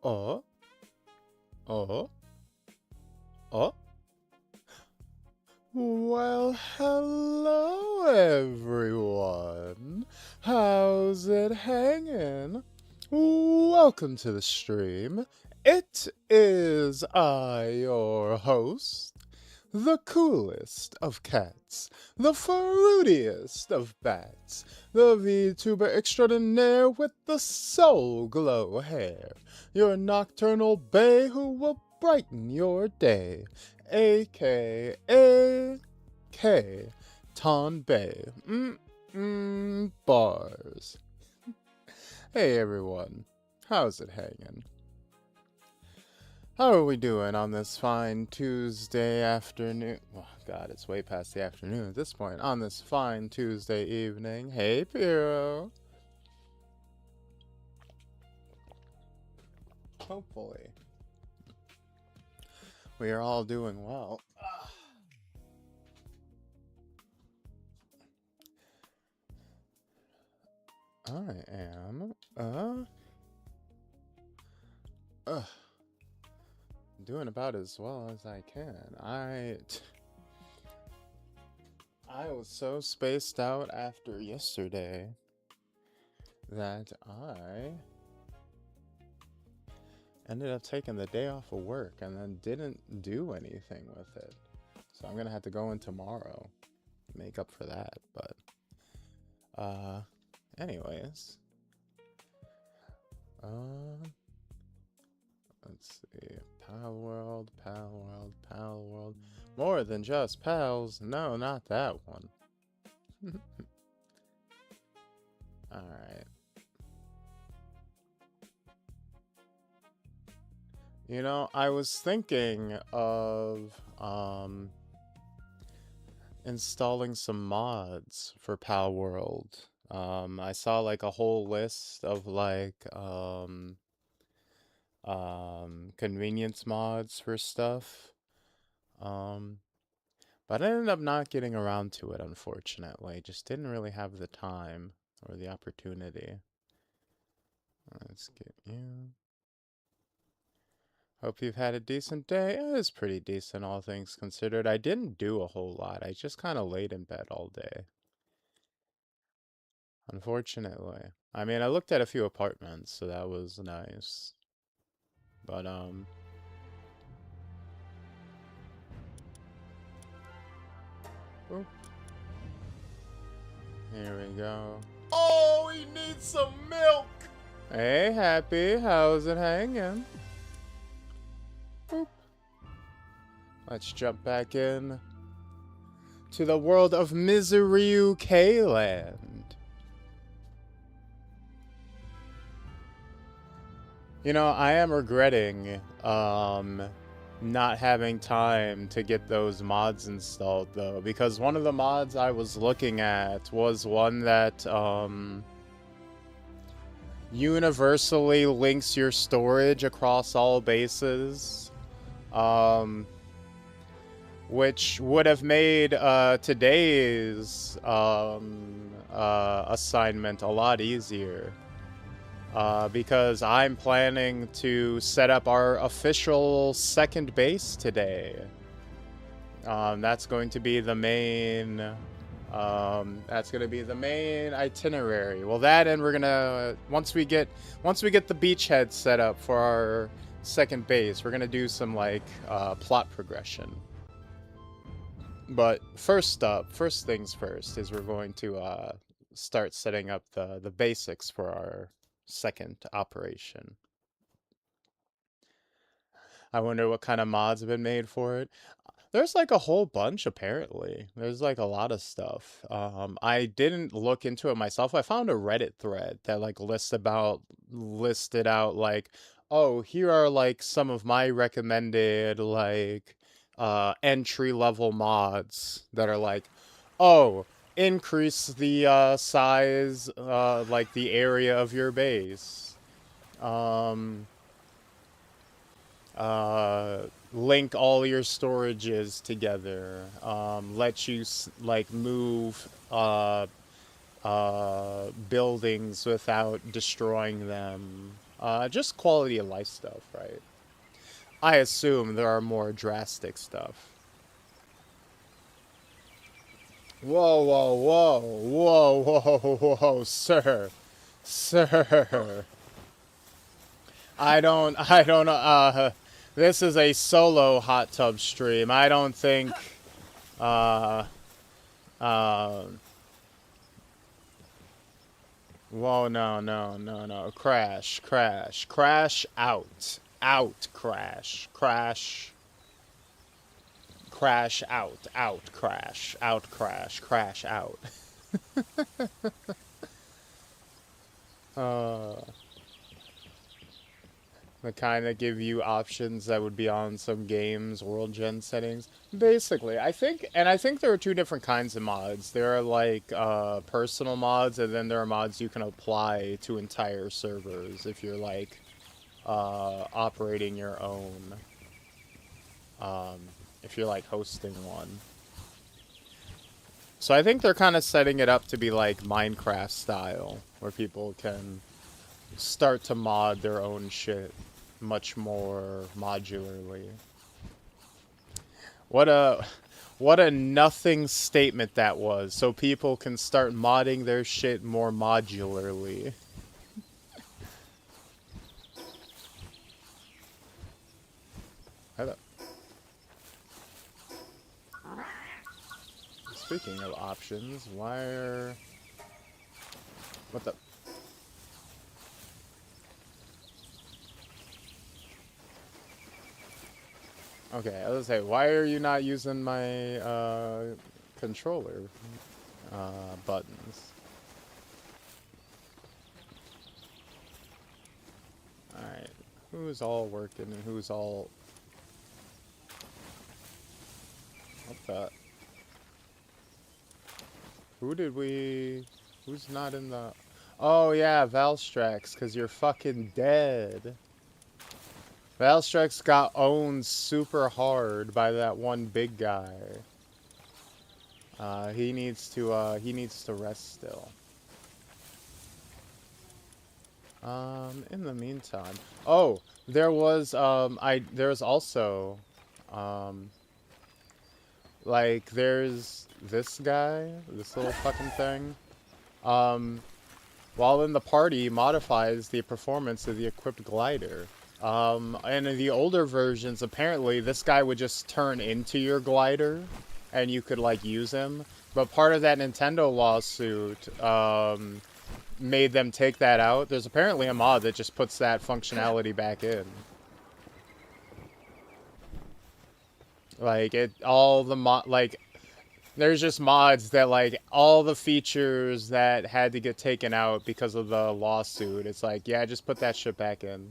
Oh, oh, oh. Well, hello everyone. How's it hanging? Welcome to the stream. It is I, your host, the coolest of cats, the fruitiest of bats, the VTuber extraordinaire with the soul glow hair, your nocturnal bae who will brighten your day, aka K Ton Bay. Bars. Hey everyone, how's it hanging? How are we doing on this fine Tuesday afternoon? Oh, God, it's way past the afternoon at this point. On this fine Tuesday evening. Hey, Piero. Hopefully, we are all doing well. I am, doing about as well as I can. I was so spaced out after yesterday that I ended up taking the day off of work and then didn't do anything with it. So I'm gonna have to go in tomorrow, make up for that. But anyways, let's see. Palworld. More than just pals. No, not that one. Alright. You know, I was thinking of installing some mods for Palworld. I saw like a whole list of like convenience mods for stuff. But I ended up not getting around to it, unfortunately. Just didn't really have the time or the opportunity. Let's get you. Hope you've had a decent day. It was pretty decent, all things considered. I didn't do a whole lot. I just kind of laid in bed all day. Unfortunately. I mean, I looked at a few apartments, so that was nice. But, Oop. Here we go. Oh, he needs some milk! Hey, Happy, how's it hanging? Boop. Let's jump back in to the world of Misery K-Land. You know, I am regretting, not having time to get those mods installed, though, because one of the mods I was looking at was one that, universally links your storage across all bases, which would have made, today's, assignment a lot easier. Because I'm planning to set up our official second base today. That's going to be the main, itinerary. Well, that, and we're gonna, once we get the beachhead set up for our second base, we're gonna do some, like, plot progression. But first things first, is we're going to, start setting up the basics for our second operation. I wonder what kind of mods have been made for it. There's like a whole bunch, apparently. There's like a lot of stuff. I didn't look into it myself. I found a Reddit thread that like listed out like, oh, here are like some of my recommended like entry level mods that are like, oh, increase the size, like the area of your base. Link all your storages together. Let you like move buildings without destroying them. Just quality of life stuff, right? I assume there are more drastic stuff. Whoa, whoa, whoa, whoa, whoa, whoa, sir. Sir. I don't, this is a solo hot tub stream. I don't think, uh, uh, whoa, no, no, no, no. Crash, crash, crash out. Out, crash, crash, crash out, out, crash out. Uh, the kind that give you options that would be on some games, world gen settings. Basically, I think there are two different kinds of mods. There are like personal mods, and then there are mods you can apply to entire servers if you're like operating your own. Um, if you're like hosting one. So I think they're kind of setting it up to be like Minecraft style, where people can start to mod their own shit much more modularly. What a nothing statement that was. So people can start modding their shit more modularly. Speaking of options, why are... What the... Okay, I was gonna say, why are you not using my controller buttons? Alright, who's all working and who's all... What the... Who did we... Who's not in the... Oh yeah, Valstrax, because you're fucking dead. Valstrax got owned super hard by that one big guy. He needs to rest still. In the meantime... Oh, there was, there's also, like, there's this guy, this little fucking thing. While in the party, he modifies the performance of the equipped glider. And in the older versions, apparently, this guy would just turn into your glider, and you could, like, use him. But part of that Nintendo lawsuit, made them take that out. There's apparently a mod that just puts that functionality back in. Like, there's just mods that, like, all the features that had to get taken out because of the lawsuit, it's like, yeah, just put that shit back in.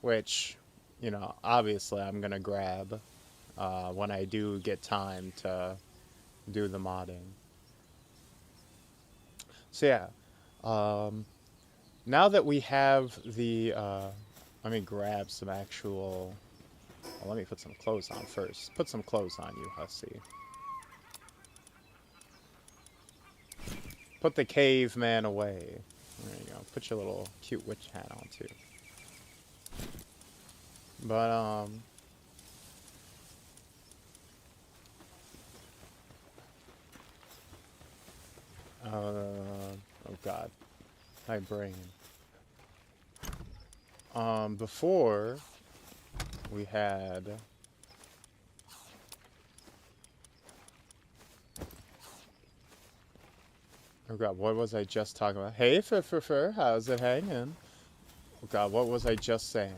Which, you know, obviously I'm gonna grab when I do get time to do the modding. So yeah, now that we have the, let me grab some actual, well, let me put some clothes on first. Put some clothes on, you hussy. Put the caveman away. There you go. Put your little cute witch hat on too. But, oh god. My brain. Before, we had... Oh god, what was I just talking about? Hey, Fur, how's it hanging? Oh god, what was I just saying?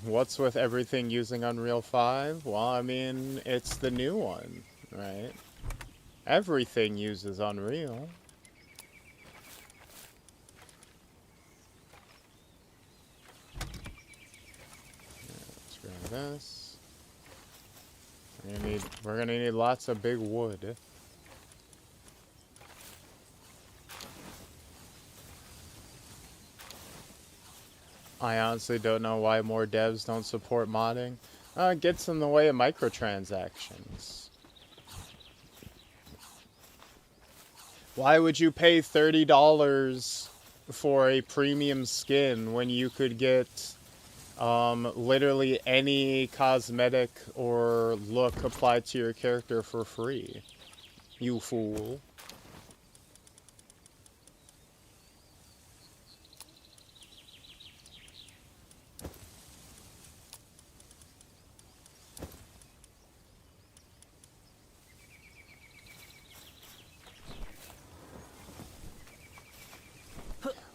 What's with everything using Unreal 5? Well, I mean, it's the new one, right? Everything uses Unreal. Let's grab this. We're gonna need lots of big wood. I honestly don't know why more devs don't support modding. It gets in the way of microtransactions. Why would you pay $30 for a premium skin when you could get literally any cosmetic or look applied to your character for free? You fool.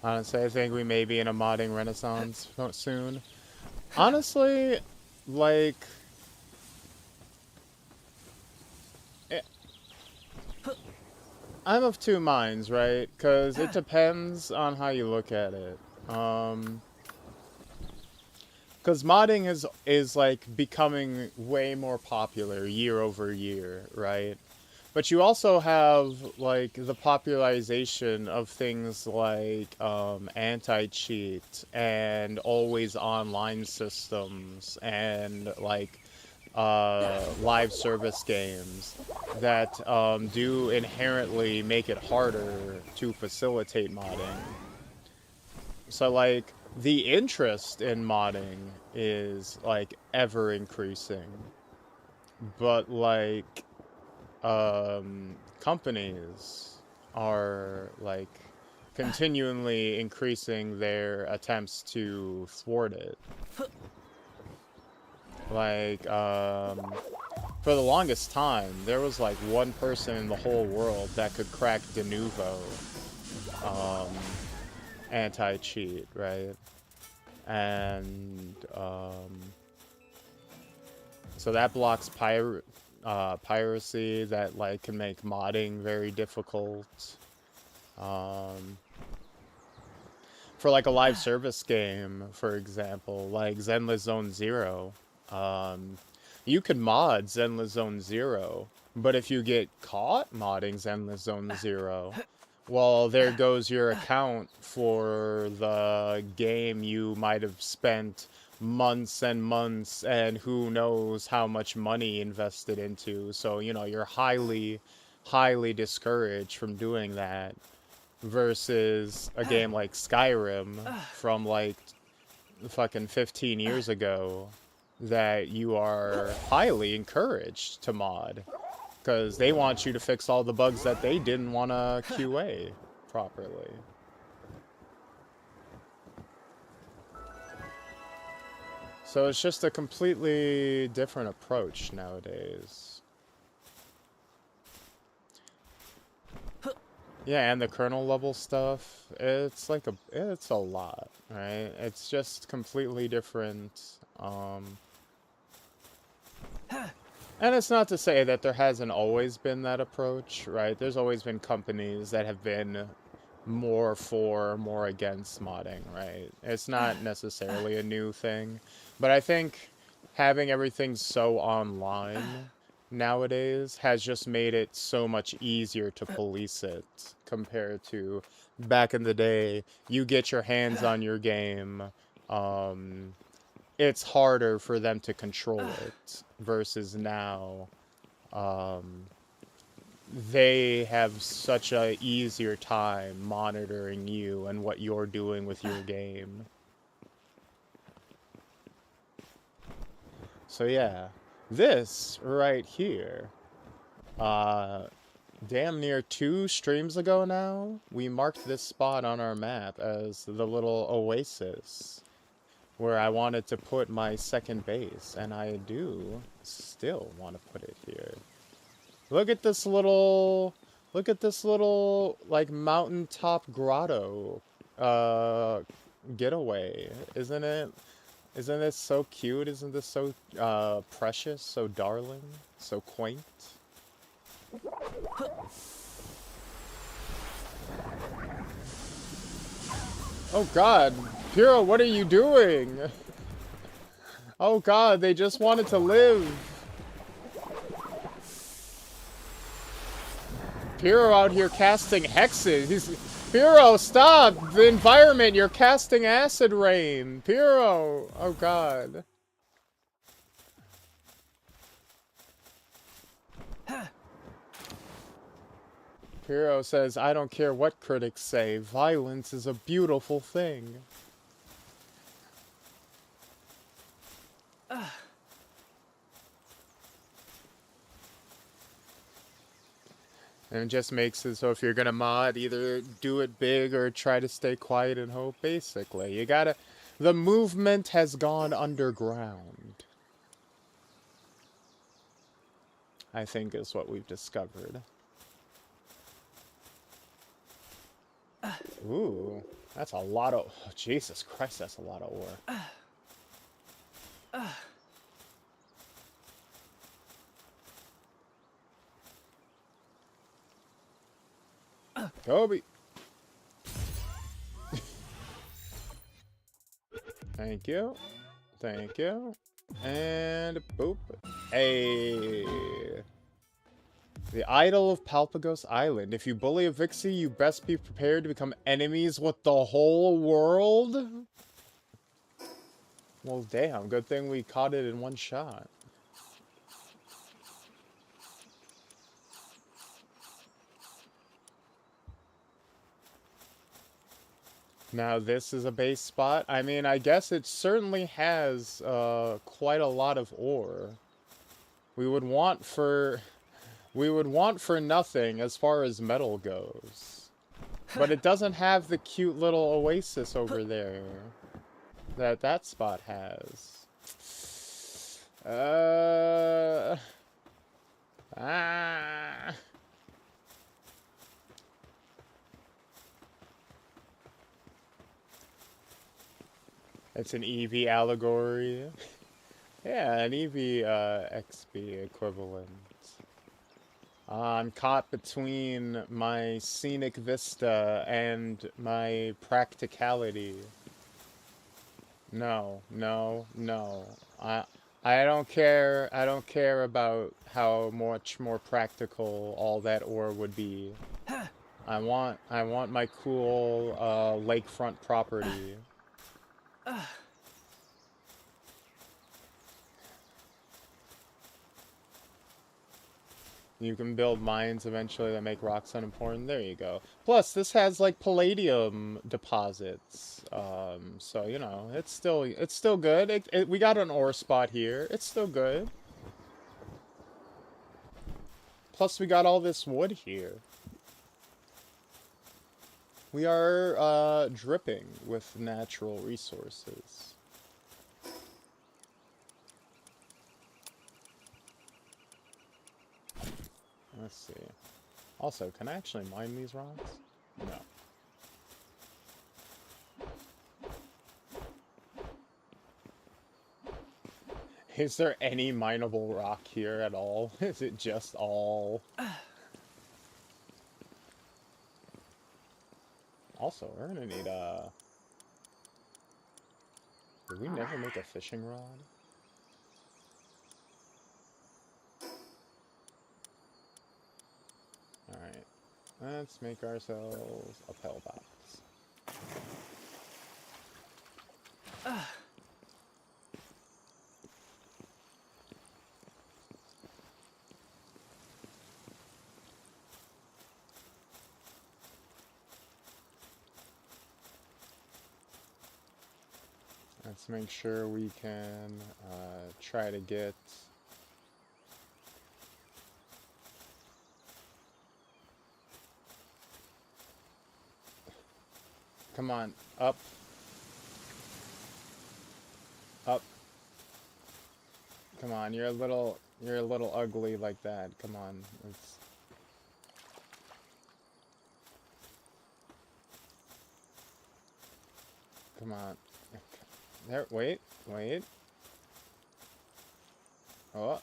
Honestly, I think we may be in a modding renaissance soon. Honestly, like... I'm of two minds, right? Because it depends on how you look at it. Because modding is like becoming way more popular year over year, right? But you also have like the popularization of things like anti-cheat and always online systems and like live service games that do inherently make it harder to facilitate modding. So like the interest in modding is like ever increasing, but like companies are like continually increasing their attempts to thwart it. Like, for the longest time, there was like one person in the whole world that could crack de novo anti-cheat, right? And so that blocks piracy, that like can make modding very difficult. For like a live service game, for example, like Zenless Zone Zero, you could mod Zenless Zone Zero, but if you get caught modding Zenless Zone Zero, well, there goes your account for the game you might have spent months and months and who knows how much money invested into. So, you know, you're highly, highly discouraged from doing that versus a game like Skyrim from like fucking 15 years ago that you are highly encouraged to mod because they want you to fix all the bugs that they didn't want to QA properly. So it's just a completely different approach nowadays. Yeah, and the kernel level stuff, it's like it's a lot, right? It's just completely different. And it's not to say that there hasn't always been that approach, right? There's always been companies that have been more for, more against modding, right? It's not necessarily a new thing. But I think having everything so online nowadays has just made it so much easier to police it compared to back in the day. You get your hands on your game, it's harder for them to control it versus now they have such a easier time monitoring you and what you're doing with your game. So yeah, this right here, damn near 2 streams ago now, we marked this spot on our map as the little oasis where I wanted to put my second base, and I do still want to put it here. Look at this little, like, mountaintop grotto, getaway. Isn't it so cute? Isn't this so, precious, so darling, so quaint? Oh god, Piro, what are you doing? Oh god, they just wanted to live. Piro out here casting hexes. Piro, stop! The environment, you're casting acid rain. Piro! Oh god. Hero says, I don't care what critics say, violence is a beautiful thing. And it just makes it so if you're gonna mod, either do it big or try to stay quiet and hope, basically. You gotta... The movement has gone underground, I think is what we've discovered. Ooh, that's a lot of... Oh, Jesus Christ, that's a lot of ore. Kobe! Thank you. Thank you. And boop. Hey. The Idol of Palpagos Island. If you bully a Vixie, you best be prepared to become enemies with the whole world? Well, damn. Good thing we caught it in one shot. Now, this is a base spot. I mean, I guess it certainly has quite a lot of ore. We would want for nothing as far as metal goes. But it doesn't have the cute little oasis over there that spot has. It's an EV allegory. Yeah, an EV XP equivalent. I'm caught between my scenic vista and my practicality. No, no, no. I don't care. I don't care about how much more practical all that ore would be. I want my cool lakefront property. You can build mines eventually that make rocks unimportant. There you go. Plus, this has like palladium deposits. So you know, it's still good. We got an ore spot here. It's still good. Plus, we got all this wood here. We are dripping with natural resources. Let's see. Also, can I actually mine these rocks? No. Is there any mineable rock here at all? Is it just all... Also, we're gonna need did we never make a fishing rod? Alright. Let's make ourselves a pillbox. Let's make sure we can try to get... Come on, up. Up. Come on, you're a little ugly like that. Come on, let's... Come on. There, wait. Oh.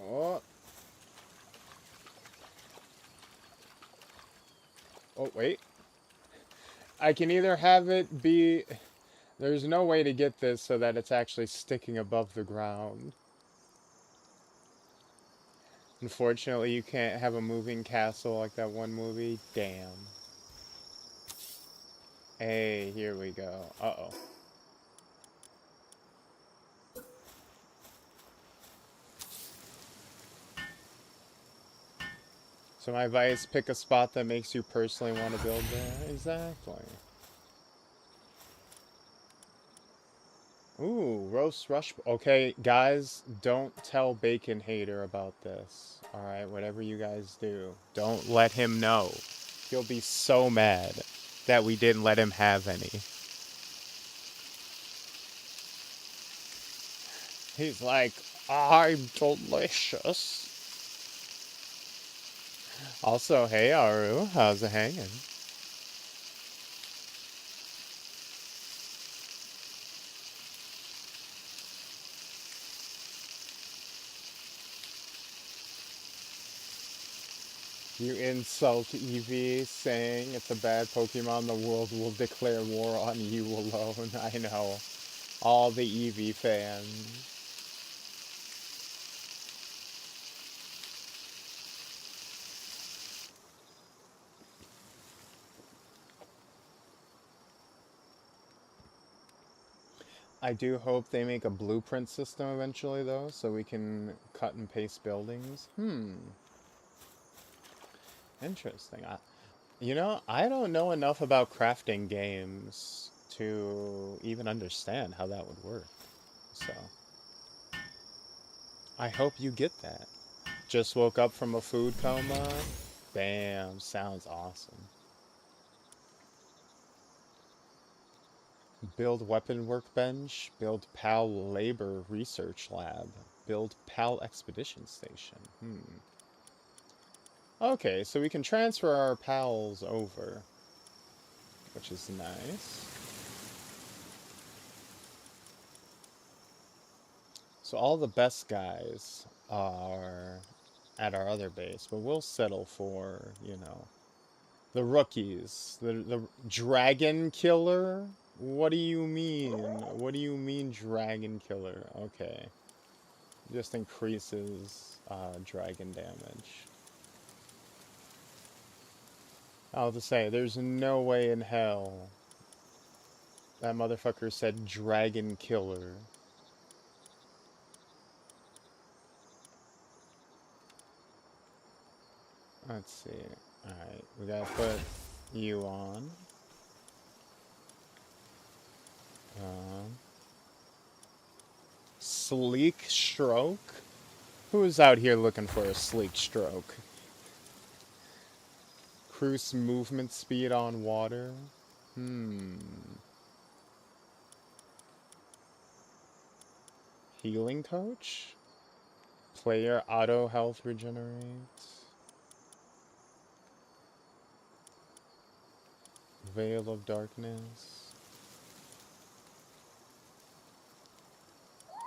Oh. Oh, wait. I can either have it be... There's no way to get this so that it's actually sticking above the ground. Unfortunately, you can't have a moving castle like that one movie. Damn. Hey, here we go. Uh-oh. So my advice, pick a spot that makes you personally want to build there. Exactly. Ooh, roast rush. Okay, guys, don't tell Bacon Hater about this. Alright, whatever you guys do, don't let him know. He'll be so mad that we didn't let him have any. He's like, I'm delicious. Also, hey Aru, how's it hanging? You insult Eevee, saying it's a bad Pokemon, the world will declare war on you alone. I know. All the Eevee fans. I do hope they make a blueprint system eventually, though, so we can cut and paste buildings. Interesting. I don't know enough about crafting games to even understand how that would work. So, I hope you get that. Just woke up from a food coma. Bam, sounds awesome. Build weapon workbench, build PAL labor research lab, build PAL expedition station. Okay, so we can transfer our pals over, which is nice. So all the best guys are at our other base, but we'll settle for, the rookies. The dragon killer? What do you mean? What do you mean dragon killer? Okay. Just increases dragon damage. I'll just say, there's no way in hell that motherfucker said dragon killer. Let's see. Alright, we gotta put you on. Sleek stroke? Who's out here looking for a sleek stroke? Cruise movement speed on water? Healing coach? Player auto health regenerates. Veil of darkness.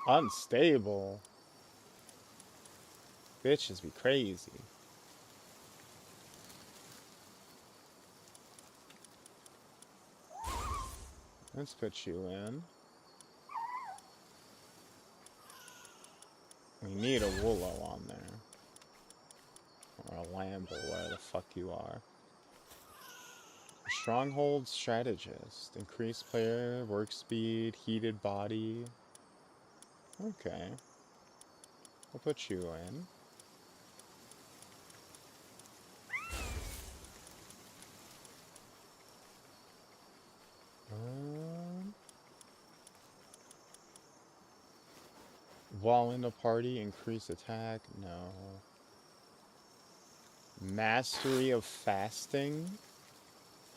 Unstable. Bitches be crazy. Let's put you in. We need a Woolo on there. Or a Lamble, where the fuck you are. Stronghold strategist. Increased player work speed, heated body. Okay. We'll put you in. While in a party, increase attack? No. Mastery of fasting?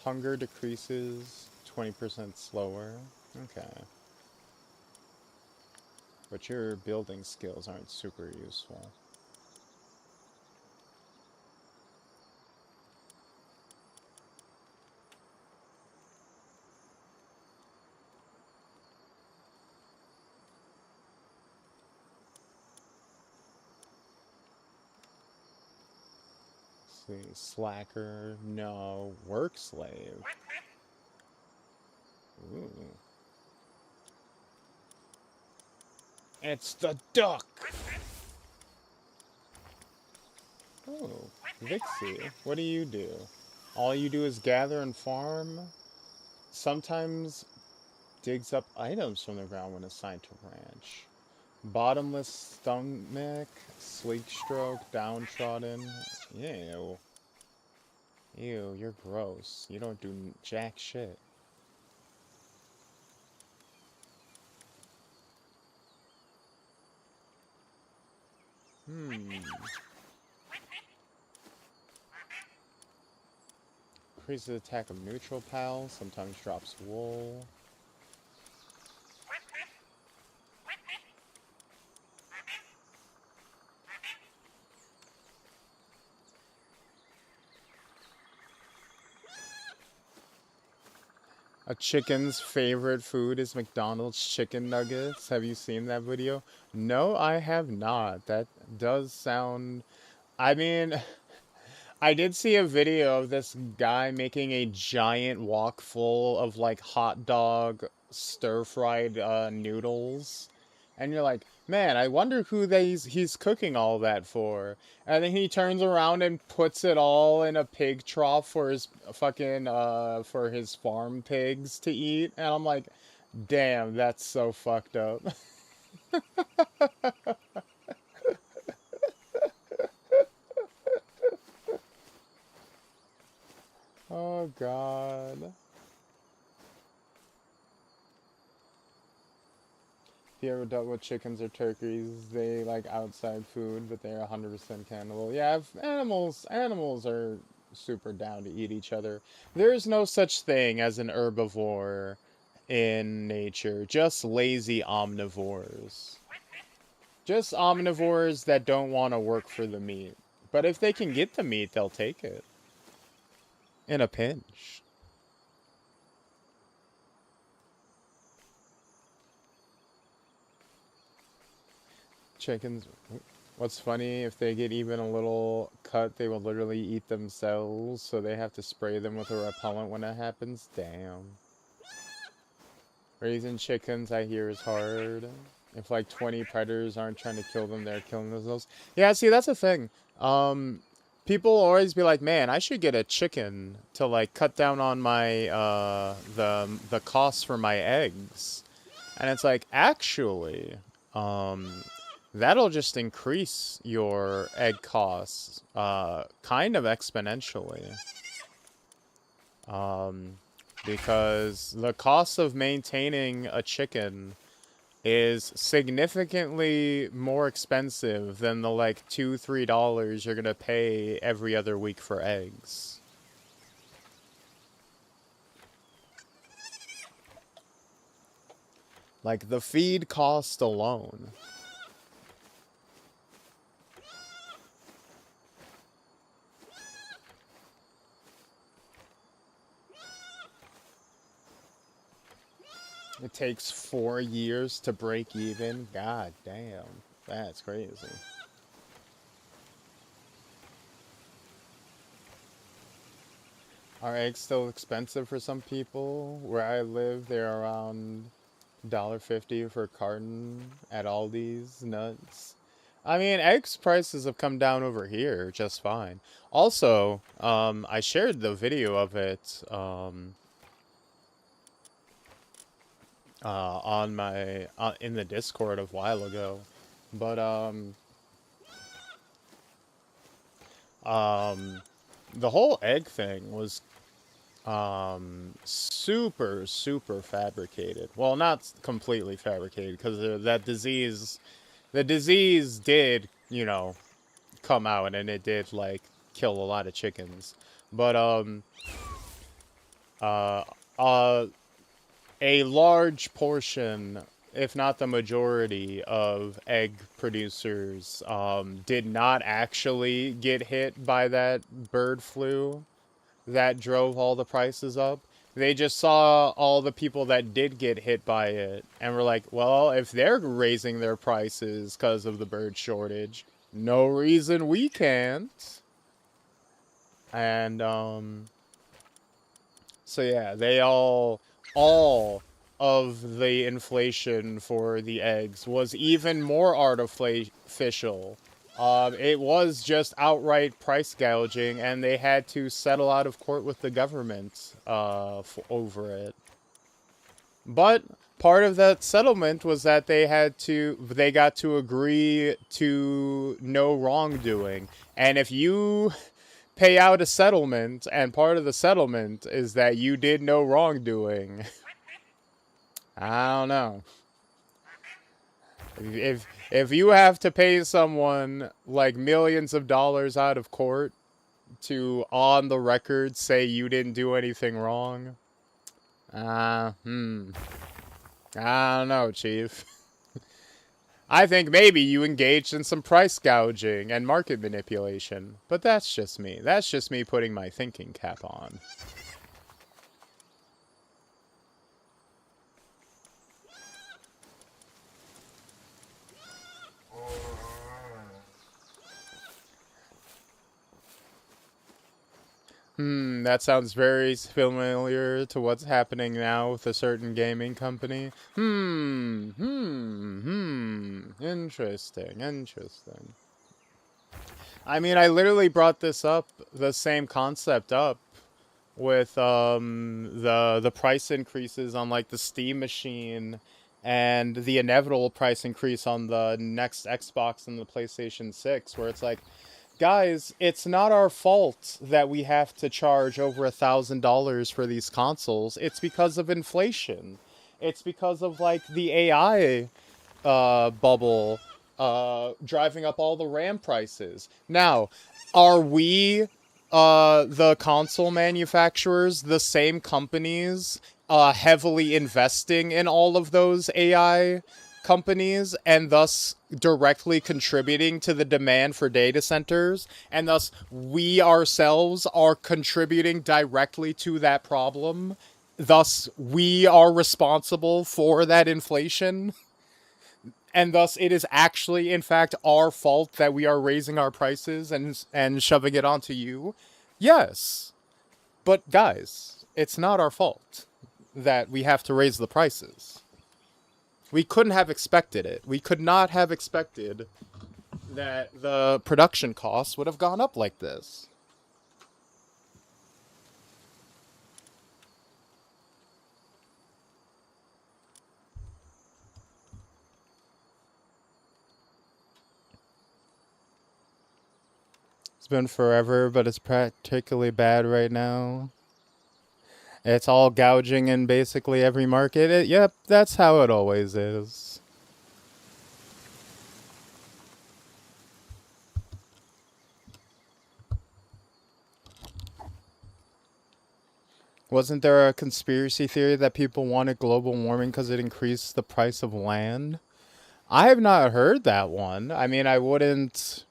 Hunger decreases 20% slower. Okay. But your building skills aren't super useful. Let's see. Slacker? No. Work slave? Ooh. It's the duck! Oh, Vixie, what do you do? All you do is gather and farm? Sometimes digs up items from the ground when assigned to ranch. Bottomless stomach, sleek stroke, downtrodden. Ew. Ew, you're gross. You don't do jack shit. Hmm. Increases the attack of neutral pals, sometimes drops wool. A chicken's favorite food is McDonald's chicken nuggets. Have you seen that video? No, I have not. That does sound... I mean, I did see a video of this guy making a giant wok full of like hot dog stir-fried noodles. And you're like, man, I wonder who he's cooking all that for. And then he turns around and puts it all in a pig trough for his fucking for his farm pigs to eat. And I'm like, damn, that's so fucked up. Oh god. If you ever dealt with chickens or turkeys, they like outside food, but they're 100% cannibal. Yeah, if animals are super down to eat each other. There's no such thing as an herbivore in nature, just lazy omnivores. Just omnivores that don't want to work for the meat. But if they can get the meat, they'll take it. In a pinch. Chickens. What's funny, if they get even a little cut, they will literally eat themselves, so they have to spray them with a repellent when it happens. Damn. Raising chickens, I hear, is hard. If like 20 predators aren't trying to kill them, they're killing themselves. Yeah, see, that's the thing. People always be like, man, I should get a chicken to like cut down on my the costs for my eggs. And it's like, actually, that'll just increase your egg costs kind of exponentially. Because the cost of maintaining a chicken is significantly more expensive than the like $2-3 you're gonna pay every other week for eggs. Like the feed cost alone. It takes 4 years to break even. God damn. That's crazy. Are eggs still expensive for some people? Where I live, they're around $1.50 for a carton at Aldi's. Nuts. I mean, eggs prices have come down over here just fine. Also, I shared the video of it, on my in the Discord a while ago, but the whole egg thing was super fabricated. Well, not completely fabricated, because the disease did, you know, come out, and it did like kill a lot of chickens, but uh uh a large portion, if not the majority, of egg producers did not actually get hit by that bird flu that drove all the prices up. They just saw all the people that did get hit by it and were like, well, if they're raising their prices because of the bird shortage, no reason we can't. And so yeah, all of the inflation for the eggs was even more artificial. It was just outright price gouging, and they had to settle out of court with the government over it. But part of that settlement was that they got to agree to no wrongdoing. And if you pay out a settlement, and part of the settlement is that you did no wrongdoing. I don't know. If you have to pay someone like millions of dollars out of court to on the record say you didn't do anything wrong, I don't know, Chief. I think maybe you engaged in some price gouging and market manipulation, but that's just me. That's just me putting my thinking cap on. That sounds very familiar to what's happening now with a certain gaming company. Interesting. I mean, I literally brought this up, the same concept up, with the price increases on like the Steam machine and the inevitable price increase on the next Xbox and the PlayStation 6, where it's like, guys, it's not our fault that we have to charge over $1,000 for these consoles. It's because of inflation. It's because of like the AI bubble driving up all the RAM prices. Now, are we the console manufacturers, the same companies, heavily investing in all of those AI companies and thus directly contributing to the demand for data centers, and thus we ourselves are contributing directly to that problem, thus we are responsible for that inflation, and thus it is actually in fact our fault that we are raising our prices and shoving it onto you? Yes, but guys, it's not our fault that we have to raise the prices. We couldn't have expected it. We could not have expected that the production costs would have gone up like this. It's been forever, but it's particularly bad right now. It's all gouging in basically every market. Yep, that's how it always is. Wasn't there a conspiracy theory that people wanted global warming because it increased the price of land? I have not heard that one. I mean, I wouldn't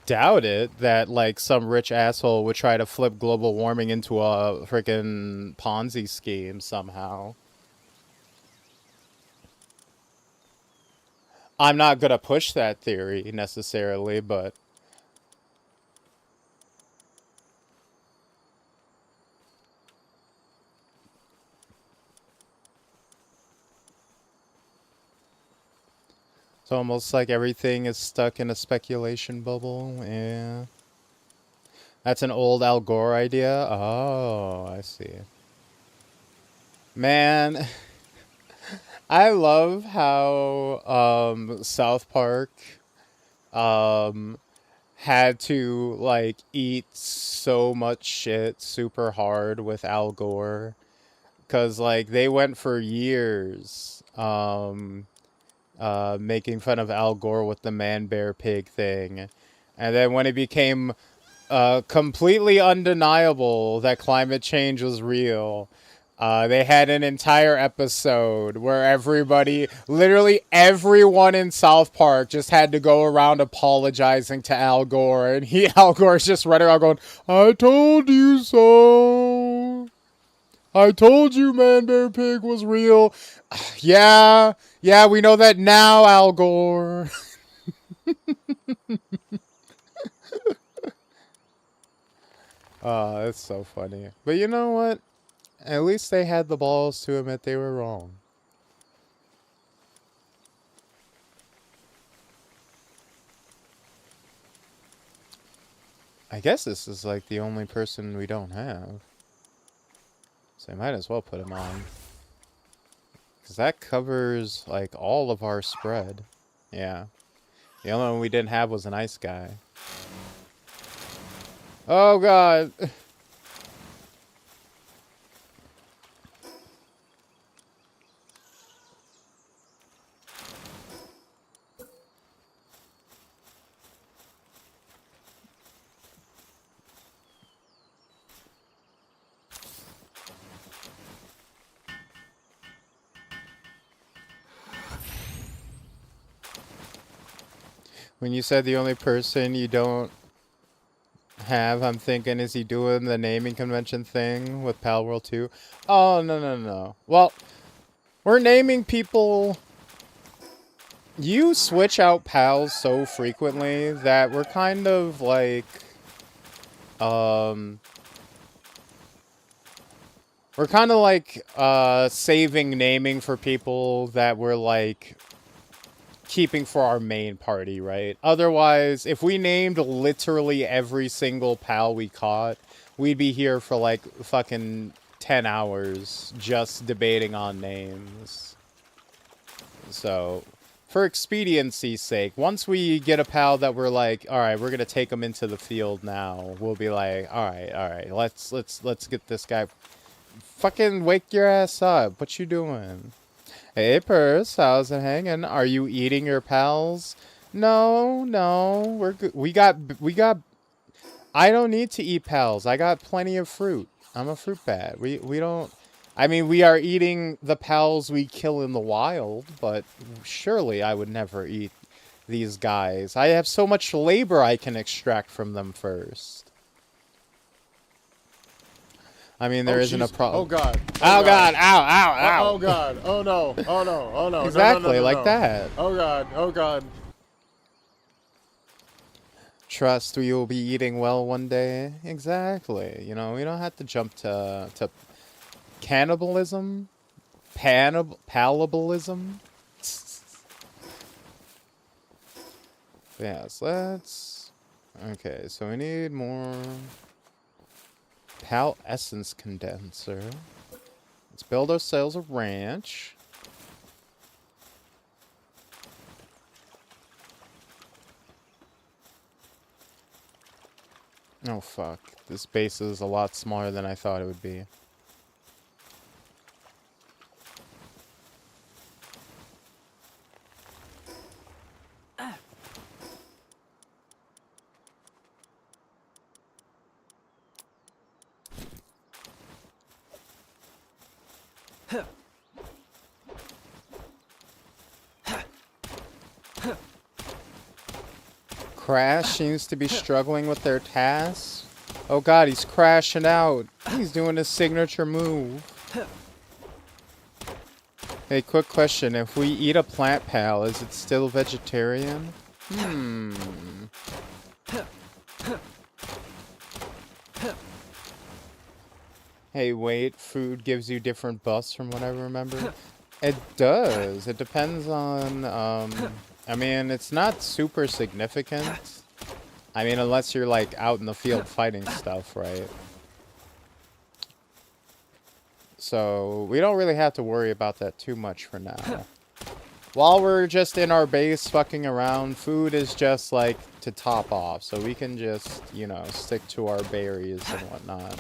doubt it that like some rich asshole would try to flip global warming into a freaking Ponzi scheme somehow. I'm not gonna push that theory necessarily, but it's almost like everything is stuck in a speculation bubble. Yeah. That's an old Al Gore idea. Oh, I see. Man, I love how South Park had to like eat so much shit super hard with Al Gore, cuz like they went for years making fun of Al Gore with the man bear pig thing. And then when it became completely undeniable that climate change was real, they had an entire episode where everybody, literally everyone in South Park, just had to go around apologizing to Al Gore, and Al Gore's just running around going, "I told you so. I told you Man Bear Pig was real." Yeah, we know that now, Al Gore. Oh, that's so funny. But you know what? At least they had the balls to admit they were wrong. I guess this is like the only person we don't have. So I might as well put him on. Because that covers like all of our spread. Yeah. The only one we didn't have was an ice guy. Oh god. When you said the only person you don't have, I'm thinking, is he doing the naming convention thing with Palworld 2? Oh, no, no, no. Well, we're naming people. You switch out pals so frequently that we're kind of like, um, we're kind of like, saving naming for people that we're like keeping for our main party, right? Otherwise, if we named literally every single pal we caught, we'd be here for like fucking 10 hours just debating on names. So, for expediency's sake, once we get a pal that we're like, all right, we're gonna take him into the field now, we'll be like, all right, let's get this guy. Fucking wake your ass up! What you doing? Hey, Purse, how's it hanging? Are you eating your pals? No, no, we're good. We got. I don't need to eat pals. I got plenty of fruit. I'm a fruit bat. We don't. I mean, we are eating the pals we kill in the wild, but surely I would never eat these guys. I have so much labor I can extract from them first. I mean, there isn't a problem. Oh god. Oh god. Ow, ow, ow. Oh god. Oh no. Oh no. Oh no. Exactly, No, like that. Oh god. Oh god. Trust we will be eating well one day. Exactly. You know, we don't have to jump to cannibalism, palabalism. Yes, let's. Okay, so we need more pal essence condenser. Let's build ourselves a ranch. Oh fuck, this base is a lot smaller than I thought it would be. Crash seems to be struggling with their tasks. Oh god, he's crashing out. He's doing his signature move. Hey, quick question. If we eat a plant pal, is it still vegetarian? Hey, wait. Food gives you different buffs from what I remember? It does. It depends on, I mean, it's not super significant. I mean, unless you're, like, out in the field fighting stuff, right? So, we don't really have to worry about that too much for now. While we're just in our base fucking around, food is just, like, to top off. So we can just, you know, stick to our berries and whatnot.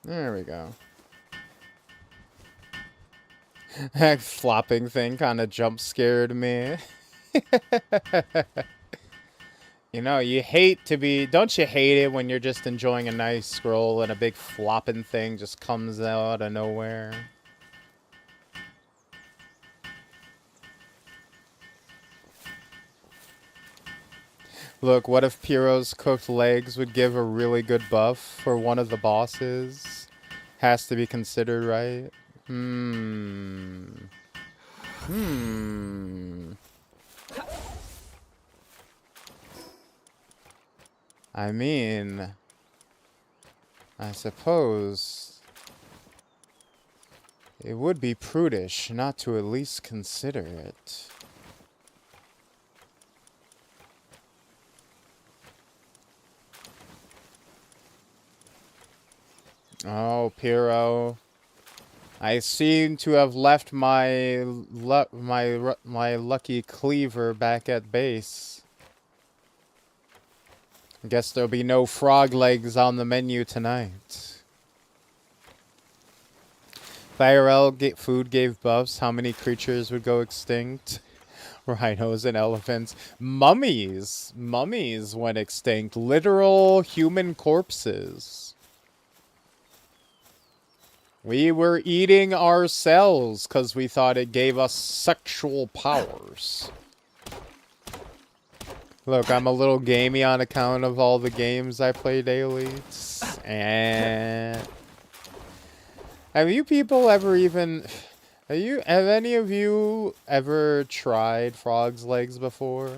There we go. That flopping thing kind of jump scared me. You know, you hate to be... Don't you hate it when you're just enjoying a nice scroll and a big flopping thing just comes out of nowhere? Look, what if Piero's cooked legs would give a really good buff for one of the bosses? Has to be considered, right? I mean, I suppose it would be prudish not to at least consider it. Oh, Pyro. I seem to have left my my lucky cleaver back at base. Guess there'll be no frog legs on the menu tonight. Food gave buffs. How many creatures would go extinct? Rhinos and elephants. Mummies. Mummies went extinct. Literal human corpses. We were eating ourselves because we thought it gave us sexual powers. Look, I'm a little gamey on account of all the games I play daily. And have you people ever even... Have any of you ever tried frog's legs before?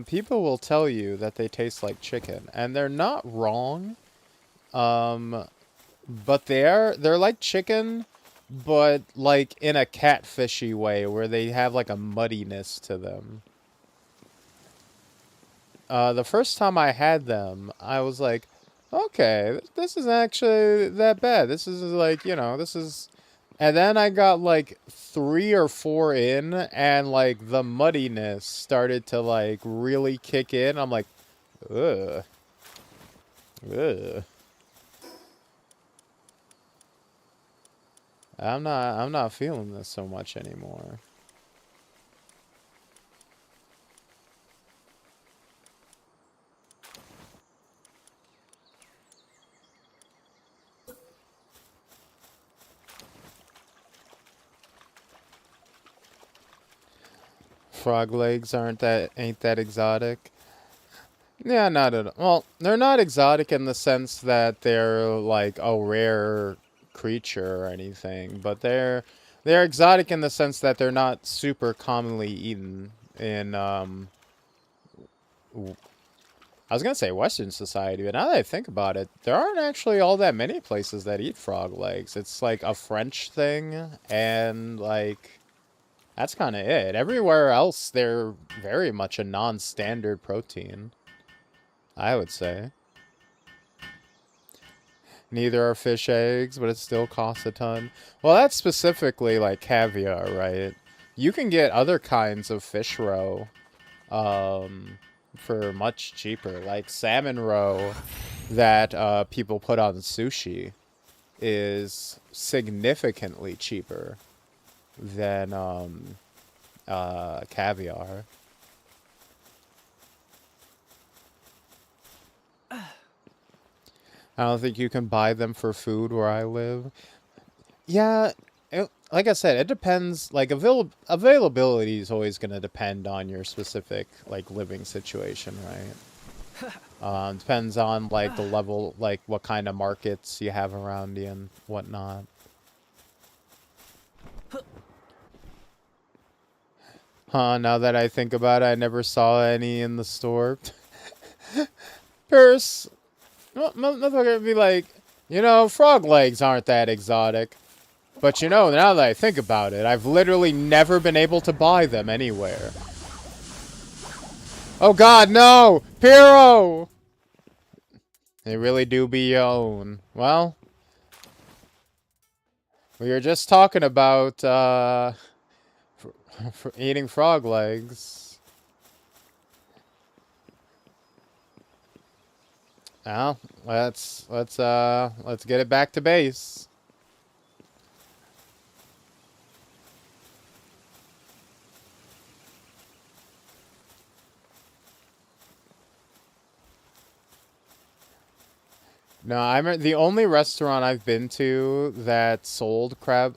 People will tell you that they taste like chicken, and they're not wrong. But they're like chicken, but like in a catfishy way, where they have like a muddiness to them. The first time I had them, I was like, okay, this isn't actually that bad. This is like, you know, this is... And then I got like 3 or 4 in, and like the muddiness started to like really kick in. I'm like, ugh. Ugh. I'm not feeling this so much anymore. Frog legs ain't that exotic. Yeah, not at all. Well, they're not exotic in the sense that they're like a rare creature or anything, but they're exotic in the sense that they're not super commonly eaten in I was gonna say Western society, but now that I think about it, there aren't actually all that many places that eat frog legs. It's like a French thing, and like that's kind of it. Everywhere else, they're very much a non-standard protein, I would say. Neither are fish eggs, but it still costs a ton. Well, that's specifically like caviar, right? You can get other kinds of fish roe for much cheaper. Like salmon roe that people put on sushi is significantly cheaper than caviar. I don't think you can buy them for food where I live. Yeah, like I said, it depends. Like availability is always going to depend on your specific like living situation, right? Depends on like the level, like what kind of markets you have around you and whatnot. Huh, now that I think about it, I never saw any in the store. Paris, motherfucker would be like, you know, frog legs aren't that exotic. But you know, now that I think about it, I've literally never been able to buy them anywhere. Oh god, no! Pyro! They really do be your own. Well, we were just talking about, for eating frog legs. Well, let's get it back to base. No, I'm the only restaurant I've been to that sold crab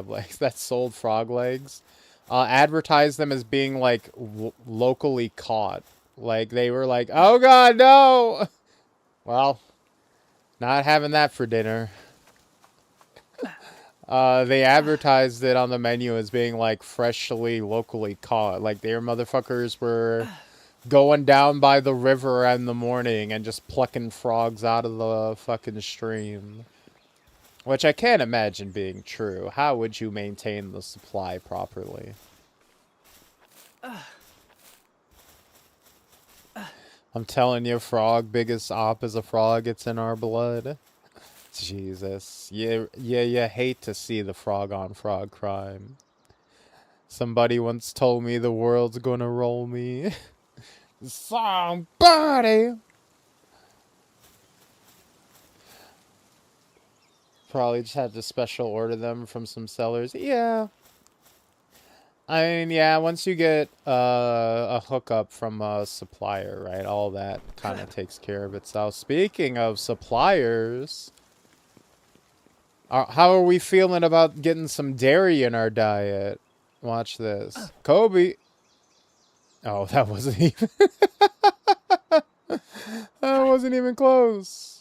legs, that sold frog legs, advertised them as being like locally caught. Like they were like, "Oh god, no!" Well, not having that for dinner. They advertised it on the menu as being like freshly locally caught. Like their motherfuckers were going down by the river in the morning and just plucking frogs out of the fucking stream. Which I can't imagine being true. How would you maintain the supply properly? I'm telling you, frog, biggest op is a frog. It's in our blood. Jesus. You hate to see the frog on frog crime. Somebody once told me the world's gonna roll me. Somebody! Probably just had to special order them from some sellers. Yeah. I mean, yeah, once you get a hookup from a supplier, right, all that kind of takes care of itself. Speaking of suppliers, how are we feeling about getting some dairy in our diet? Watch this. Kobe. Oh, that wasn't even... that wasn't even close.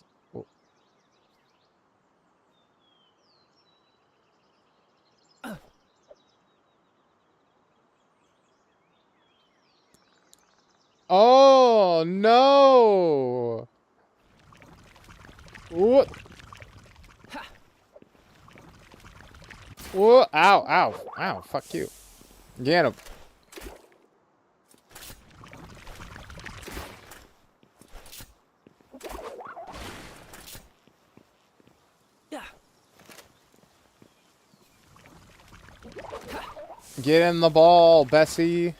Oh, no! What? Whoa, ow, ow, ow, fuck you. Get him. Get in the ball, Bessie.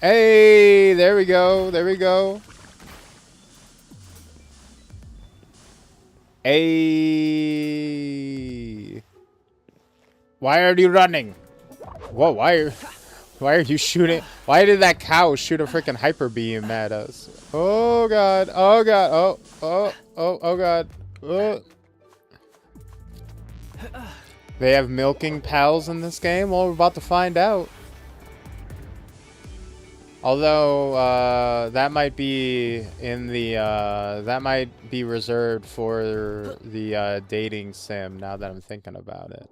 Hey, there we go, there we go. Hey. Why are you running? Whoa, why are you shooting? Why did that cow shoot a freaking hyper beam at us? Oh god, oh god, oh god. Oh. They have milking pals in this game? Well, we're about to find out. Although, that might be in the, that might be reserved for the, dating sim, now that I'm thinking about it.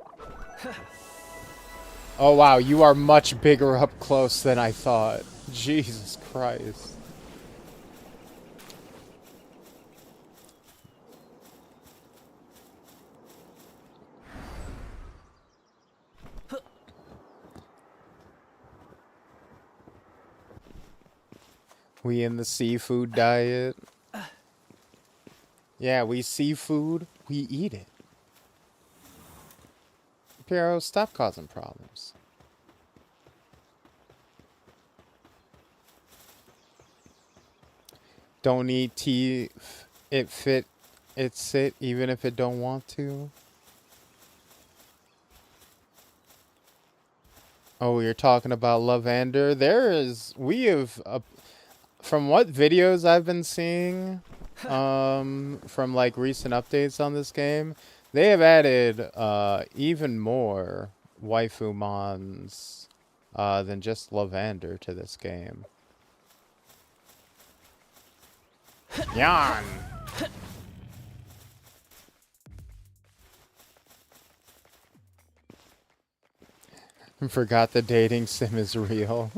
Oh, wow, you are much bigger up close than I thought. Jesus Christ. We in the seafood diet. Yeah, we seafood, we eat it. Piero, stop causing problems. Don't eat tea, it fit, it sit, even if it don't want to. Oh, you're talking about Lavander? From what videos I've been seeing, from like recent updates on this game, they have added even more waifu mons than just Lavander to this game. Yan! Forgot the dating sim is real.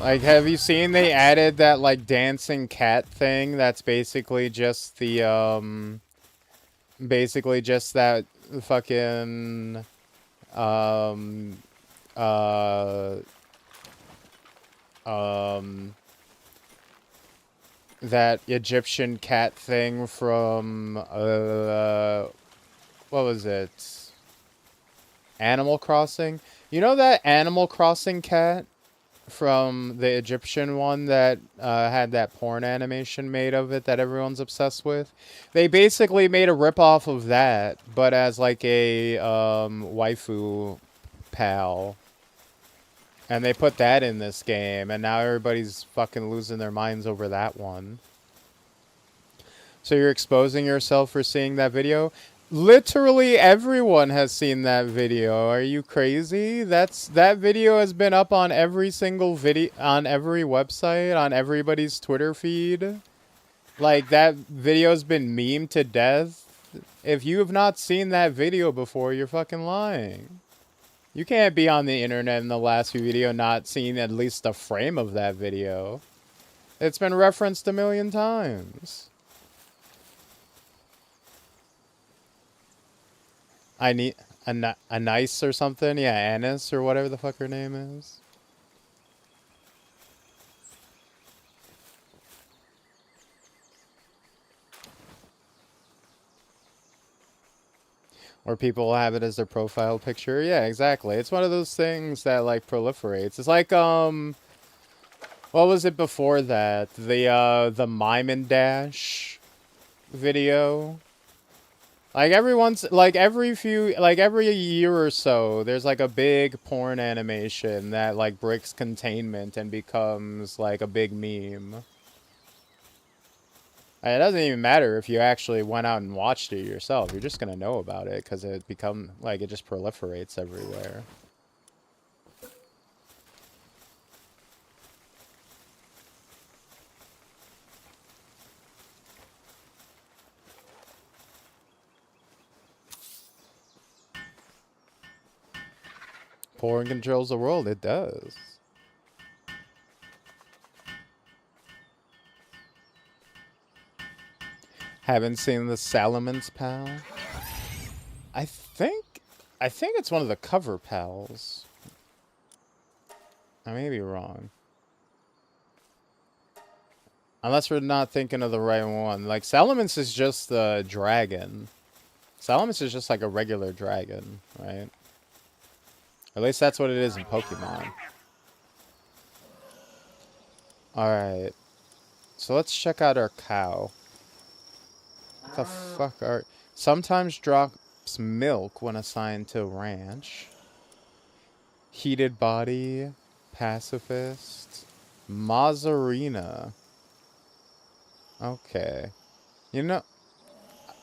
Like, have you seen they added that, like, dancing cat thing that's basically just the, basically just that fucking, that Egyptian cat thing from, what was it? Animal Crossing? You know that Animal Crossing cat from the Egyptian one that had that porn animation made of it that everyone's obsessed with? They basically made a ripoff of that, but as like a waifu pal. And they put that in this game, and now everybody's fucking losing their minds over that one. So you're exposing yourself for seeing that video? Literally everyone has seen that video. Are you crazy? That video has been up on every single video, on every website, on everybody's Twitter feed. Like, that video's been memed to death. If you have not seen that video before, you're fucking lying. You can't be on the internet in the last few videos not seeing at least a frame of that video. It's been referenced a million times. I need a nice or something. Yeah, Anise or whatever the fuck her name is. Or people have it as their profile picture. Yeah, exactly. It's one of those things that like proliferates. It's like what was it before that? The Mime and Dash video. Like every year or so, there's like a big porn animation that like breaks containment and becomes like a big meme. And it doesn't even matter if you actually went out and watched it yourself. You're just gonna know about it because it just proliferates everywhere. Porn controls the world. It does. Haven't seen the Salaman's pal. I think, I think it's one of the cover pals. I may be wrong. Unless we're not thinking of the right one. Like, Salamence is just the dragon. Salamence is just like a regular dragon, right? At least that's what it is in Pokemon. Alright. So let's check out our cow. What the fuck are... Sometimes drops milk when assigned to ranch. Heated body. Pacifist. Mazzarina. Okay. You know...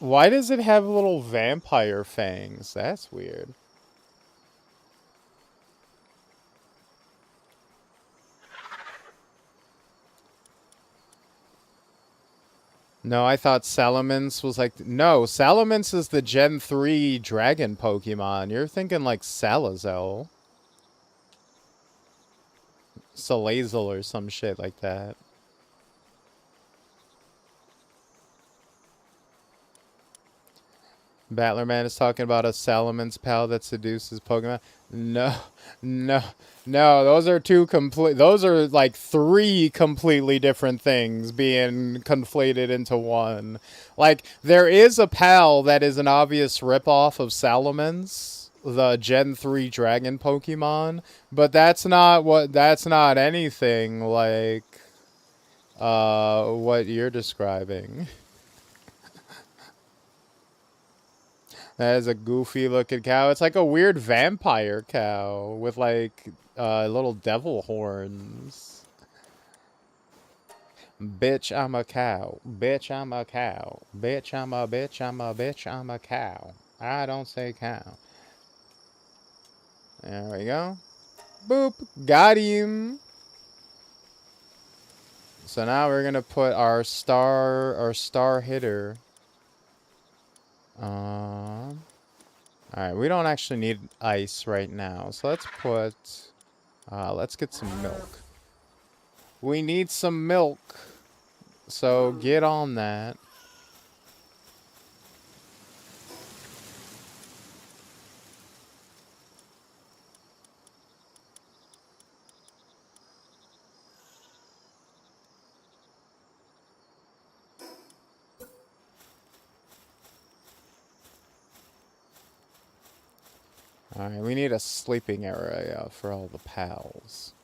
Why does it have little vampire fangs? That's weird. No, I thought Salamence was like... No, Salamence is the Gen 3 dragon Pokemon. You're thinking like Salazzle. Salazzle or some shit like that. Battlerman is talking about a Salamence pal that seduces Pokemon. No, no, no. Those are Those are like three completely different things being conflated into one. Like there is a pal that is an obvious ripoff of Salamence, the Gen 3 Dragon Pokemon, but that's not what. That's not anything like what you're describing. That is a goofy looking cow. It's like a weird vampire cow with like little devil horns. Bitch, I'm a cow. Bitch, I'm a cow. Bitch, I'm a bitch, I'm a bitch, I'm a cow. I don't say cow. There we go. Boop. Got him. So now we're gonna put our star hitter. Alright, we don't actually need ice right now. So let's get some milk. We need some milk. So get on that. Alright, we need a sleeping area for all the pals.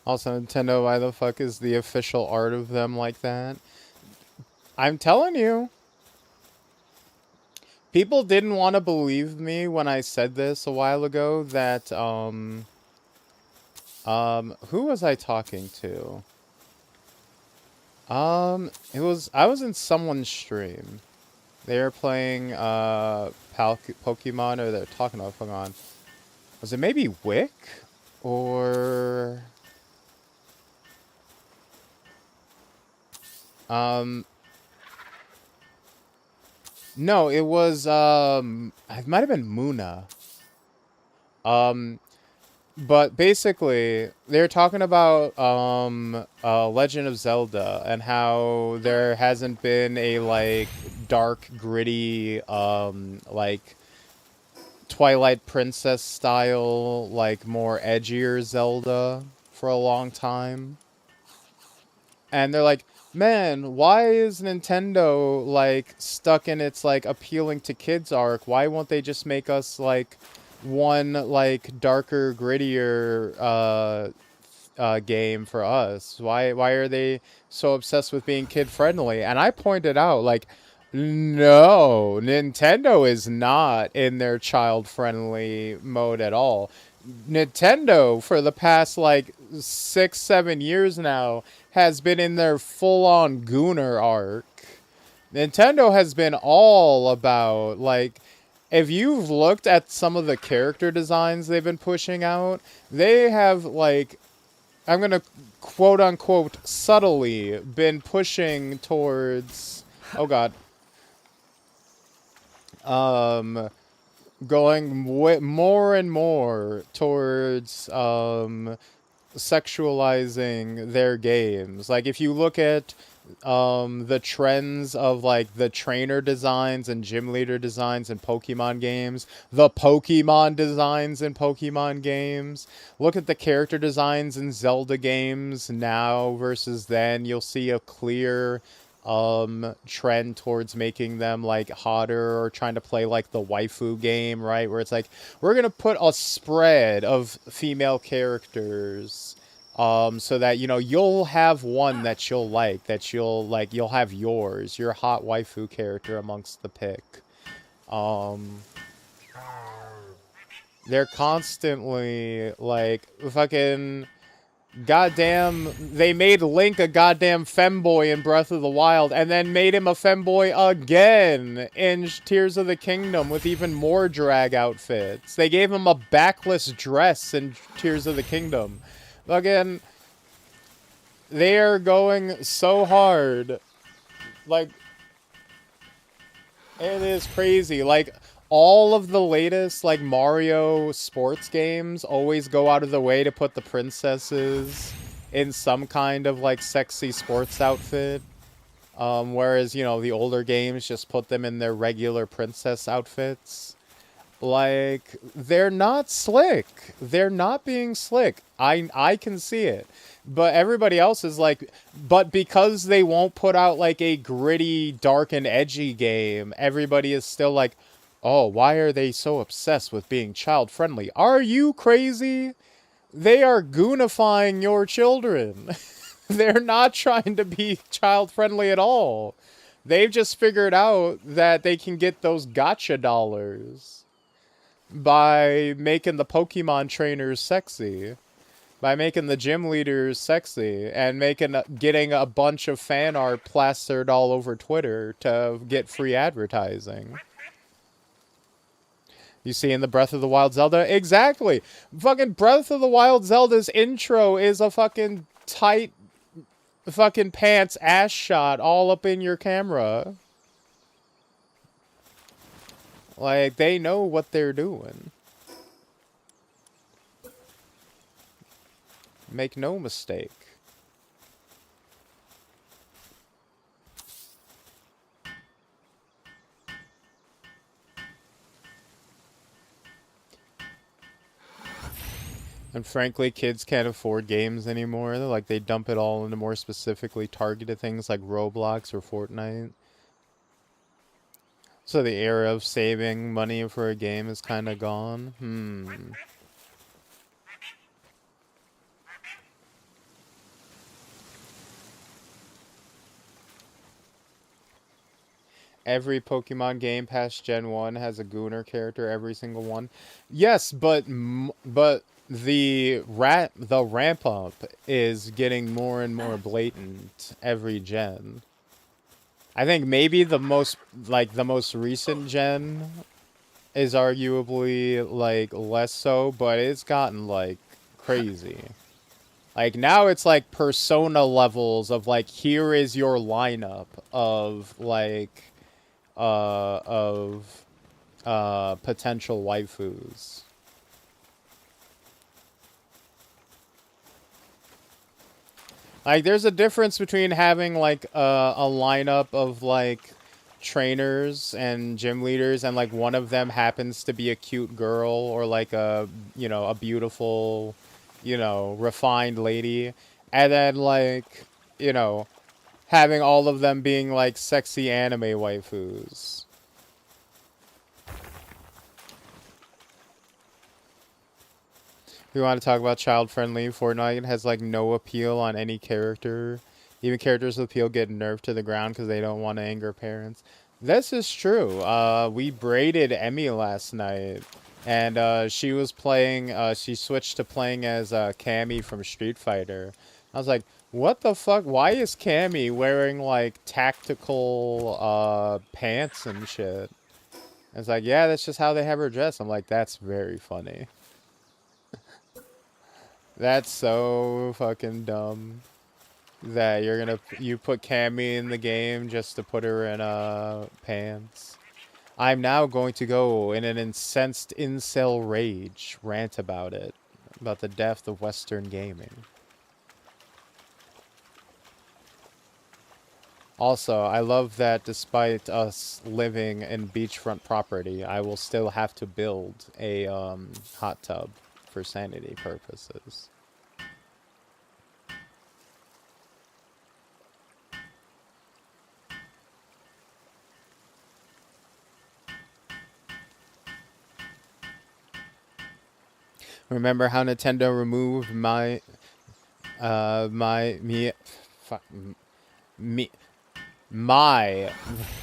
Also, Nintendo, why the fuck is the official art of them like that? I'm telling you. People didn't want to believe me when I said this a while ago that, who was I talking to? I was in someone's stream. They were playing, Pokemon, or they're talking about Pokemon. Was it maybe Wick? Or... No, it was, it might have been Muna. But basically, they're talking about Legend of Zelda and how there hasn't been a like dark, gritty, like Twilight Princess style, like more edgier Zelda for a long time. And they're like, man, why is Nintendo like stuck in its like appealing to kids arc? Why won't they just make us like one like darker, grittier game for us? Why are they so obsessed with being kid friendly? And I pointed out like, no, Nintendo is not in their child friendly mode at all. Nintendo for the past like 6, 7 years now has been in their full on Gooner arc. Nintendo has been all about like if you've looked at some of the character designs they've been pushing out, they have like I'm gonna quote unquote subtly been pushing towards oh god um going more and more towards sexualizing their games. Like if you look at the trends of like the trainer designs and gym leader designs in Pokemon games, the Pokemon designs in Pokemon games, look at the character designs in Zelda games now versus then, you'll see a clear trend towards making them like hotter or trying to play like the waifu game, right? Where it's like we're going to put a spread of female characters so that you'll have one that you'll have your hot waifu character amongst the pick. Um they're constantly like fucking goddamn, they made Link a goddamn femboy in Breath of the Wild and then made him a femboy again in Tears of the Kingdom with even more drag outfits. They gave him a backless dress in Tears of the Kingdom. Again, they are going so hard. Like, it is crazy. Like, all of the latest, like, Mario sports games always go out of the way to put the princesses in some kind of, like, sexy sports outfit. Whereas, the older games just put them in their regular princess outfits. Like, they're not slick. They're not being slick. I can see it. But everybody else is like, but because they won't put out like a gritty, dark and edgy game, everybody is still like, oh, why are they so obsessed with being child friendly? Are you crazy? They are goonifying your children. They're not trying to be child friendly at all. They've just figured out that they can get those gotcha dollars by making the Pokemon trainers sexy, by making the gym leaders sexy, and getting a bunch of fan art plastered all over Twitter to get free advertising. You see in the Breath of the Wild Zelda? Exactly! Fucking Breath of the Wild Zelda's intro is a fucking tight fucking pants ass shot all up in your camera. Like, they know what they're doing. Make no mistake. And frankly, kids can't afford games anymore. Like, they dump it all into more specifically targeted things like Roblox or Fortnite. So the era of saving money for a game is kind of gone. Every Pokemon game past Gen 1 has a Gooner character, every single one. Yes, but the ramp up is getting more and more blatant every gen. I think maybe the most recent gen is arguably like less so, but it's gotten like crazy. Like now it's like persona levels of like here is your lineup of like of potential waifus. Like, there's a difference between having like a lineup of like trainers and gym leaders, and like one of them happens to be a cute girl or like a beautiful, refined lady, and then like you know having all of them being like sexy anime waifus. We want to talk about child-friendly. Fortnite has like no appeal on any character. Even characters with appeal get nerfed to the ground because they don't want to anger parents. This is true. We braided Emmy last night, and she was playing. She switched to playing as Cammy from Street Fighter. I was like, "What the fuck? Why is Cammy wearing like tactical pants and shit?" It's like, "Yeah, that's just how they have her dressed." I'm like, "That's very funny." That's so fucking dumb that you put Cammy in the game just to put her in pants. I'm now going to go in an incensed incel rage rant about the death of Western gaming. Also, I love that despite us living in beachfront property, I will still have to build a hot tub for sanity purposes. Remember how Nintendo removed me, fuck, me, my,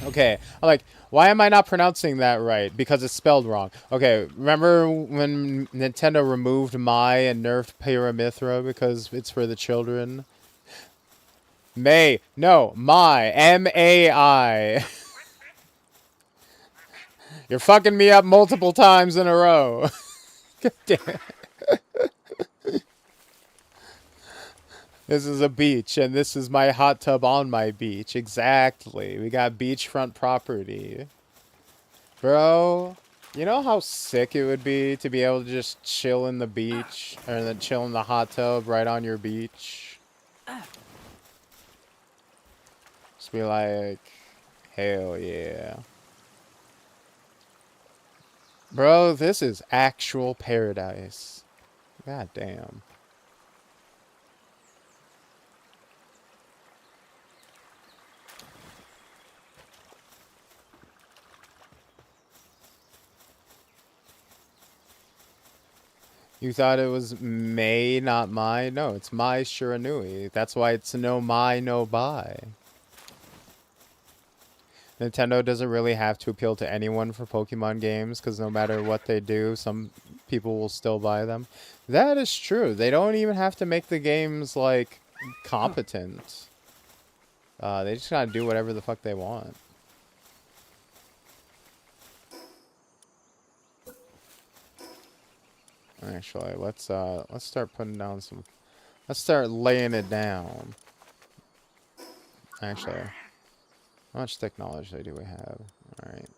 okay, I'm like, why am I not pronouncing that right? Because it's spelled wrong. Okay, remember when Nintendo removed my and nerfed Pyramithra because it's for the children? No, my, M-A-I. You're fucking me up multiple times in a row. Damn. This is a beach, and this is my hot tub on my beach. Exactly. We got beachfront property. Bro, you know how sick it would be to be able to just chill in the beach, or then chill in the hot tub right on your beach? Just be like, hell yeah. Bro, this is actual paradise. God damn. You thought it was May, not my? No, it's Mai Shiranui. That's why it's no Mai, no buy. Nintendo doesn't really have to appeal to anyone for Pokemon games because no matter what they do, some people will still buy them. That is true. They don't even have to make the games like competent. They just gotta do whatever the fuck they want. Actually, let's start putting down some. Let's start laying it down. Actually, how much technology do we have? All right.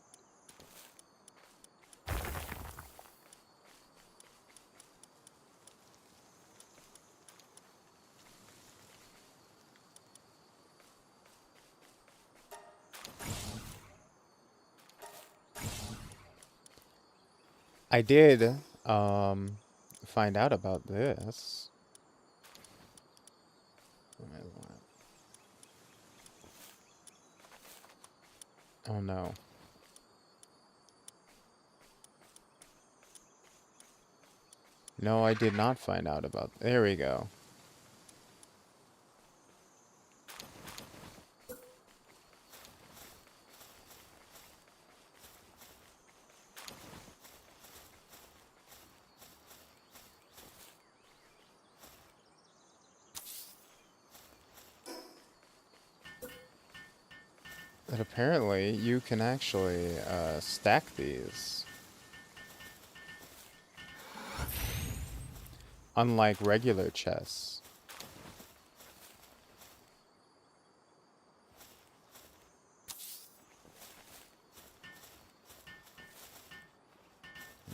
I did find out about this. Oh no. No, I did not find out about. There we go. But apparently, you can actually stack these. Unlike regular chess.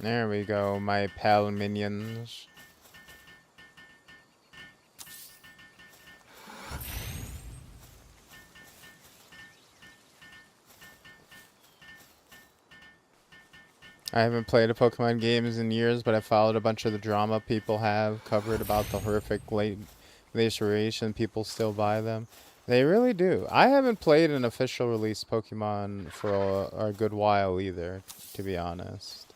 There we go, my pal minions. I haven't played a Pokemon games in years, but I followed a bunch of the drama people have covered about the horrific late iteration. People still buy them. They really do. I haven't played an official release Pokemon for a good while either, to be honest.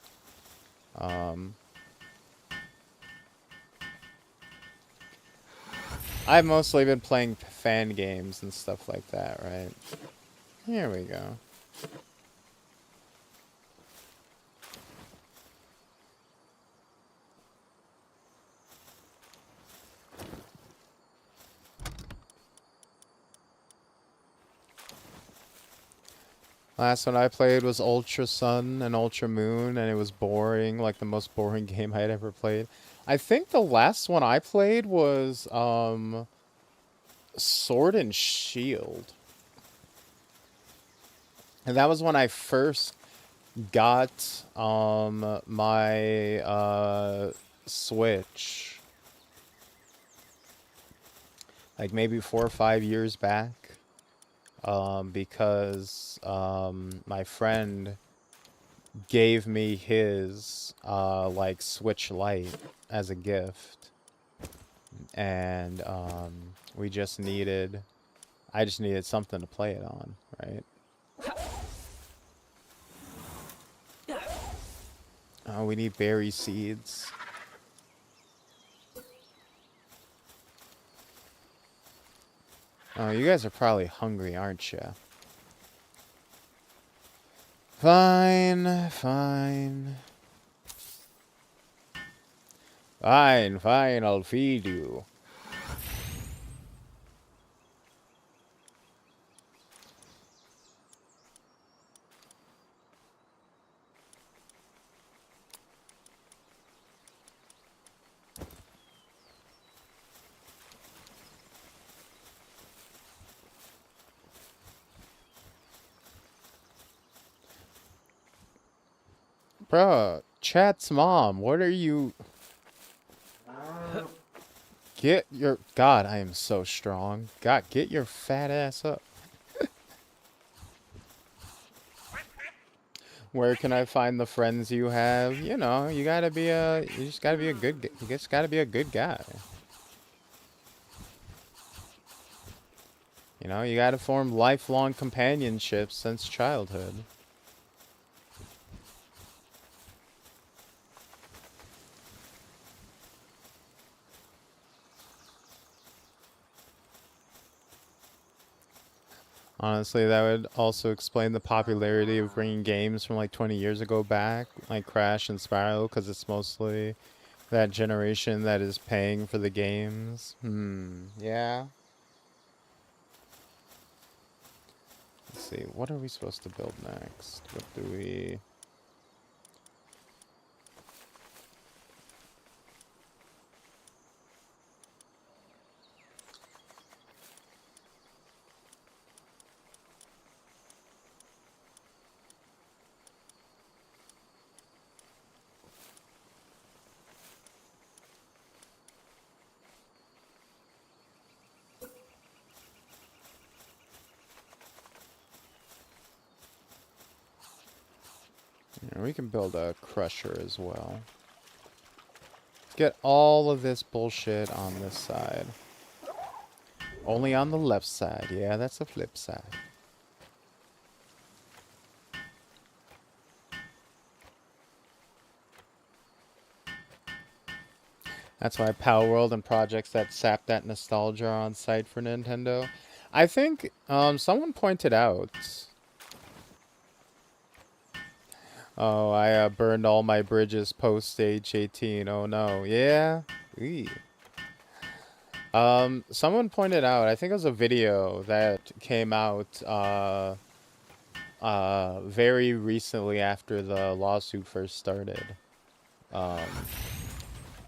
I've mostly been playing fan games and stuff like that, right? Here we go. Last one I played was Ultra Sun and Ultra Moon, and it was boring, like the most boring game I had ever played. I think the last one I played was Sword and Shield. And that was when I first got my Switch. Like maybe 4 or 5 years back. Because my friend gave me his like Switch Lite as a gift, and we just needed, I just needed something to play it on, right? Oh, we need berry seeds. Oh, you guys are probably hungry, aren't you? Fine, fine. Fine, fine, I'll feed you. Bro, chat's mom, what are you... Get your... God, I am so strong. God, get your fat ass up. Where can I find the friends you have? You know, you gotta be a... You just gotta be a good... You just gotta be a good guy. You know, you gotta form lifelong companionships since childhood. Honestly, that would also explain the popularity of bringing games from like 20 years ago back, like Crash and Spyro, because it's mostly that generation that is paying for the games. Yeah. Let's see, what are we supposed to build next? What do we... Yeah, we can build a crusher as well. Get all of this bullshit on this side. Only on the left side. Yeah, that's the flip side. That's why Palworld and projects that sap that nostalgia are on site for Nintendo. I think someone pointed out... Oh, I burned all my bridges post age 18. Oh no. Yeah? Eee. Someone pointed out, I think it was a video that came out very recently after the lawsuit first started.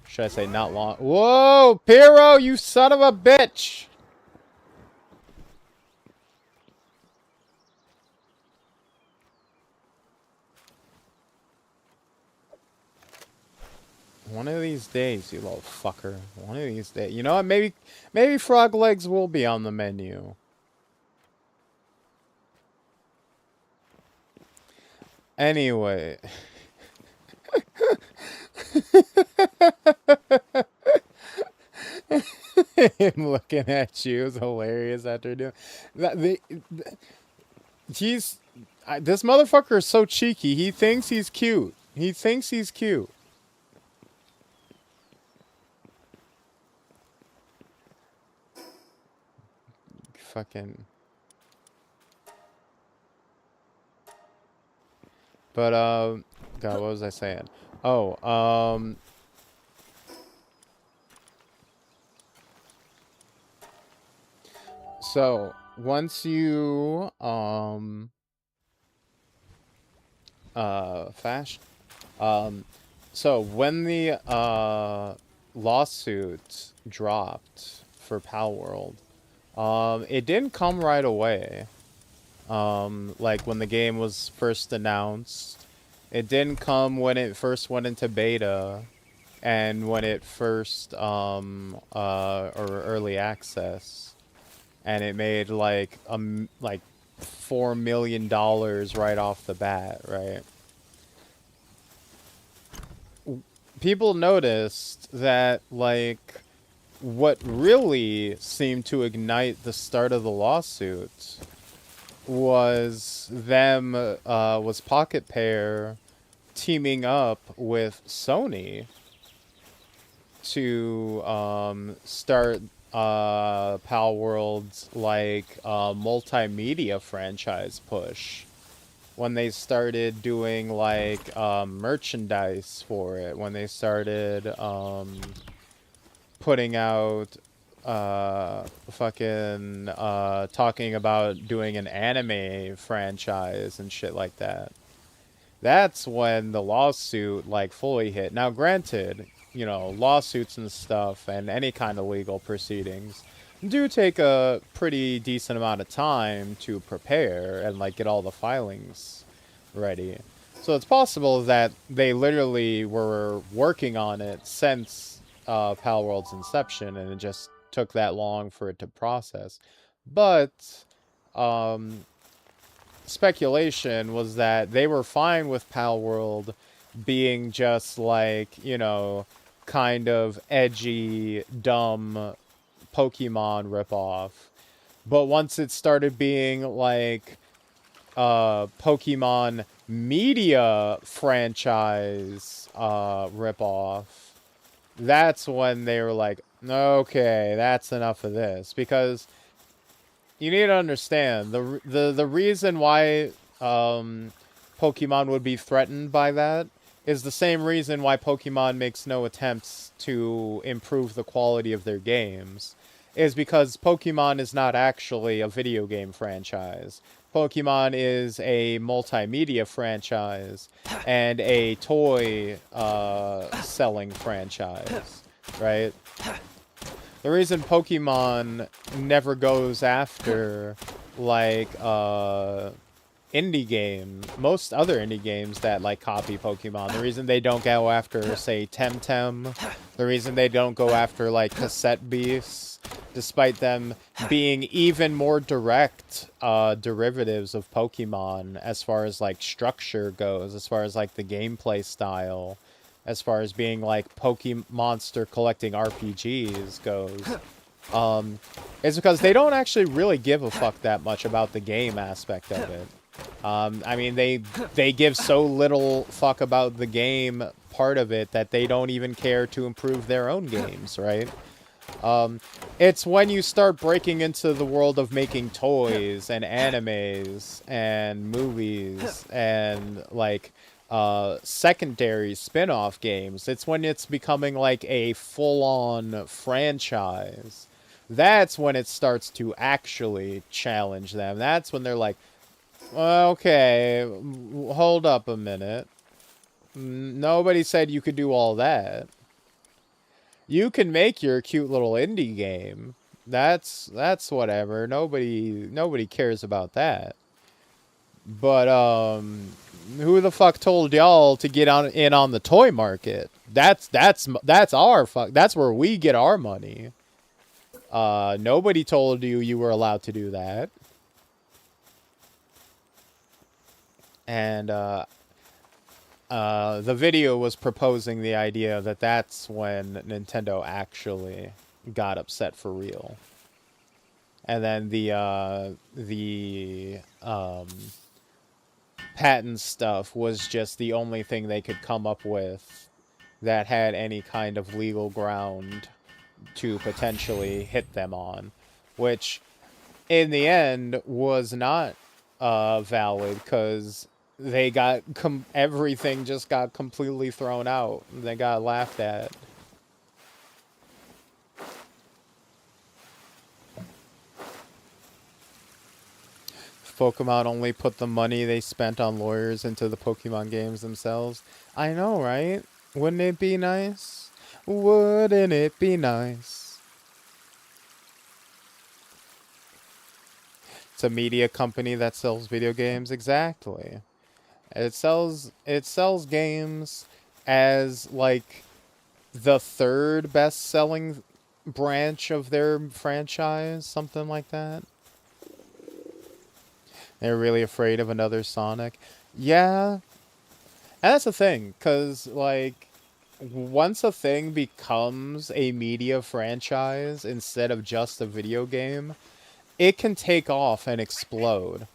Should I say not long? Whoa, Pyro, you son of a bitch! One of these days, you little fucker. One of these days. You know what? Maybe frog legs will be on the menu. Anyway. Him looking at you is hilarious after doing that. He's this motherfucker is so cheeky. He thinks he's cute. He thinks he's cute. Fucking. But God, what was I saying? Oh, so once you fashion so when the lawsuit dropped for Palworld, it didn't come right away. Like when the game was first announced, it didn't come when it first went into beta, and when it first or early access, and it made like $4 million right off the bat, right? People noticed that like what really seemed to ignite the start of the lawsuit was Pocket Pair teaming up with Sony to start Palworld's like multimedia franchise push, when they started doing like merchandise for it, when they started putting out fucking talking about doing an anime franchise and shit like that. That's when the lawsuit like fully hit. Now granted, you know, lawsuits and stuff and any kind of legal proceedings do take a pretty decent amount of time to prepare and like get all the filings ready. So it's possible that they literally were working on it since Palworld's inception, and it just took that long for it to process. But speculation was that they were fine with Palworld being just like, you know, kind of edgy, dumb Pokemon ripoff. But once it started being like Pokemon media franchise ripoff, that's when they were like, okay, that's enough of this. Because you need to understand the reason why Pokemon would be threatened by that is the same reason why Pokemon makes no attempts to improve the quality of their games, is because Pokemon is not actually a video game franchise. Pokemon is a multimedia franchise and a toy selling franchise, right? The reason Pokemon never goes after like indie game, most other indie games that like copy Pokemon, the reason they don't go after say Temtem, the reason they don't go after like cassette beasts, despite them being even more direct derivatives of Pokemon as far as like structure goes, as far as like the gameplay style, as far as being like Pokemonster collecting RPGs goes, is because they don't actually really give a fuck that much about the game aspect of it. I mean, they give so little fuck about the game part of it that they don't even care to improve their own games, right? It's when you start breaking into the world of making toys and animes and movies and like secondary spin-off games, it's when it's becoming like a full-on franchise. That's when it starts to actually challenge them. That's when they're like, okay, hold up a minute. Nobody said you could do all that. You can make your cute little indie game. That's whatever. Nobody cares about that. But who the fuck told y'all to get in on the toy market? That's our fuck. That's where we get our money. Nobody told you were allowed to do that. And the video was proposing the idea that that's when Nintendo actually got upset for real. And then the patent stuff was just the only thing they could come up with that had any kind of legal ground to potentially hit them on, which in the end was not valid because they got everything just got completely thrown out. They got laughed at. Pokemon only put the money they spent on lawyers into the Pokemon games themselves. I know, right? Wouldn't it be nice? Wouldn't it be nice? It's a media company that sells video games. Exactly. It sells games as like the third best selling branch of their franchise, something like that. They're really afraid of another Sonic. Yeah, and that's the thing, because, like, once a thing becomes a media franchise instead of just a video game, it can take off and explode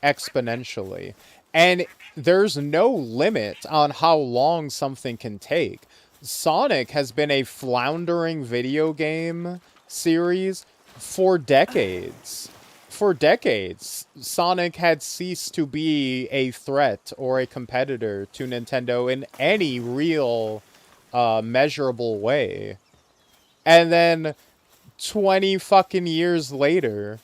exponentially. And there's no limit on how long something can take. Sonic has been a floundering video game series for decades. For decades, Sonic had ceased to be a threat or a competitor to Nintendo in any real measurable way. And then 20 fucking years later,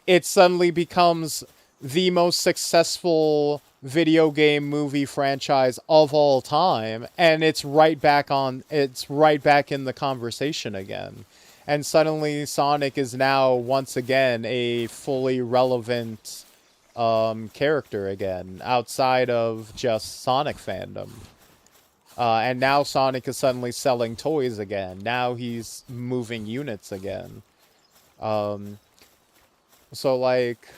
it suddenly becomes the most successful video game movie franchise of all time, and it's right back in the conversation again. And suddenly Sonic is now once again a fully relevant character again outside of just Sonic fandom. And now Sonic is suddenly selling toys again. Now he's moving units again. So, like,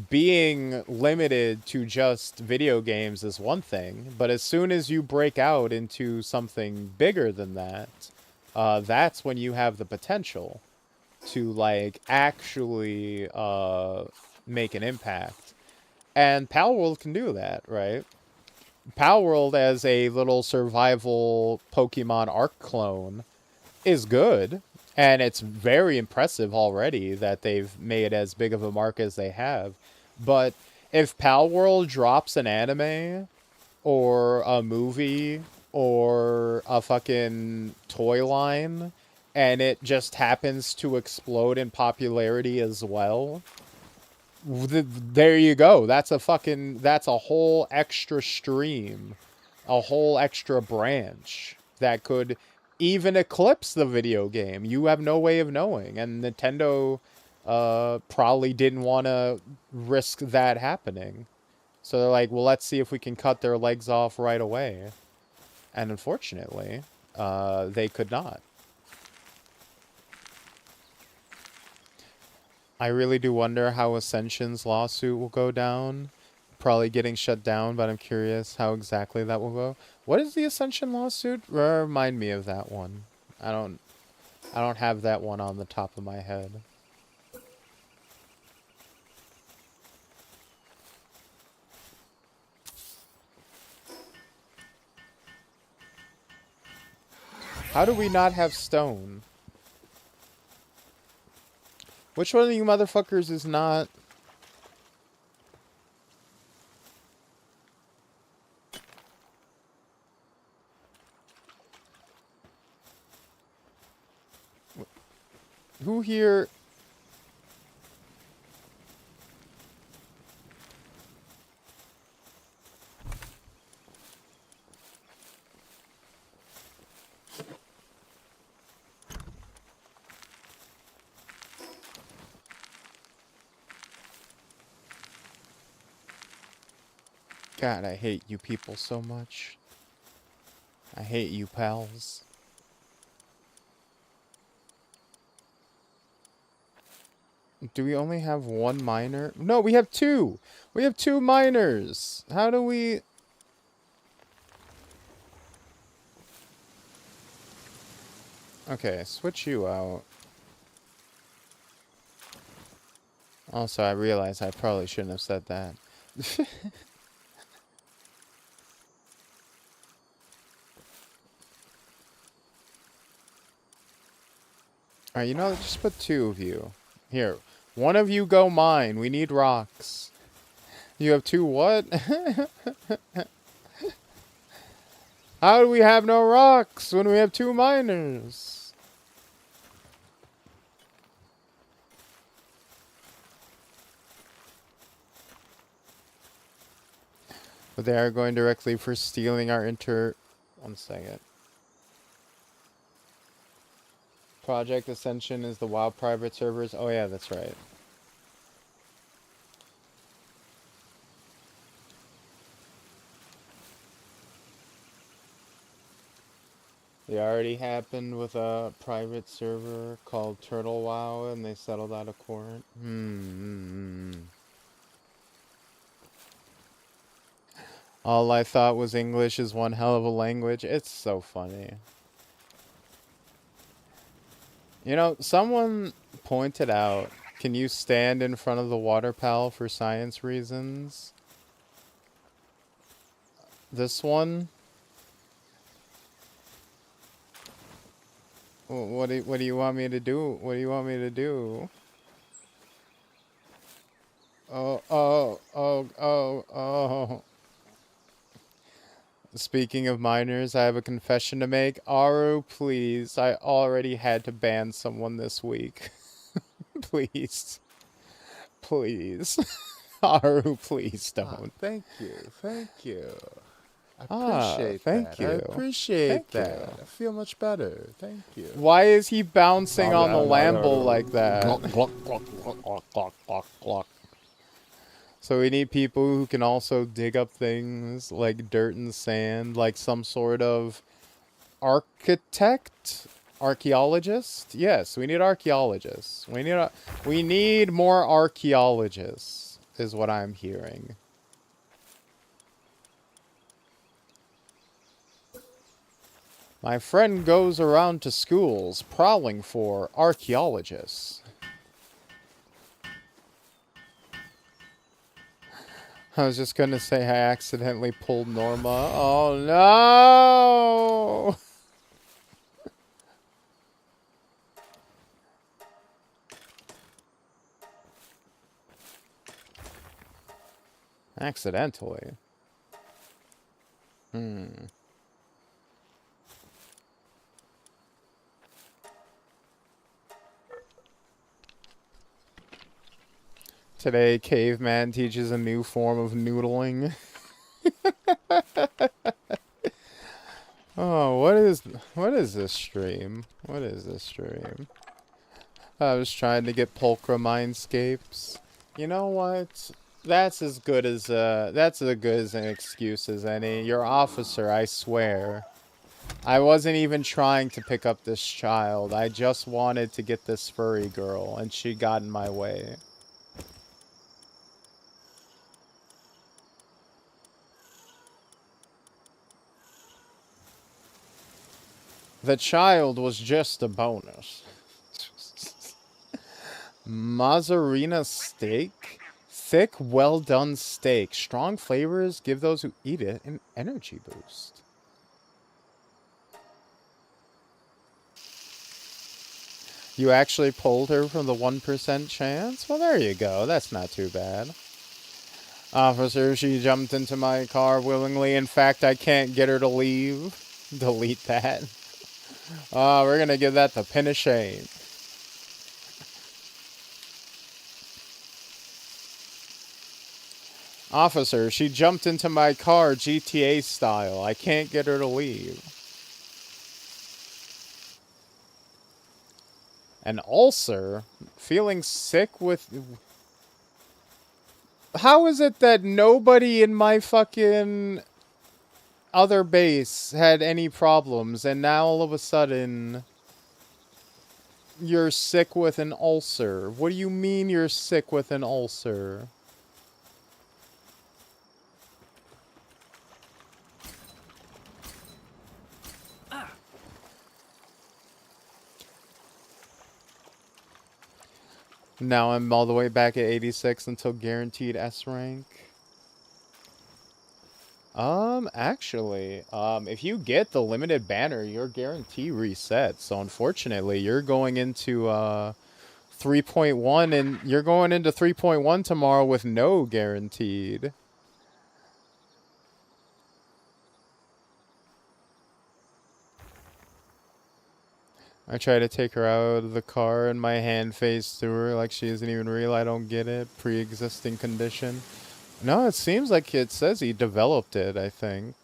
being limited to just video games is one thing, but as soon as you break out into something bigger than that, that's when you have the potential to, like, actually make an impact. And Palworld can do that, right? Palworld as a little survival Pokemon Arc clone is good, and it's very impressive already that they've made as big of a mark as they have. But if Palworld drops an anime or a movie or a fucking toy line and it just happens to explode in popularity as well, there you go. That's a whole extra stream, a whole extra branch that could even eclipse the video game. You have no way of knowing, and Nintendo probably didn't want to risk that happening. So they're like, well, let's see if we can cut their legs off right away. And unfortunately, they could not. I really do wonder how Ascension's lawsuit will go down. Probably getting shut down, but I'm curious how exactly that will go. What is the Ascension lawsuit? Remind me of that one. I don't have that one on the top of my head. How do we not have stone? Which one of you motherfuckers is not? Who here? God, I hate you people so much. I hate you, pals. Do we only have one miner? No, we have two! We have two miners! How do we... Okay, switch you out. Also, I realize I probably shouldn't have said that. Alright, you know, just put 2 of you. Here, one of you go mine. We need rocks. You have 2 what? How do we have no rocks when we have 2 miners? But they are going directly for stealing our One second. Project Ascension is the WoW private servers. Oh yeah, that's right. They already happened with a private server called Turtle WoW, and they settled out of court. All I thought was English is one hell of a language. It's so funny. You know, someone pointed out, can you stand in front of the water pal for science reasons? This one? What do you want me to do? What do you want me to do? Oh. Speaking of minors, I have a confession to make. Aru, please. I already had to ban someone this week. Please. Please. Aru, please don't. Thank you. Thank you. I appreciate thank that. you. I appreciate Thank that. you. I feel much better. Thank you. Why is he bouncing on the Lamble like that? So we need people who can also dig up things like dirt and sand, like some sort of architect, archaeologist. Yes, we need archaeologists. We need more archaeologists, is what I'm hearing. My friend goes around to schools prowling for archaeologists. I was just gonna say I accidentally pulled Norma. Oh no! Accidentally. Today, Caveman teaches a new form of noodling. Oh, what is this stream? What is this stream? I was trying to get Pulchra Mindscapes. You know what? That's as good as an excuse as any. Your officer, I swear. I wasn't even trying to pick up this child. I just wanted to get this furry girl, and she got in my way. The child was just a bonus. Mazzarina steak? Thick, well-done steak. Strong flavors give those who eat it an energy boost. You actually pulled her from the 1% chance? Well, there you go. That's not too bad. Officer, she jumped into my car willingly. In fact, I can't get her to leave. Delete that. We're gonna give that the pin of shame. Officer, she jumped into my car GTA style. I can't get her to leave. An ulcer? Feeling sick with... How is it that nobody in my fucking other base had any problems, and now all of a sudden you're sick with an ulcer? What do you mean you're sick with an ulcer? Now I'm all the way back at 86 until guaranteed S rank. Actually, if you get the limited banner, your guarantee resets. So unfortunately, you're going into 3.1 and you're going into 3.1 tomorrow with no guaranteed. I try to take her out of the car and my hand phased through her like she isn't even real. I don't get it. Pre-existing condition. No, it seems like it says he developed it, I think.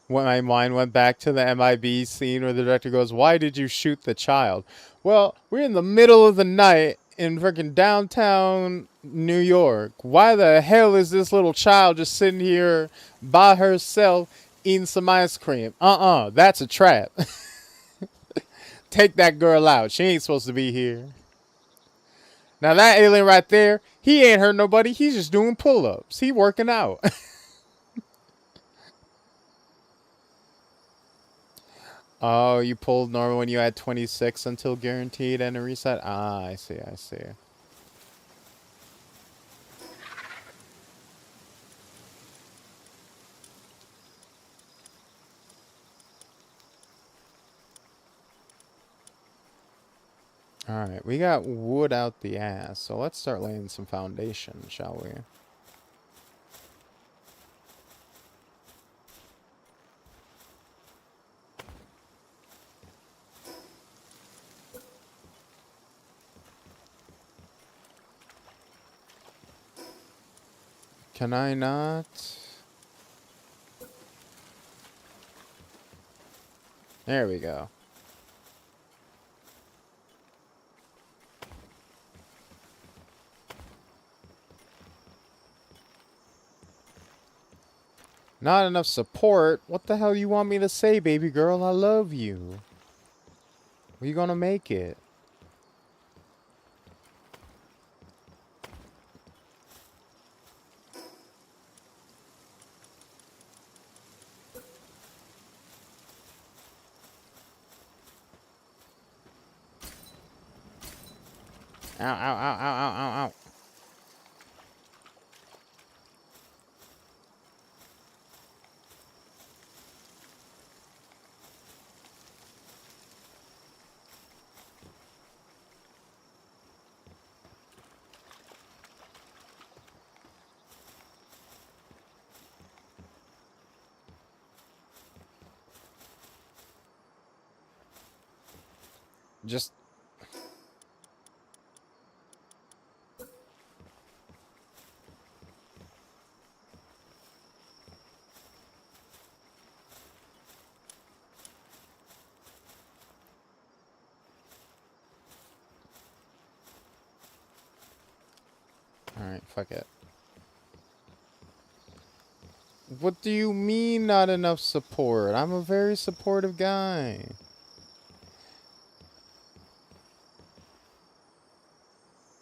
When my mind went back to the MIB scene where the director goes, "Why did you shoot the child?" Well, we're in the middle of the night in freaking downtown New York. Why the hell is this little child just sitting here by herself eating some ice cream? That's a trap. Take that girl out. She ain't supposed to be here. Now that alien right there, he ain't hurt nobody. He's just doing pull-ups. He working out. Oh, you pulled normal when you had 26 until guaranteed and a reset? Ah, I see, I see. Alright, we got wood out the ass, so let's start laying some foundation, shall we? Can I not? There we go. Not enough support? What the hell you want me to say, baby girl? I love you. Are you gonna make it? Ow, ow, ow, ow, ow, ow, ow. Just... Alright, fuck it. What do you mean not enough support? I'm a very supportive guy.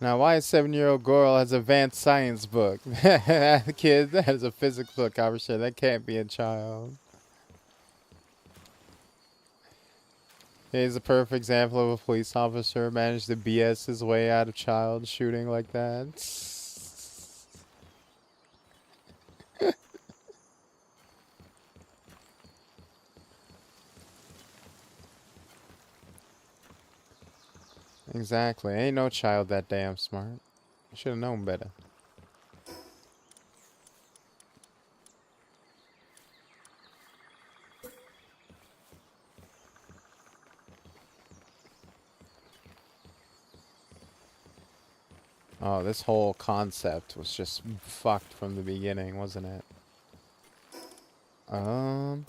Now, why a 7-year-old girl has a advanced science book? That kid that has a physics book conversation. That can't be a child. He's a perfect example of a police officer who managed to BS his way out of child shooting like that. Exactly. Ain't no child that damn smart. Should have known better. Oh, this whole concept was just fucked from the beginning, wasn't it? Hmm.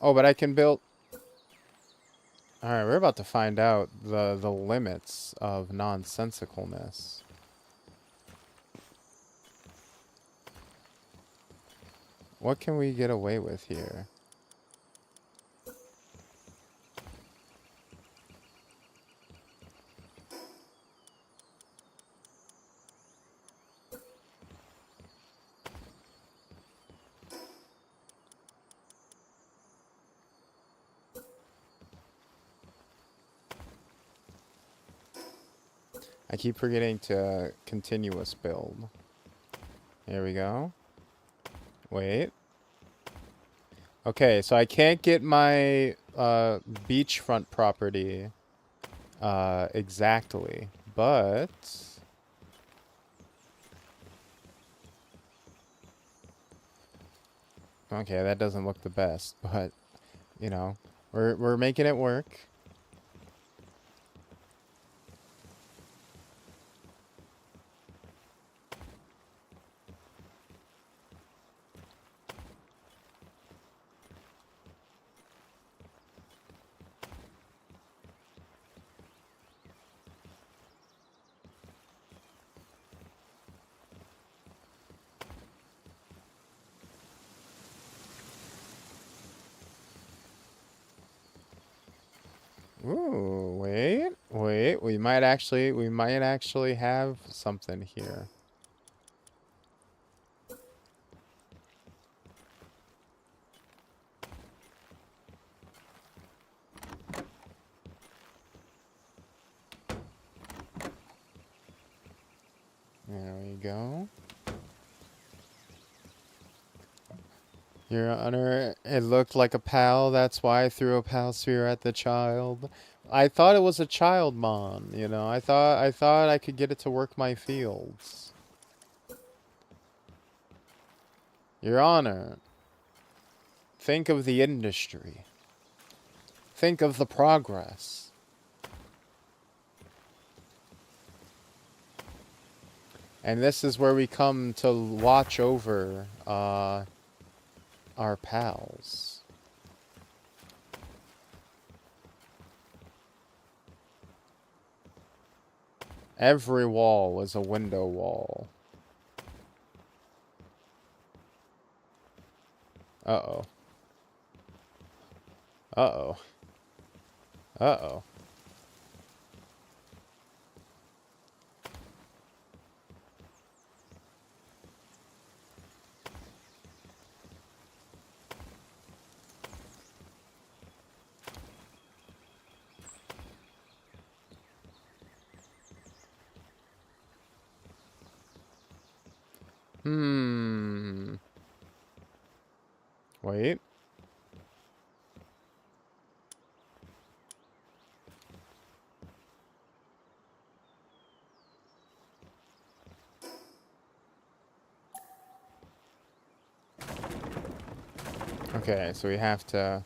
Oh, but I can build... Alright, we're about to find out the limits of nonsensicalness. What can we get away with here? I keep forgetting to continuous build. Here we go. Wait. Okay, so I can't get my beachfront property exactly, but okay, that doesn't look the best, but you know, we're making it work. Ooh, wait, we might actually have something here. There we go. Your Honor, it looked like a pal, that's why I threw a pal sphere at the child. I thought it was a child mon, you know. I thought I could get it to work my fields. Your Honor, think of the industry. Think of the progress. And this is where we come to watch over our pals. Every wall is a window wall. Uh-oh. Uh-oh. Uh-oh. Hmm. Wait. Okay, so we have to...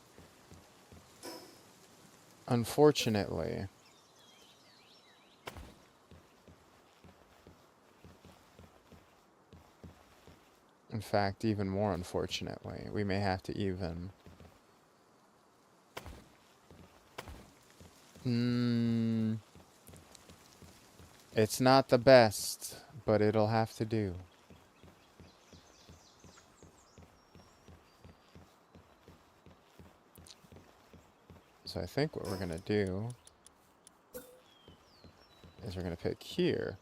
Unfortunately... In fact, even more unfortunately, we may have to even... Hmm... It's not the best, but it'll have to do. So I think what we're gonna do is we're gonna pick here.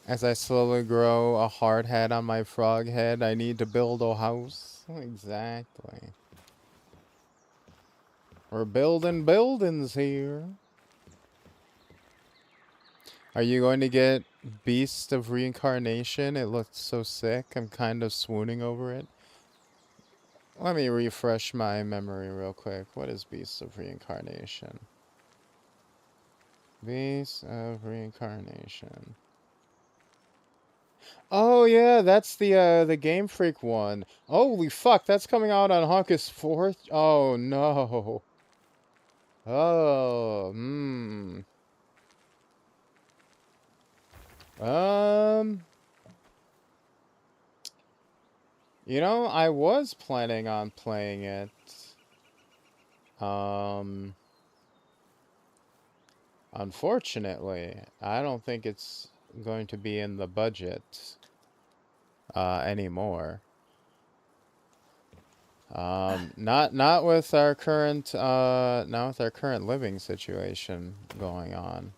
As I slowly grow a hard head on my frog head, I need to build a house. Exactly. We're building buildings here. Are you going to get Beast of Reincarnation? It looks so sick. I'm kind of swooning over it. Let me refresh my memory real quick. What is Beast of Reincarnation? Beast of Reincarnation. Oh yeah, that's the Game Freak one. Holy fuck, that's coming out on August 4th? Oh no. Oh, hmm. Um You know, I was planning on playing it. Um, Unfortunately, I don't think it's going to be in the budget anymore. Not with our current not with our current living situation going on.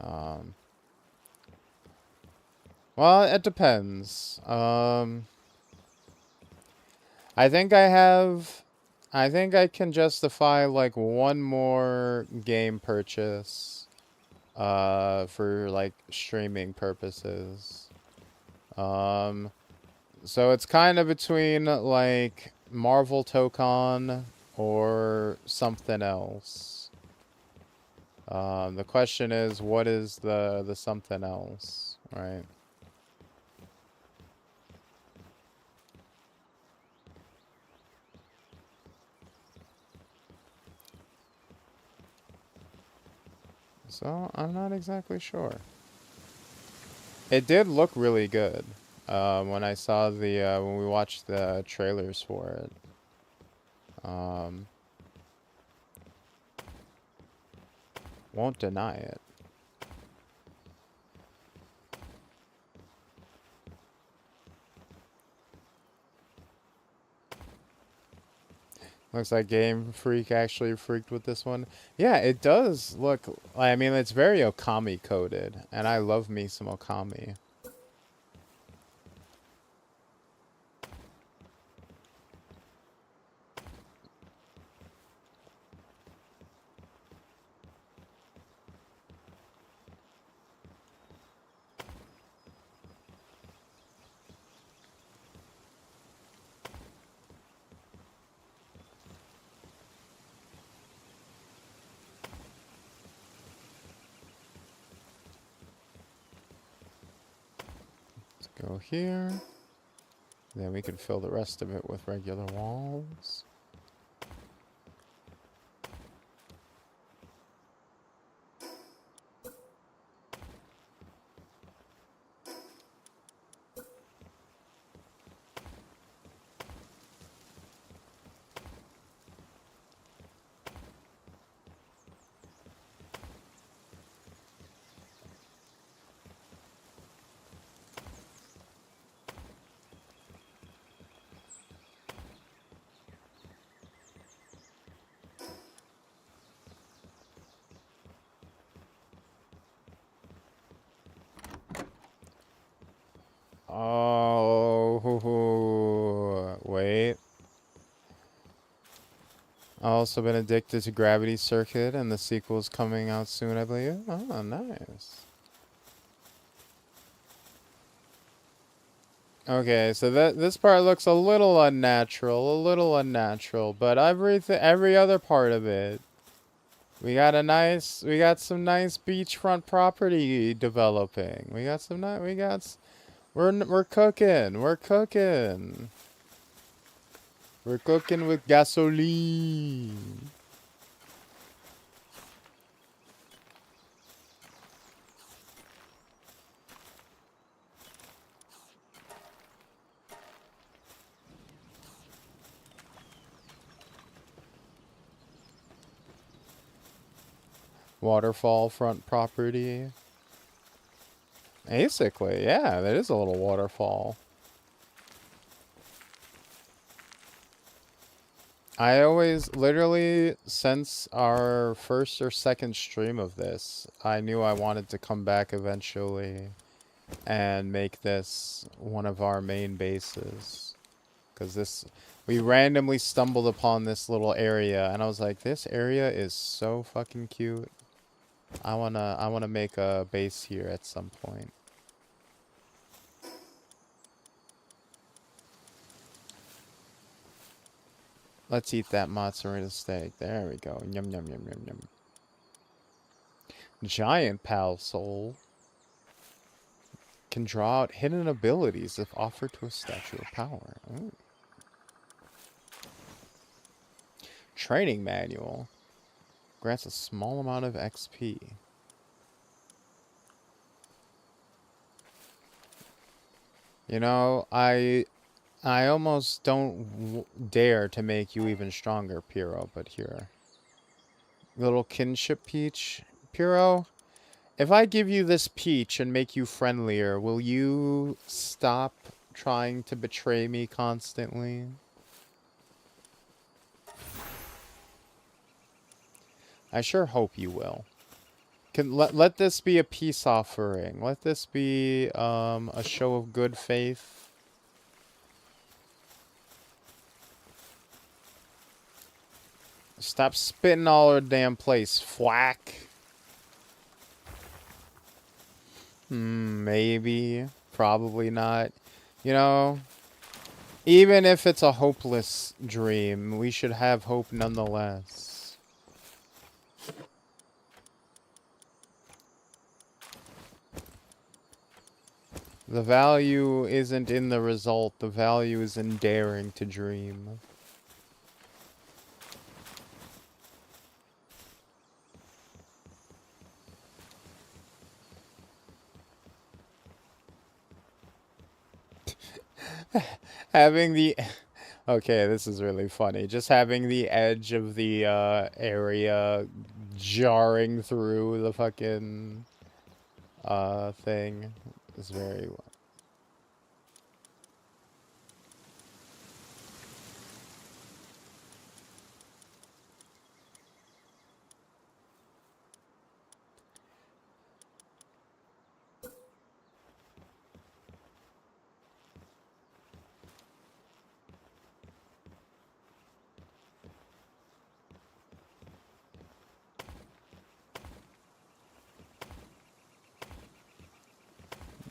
Um, well, it depends. I think I think I can justify like one more game purchase for like streaming purposes. Um, so it's kind of between like Marvel Tokon or something else. The question is, what is the something else, right? So I'm not exactly sure. It did look really good when I saw the when we watched the trailers for it. Um, won't deny it. Looks like Game Freak actually freaked with this one. Yeah, it does look. I mean, it's very Okami coded, and I love me some Okami. Let's go here. Then we can fill the rest of it with regular walls. Oh, wait. I've also been addicted to Gravity Circuit, and the sequel's coming out soon, I believe. Oh, nice. Okay, so this part looks a little unnatural, but every other part of it, we got some nice beachfront property developing. We got some nice, we're cooking, we're cooking with gasoline. Waterfall front property. Basically, yeah, that is a little waterfall. I always, literally, since our first or second stream of this, I knew I wanted to come back eventually and make this one of our main bases. Because we randomly stumbled upon this little area, and I was like, this area is so fucking cute. I wanna make a base here at some point. Let's eat that mozzarella steak. There we go. Yum yum yum yum yum. Giant Pal Soul can draw out hidden abilities if offered to a statue of power. Ooh. Training manual grants a small amount of XP. You know, I almost don't dare to make you even stronger, Piro, but here. Little kinship peach. Piro, if I give you this peach and make you friendlier, will you stop trying to betray me constantly? I sure hope you will. Let this be a peace offering. Let this be a show of good faith. Stop spitting all over the damn place, flack. Maybe. Probably not. You know, even if it's a hopeless dream, we should have hope nonetheless. The value isn't in the result. The value is in daring to dream. Having the... Okay, this is really funny. Just having the edge of the area jarring through the fucking thing is very...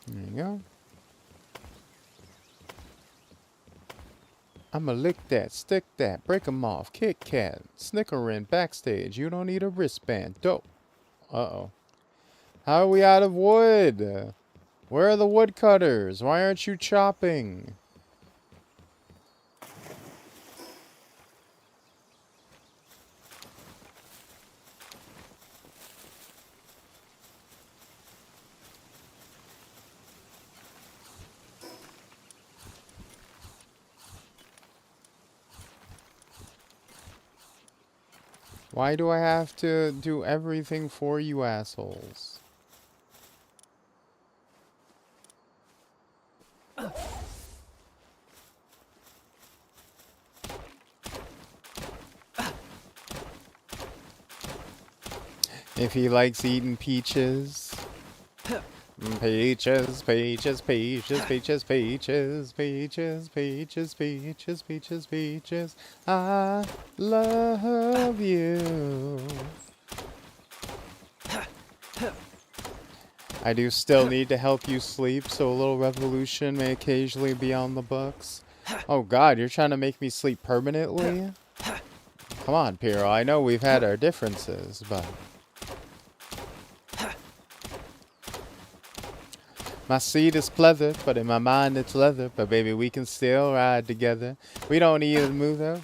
There you go. I'ma lick that, stick that, break 'em off, Kit Kat, snickering backstage. You don't need a wristband. Dope. Uh-oh. How are we out of wood? Where are the woodcutters? Why aren't you chopping? Why do I have to do everything for you assholes? If he likes eating peaches. Peaches, peaches, peaches, peaches, peaches, peaches, peaches, peaches, peaches, peaches. I love you. I do still need to help you sleep, so a little revolution may occasionally be on the books. Oh god, you're trying to make me sleep permanently? Come on, Piro, I know we've had our differences, but... My seat is pleather, but in my mind it's leather. But baby, we can still ride together. We don't need a mover.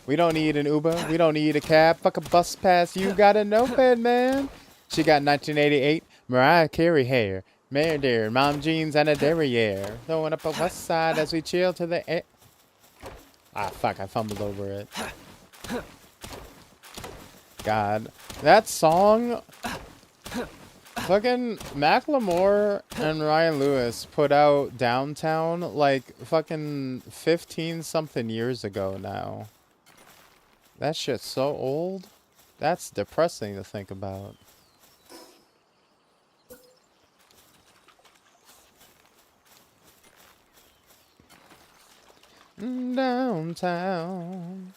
We don't need an Uber. We don't need a cab. Fuck a bus pass. You got a notepad, man. She got 1988 Mariah Carey hair. Mare dear, mom jeans and a derriere. Throwing up a west side as we chill to the air. Ah, fuck, I fumbled over it. God. That song... Fucking Macklemore and Ryan Lewis put out Downtown like fucking 15 something years ago now. That shit's so old. That's depressing to think about. Downtown.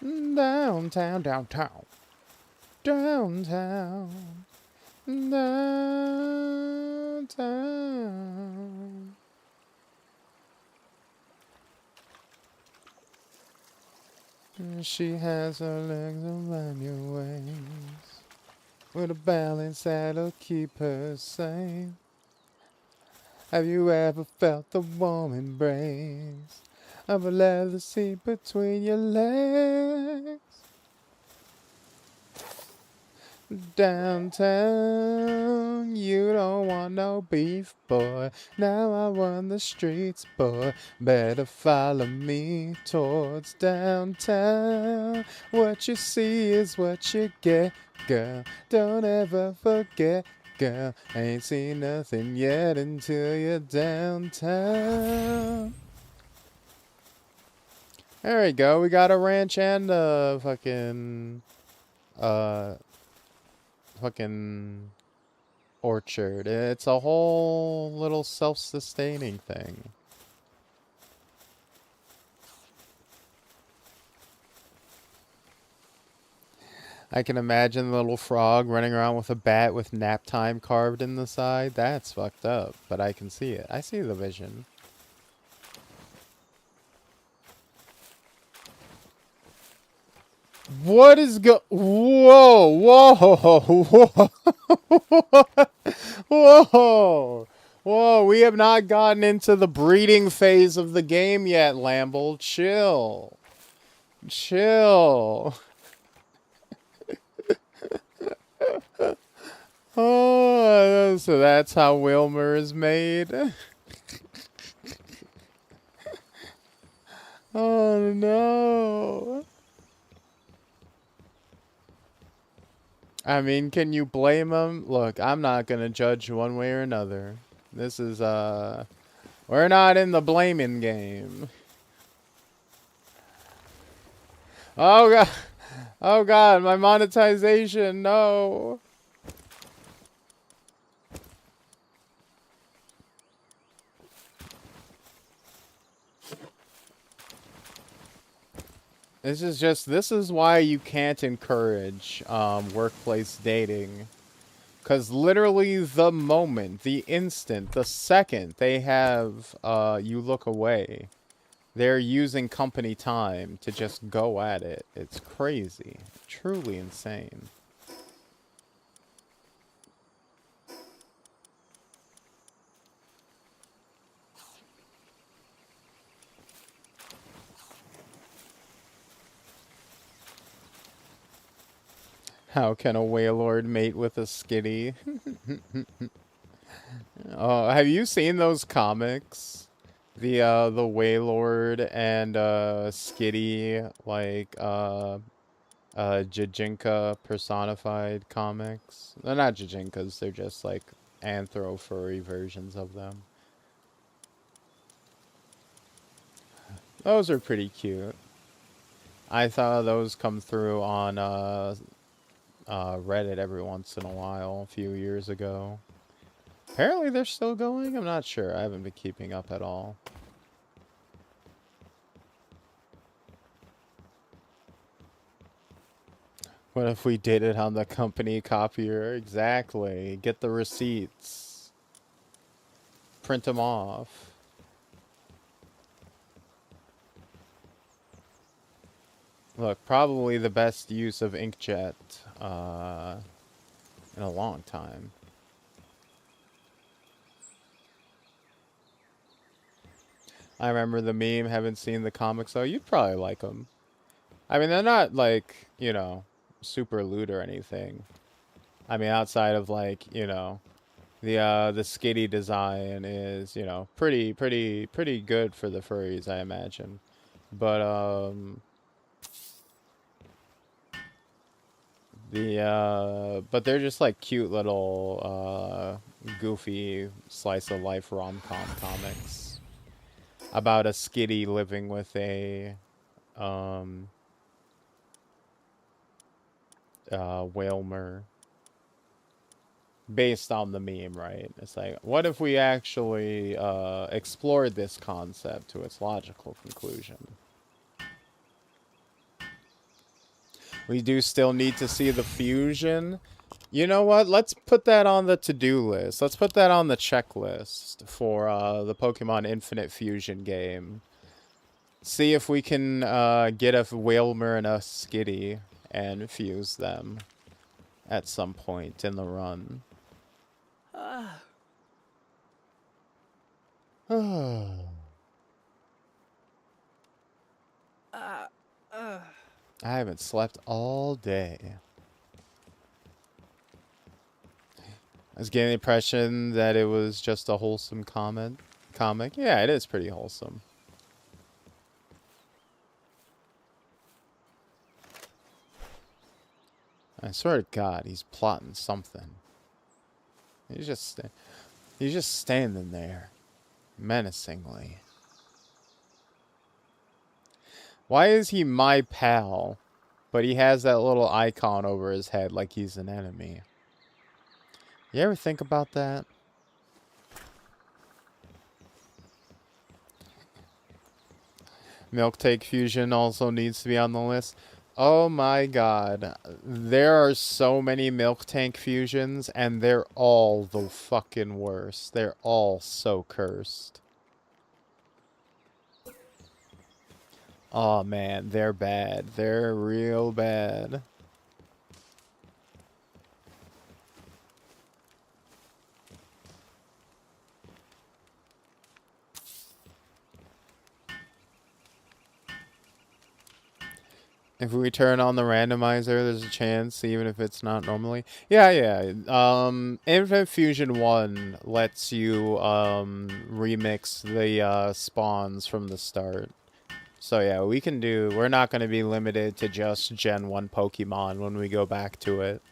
Downtown, downtown. Downtown. Downtown. She has her legs around your waist with a balance that'll keep her sane. Have you ever felt the warm embrace of a leather seat between your legs? Downtown, you don't want no beef, boy. Now I run the streets, boy. Better follow me towards downtown. What you see is what you get, girl. Don't ever forget, girl. Ain't seen nothing yet until you're downtown. There we go. We got a ranch and a uh, fucking orchard. It's a whole little self-sustaining thing. I can imagine the little frog running around with a bat with nap time carved in the side. That's fucked up, but I can see it. I see the vision. What is Whoa, whoa, whoa, whoa, whoa. We have not gotten into the breeding phase of the game yet, Lamble. Chill. Chill. Oh, so that's how Wilmer is made. Oh no. I mean, can you blame him? Look, I'm not gonna judge one way or another. This is, we're not in the blaming game. Oh god. Oh god, my monetization, no. This is why you can't encourage workplace dating. Because literally the moment, the instant, the second they have you look away, they're using company time to just go at it. It's crazy. Truly insane. How can a Waylord mate with a skitty? Oh, have you seen those comics? The Waylord and Skitty Jajinka personified comics. They're not Jajinkas, they're just like anthro furry versions of them. Those are pretty cute. I thought those come through on Reddit every once in a while, a few years ago. Apparently they're still going? I'm not sure. I haven't been keeping up at all. What if we did it on the company copier? Exactly. Get the receipts. Print them off. Look, probably the best use of inkjet in a long time. I remember the meme, haven't seen the comics though. You'd probably like them. I mean, they're not like, you know, super lewd or anything. I mean, outside of like, you know, the skitty design is, you know, pretty good for the furries, I imagine. But but they're just like cute little goofy slice of life rom-com comics about a skitty living with a um whalmer, based on the meme, right? It's like, what if we actually explored this concept to its logical conclusion? We do still need to see the fusion. You know what? Let's put that on the to-do list. Let's put that on the checklist for the Pokemon Infinite Fusion game. See if we can get a Wailmer and a Skitty and fuse them at some point in the run. I haven't slept all day. I was getting the impression that it was just a wholesome comic. Yeah, it is pretty wholesome. I swear to God, he's plotting something. He's just standing there, menacingly. Why is he my pal, but he has that little icon over his head like he's an enemy? You ever think about that? Milk Take Fusion also needs to be on the list. Oh my god. There are so many Milk Tank fusions, and they're all the fucking worst. They're all so cursed. Oh man, they're bad. They're real bad. If we turn on the randomizer, there's a chance, even if it's not normally. Yeah. Infinite Fusion 1 lets you, remix the, spawns from the start. So yeah, we're not going to be limited to just Gen 1 Pokemon when we go back to it.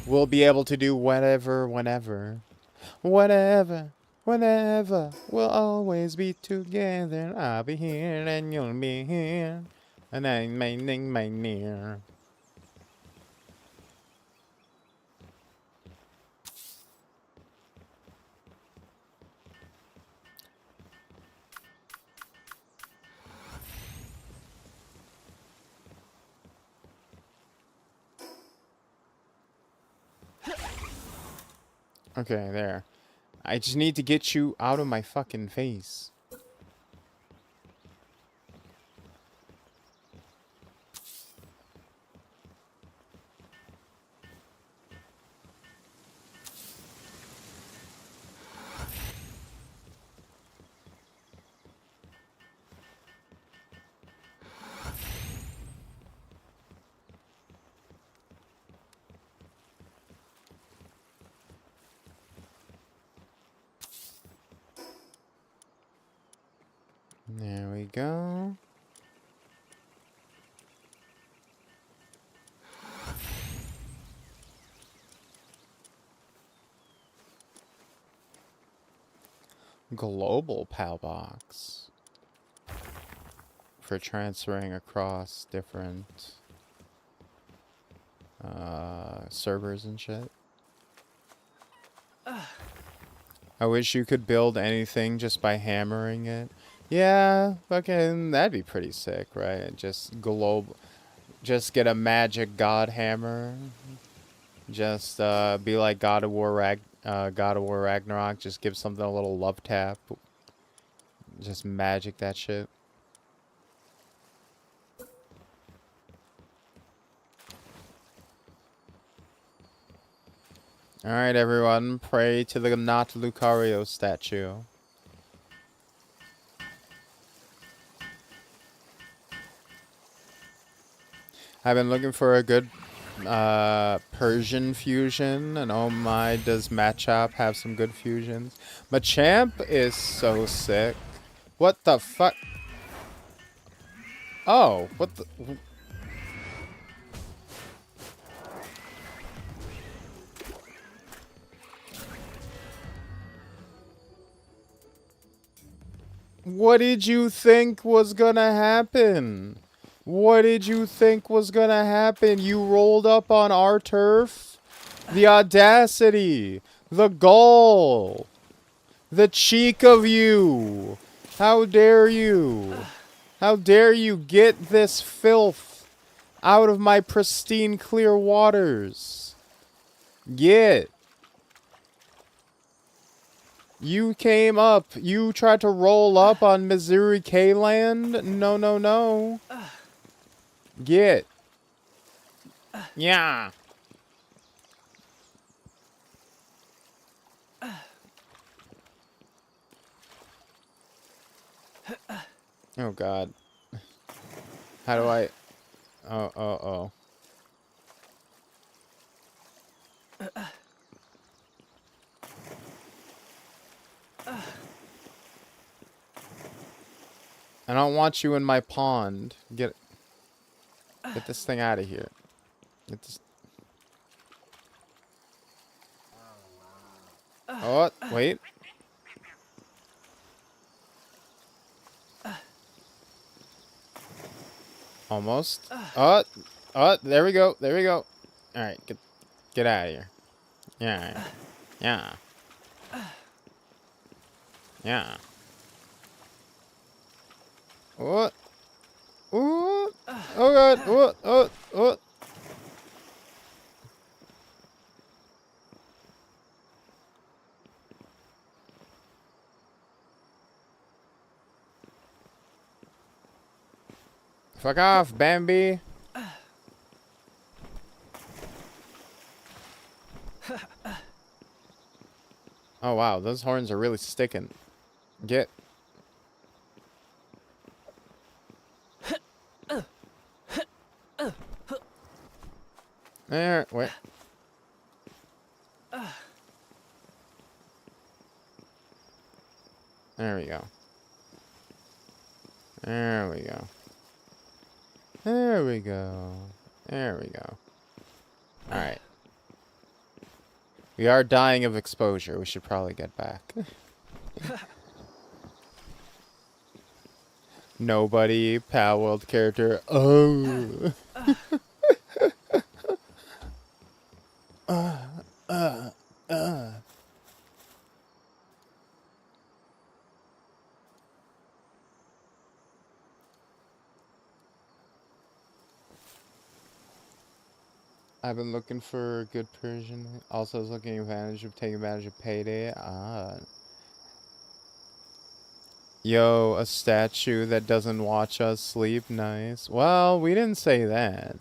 We'll be able to do whatever, whenever. Whatever. Whenever, we'll always be together. I'll be here and you'll be here. And I'm minding my near. Okay, there. I just need to get you out of my fucking face. There we go. Global PAL box. For transferring across different servers and shit. I wish you could build anything just by hammering it. Yeah, fucking that'd be pretty sick, right? Just get a magic god hammer. Just be like God of War Ragnarok. Just give something a little love tap. Just magic that shit. Alright, everyone. Pray to the not Lucario statue. I've been looking for a good Persian fusion, and oh my, does Machop have some good fusions. Machamp is so sick. What the fuck? Oh, what the... What did you think was gonna happen? What did you think was gonna happen? You rolled up on our turf? The audacity! The gall! The cheek of you! How dare you? How dare you get this filth out of my pristine clear waters? Get! You came up. You tried to roll up on Missouri K-Land? No, no, no. Get. Yeah. Oh, God. How do I... Oh. I don't want you in my pond. Get this thing out of here. Get this. Oh, wait. Almost. Oh, there we go. There we go. All right, get out of here. Yeah. Yeah. Yeah. What? Oh, oh god. Oh. Fuck off, Bambi. Oh wow, those horns are really sticking. Get. There, wait. There we go. There we go. There we go. There we go. Alright. We are dying of exposure. We should probably get back. Nobody, Palworld character. Oh. I've been looking for a good Persian. Also, I was taking advantage of payday. Yo, a statue that doesn't watch us sleep. Nice. Well, we didn't say that.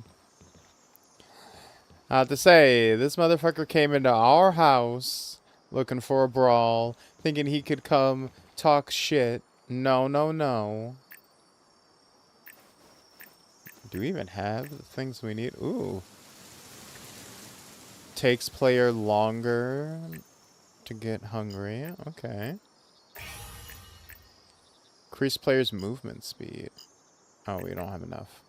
I have to say, this motherfucker came into our house looking for a brawl, thinking he could come talk shit. No, no, no. Do we even have the things we need? Ooh. Takes player longer to get hungry. Okay. Increase player's movement speed. Oh, we don't have enough.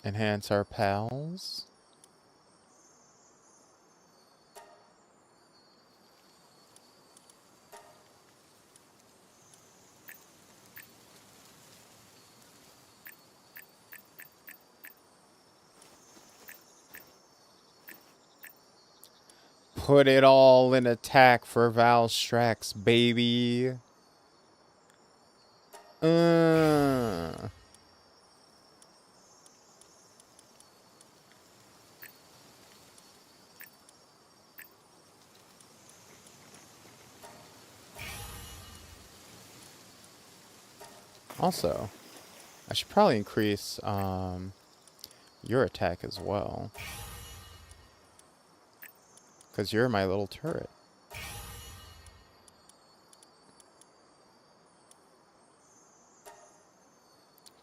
Enhance our pals. Put it all in attack for Valstrax, baby. Also, I should probably increase your attack as well. Because you're my little turret.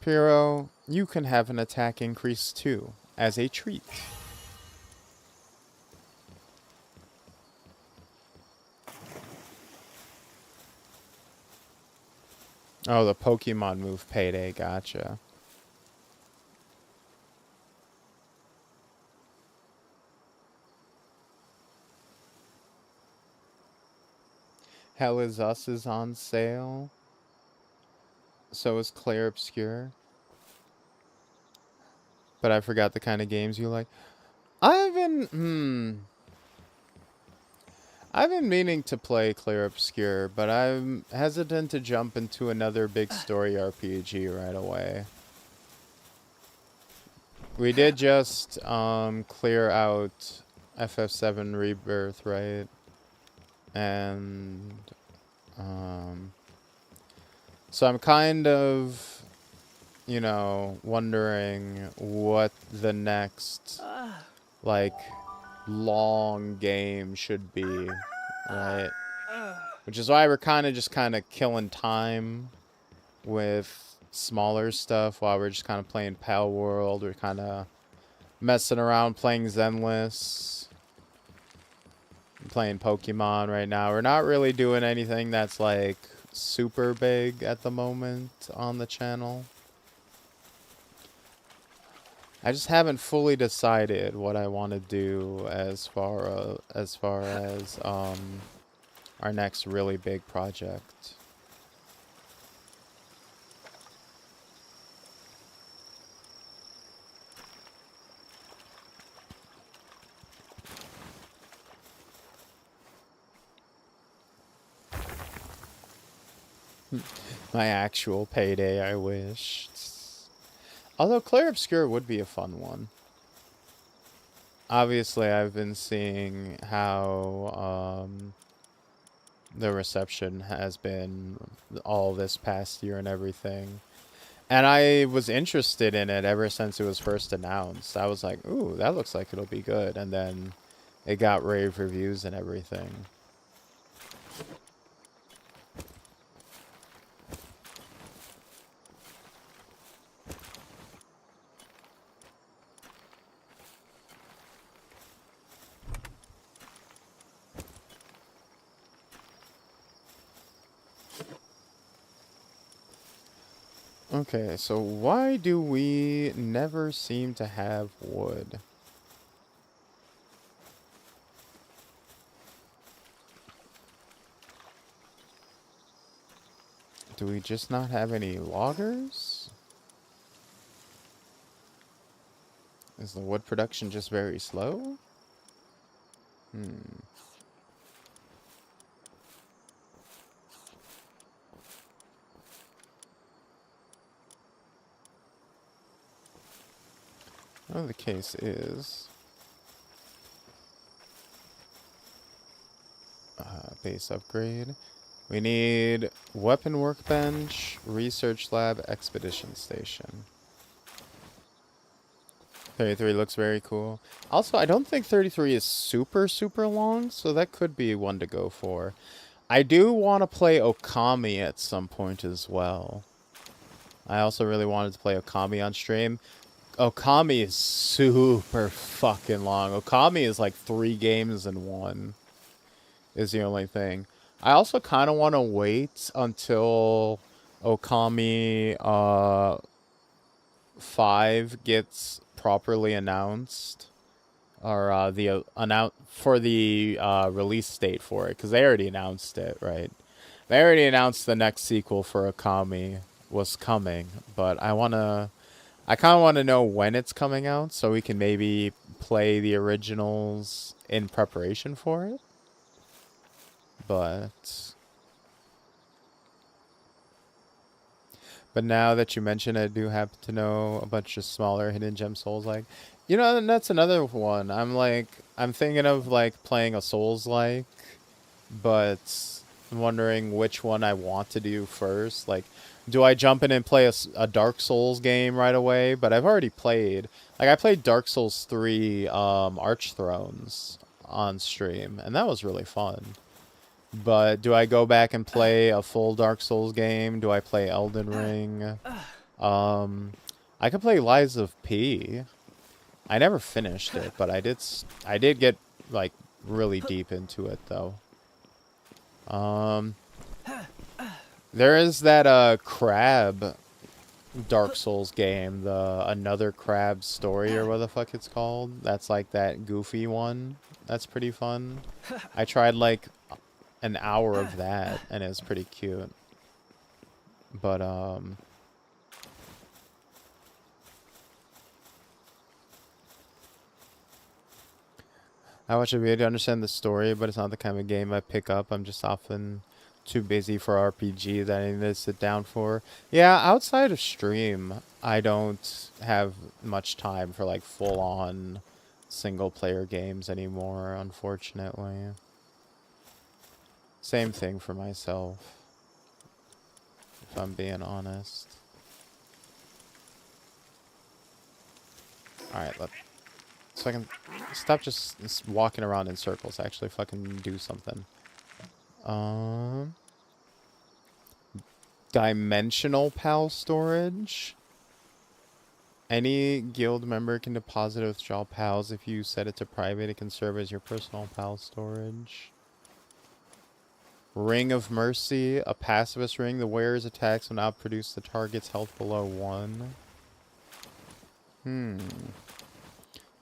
Piro, you can have an attack increase too, as a treat. Oh, the Pokemon move payday, gotcha. Hell is Us is on sale. So is Clair Obscure. But I forgot the kind of games you like. I've been meaning to play Clair Obscure, but I'm hesitant to jump into another big story RPG right away. We did just clear out FF7 Rebirth, right? And so I'm kind of, you know, wondering what the next like long game should be, right? Which is why we're kind of killing time with smaller stuff while we're just kind of playing Palworld. We're kind of messing around playing Zenless, playing Pokemon right now. We're not really doing anything that's like super big at the moment on the channel. I just haven't fully decided what I want to do as far as our next really big project. My actual payday, I wish. Although Clair Obscure would be a fun one. Obviously, I've been seeing how the reception has been all this past year and everything. And I was interested in it ever since it was first announced. I was like, ooh, that looks like it'll be good. And then it got rave reviews and everything. Okay, so why do we never seem to have wood? Do we just not have any loggers? Is the wood production just very slow? Well, the case is... base upgrade. We need weapon workbench, research lab, expedition station. 33 looks very cool. Also, I don't think 33 is super, super long, so that could be one to go for. I do want to play Okami at some point as well. I also really wanted to play Okami on stream. Okami is super fucking long. Okami is like 3 games in one, is the only thing. I also kind of want to wait until Okami 5 gets properly announced, or the release date for it, because they already announced it, right? They already announced the next sequel for Okami was coming, but I kind of want to know when it's coming out so we can maybe play the originals in preparation for it. But now that you mention it, I do happen to know a bunch of smaller hidden gem souls like. You know, and that's another one. I'm thinking of like playing a Souls like, but I'm wondering which one I want to do first. Like, do I jump in and play a Dark Souls game right away? But I've already played. Like, I played Dark Souls 3 Arch Thrones on stream, and that was really fun. But do I go back and play a full Dark Souls game? Do I play Elden Ring? I could play Lies of P. I never finished it, but I did get like really deep into it though. There is that crab Dark Souls game, the Another Crab Story or what the fuck it's called. That's like that goofy one. That's pretty fun. I tried like an hour of that and it was pretty cute. But I watch a video to understand the story, but it's not the kind of game I pick up. I'm just often too busy for RPG that I need to sit down for. Yeah, outside of stream, I don't have much time for like full-on single-player games anymore, unfortunately. Same thing for myself, if I'm being honest. Alright, so I can stop just walking around in circles, actually fucking do something. Dimensional PAL storage. Any guild member can deposit or withdraw pals. If you set it to private, it can serve as your personal pal storage. Ring of Mercy, a pacifist ring. The wearer's attacks will now produce the target's health below 1.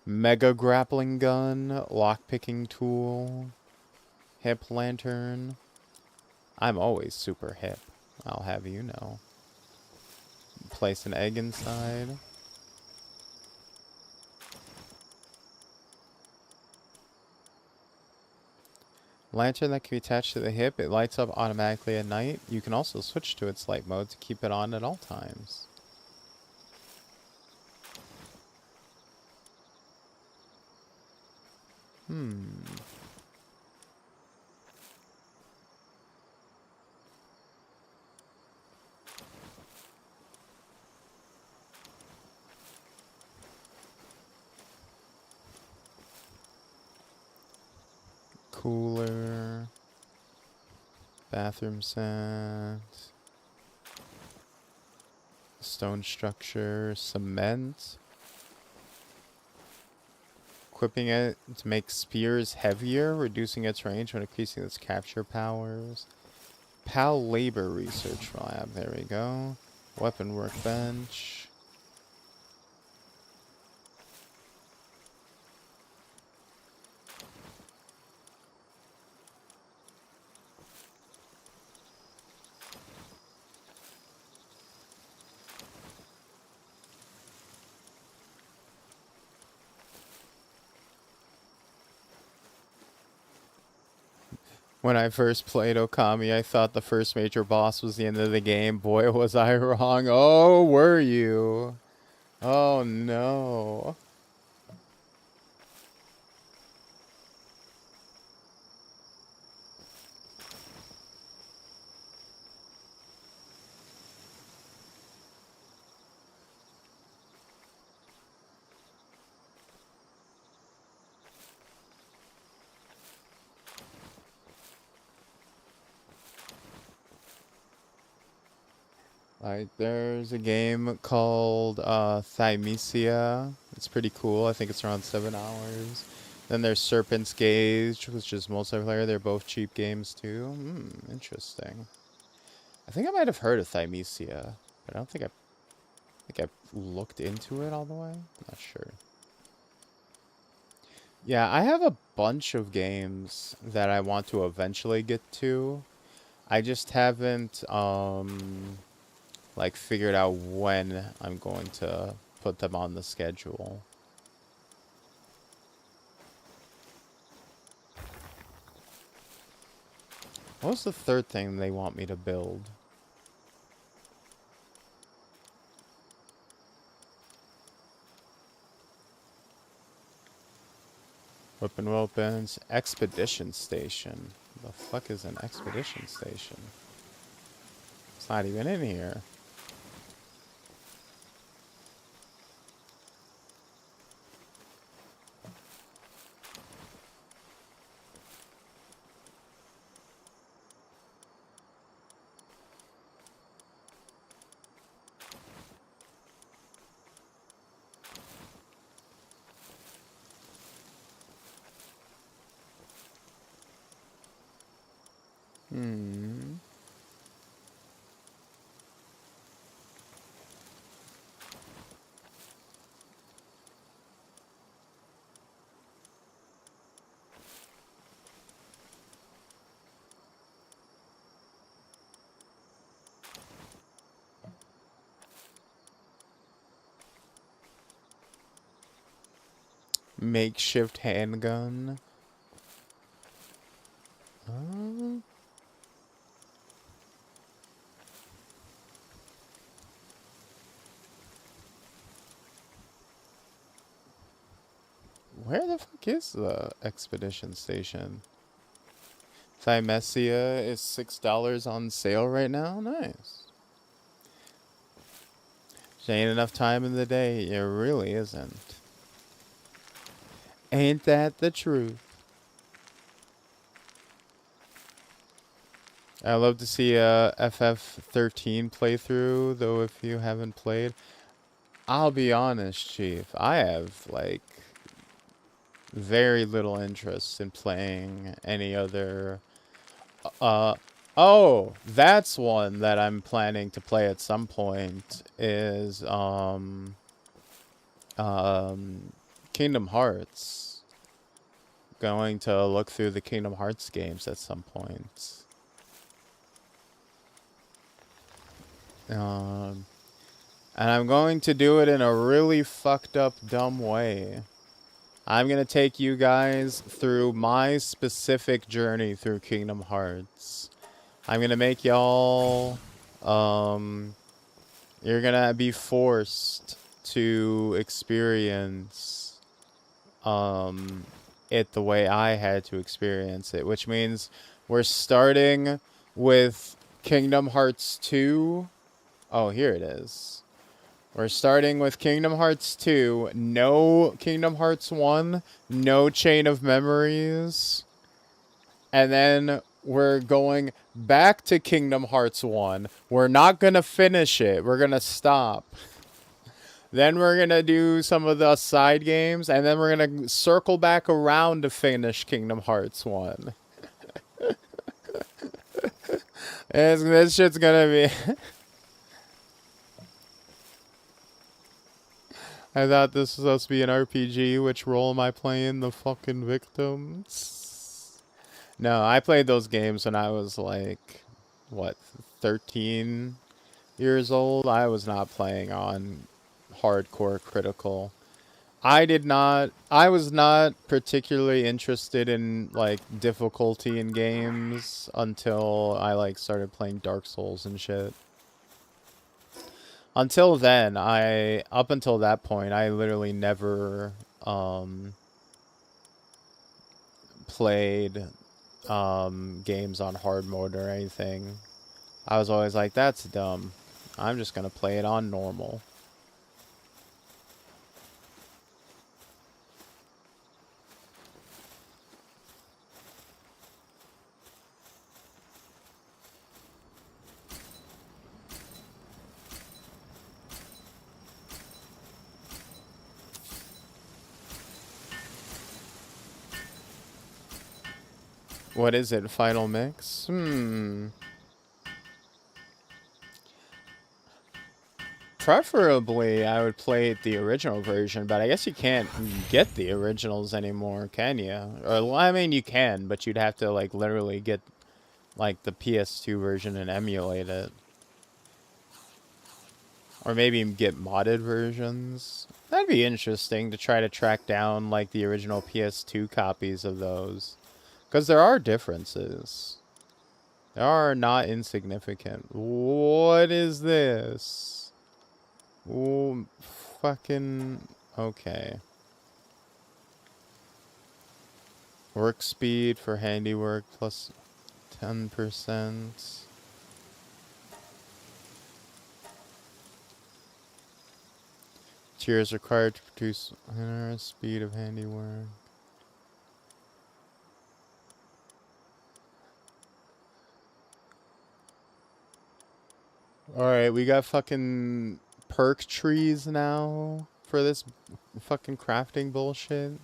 Mega grappling gun, lockpicking tool, hip lantern. I'm always super hip, I'll have you know. Place an egg inside. Lantern that can be attached to the hip. It lights up automatically at night. You can also switch to its light mode to keep it on at all times. Cooler. Bathroom set. Stone structure. Cement. Equipping it to make spears heavier, reducing its range when increasing its capture powers. Pal Labor Research Lab. There we go. Weapon workbench. When I first played Okami, I thought the first major boss was the end of the game. Boy, was I wrong. Oh, were you? Oh, no. There's a game called Thymesia. It's pretty cool. I think it's around 7 hours. Then there's Serpent's Gauge, which is multiplayer. They're both cheap games too. Interesting. I think I might have heard of Thymesia, but I don't think I looked into it all the way. Not sure. Yeah, I have a bunch of games that I want to eventually get to. I just haven't like figured out when I'm going to put them on the schedule. What was the third thing they want me to build? Weapons. Expedition station. The fuck is an expedition station? It's not even in here. Makeshift handgun. Where the fuck is the expedition station? Thymesia is $6 on sale right now. Nice. There ain't enough time in the day. It really isn't. Ain't that the truth? I love to see a FF13 playthrough, though if you haven't played. I'll be honest, Chief. I have, like, very little interest in playing any other. Uh, oh, that's one that I'm planning to play at some point. Is Kingdom Hearts. Going to look through the Kingdom Hearts games at some point. Um, and I'm going to do it in a really fucked up, dumb way. I'm going to take you guys through my specific journey through Kingdom Hearts. I'm going to make y'all, you're going to be forced to experience, it the way I had to experience it, which means we're starting with Kingdom Hearts 2. Oh, here it is. We're starting with Kingdom Hearts 2, no Kingdom Hearts 1, no Chain of Memories. And then we're going back to Kingdom Hearts 1. We're not going to finish it. We're going to stop. Then we're going to do some of the side games, and then we're going to circle back around to finish Kingdom Hearts 1. This shit's going to be... I thought this was supposed to be an RPG. Which role am I playing? The fucking victims? No, I played those games when I was like, what, 13 years old? I was not playing on hardcore critical. I was not particularly interested in, like, difficulty in games until I, like, started playing Dark Souls and shit. Until then, up until that point, I literally never, played, games on hard mode or anything. I was always like, that's dumb. I'm just gonna play it on normal. What is it? Final mix? Preferably, I would play the original version, but I guess you can't get the originals anymore, can you? Or, well, I mean, you can, but you'd have to, like, literally get, like, the PS2 version and emulate it. Or maybe get modded versions. That'd be interesting to try to track down, like, the original PS2 copies of those. Because there are differences. They are not insignificant. What is this? Ooh, fucking... Okay. Work speed for handiwork plus 10%. Materials required to produce speed of handiwork. Alright, we got fucking perk trees now for this fucking crafting bullshit.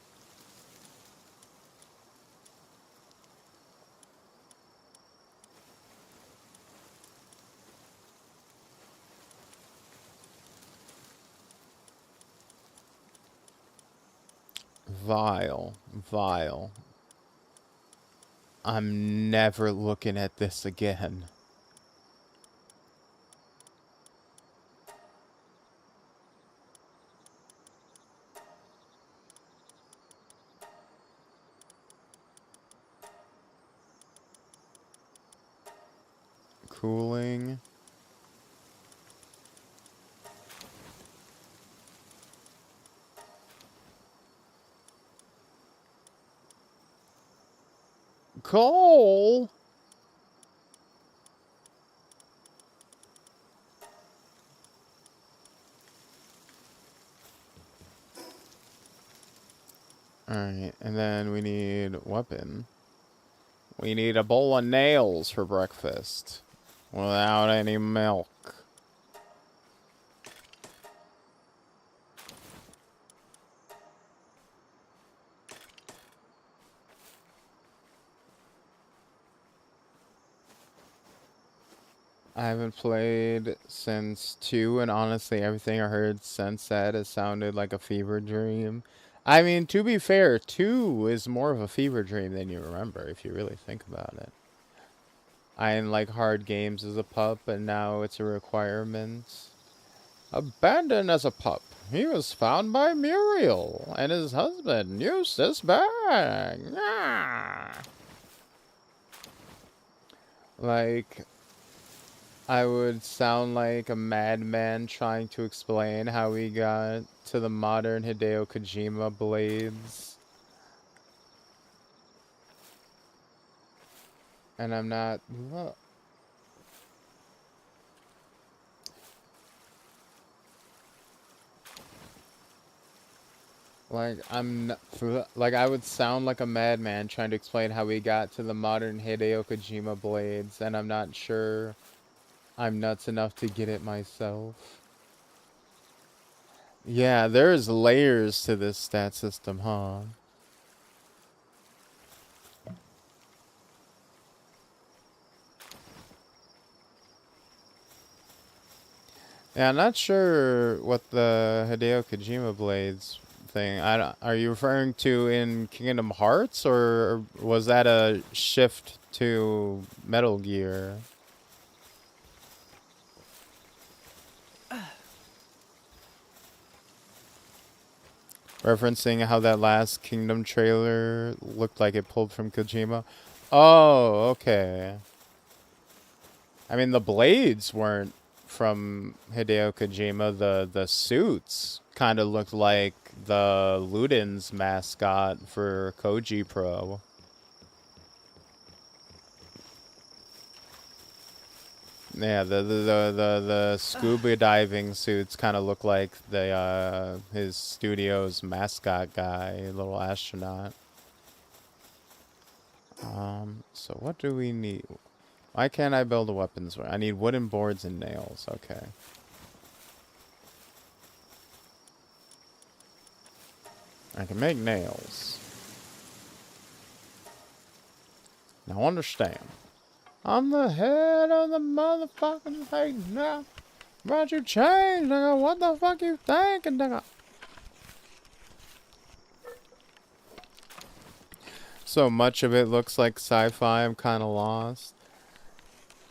Vile. Vile. I'm never looking at this again. Cooling. Coal? Alright, and then we need weapon. We need a bowl of nails for breakfast. Without any milk. I haven't played since 2, and honestly, everything I heard since that has sounded like a fever dream. I mean, to be fair, 2 is more of a fever dream than you remember, if you really think about it. I didn't like hard games as a pup, and now it's a requirement. Abandoned as a pup, he was found by Muriel and his husband, Eustace Bang. Ah. Like, I would sound like a madman trying to explain how we got to the modern Hideo Kojima blades. And I'm not... Like, I would sound like a madman trying to explain how we got to the modern Hideo Kojima blades, and I'm not sure I'm nuts enough to get it myself. Yeah, there's layers to this stat system, huh? Yeah, I'm not sure what the Hideo Kojima blades thing. Are you referring to in Kingdom Hearts, or was that a shift to Metal Gear? Referencing how that last Kingdom trailer looked like it pulled from Kojima. Oh, okay. I mean, the blades weren't from Hideo Kojima. The suits kind of looked like the Ludens mascot for Koji Pro. Yeah, the scuba diving suits kind of look like the his studio's mascot guy, little astronaut. So what do we need? Why can't I build a weapons? I need wooden boards and nails. Okay. I can make nails. Now understand. I'm the head of the motherfucking thing now. But you changed, nigga. What the fuck you thinking, nigga? So much of it looks like sci-fi. I'm kind of lost.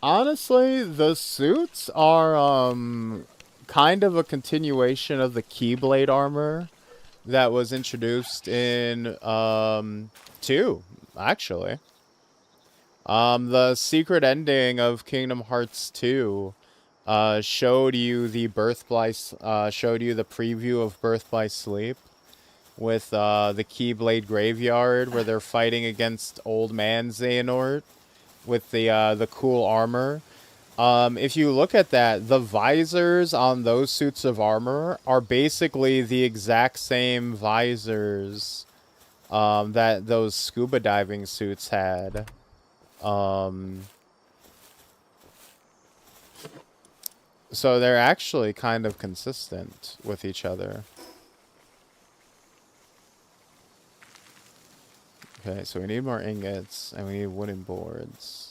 Honestly, the suits are kind of a continuation of the Keyblade armor that was introduced in 2, actually. The secret ending of Kingdom Hearts 2 showed you the showed you the preview of Birth by Sleep with the Keyblade Graveyard where they're fighting against Old Man Xehanort with the cool armor. If you look at that, the visors on those suits of armor are basically the exact same visors that those scuba diving suits had. So they're actually kind of consistent with each other. Okay, so we need more ingots, and we need wooden boards.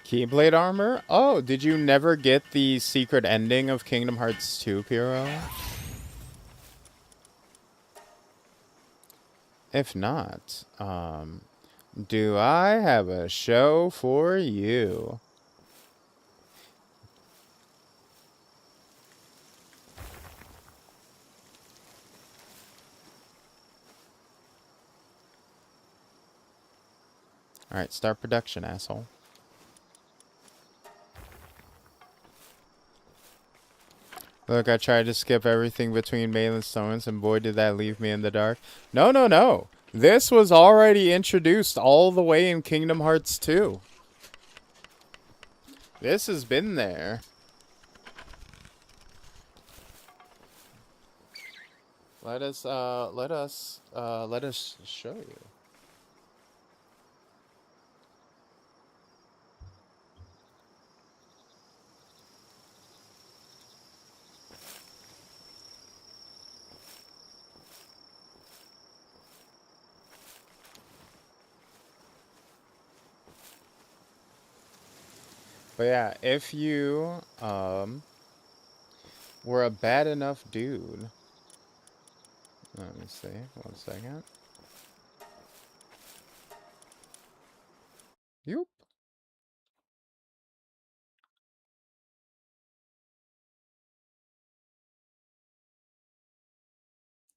Keyblade armor? Oh, did you never get the secret ending of Kingdom Hearts 2, Pyro? If not, do I have a show for you? Alright, start production, asshole. Look, I tried to skip everything between Malin Stones, and boy, did that leave me in the dark. No, no, no. This was already introduced all the way in Kingdom Hearts 2. This has been there. Let us show you. But yeah, if you were a bad enough dude. Let me see. 1 second. Yoop.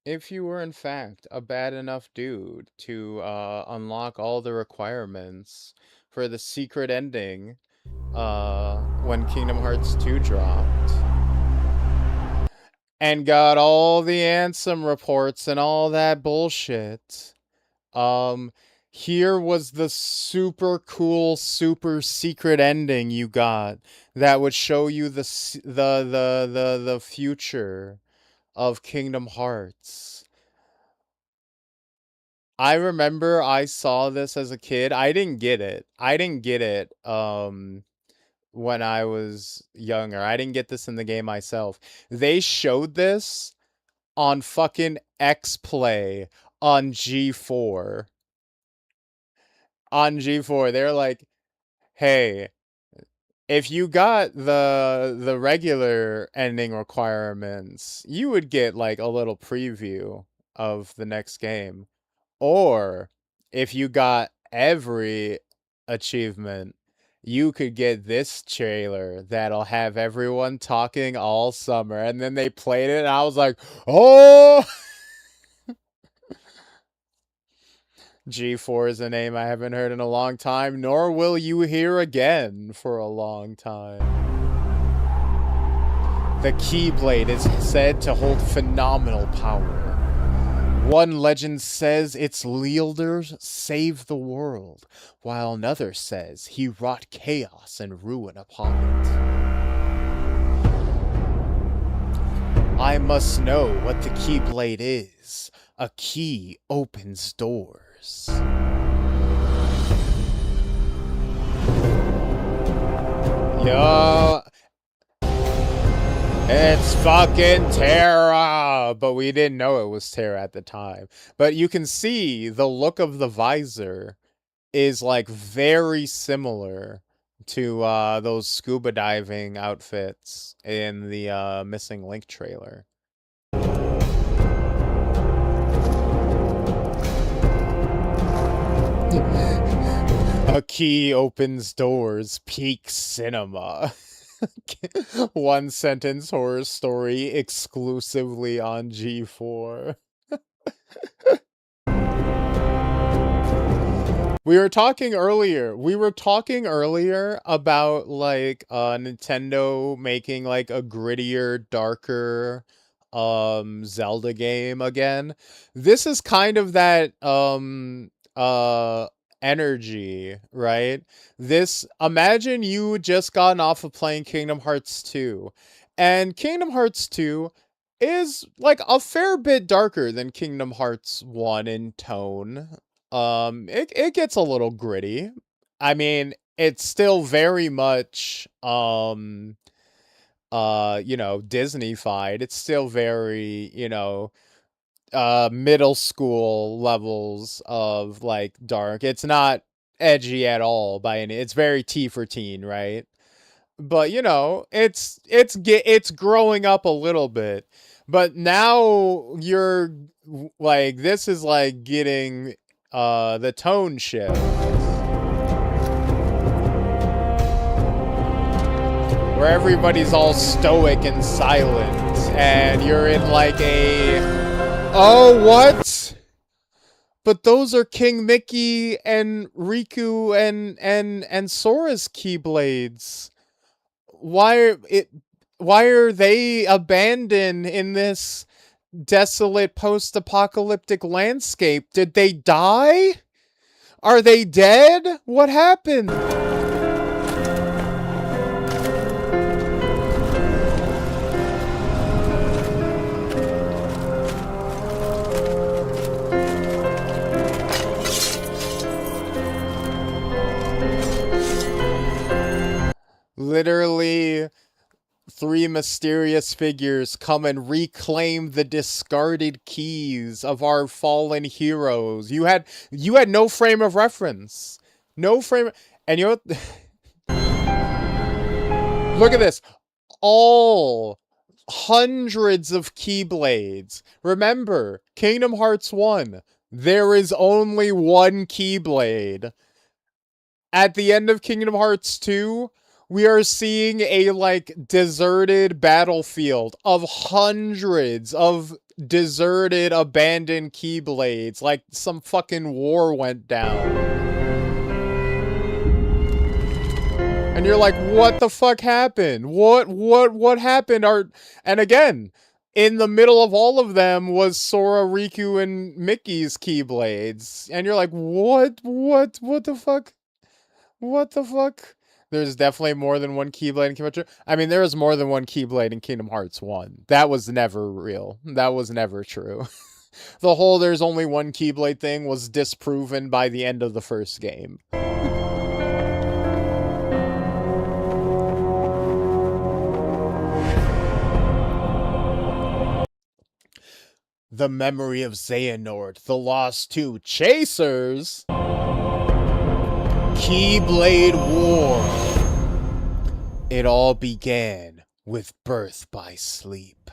If you were in fact a bad enough dude to unlock all the requirements for the secret ending when Kingdom Hearts 2 dropped, and got all the Ansem reports and all that bullshit, here was the super cool, super secret ending you got that would show you the future of Kingdom Hearts. I remember I saw this as a kid. I didn't get it. When I was younger. I didn't get this in the game myself. They showed this on fucking X-Play on G4. On G4, they're like, "Hey, if you got the regular ending requirements, you would get like a little preview of the next game. Or if you got every achievement, you could get this trailer that'll have everyone talking all summer." And then they played it, and I was like, "Oh!" G4 is a name I haven't heard in a long time, nor will you hear again for a long time. The Keyblade is said to hold phenomenal power. One legend says its wielder saved the world, while another says he wrought chaos and ruin upon it. I must know what the Keyblade is. A key opens doors. Yo, it's fucking Terra! But we didn't know it was Terra at the time. But you can see the look of the visor is like very similar to those scuba diving outfits in the Missing Link trailer. A key opens doors, peak cinema. One sentence horror story exclusively on G4. We were talking earlier about like Nintendo making like a grittier, darker Zelda game again. This is kind of that energy, right? Imagine you just gotten off of playing Kingdom Hearts 2, and Kingdom Hearts 2 is like a fair bit darker than Kingdom Hearts 1 in tone. It gets a little gritty. I mean, it's still very much Disney-fied. It's still very, middle school levels of like dark. It's not edgy at all by any. It's very T for teen, right? But it's growing up a little bit. But now you're like, this is like getting the tone shift where everybody's all stoic and silent, and you're in like a, oh, what? But those are King Mickey and Riku and Sora's Keyblades. Why are they abandoned in this desolate post-apocalyptic landscape? Did they die? Are they dead? What happened? literally 3 mysterious figures come and reclaim the discarded keys of our fallen heroes. You had no frame of reference. No frame, and you know what? Look at this. All hundreds of keyblades. Remember, Kingdom Hearts 1, there is only one keyblade. At the end of Kingdom Hearts 2, we are seeing a, like, deserted battlefield of hundreds of deserted, abandoned keyblades. Like, some fucking war went down. And you're like, what the fuck happened? What happened? And again, in the middle of all of them was Sora, Riku, and Mickey's Keyblades. And you're like, what the fuck? What the fuck? There's definitely more than one Keyblade in Kingdom Hearts 2. I mean, there was more than one Keyblade in Kingdom Hearts 1. That was never real. That was never true. The whole there's only one Keyblade thing was disproven by the end of the first game. The memory of Xehanort, the lost two chasers. Keyblade War. It all began with Birth by Sleep.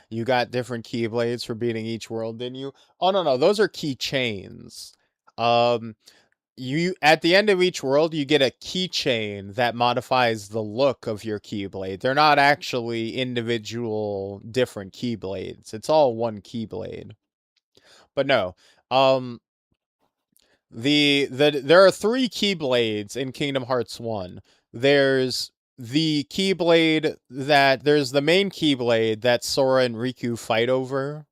You got different Keyblades for beating each world, didn't you? Oh, no, those are keychains. You at the end of each world, you get a keychain that modifies the look of your Keyblade. They're not actually individual different Keyblades. It's all one Keyblade. But no, there are 3 Keyblades in Kingdom Hearts 1. There's the Keyblade there's the main Keyblade that Sora and Riku fight over.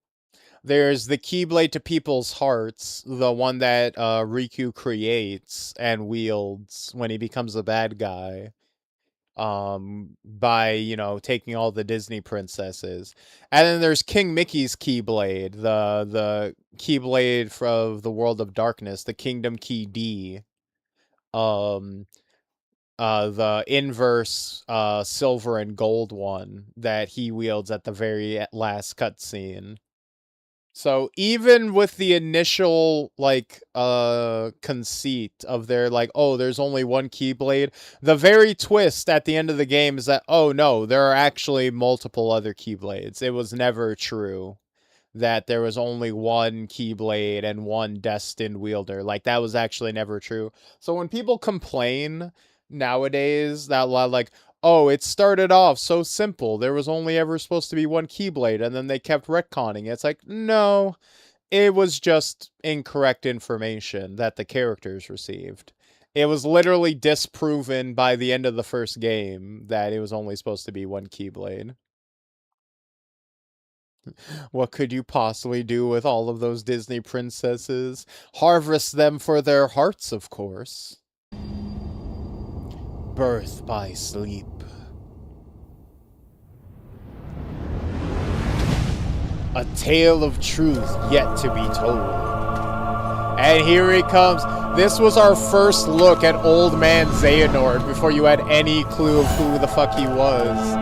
There's the Keyblade to People's Hearts, the one that Riku creates and wields when he becomes a bad guy. By, you know, taking all the Disney princesses. And then there's King Mickey's Keyblade, the Keyblade from the World of Darkness, the Kingdom Key D. The inverse silver and gold one that he wields at the very last cutscene. So even with the initial, like, conceit of their, like, oh, there's only one Keyblade, the very twist at the end of the game is that, oh, no, there are actually multiple other Keyblades. It was never true that there was only one Keyblade and one destined wielder. Like, that was actually never true. So when people complain nowadays that, like, oh, it started off so simple. There was only ever supposed to be one Keyblade, and then they kept retconning it. It's like, no, it was just incorrect information that the characters received. It was literally disproven by the end of the first game that it was only supposed to be one Keyblade. What could you possibly do with all of those Disney princesses? Harvest them for their hearts, of course. Birth by Sleep. A tale of truth yet to be told. And here he comes. This was our first look at Old Man Xehanort before you had any clue of who the fuck he was.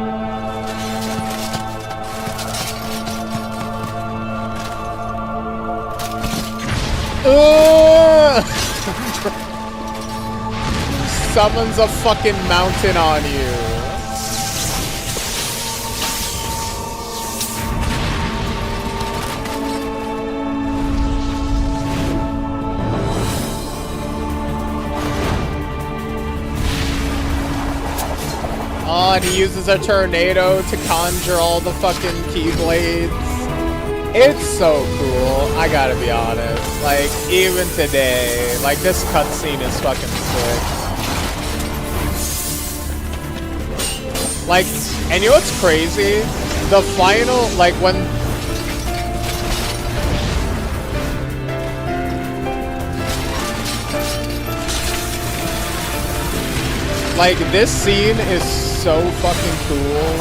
Summons a fucking mountain on you. Oh, and he uses a tornado to conjure all the fucking Keyblades. It's so cool, I gotta be honest. Like, even today, like, this cutscene is fucking sick. Like, and you know what's crazy? The final, like, when... Like, this scene is so fucking cool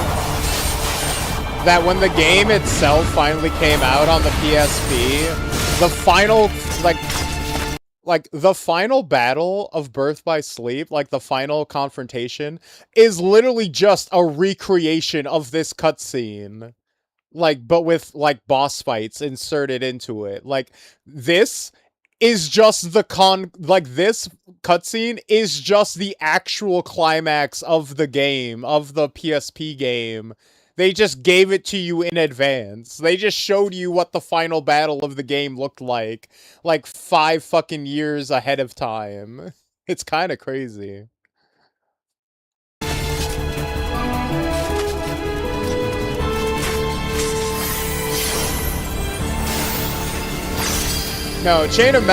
that when the game itself finally came out on the PSP, the final, like the final battle of Birth by Sleep, like the final confrontation, is literally just a recreation of this cutscene. Like, but with like boss fights inserted into it. Like, this is just this cutscene is just the actual climax of the game, of the PSP game. They just gave it to you in advance. They just showed you what the final battle of the game looked like 5 fucking years ahead of time. It's kind of crazy. No, Chain of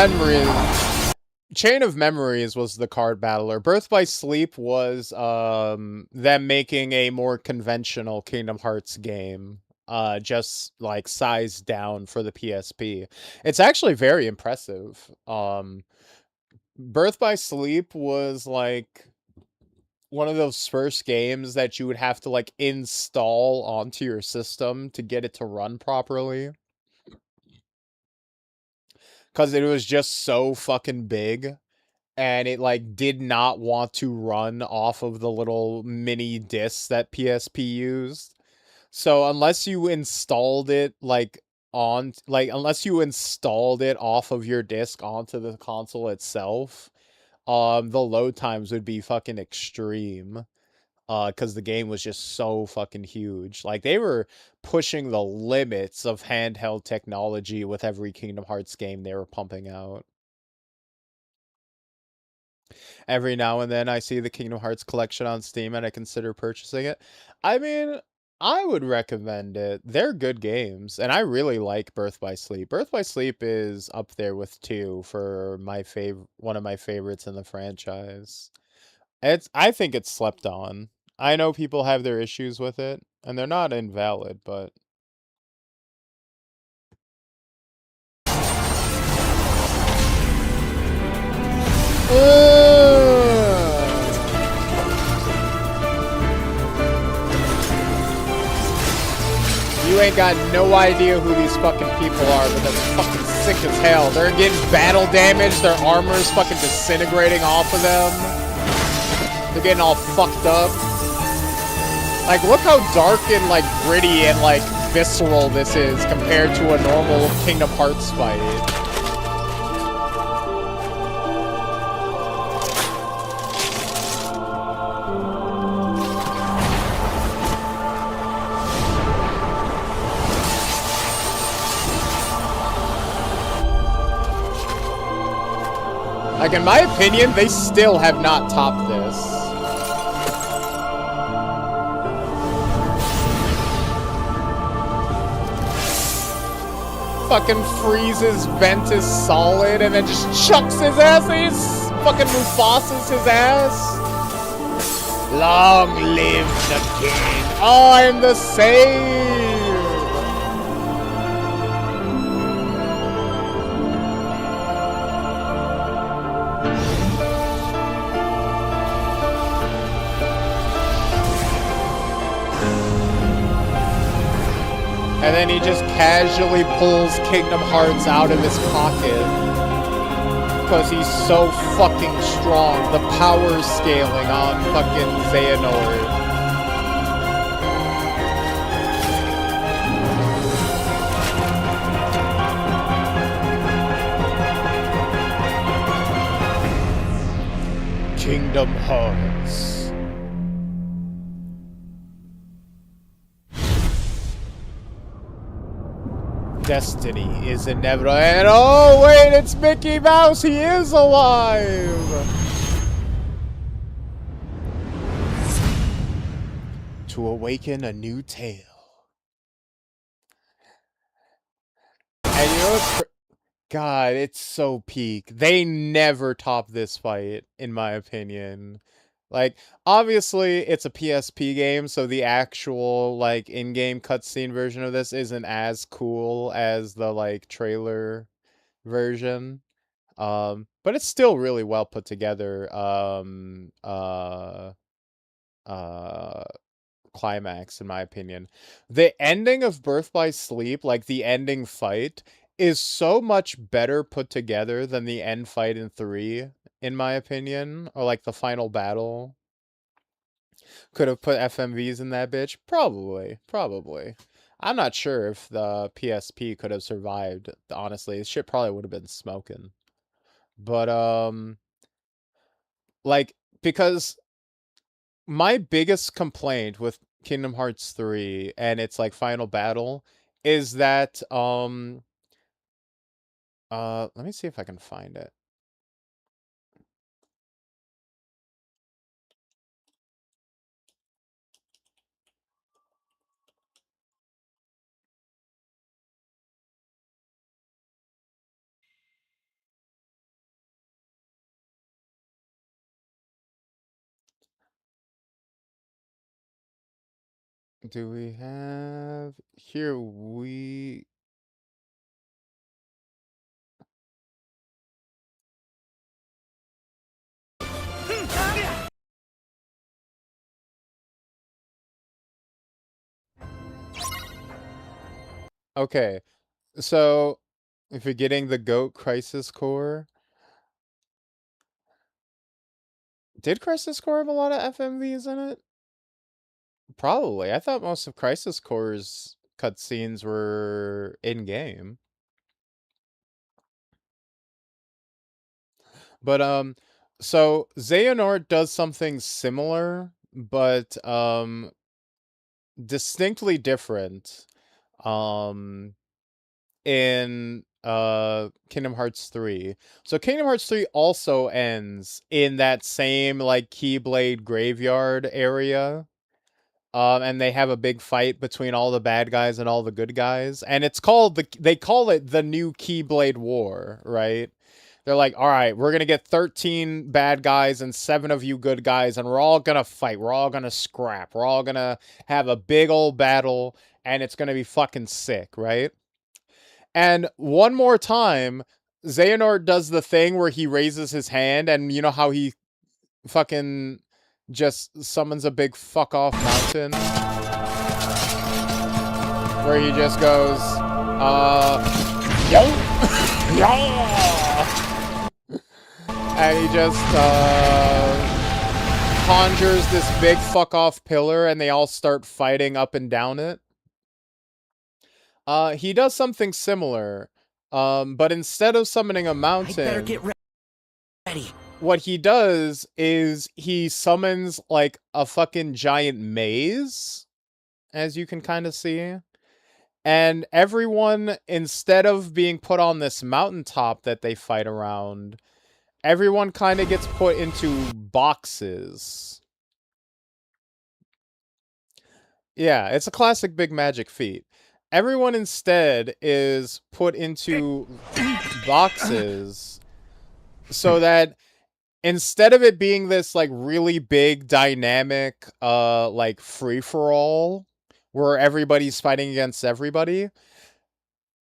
Memories was the card battler. Birth by Sleep was them making a more conventional Kingdom Hearts game. Just like sized down for the PSP. It's actually very impressive. Birth by Sleep was like one of those first games that you would have to like install onto your system to get it to run properly. Cause it was just so fucking big. And it like did not want to run off of the little mini discs that PSP used. So unless you installed it unless you installed it off of your disc onto the console itself, the load times would be fucking extreme. Because the game was just so fucking huge. Like they were pushing the limits of handheld technology with every Kingdom Hearts game they were pumping out. Every now and then I see the Kingdom Hearts collection on Steam and I consider purchasing it. I mean, I would recommend it. They're good games, and I really like Birth by Sleep. Birth by Sleep is up there with 2 for one of my favorites in the franchise. I think it's slept on. I know people have their issues with it, and they're not invalid, but you ain't got no idea who these fucking people are, but they're fucking sick as hell. They're getting battle damage, their armor's fucking disintegrating off of them. They're getting all fucked up. Like, look how dark and, like, gritty and, like, visceral this is compared to a normal Kingdom Hearts fight. Like, in my opinion, they still have not topped this. Fucking freezes Ventus solid and then just chucks his ass. He's fucking Mufasa's his ass. Long live the king. Oh, I'm the same. And then he just casually pulls Kingdom Hearts out of his pocket. Because he's so fucking strong. The power scaling on fucking Xehanort. Kingdom Hearts. Destiny is inevitable. And oh, wait, it's Mickey Mouse. He is alive. To awaken a new tale. And you know what's God, it's so peak. They never top this fight, in my opinion. Like, obviously, it's a PSP game, so the actual, like, in-game cutscene version of this isn't as cool as the, like, trailer version. But it's still really well put together, climax, in my opinion. The ending of Birth by Sleep, like, the ending fight, is so much better put together than the end fight in 3, in my opinion, or like the final battle. Could have put FMVs in that bitch? Probably, probably. I'm not sure if the PSP could have survived, honestly. This shit probably would have been smoking. But, like, because my biggest complaint with Kingdom Hearts 3 and its, like, final battle is that, let me see if I can find it. Do we have... Here we... Okay, so if you're getting the GOAT Crisis Core... Did Crisis Core have a lot of FMVs in it? Probably. I thought most of Crisis Core's cutscenes were in-game. But, so Xehanort does something similar, but, distinctly different, in, Kingdom Hearts 3. So Kingdom Hearts 3 also ends in that same, like, Keyblade graveyard area. And they have a big fight between all the bad guys and all the good guys. And it's called they call it the new Keyblade War, right? They're like, all right, we're going to get 13 bad guys and 7 of you good guys, and we're all going to fight. We're all going to scrap. We're all going to have a big old battle, and it's going to be fucking sick, right? And one more time, Xehanort does the thing where he raises his hand, and you know how he fucking just summons a big fuck off mountain where he just goes yo yeah, and he just conjures this big fuck off pillar and they all start fighting up and down it. He does something similar, but instead of summoning a mountain, I better get ready. What he does is he summons, like, a fucking giant maze, as you can kind of see. And everyone, instead of being put on this mountaintop that they fight around, everyone kind of gets put into boxes. Yeah, it's a classic big magic feat. Everyone instead is put into boxes so that instead of it being this, like, really big, dynamic, like, free-for-all, where everybody's fighting against everybody,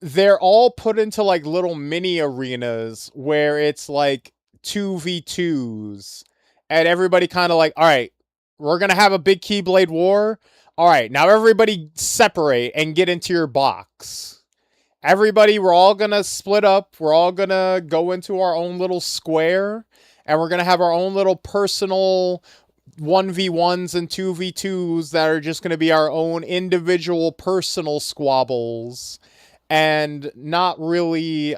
they're all put into, like, little mini arenas where it's, like, 2v2s, and everybody kind of like, alright, we're gonna have a big Keyblade War, alright, now everybody separate and get into your box. Everybody, we're all gonna split up, we're all gonna go into our own little square, and we're going to have our own little personal 1v1s and 2v2s that are just going to be our own individual personal squabbles and not really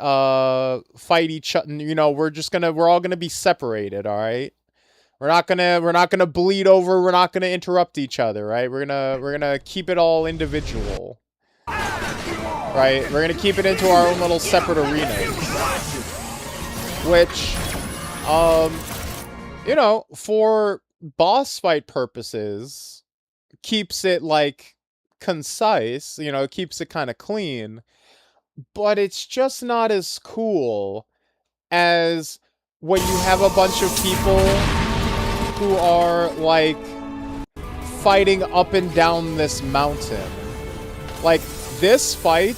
fight each other. You know, we're all going to be separated, all right? We're not going to bleed over, we're not going to interrupt each other, right? We're going to keep it all individual. Right? We're going to keep it into our own little separate arenas. Which you know, for boss fight purposes, keeps it, like, concise, you know, keeps it kind of clean, but it's just not as cool as when you have a bunch of people who are, like, fighting up and down this mountain. Like, this fight,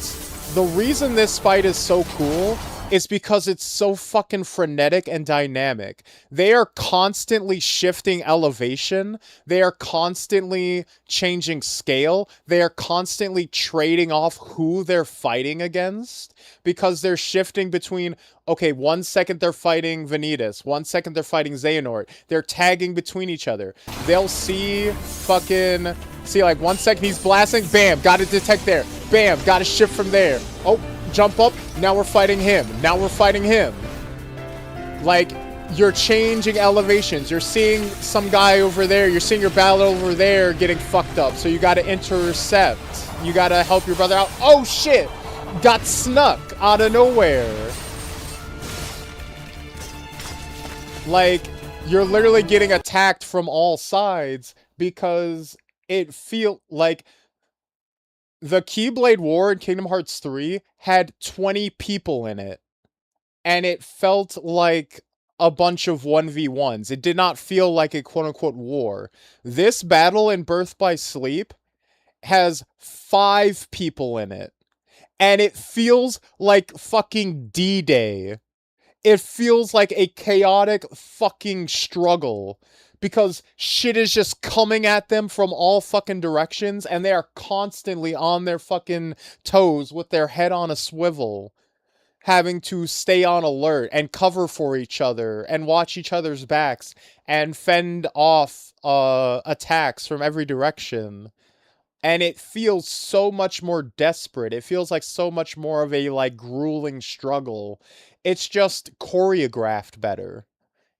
the reason this fight is so cool is because it's so fucking frenetic and dynamic. They are constantly shifting elevation. They are constantly changing scale. They are constantly trading off who they're fighting against because they're shifting between, okay, 1 second they're fighting Vanitas, 1 second they're fighting Xehanort. They're tagging between each other. They'll see like 1 second he's blasting, bam, gotta detect there. Bam, gotta shift from there. Oh, jump up, now we're fighting him. Now we're fighting him. Like, you're changing elevations. You're seeing some guy over there. You're seeing your battle over there getting fucked up. So you gotta intercept. You gotta help your brother out. Oh shit! Got snuck out of nowhere. Like, you're literally getting attacked from all sides because it feel like the Keyblade War in Kingdom Hearts 3 had 20 people in it. And it felt like a bunch of 1v1s. It did not feel like a quote-unquote war. This battle in Birth by Sleep has 5 people in it. And it feels like fucking D-Day. It feels like a chaotic fucking struggle. Because shit is just coming at them from all fucking directions. And they are constantly on their fucking toes with their head on a swivel, having to stay on alert and cover for each other and watch each other's backs and fend off attacks from every direction. And it feels so much more desperate. It feels like so much more of a like grueling struggle. It's just choreographed better.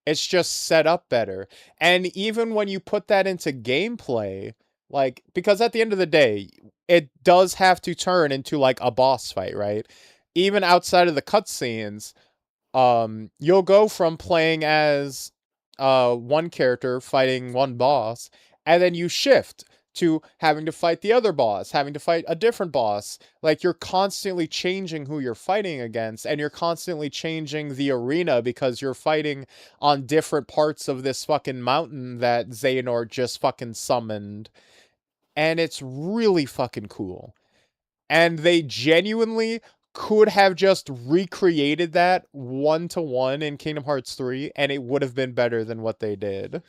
It's just set up better. And even when you put that into gameplay, like, because at the end of the day, it does have to turn into like a boss fight, right? Even outside of the cutscenes, you'll go from playing as one character fighting one boss, and then you shift to having to fight the other boss, having to fight a different boss. Like, you're constantly changing who you're fighting against, and you're constantly changing the arena because you're fighting on different parts of this fucking mountain that Xehanort just fucking summoned. And it's really fucking cool. And they genuinely could have just recreated that 1-to-1 in Kingdom Hearts 3, and it would have been better than what they did.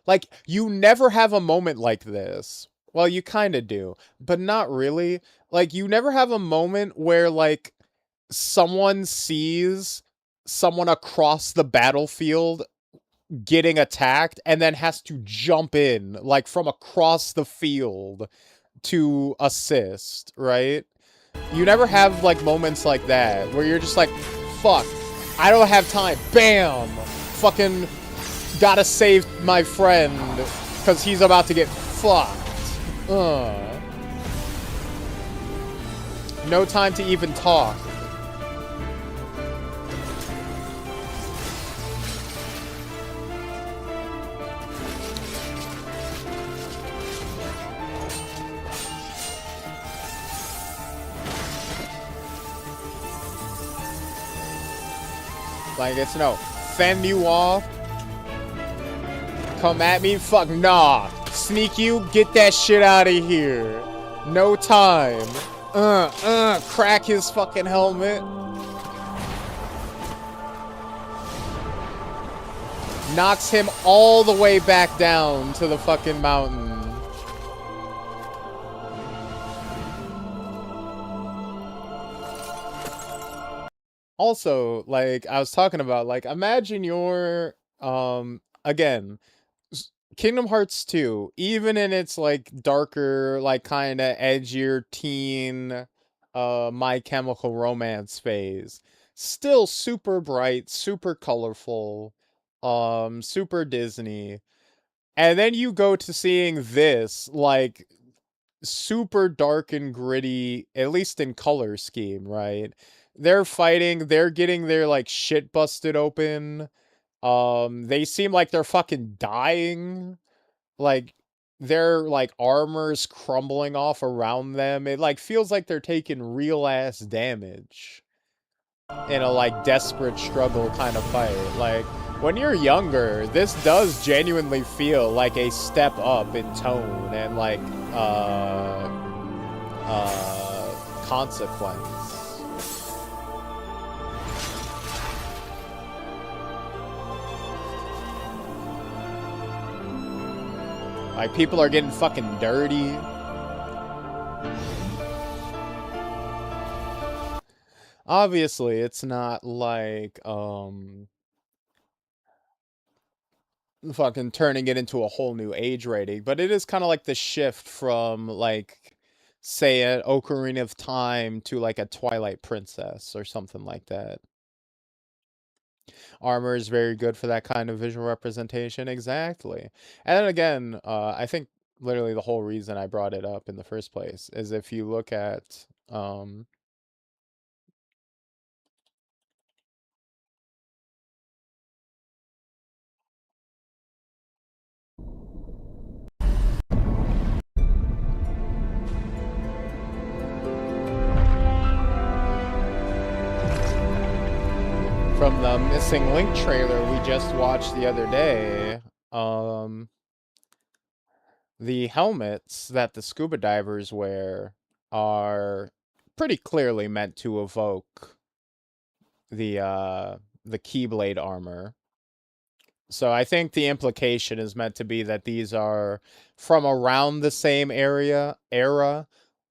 Like, you never have a moment like this. Well, you kind of do, but not really. Like, you never have a moment where, like, someone sees someone across the battlefield getting attacked and then has to jump in, like, from across the field to assist, right? You never have, like, moments like that where you're just like, fuck, I don't have time. Bam! Fucking gotta save my friend because he's about to get fucked. No time to even talk. Like, it's no, fend you off. Come at me? Fuck, nah. Sneak you? Get that shit out of here. No time. Crack his fucking helmet. Knocks him all the way back down to the fucking mountain. Also, like, I was talking about, like, imagine you're, again, Kingdom Hearts 2, even in its, like, darker, like, kind of edgier teen, My Chemical Romance phase, still super bright, super colorful, super Disney. And then you go to seeing this, like, super dark and gritty, at least in color scheme, right? They're fighting, they're getting their, like, shit busted open. They seem like they're fucking dying. Like, their, like, armor's crumbling off around them. It, like, feels like they're taking real ass damage. in a like desperate struggle kind of fight. Like when you're younger, this does genuinely feel like a step up in tone and like consequence. Like people are getting fucking dirty. Obviously, it's not like fucking turning it into a whole new age rating, but it is kind of like the shift from like say an Ocarina of Time to like a Twilight Princess or something like that. Armor is very good for that kind of visual representation, exactly. And then again, I think literally the whole reason I brought it up in the first place is if you look at from the Missing Link trailer we just watched the other day, the helmets that the scuba divers wear are pretty clearly meant to evoke the Keyblade armor. So I think the implication is meant to be that these are from around the same era.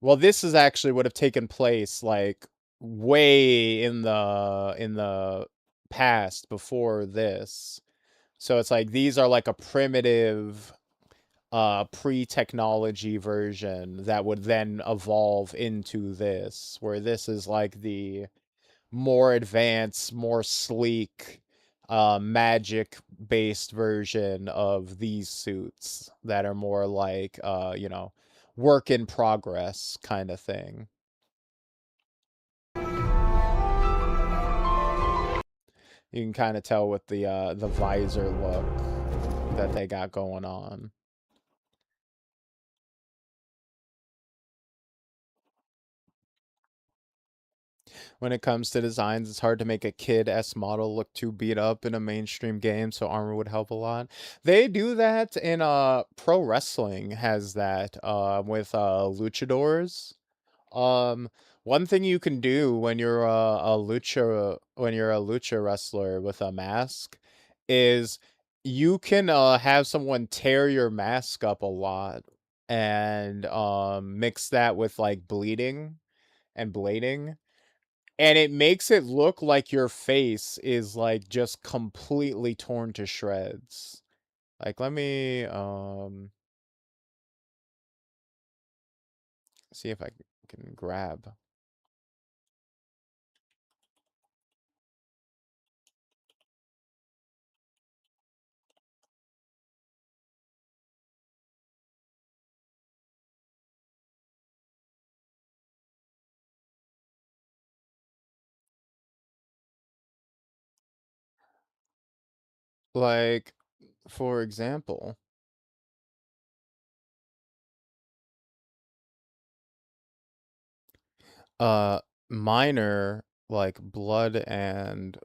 Well, this is actually would have taken place like way in the past before this. So it's like these are like a primitive pre-technology version that would then evolve into this, where this is like the more advanced, more sleek, magic based version of these suits that are more like work in progress kind of thing. You can kind of tell with the visor look that they got going on. When it comes to designs, it's hard to make a Kid S model look too beat up in a mainstream game, so armor would help a lot. They do that in pro wrestling has that with luchadors. Um One thing you can do when you're a lucha wrestler with a mask is you can have someone tear your mask up a lot and mix that with like bleeding and blading, and it makes it look like your face is like just completely torn to shreds. Like let me see if I can grab like for example, uh minor like blood and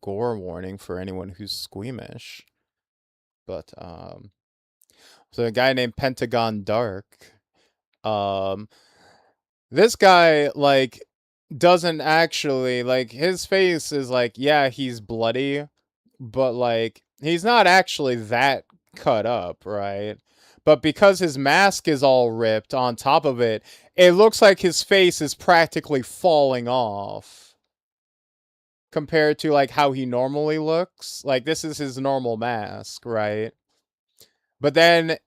gore warning for anyone who's squeamish. But so a guy named Pentagon Dark, um this guy like doesn't actually like his face is like yeah, he's bloody, but like he's not actually that cut up, right? But because his mask is all ripped on top of it, it looks like his face is practically falling off compared to like how he normally looks. Like this is his normal mask, right? But then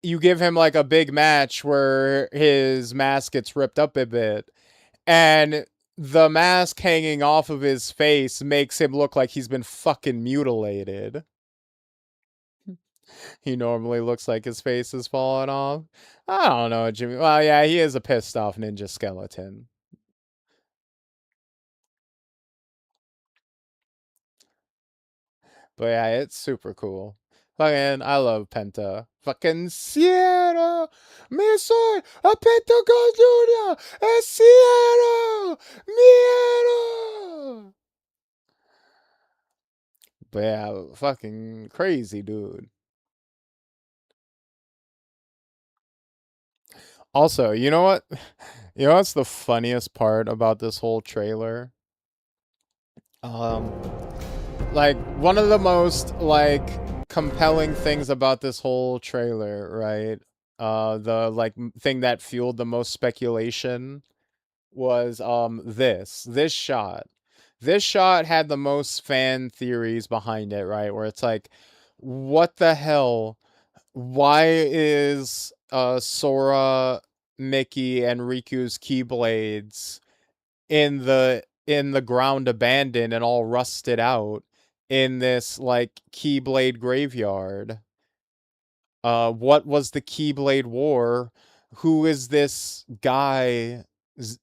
you give him like a big match where his mask gets ripped up a bit, and the mask hanging off of his face makes him look like he's been fucking mutilated. He normally looks like his face is falling off. I don't know, Jimmy. Well, yeah, he is a pissed off ninja skeleton. But yeah, it's super cool. Fucking, I love Penta. Fucking Cielo, mi soy a Penta Junior, es Cielo, miedo. But yeah, fucking crazy, dude. Also, you know what? You know what's the funniest part about this whole trailer? Um, like one of the most like compelling things about this whole trailer, right? The like thing that fueled the most speculation was this shot. This shot had the most fan theories behind it, right? Where it's like, what the hell? Why is Sora, Mickey, and Riku's keyblades in the ground abandoned and all rusted out in this like keyblade graveyard? What was the Keyblade War? Who is this guy?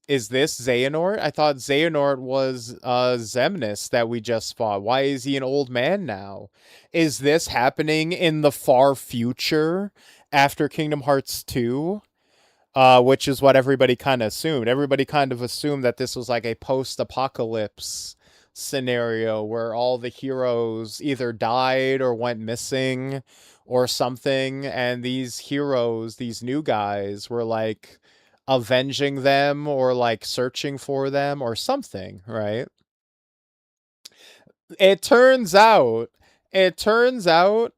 Is this Xehanort? I thought Xehanort was Xemnas that we just fought. Why is he an old man now? Is this happening in the far future after Kingdom Hearts 2? Which is what everybody kind of assumed. Everybody kind of assumed that this was like a post-apocalypse scenario where all the heroes either died or went missing or something, and these heroes, these new guys, were like avenging them or like searching for them or something, right? It turns out, it turns out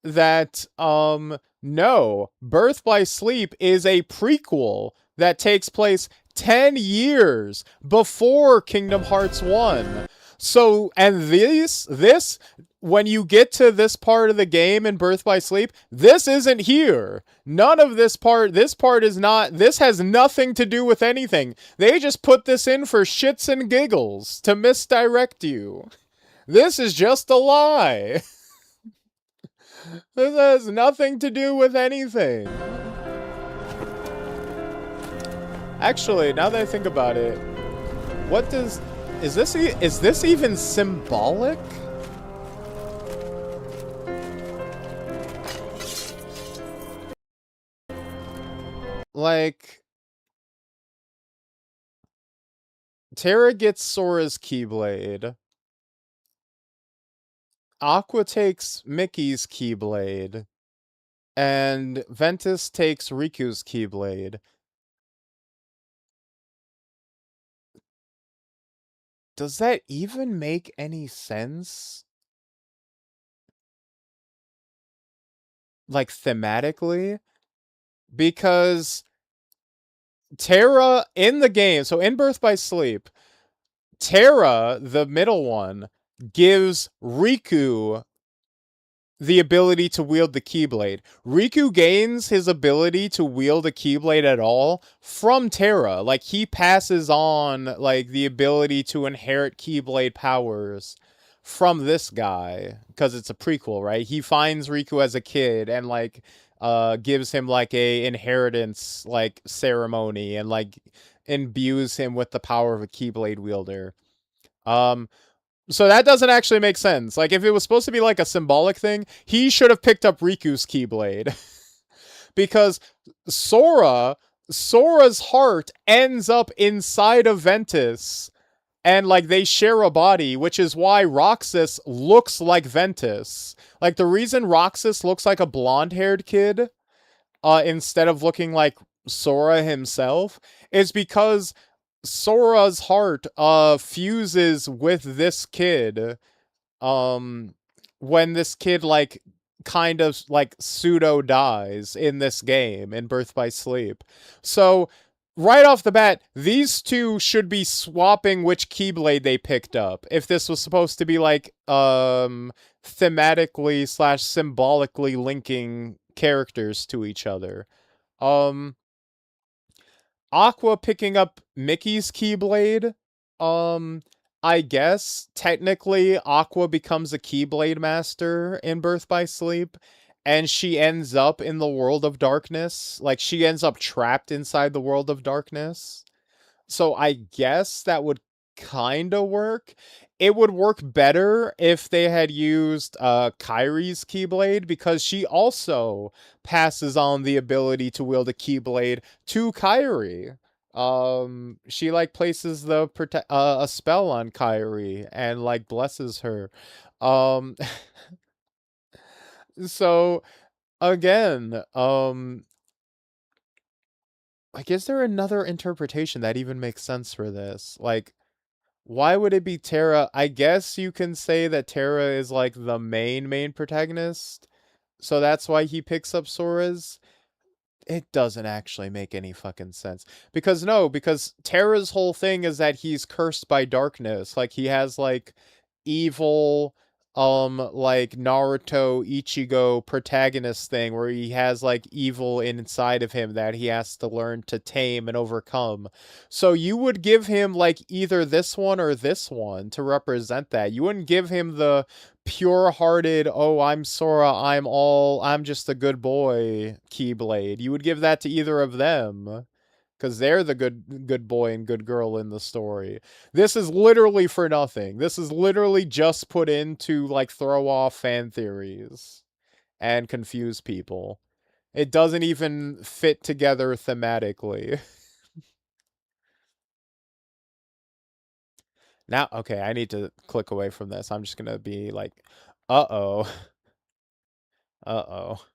that no, Birth by Sleep is a prequel that takes place 10 years before Kingdom Hearts 1. So, and this when you get to this part of the game in Birth by Sleep, this isn't here. None of this part is not, this has nothing to do with anything. They just put this in for shits and giggles to misdirect you. This is just a lie. This has nothing to do with anything. Actually, now that I think about it, what does is this even symbolic? Like Terra gets Sora's Keyblade. Aqua takes Mickey's Keyblade. And Ventus takes Riku's Keyblade. Does that even make any sense? Like thematically? Because Terra in the game, so in Birth by Sleep, Terra, the middle one, gives Riku the ability to wield the Keyblade. Riku gains his ability to wield a Keyblade at all from Terra. Like, he passes on, like, the ability to inherit Keyblade powers from this guy. Because it's a prequel, right? He finds Riku as a kid and, like, gives him, like, a inheritance, like, ceremony and, like, imbues him with the power of a Keyblade wielder. So that doesn't actually make sense. Like, if it was supposed to be like a symbolic thing, he should have picked up Riku's Keyblade. Because Sora's heart ends up inside of Ventus. And, like, they share a body, which is why Roxas looks like Ventus. Like, the reason Roxas looks like a blonde-haired kid, instead of looking like Sora himself, is because Sora's heart fuses with this kid when this kid like kind of like pseudo dies in this game in Birth by Sleep. So right off the bat, these two should be swapping which Keyblade they picked up if this was supposed to be like thematically slash symbolically linking characters to each other. Aqua picking up Mickey's Keyblade. Um, I guess technically Aqua becomes a Keyblade master in Birth by Sleep, and she ends up in the world of darkness. Like, she ends up trapped inside the world of darkness. So I guess that would kinda work. It would work better if they had used Kairi's Keyblade, because she also passes on the ability to wield a Keyblade to Kairi. She like places the a spell on Kairi and like blesses her. Um so again, like, is there another interpretation that even makes sense for this? Like, why would it be Terra? I guess you can say that Terra is like the main protagonist, so that's why he picks up Sora's. It doesn't actually make any fucking sense. Because no, because Terra's whole thing is that he's cursed by darkness. Like he has like evil like Naruto Ichigo protagonist thing where he has like evil inside of him that he has to learn to tame and overcome. So you would give him like either this one or this one to represent that. You wouldn't give him the pure-hearted, oh, I'm Sora, I'm just a good boy Keyblade. You would give that to either of them, because they're the good boy and good girl in the story. This is literally for nothing. This is literally just put in to like throw off fan theories and confuse people. It doesn't even fit together thematically. Now, okay, I need to click away from this. I'm just gonna be like, uh-oh. Uh-oh.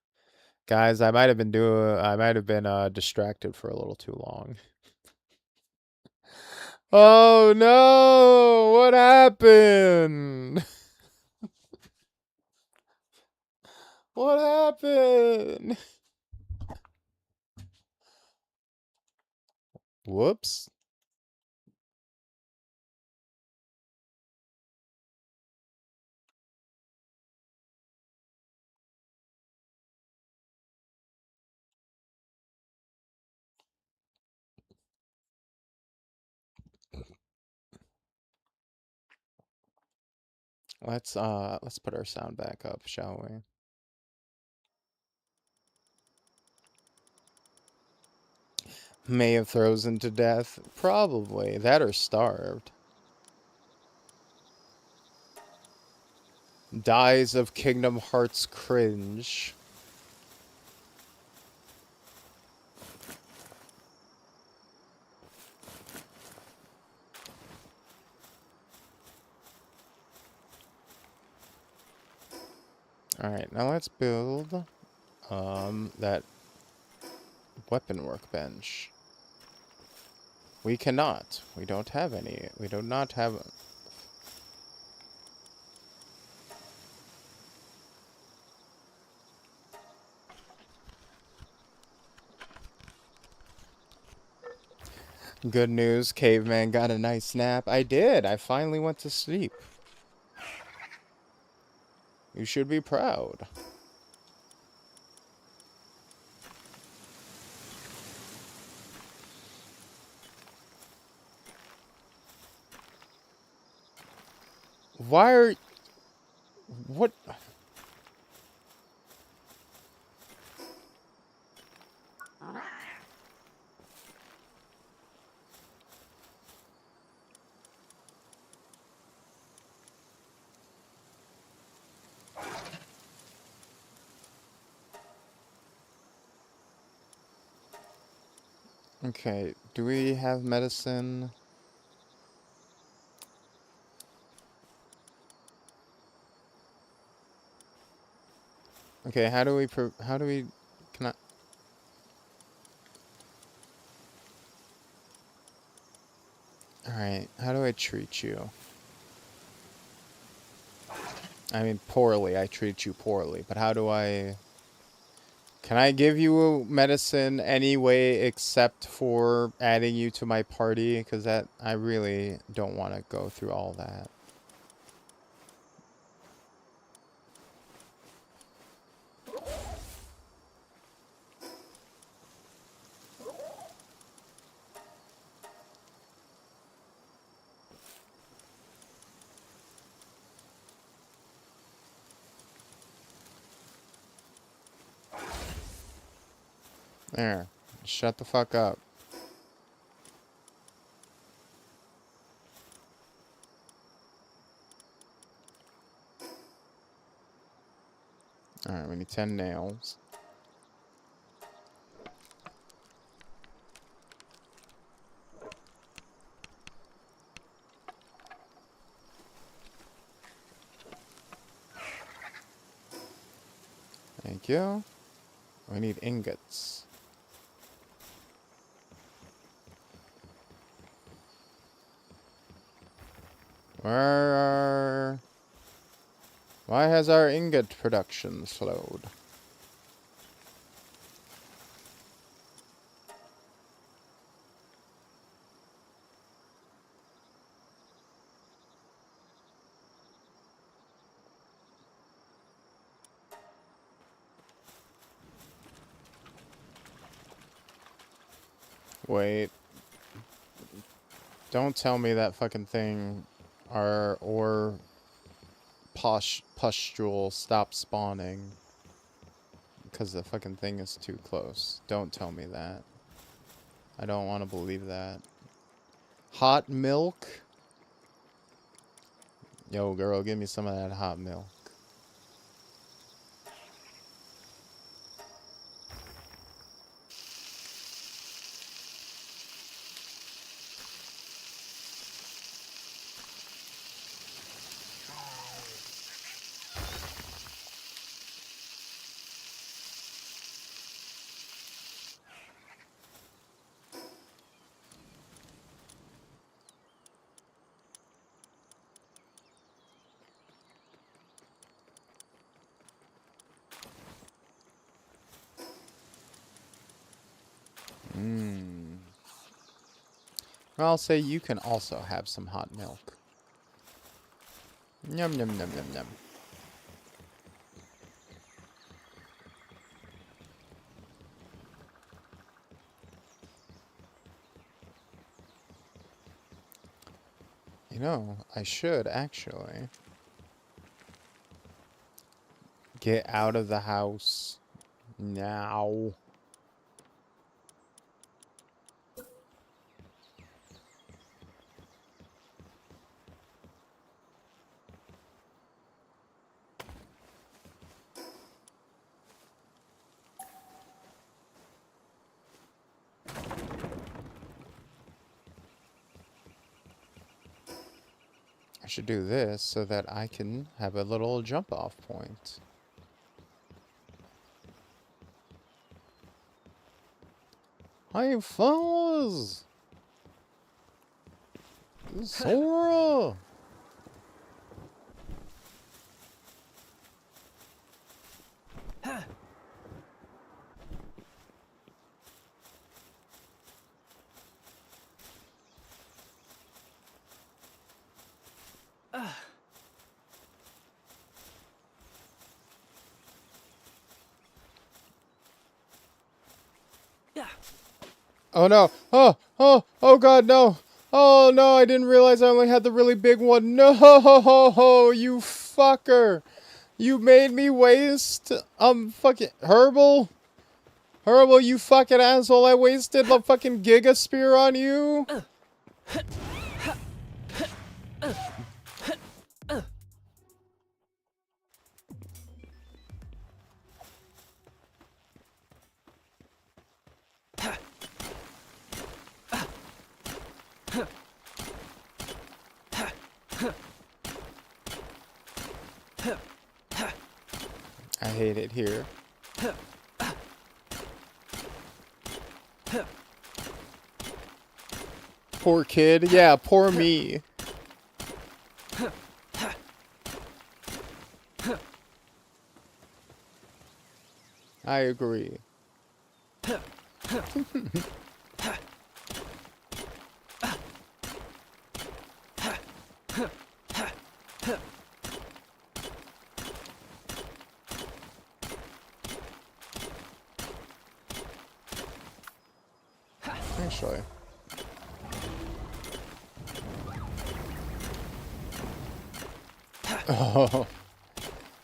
Guys, I might have been distracted for a little too long. Oh no! What happened? What happened? Whoops. Let's put our sound back up, shall we? May have frozen to death. Probably. That or starved. Dies of Kingdom Hearts cringe. Alright, now let's build that weapon workbench. We cannot. We don't have any. We do not have. Good news, caveman got a nice nap. I did. I finally went to sleep. You should be proud. Why are... What... Okay, do we have medicine? Okay, how do we... How do we... Can I... Alright, how do I treat you? I mean, poorly. I treat you poorly. But how do I... Can I give you medicine any way except for adding you to my party? Because that... I really don't want to go through all that. There. Shut the fuck up. 10 nails. Thank you. We need ingots. Why has our ingot production slowed? Wait. Don't tell me that fucking thing or pustule stopped spawning because the fucking thing is too close. Don't tell me that. I don't want to believe that. Hot milk? Yo, girl, give me some of that hot milk. I'll say you can also have some hot milk. Yum, yum, yum, yum, yum. You know, I should actually get out of the house now. I should do this so that I can have a little jump off point. Hi, fellas! Sora! Oh no! Oh god, no! Oh no, I didn't realize I only had the really big one. No, you fucker! You made me waste, fucking Herbal? Herbal, you fucking asshole, I wasted the fucking Giga Spear on you? I hate it here. Poor kid. Yeah, poor me. I agree. Actually. Oh.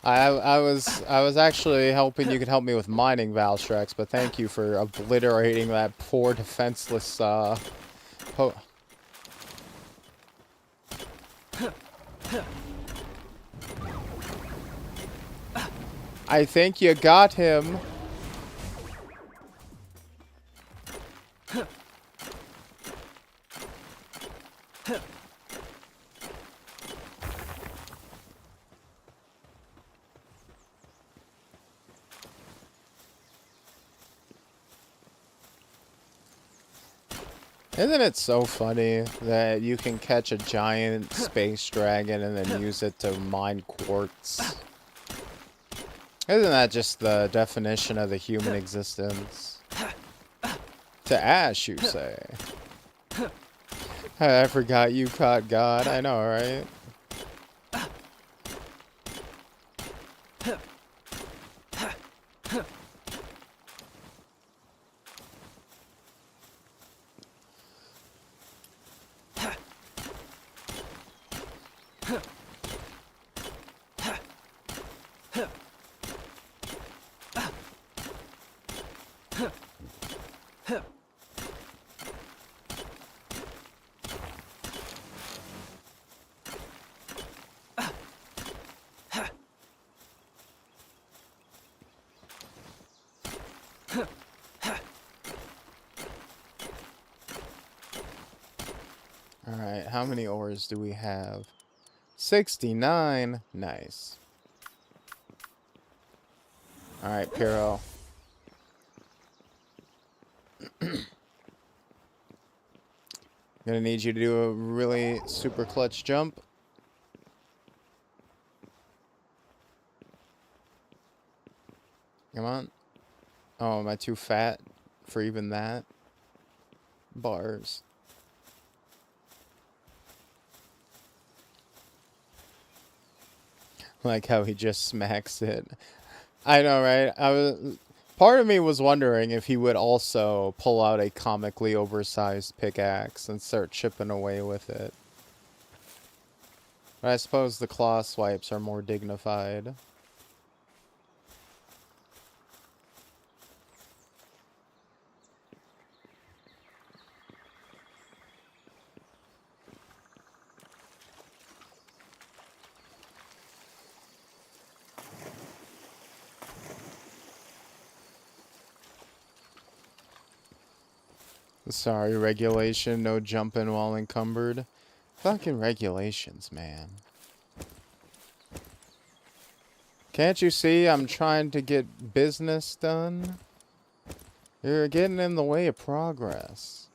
I was actually hoping you could help me with mining Valstrax, but thank you for obliterating that poor defenseless I think you got him. Isn't it so funny that you can catch a giant space dragon and then use it to mine quartz? Isn't that just the definition of the human existence? To Ash, you say? I forgot you caught God. I know, right? Alright, how many ores do we have? 69. Nice. Alright, Piro. Gonna need you to do a really super clutch jump. Come on. Oh, am I too fat for even that? Bars. Like how he just smacks it. I know, right? Part of me was wondering if he would also pull out a comically oversized pickaxe and start chipping away with it. But I suppose the claw swipes are more dignified. Sorry, regulation, no jumping while encumbered. Fucking regulations, man. Can't you see I'm trying to get business done? You're getting in the way of progress.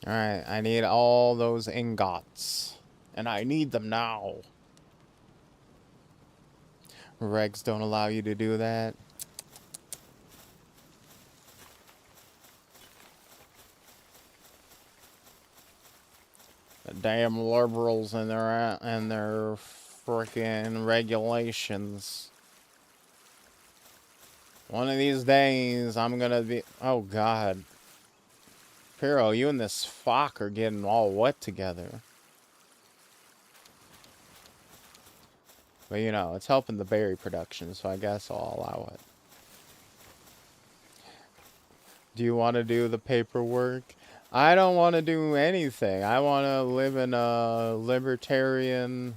Alright, I need all those ingots. And I need them now. Regs don't allow you to do that. The damn liberals and their frickin' regulations. One of these days, I'm gonna be... Oh, God. Piro, you and this fuck are getting all wet together. But, you know, it's helping the berry production, so I guess I'll allow it. Do you want to do the paperwork? I don't want to do anything. I want to live in a libertarian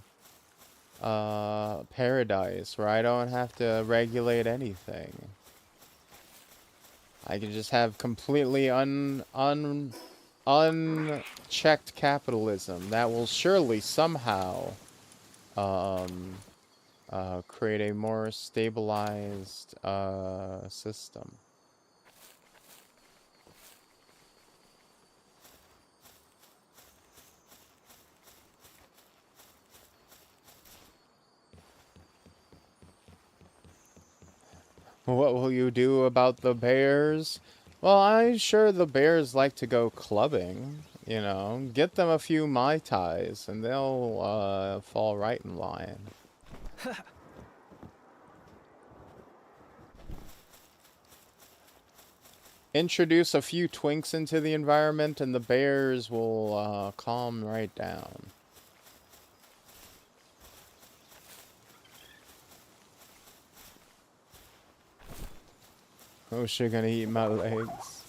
paradise where I don't have to regulate anything. I can just have completely unchecked capitalism that will surely somehow create a more stabilized system. What will you do about the bears? Well, I'm sure the bears like to go clubbing, you know. Get them a few Mai Tais, and they'll fall right in line. Introduce a few twinks into the environment, and the bears will calm right down. Oh, shit, gonna eat my legs.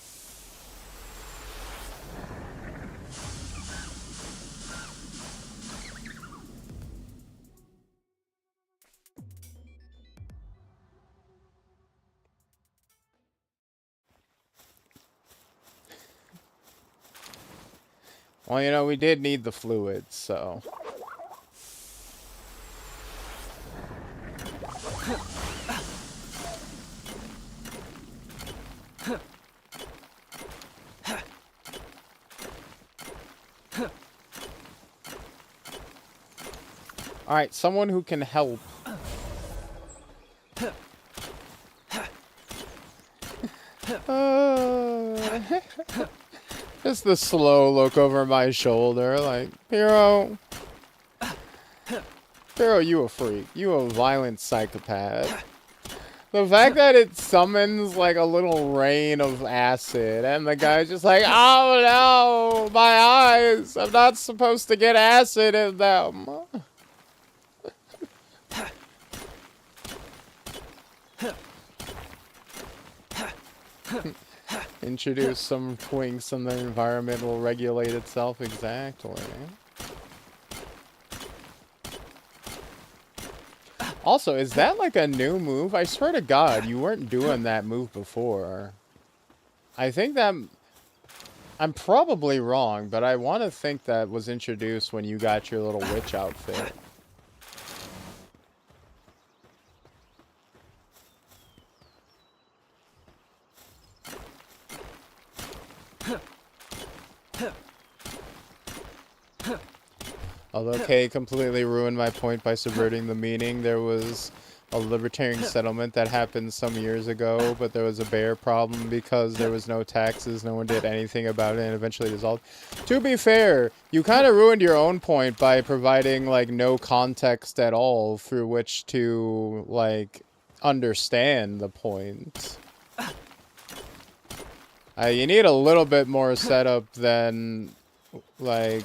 Well, you know, we did need the fluids, so... Alright, someone who can help. Just the slow look over my shoulder, like, Hero, you a freak. You a violent psychopath. The fact that it summons, like, a little rain of acid, and the guy's just like, oh no, my eyes, I'm not supposed to get acid in them. Introduce some twinks and the environment will regulate itself. Exactly. Also, is that like a new move? I swear to God, you weren't doing that move before. I think that... I'm probably wrong, but I want to think that was introduced when you got your little witch outfit. Although Kay completely ruined my point by subverting the meaning, there was a libertarian settlement that happened some years ago, but there was a bear problem because there was no taxes, no one did anything about it, and eventually dissolved. To be fair, you kind of ruined your own point by providing, like, no context at all through which to, like, understand the point. You need a little bit more setup than, like...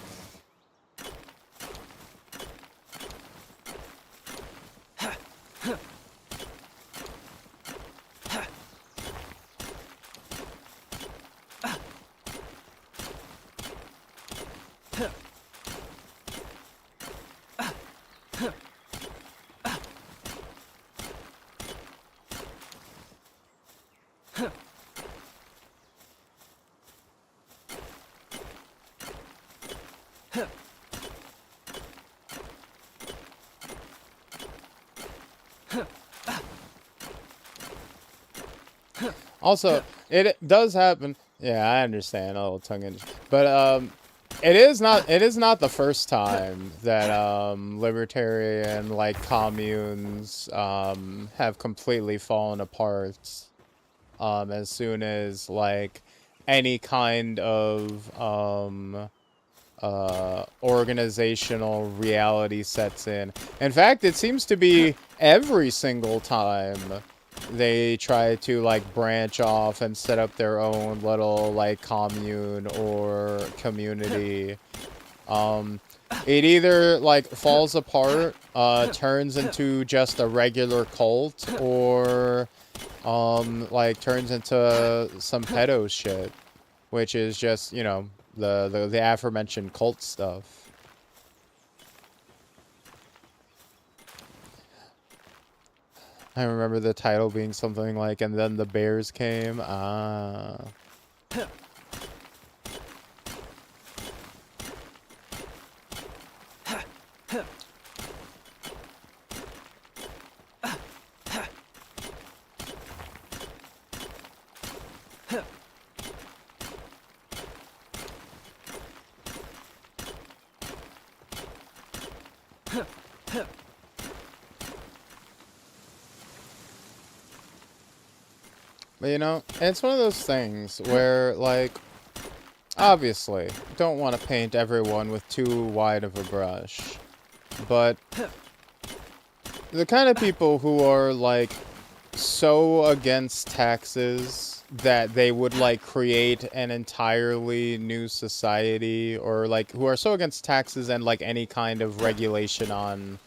Also, it does happen. Yeah, I understand. A little tongue in, but it is not the first time that libertarian like communes have completely fallen apart. As soon as like any kind of organizational reality sets in. In fact, it seems to be every single time they try to like branch off and set up their own little like commune or community. It either like falls apart, turns into just a regular cult, or like turns into some pedo shit, which is just, you know, the aforementioned cult stuff. I remember the title being something like, and then the bears came. Ah. But, you know, it's one of those things where, like, obviously, don't want to paint everyone with too wide of a brush. But the kind of people who are, like, so against taxes that they would, like, create an entirely new society, or, like, who are so against taxes and, like, any kind of regulation on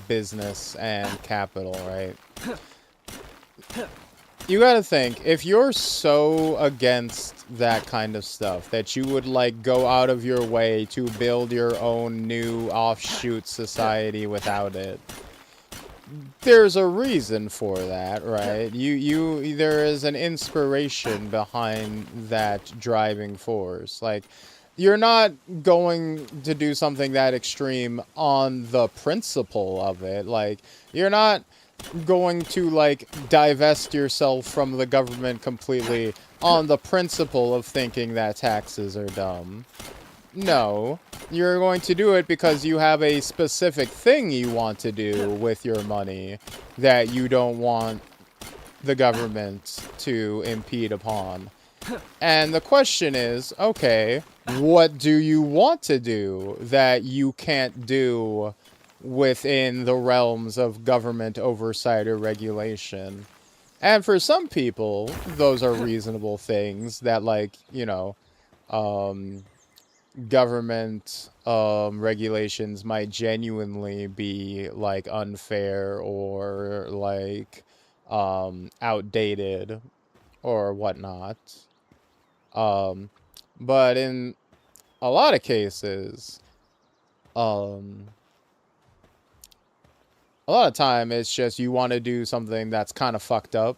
business and capital, right? You gotta think, if you're so against that kind of stuff that you would, like, go out of your way to build your own new offshoot society without it, there's a reason for that, right? There is an inspiration behind that driving force. Like, you're not going to do something that extreme on the principle of it. Like, you're not going to, like, divest yourself from the government completely on the principle of thinking that taxes are dumb. No, you're going to do it because you have a specific thing you want to do with your money that you don't want the government to impede upon. And the question is, okay, what do you want to do that you can't do within the realms of government oversight or regulation? And for some people, those are reasonable things that, like, you know, government regulations might genuinely be, like, unfair or, like, outdated or whatnot. But in a lot of cases, um, a lot of time it's just you want to do something that's kind of fucked up,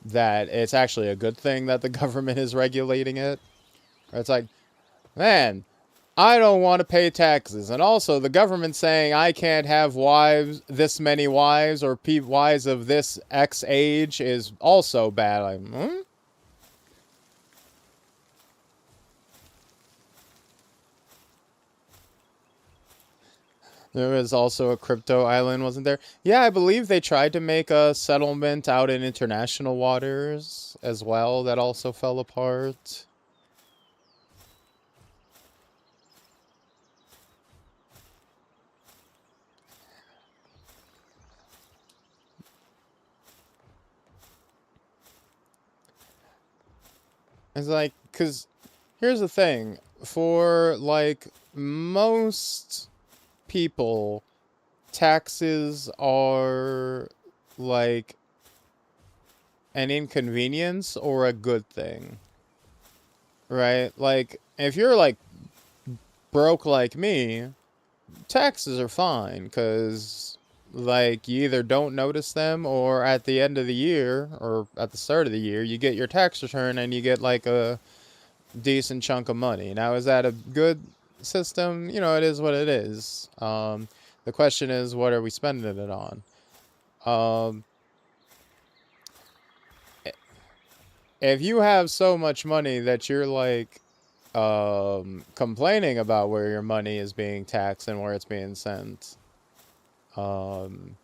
that it's actually a good thing that the government is regulating it. Or it's like, man, I don't want to pay taxes. And also, the government saying I can't have wives, this many wives, or wives of this X age is also bad. Like, There was also a crypto island, wasn't there? Yeah, I believe they tried to make a settlement out in international waters as well. That also fell apart. It's like, because here's the thing. For, like, most people, taxes are, like, an inconvenience or a good thing, right? Like, if you're, like, broke like me, taxes are fine, because, like, you either don't notice them, or at the end of the year, or at the start of the year, you get your tax return and you get, like, a decent chunk of money. Now, is that a good system? You know, it is what it is. The question is, what are we spending it on? Um, if you have so much money that you're, like, complaining about where your money is being taxed and where it's being sent, then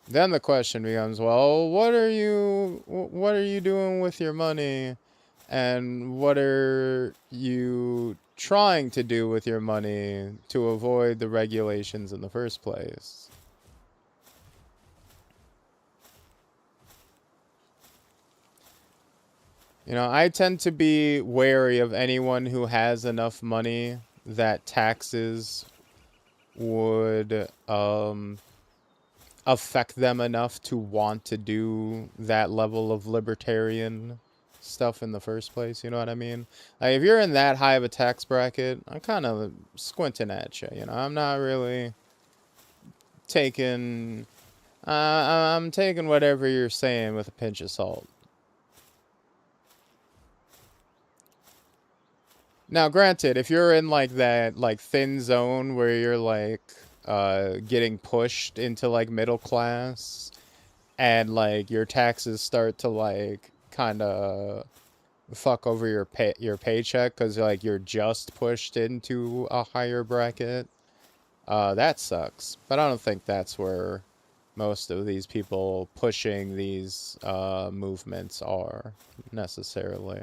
the question becomes, well, what are you doing with your money, and what are you trying to do with your money to avoid the regulations in the first place? You know, I tend to be wary of anyone who has enough money that taxes would affect them enough to want to do that level of libertarian stuff in the first place. You know what I mean? Like, if you're in that high of a tax bracket, I'm kind of squinting at you. You know, I'm not really taking. I'm taking whatever you're saying with a pinch of salt. Now, granted, if you're in, like, that, like, thin zone where you're, like, getting pushed into, like, middle class, and, like, your taxes start to, like, kind of fuck over your paycheck because, like, you're just pushed into a higher bracket, that sucks. But I don't think that's where most of these people pushing these movements are necessarily.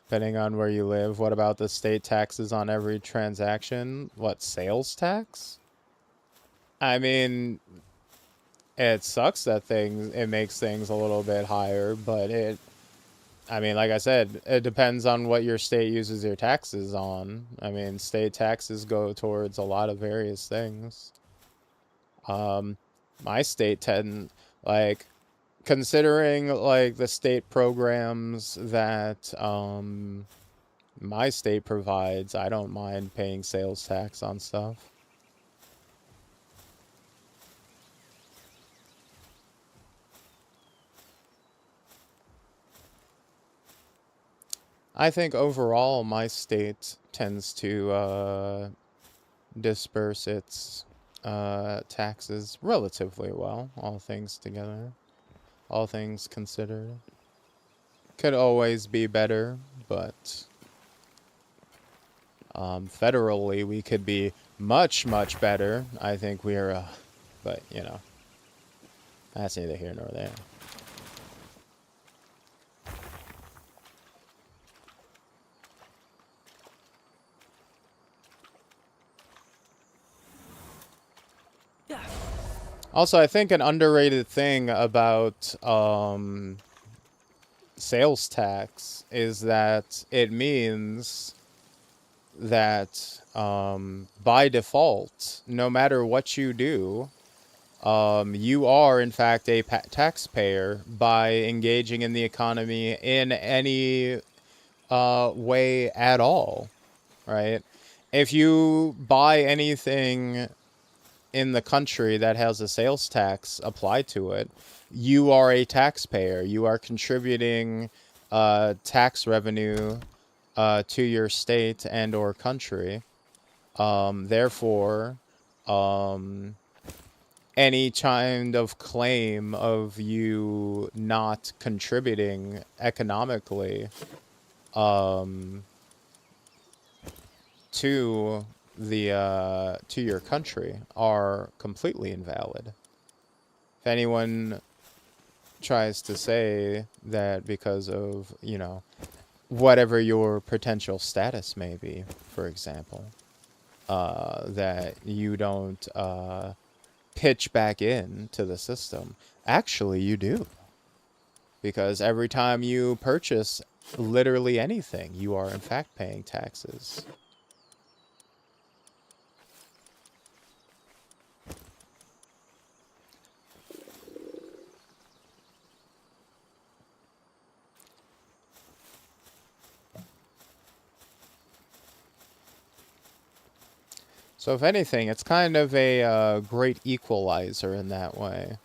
Depending on where you live, what about the state taxes on every transaction? What, sales tax? I mean, it sucks that it makes things a little bit higher, but I mean, like I said, it depends on what your state uses your taxes on. I mean, state taxes go towards a lot of various things. My state like, considering like the state programs that my state provides, I don't mind paying sales tax on stuff. I think overall my state tends to disperse its taxes relatively well, all things together, all things considered. Could always be better, but federally we could be much, much better. I think we're, but you know, that's neither here nor there. Also, I think an underrated thing about sales tax is that it means that by default, no matter what you do, you are in fact a taxpayer by engaging in the economy in any way at all, right? If you buy anything in the country that has a sales tax applied to it, you are a taxpayer. You are contributing tax revenue to your state and or country. Therefore, um, any kind of claim of you not contributing economically um, to to your country are completely invalid. If anyone tries to say that because of, you know, whatever your potential status may be, for example, that you don't pitch back in to the system, actually you do. Because every time you purchase literally anything, you are in fact paying taxes. So if anything, it's kind of a great equalizer in that way.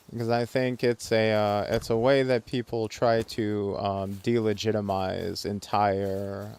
Because I think it's a way that people try to delegitimize entire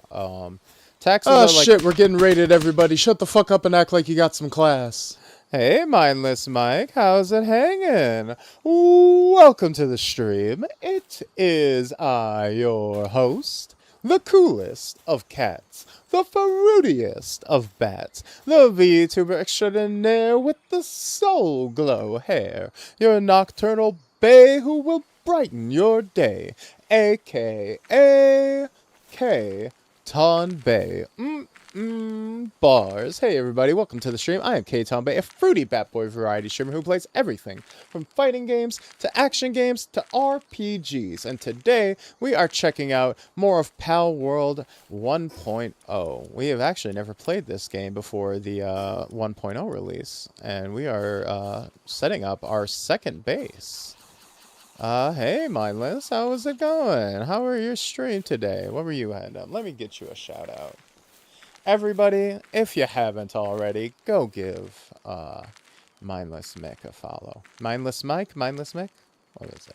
taxes Oh are like, shit, we're getting raided, everybody. Shut the fuck up and act like you got some class. hey, mindless Mike, how's it hanging? Welcome to the stream. It is I, your host, the coolest of cats, the fruitiest of bats, the VTuber extraordinaire with the soul glow hair, your nocturnal bay who will brighten your day, aka K Ton Bay. Bars. Hey everybody, welcome to the stream. I am K-Town Bay, a fruity Bat Boy variety streamer who plays everything from fighting games to action games to RPGs. And today we are checking out more of Palworld 1.0. We have actually never played this game before the 1.0 release, and we are setting up our second base. Hey Mindless, how is it going? How are your stream today? What were you at? Let me get you a shout out. Everybody, if you haven't already, go give Mindless Mick a follow. Mindless Mike? Mindless Mick? What is it?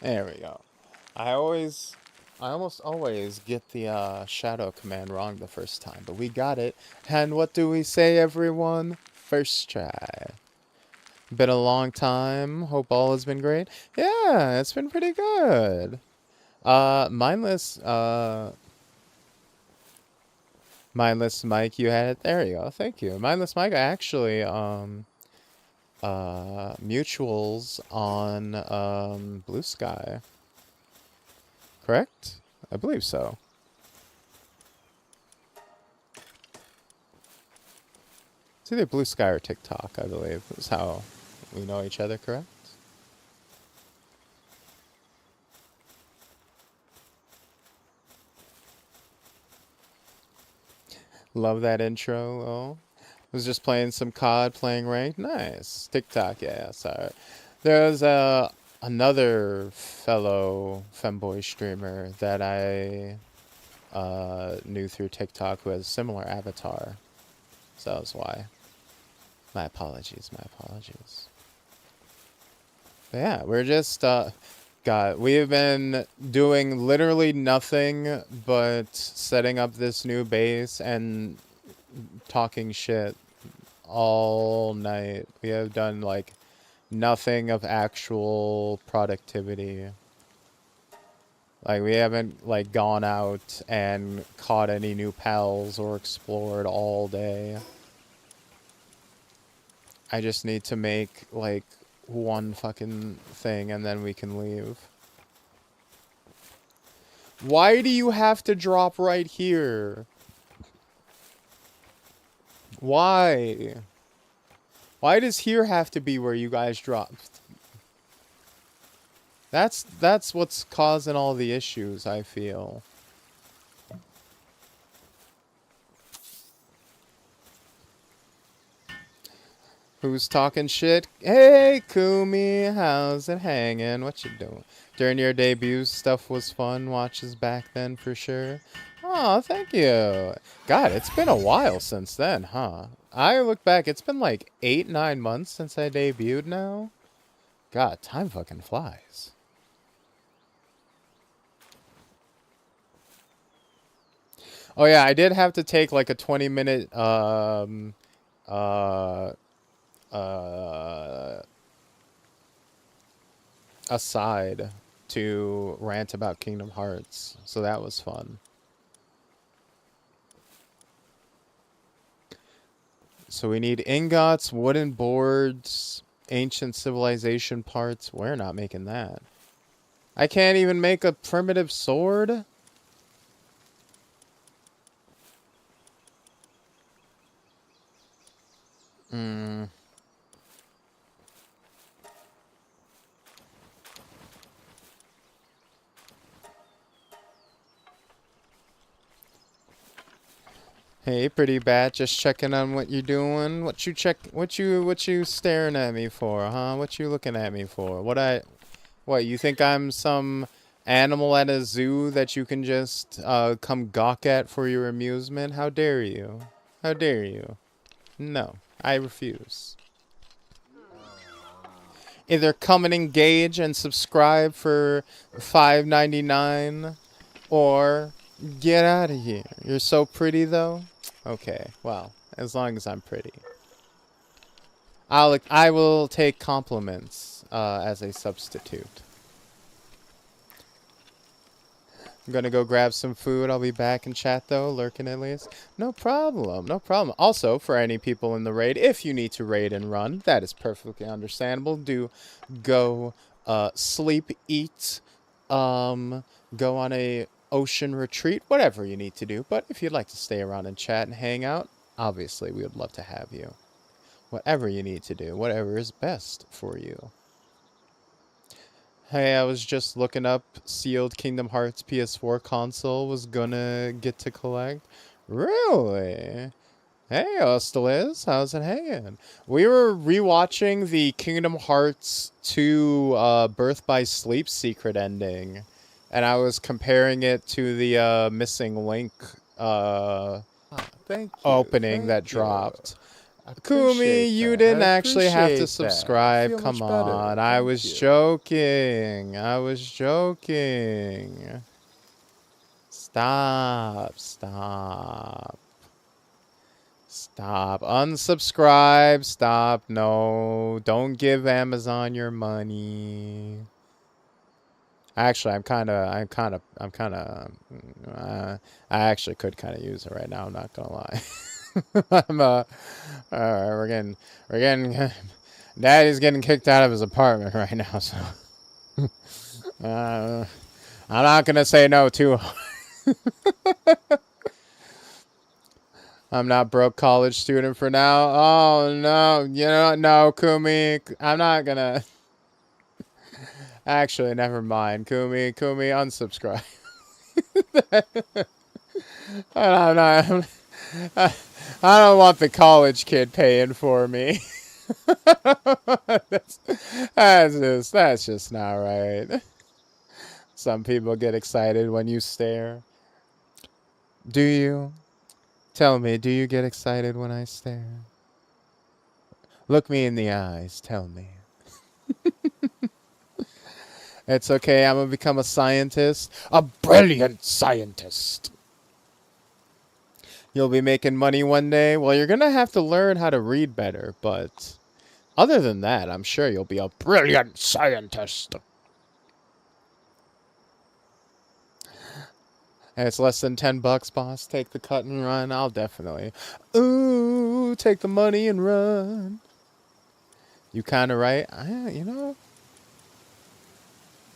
There we go. I almost always get the shadow command wrong the first time, but we got it. And what do we say, everyone? First try. Been a long time. Hope all has been great. Yeah, it's been pretty good. Mindless Mike, you had it. There you go. Thank you. Mindless Mike, I actually mutuals on Blue Sky. Correct? I believe so. It's either Blue Sky or TikTok, I believe. Is how we know each other, correct? Love that intro. Oh, was just playing some COD, playing ranked. Nice. TikTok, yeah. Sorry. There's another fellow femboy streamer that I knew through TikTok who has a similar avatar. So that's why. My apologies. My apologies. But yeah, we're just God, we have been doing literally nothing but setting up this new base and talking shit all night. We have done like nothing of actual productivity. Like we haven't like gone out and caught any new pals or explored all day. I just need to make like one fucking thing and then we can leave. Why do you have to drop right here? Why? Why does here have to be where you guys dropped? That's what's causing all the issues, I feel. Who's talking shit? Hey, Kumi, how's it hanging? What you doing? During your debut, stuff was fun. Watches back then for sure. Oh, thank you. God, it's been a while since then, huh? I look back, it's been like 8, 9 months since I debuted now. God, time fucking flies. Oh yeah, I did have to take like a 20-minute uh aside to rant about Kingdom Hearts, so that was fun. So we need ingots, wooden boards, ancient civilization parts. We're not making that. I can't even make a primitive sword? Hmm. Hey, pretty bat, just checking on what you doing. What you staring at me for, huh? What you looking at me for? What, you think I'm some animal at a zoo that you can just come gawk at for your amusement? How dare you? How dare you? No, I refuse. Either come and engage and subscribe for $5.99 or get out of here. You're so pretty though. Okay, well, as long as I'm pretty. I will take compliments as a substitute. I'm gonna go grab some food. I'll be back in chat though, lurking at least. No problem, no problem. Also, for any people in the raid, if you need to raid and run, that is perfectly understandable. Do go sleep, eat, go on a ocean retreat, whatever you need to do. But if you'd like to stay around and chat and hang out, obviously we would love to have you. Whatever you need to do, whatever is best for you. Hey, I was just looking up sealed Kingdom Hearts PS4 console was gonna get to collect. Really? Hey, Osteliz, how's it hanging? We were rewatching the Kingdom Hearts 2 Birth by Sleep secret ending, and I was comparing it to the Missing Link Thank you. opening Thank that you. dropped. I Kumi, appreciate you that. I didn't actually have to appreciate that. I subscribe. feel Come much better. on. I Thank was you. joking. I was joking. Stop. Stop. Stop. Unsubscribe. Stop. No. Don't give Amazon your money. Actually, I actually could kind of use it right now. I'm not gonna lie. I'm we're getting, Daddy's getting kicked out of his apartment right now. So, I'm not gonna say no too. I'm not broke college student for now. Oh no, no, Kumi. I'm not gonna. Actually, never mind, Kumi. Kumi, unsubscribe. I'm not. I don't want the college kid paying for me. That's just not right. Some people get excited when you stare. Do you? Tell me, do you get excited when I stare? Look me in the eyes, tell me. It's okay, I'm gonna become a scientist. A brilliant scientist. You'll be making money one day. Well, you're gonna have to learn how to read better, but other than that, I'm sure you'll be a brilliant scientist. And it's less than $10, boss. Take the cut and run. I'll definitely. Ooh, take the money and run. You kind of right.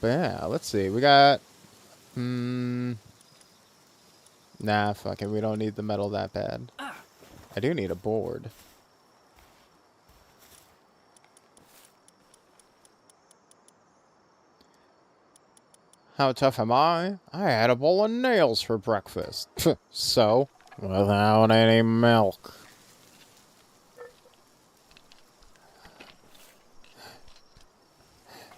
But yeah, let's see. We got. Nah, fuck it. We don't need the metal that bad. I do need a board. How tough am I? I had a bowl of nails for breakfast. So, without any milk.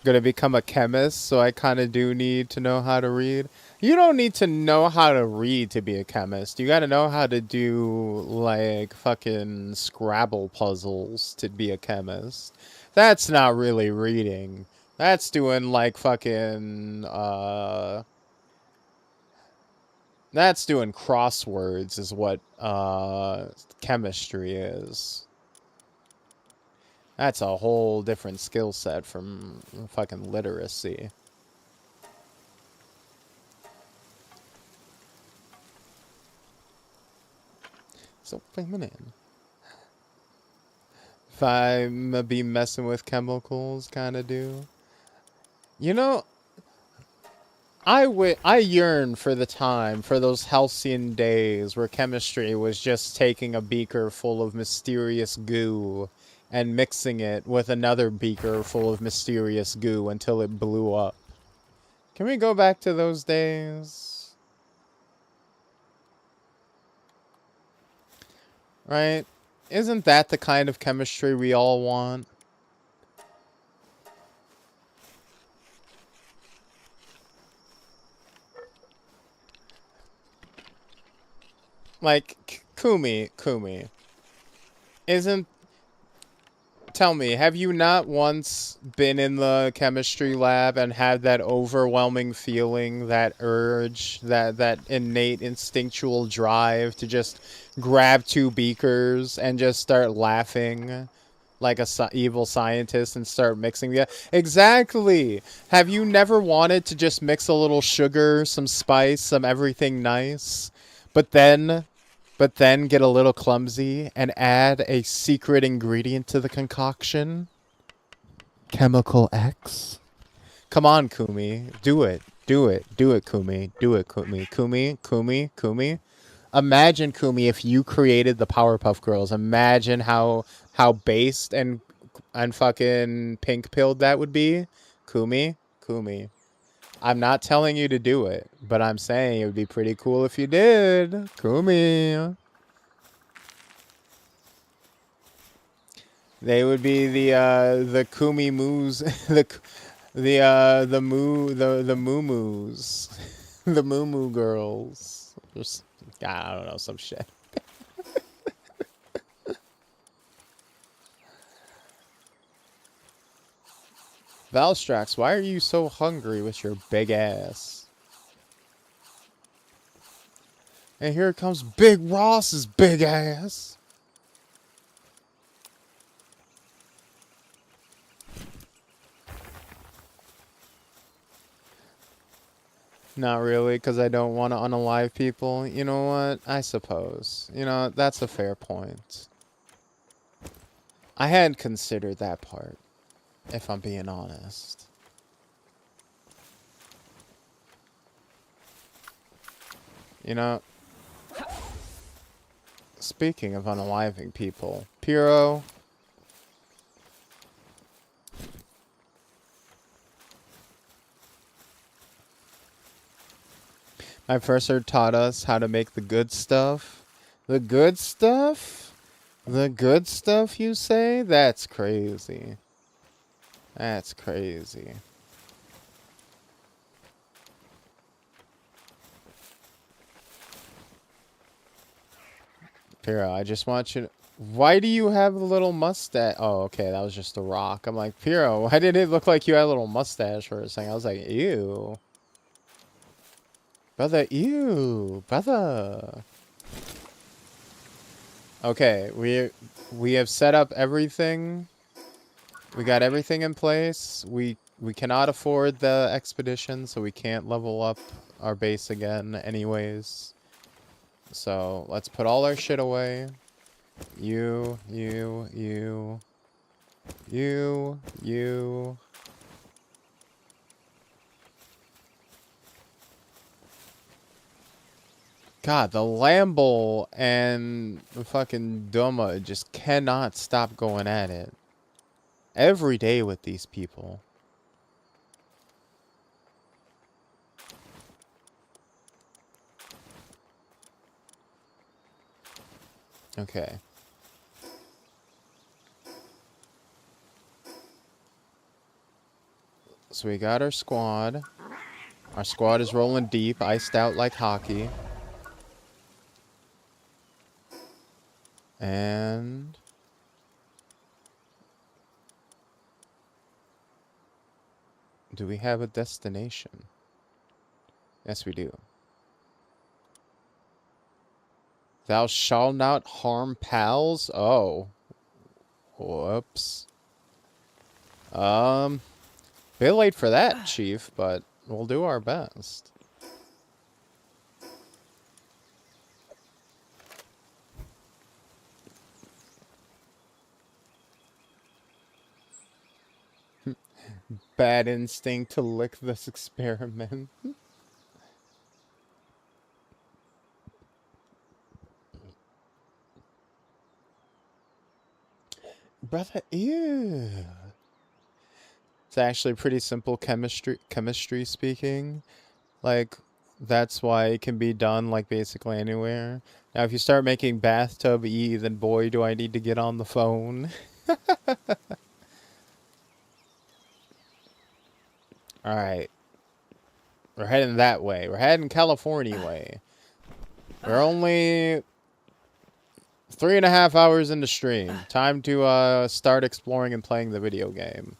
Gonna become a chemist, so I kind of do need to know how to read. You don't need to know how to read to be a chemist. You gotta know how to do, like, fucking Scrabble puzzles to be a chemist. That's not really reading. That's doing, like, fucking, that's doing crosswords is what, chemistry is. That's a whole different skill set from fucking literacy. So feminine. If I'm be messing with chemicals, kind of do. You know, I yearn for the time, for those halcyon days where chemistry was just taking a beaker full of mysterious goo and mixing it with another beaker full of mysterious goo until it blew up. Can we go back to those days? Right? Isn't that the kind of chemistry we all want? Like, Kumi. Isn't... Tell me, have you not once been in the chemistry lab and had that overwhelming feeling, that urge, that innate instinctual drive to just grab two beakers and just start laughing like a evil scientist and start mixing the... Exactly! Have you never wanted to just mix a little sugar, some spice, some everything nice, but then get a little clumsy and add a secret ingredient to the concoction? Chemical X? Come on, Kumi. Do it. Do it. Do it, Kumi. Do it, Kumi. Kumi. Imagine, Kumi, if you created the Powerpuff Girls. Imagine how based and fucking pink-pilled that would be. Kumi. I'm not telling you to do it, but I'm saying it would be pretty cool if you did. Kumi. They would be the Kumi Moos, the Moo Moos, the Moo Moo girls. Just, I don't know, some shit. Valstrax, why are you so hungry with your big ass? And here comes Big Ross's big ass. Not really, because I don't want to unalive people. You know what? I suppose. You know, that's a fair point. I hadn't considered that part, if I'm being honest. You know, speaking of unaliving people, Piro. My professor taught us how to make the good stuff. The good stuff? The good stuff, you say? That's crazy. That's crazy. Piro, I just want you to... Why do you have a little mustache? Oh, okay, that was just a rock. I'm like, Piro, why did it look like you had a little mustache for a second? I was like, ew. Brother, ew. Brother. Okay, we have set up everything. We got everything in place. We cannot afford the expedition, so we can't level up our base again anyways. So, let's put all our shit away. You. God, the Lamble and the fucking Doma just cannot stop going at it. Every day with these people. Okay. So we got our squad. Our squad is rolling deep, iced out like hockey. And... do we have a destination? Yes, we do. Thou shalt not harm pals? Oh. Whoops. Bit late for that, Chief, but we'll do our best. Bad instinct to lick this experiment. Brother, ew. It's actually pretty simple chemistry speaking. Like, that's why it can be done, like, basically anywhere. Now, if you start making bathtub E, then boy, do I need to get on the phone. Alright. We're heading that way. We're heading California way. We're only 3.5 hours into stream. Time to start exploring and playing the video game.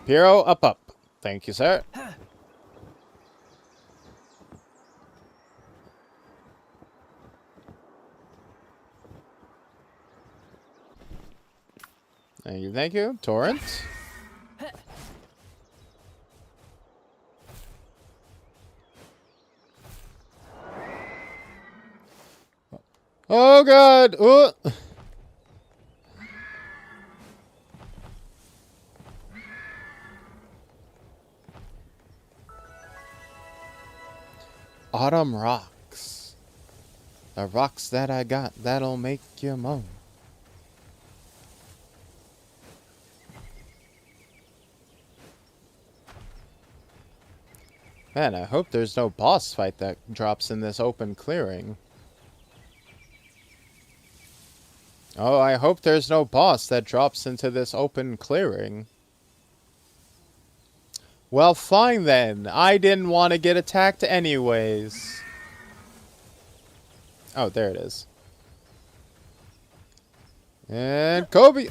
Piro, up. Thank you, sir. Thank you. Torrent. Oh, God. Oh. Autumn rocks. The rocks that I got, that'll make you moan. Man, I hope there's no boss fight that drops in this open clearing. Oh, I hope there's no boss that drops into this open clearing. Well, fine then. I didn't want to get attacked anyways. Oh, there it is. And Kobe!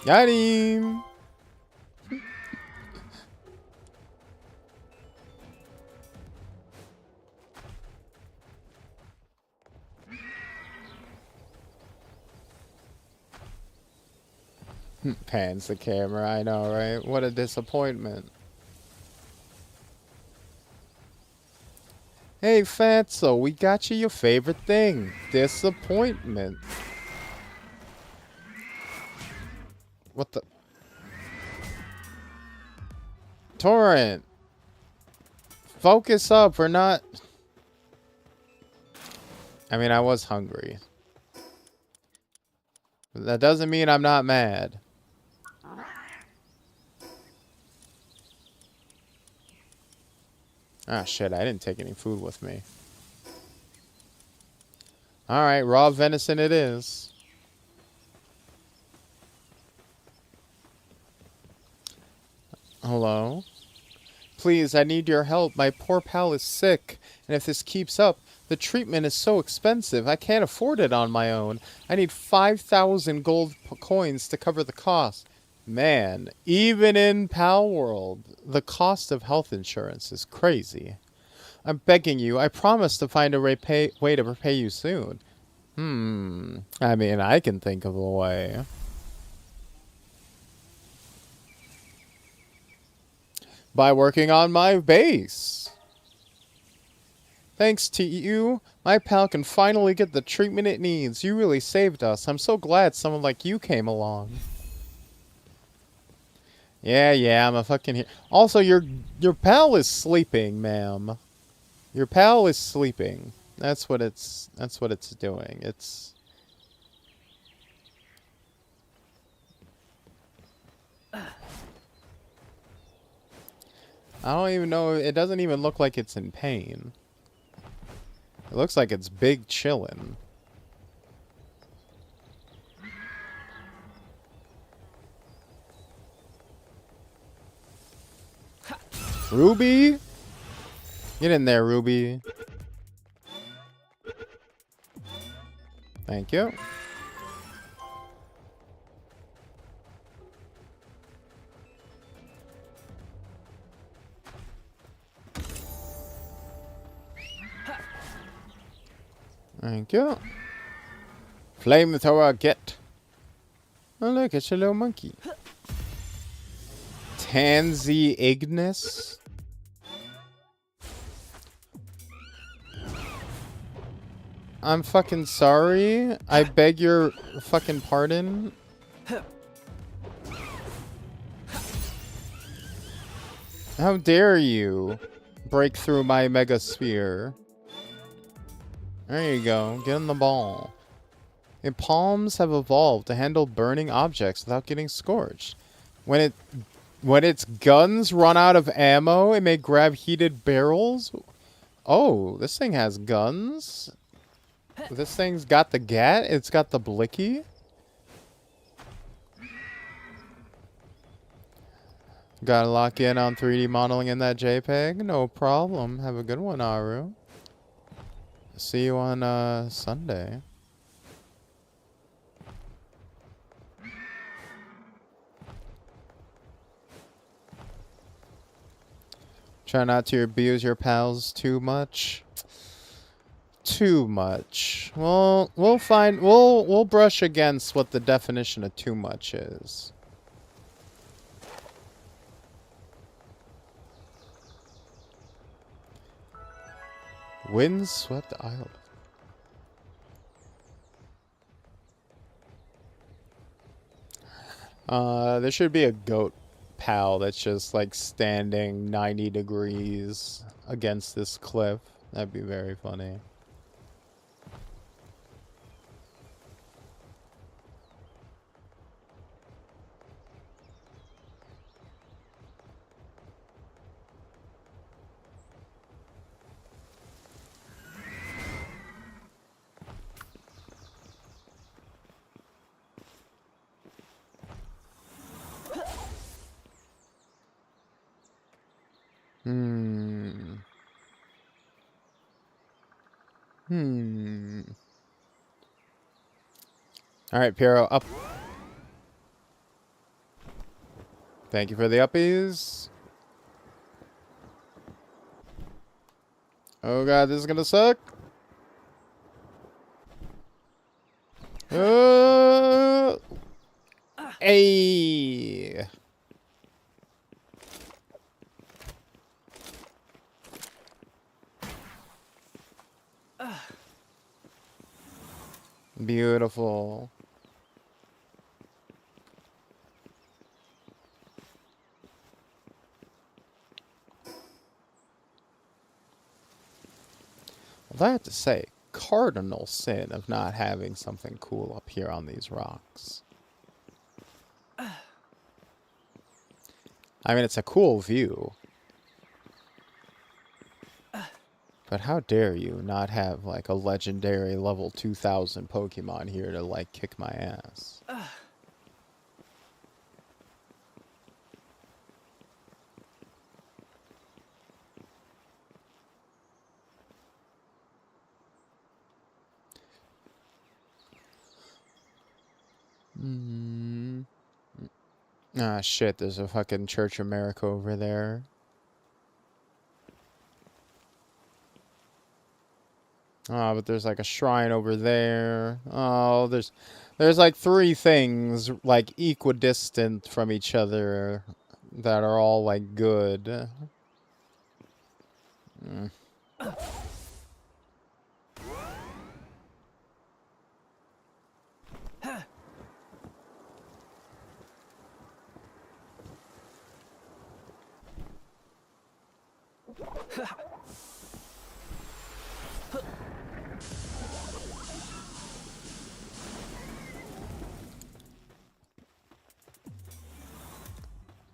Got him! Pans the camera, I know, right? What a disappointment. Hey, Fatso, we got you your favorite thing. Disappointment. What the? Torrent! Focus up, we're not... I mean, I was hungry. But that doesn't mean I'm not mad. Ah, shit, I didn't take any food with me. Alright, raw venison it is. Hello? Please, I need your help. My poor pal is sick. And if this keeps up, the treatment is so expensive. I can't afford it on my own. I need 5,000 gold coins to cover the cost. Man, even in Palworld, the cost of health insurance is crazy. I'm begging you. I promise to find a way to repay you soon. I mean, I can think of a way. By working on my base. Thanks to you, my pal can finally get the treatment it needs. You really saved us. I'm so glad someone like you came along. Yeah, I'm a fucking... Also, your pal is sleeping, ma'am. Your pal is sleeping. That's what it's doing. It's... I don't even know. It doesn't even look like it's in pain. It looks like it's big chillin'. Ruby? Get in there, Ruby. Thank you. Thank you. Flamethrower, get. Oh, look, it's a little monkey. Tansy Ignis? I'm fucking sorry. I beg your fucking pardon. How dare you break through my mega sphere? There you go. Get in the ball. And palms have evolved to handle burning objects without getting scorched. When its guns run out of ammo, it may grab heated barrels. Oh, this thing has guns? This thing's got the gat? It's got the blicky? Gotta lock in on 3D modeling in that JPEG? No problem. Have a good one, Aru. See you on Sunday. Try not to abuse your pals too much. Too much. Well, we'll brush against what the definition of too much is. Windswept Island. There should be a goat pal that's just like standing 90 degrees against this cliff. That'd be very funny. Alright, Piero, up. Thank you for the uppies. Oh god, this is gonna suck. Hey. Beautiful. Although I have to say, cardinal sin of not having something cool up here on these rocks. I mean, it's a cool view. But how dare you not have, like, a legendary level 2000 Pokemon here to, like, kick my ass. Ah, shit, there's a fucking Church of America over there. Oh, but there's like a shrine over there. Oh, there's like three things like equidistant from each other that are all like good. Mm.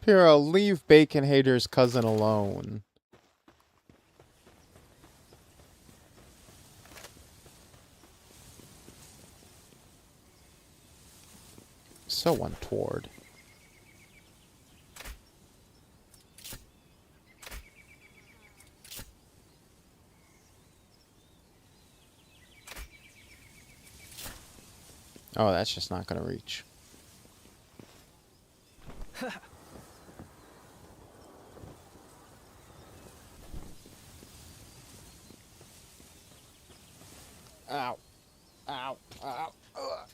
Piro, leave Bacon Hater's cousin alone. So untoward. Oh, that's just not gonna reach. Ow. Ow. Ow. Ugh.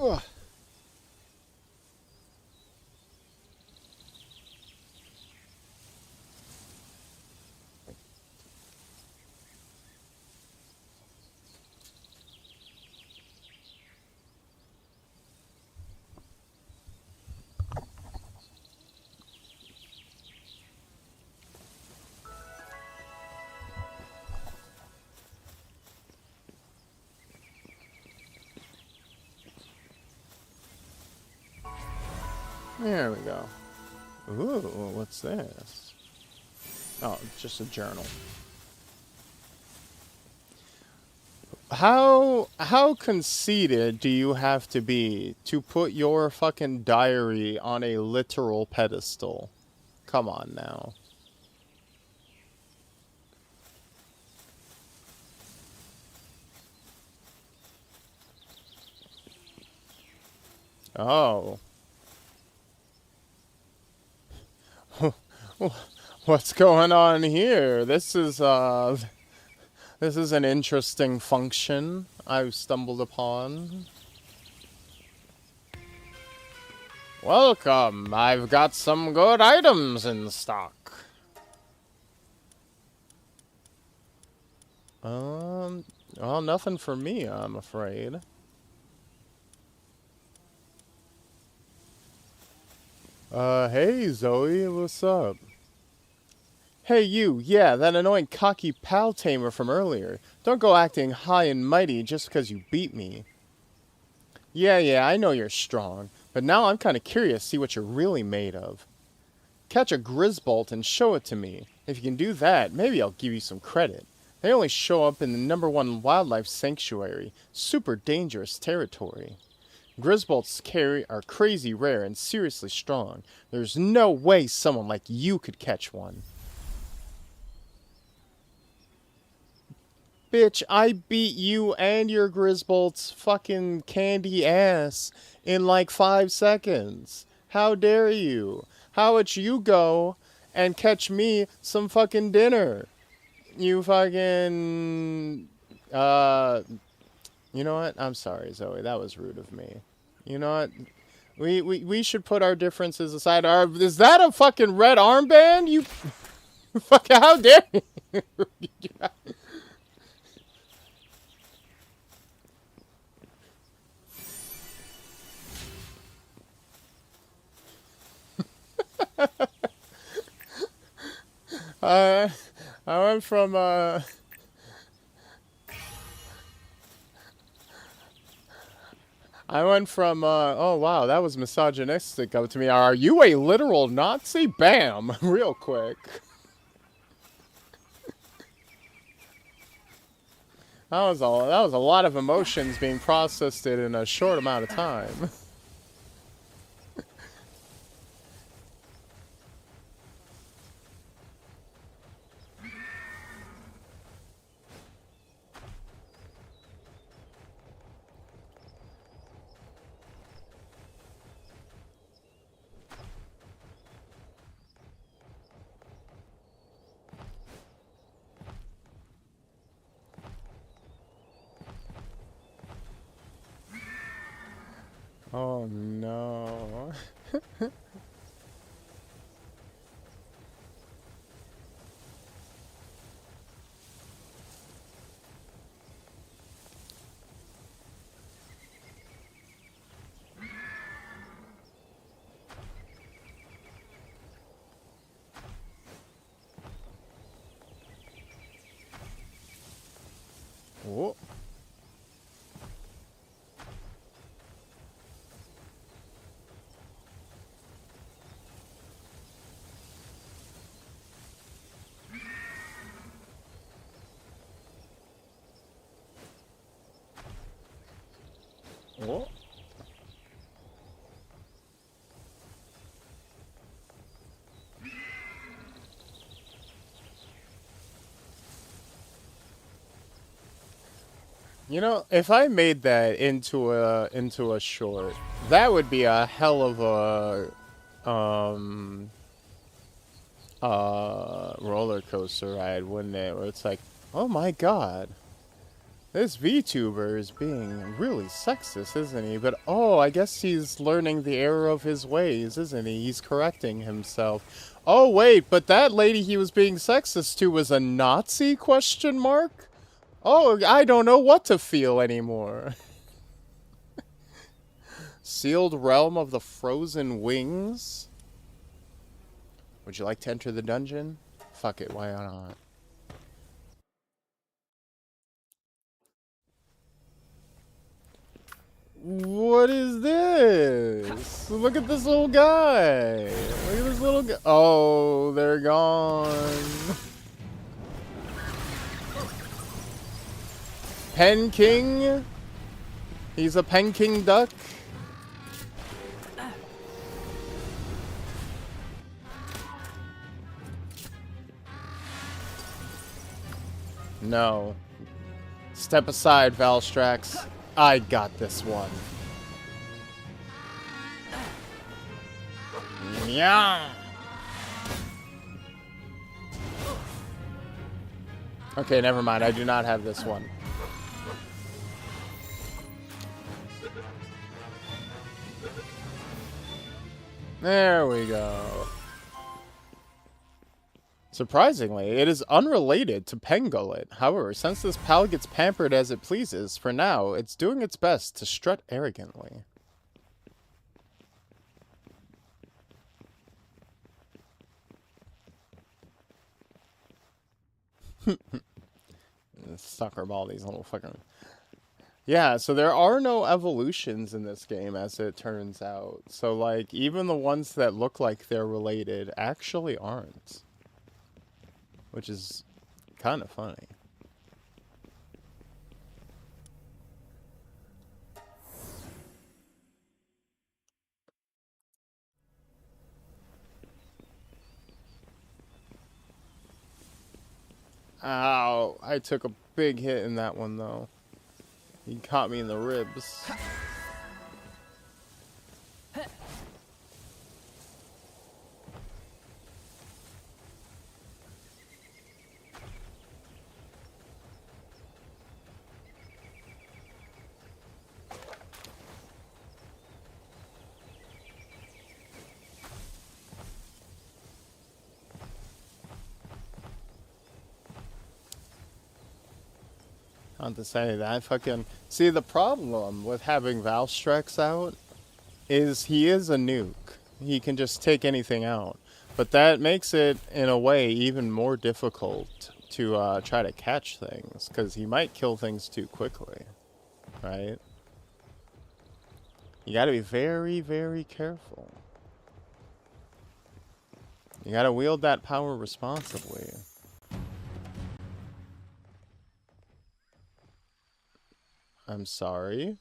Ugh. There we go. Ooh, what's this? Oh, just a journal. How conceited do you have to be to put your fucking diary on a literal pedestal? Come on now. Oh. What's going on here? This is an interesting function I've stumbled upon. Welcome. I've got some good items in stock. Well, nothing for me, I'm afraid. Hey, Zoe, what's up? Hey, you, yeah, that annoying cocky pal tamer from earlier. Don't go acting high and mighty just because you beat me. Yeah, I know you're strong, but now I'm kind of curious to see what you're really made of. Catch a Grizzbolt and show it to me. If you can do that, maybe I'll give you some credit. They only show up in the #1 wildlife sanctuary, super dangerous territory. Grizzbolts are crazy rare and seriously strong. There's no way someone like you could catch one. Bitch, I beat you and your Grizzbolt's fucking candy ass in like 5 seconds. How dare you? How would you go and catch me some fucking dinner? You fucking... You know what? I'm sorry, Zoe. That was rude of me. You know what? We should put our differences aside. Is that a fucking red armband? You... Fuck, how dare you? Uh, I went from oh wow, that was misogynistic of to me. Are you a literal Nazi? Bam, real quick. That was a lot of emotions being processed in a short amount of time. Oh no. Oh. Oh. You know, if I made that into a short, that would be a hell of a roller coaster ride, wouldn't it? Where it's like, oh my god, this VTuber is being really sexist, isn't he? But oh, I guess he's learning the error of his ways, isn't he? He's correcting himself. Oh wait, but that lady he was being sexist to was a Nazi? Question mark. Oh, I don't know what to feel anymore. Sealed realm of the frozen wings. Would you like to enter the dungeon? Fuck it, why not? What is this? Look at this little guy. Look at this little guy. Oh, they're gone. Pen King? He's a Pen King duck? No. Step aside, Valstrax. I got this one. Yeah. Okay, never mind. I do not have this one. There we go. Surprisingly, it is unrelated to Pangolin. However, since this pal gets pampered as it pleases, for now, it's doing its best to strut arrogantly. Sucker ball these little fucking... Yeah, so there are no evolutions in this game, as it turns out. So, like, even the ones that look like they're related actually aren't. Which is kind of funny. Ow, I took a big hit in that one, though. He caught me in the ribs. Not to say that fucking... See, the problem with having Valstrax out is he is a nuke. He can just take anything out. But that makes it, in a way, even more difficult to try to catch things, because he might kill things too quickly, right? You gotta be very, very careful. You gotta wield that power responsibly. I'm sorry.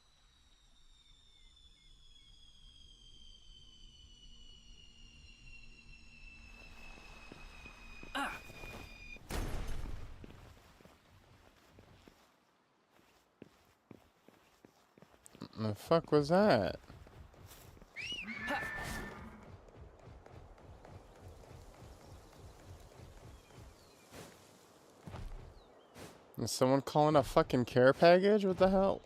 The fuck was that? Is someone calling a fucking care package? What the hell?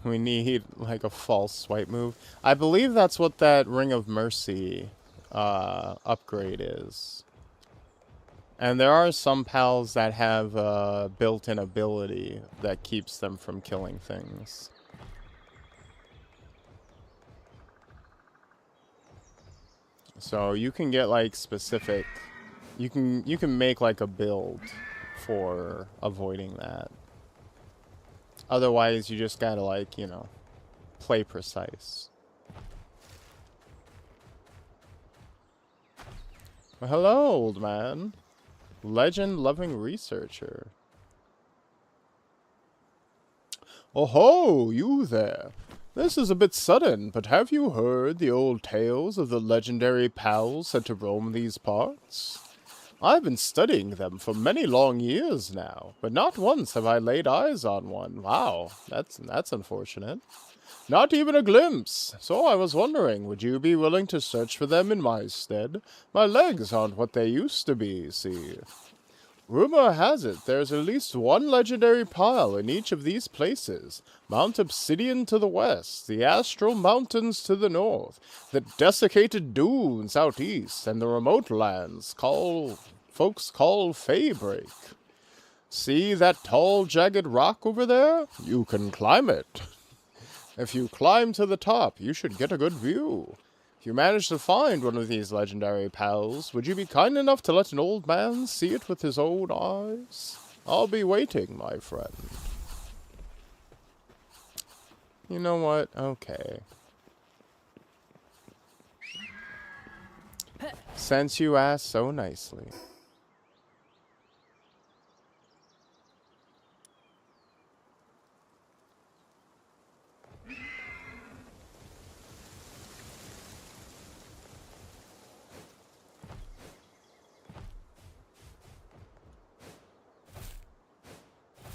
We need, like, a false swipe move. I believe that's what that Ring of Mercy upgrade is. And there are some pals that have a built-in ability that keeps them from killing things. So you can get, like, specific... You can make, like, a build for avoiding that. Otherwise, you just gotta, like, you know, play precise. Well, hello, old man. Legend-loving researcher. Oh ho, you there. This is a bit sudden, but have you heard the old tales of the legendary pals said to roam these parts? I've been studying them for many long years now, but not once have I laid eyes on one. Wow, that's unfortunate. Not even a glimpse. So I was wondering, would you be willing to search for them in my stead? My legs aren't what they used to be, see. Rumor has it there's at least one legendary pile in each of these places. Mount Obsidian to the west, the Astral Mountains to the north, the desiccated dunes out east, and the remote lands folks call Faybreak. See that tall, jagged rock over there? You can climb it. If you climb to the top, you should get a good view. If you manage to find one of these legendary pals, would you be kind enough to let an old man see it with his own eyes? I'll be waiting, my friend. You know what? Okay. Since you asked so nicely.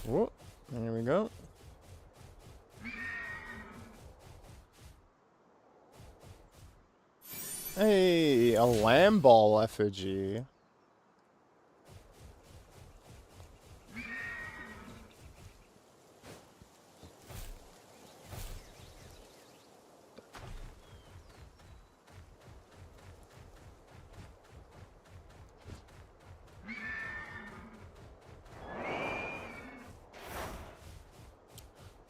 Whoop, there we go. Hey, a lamb ball effigy.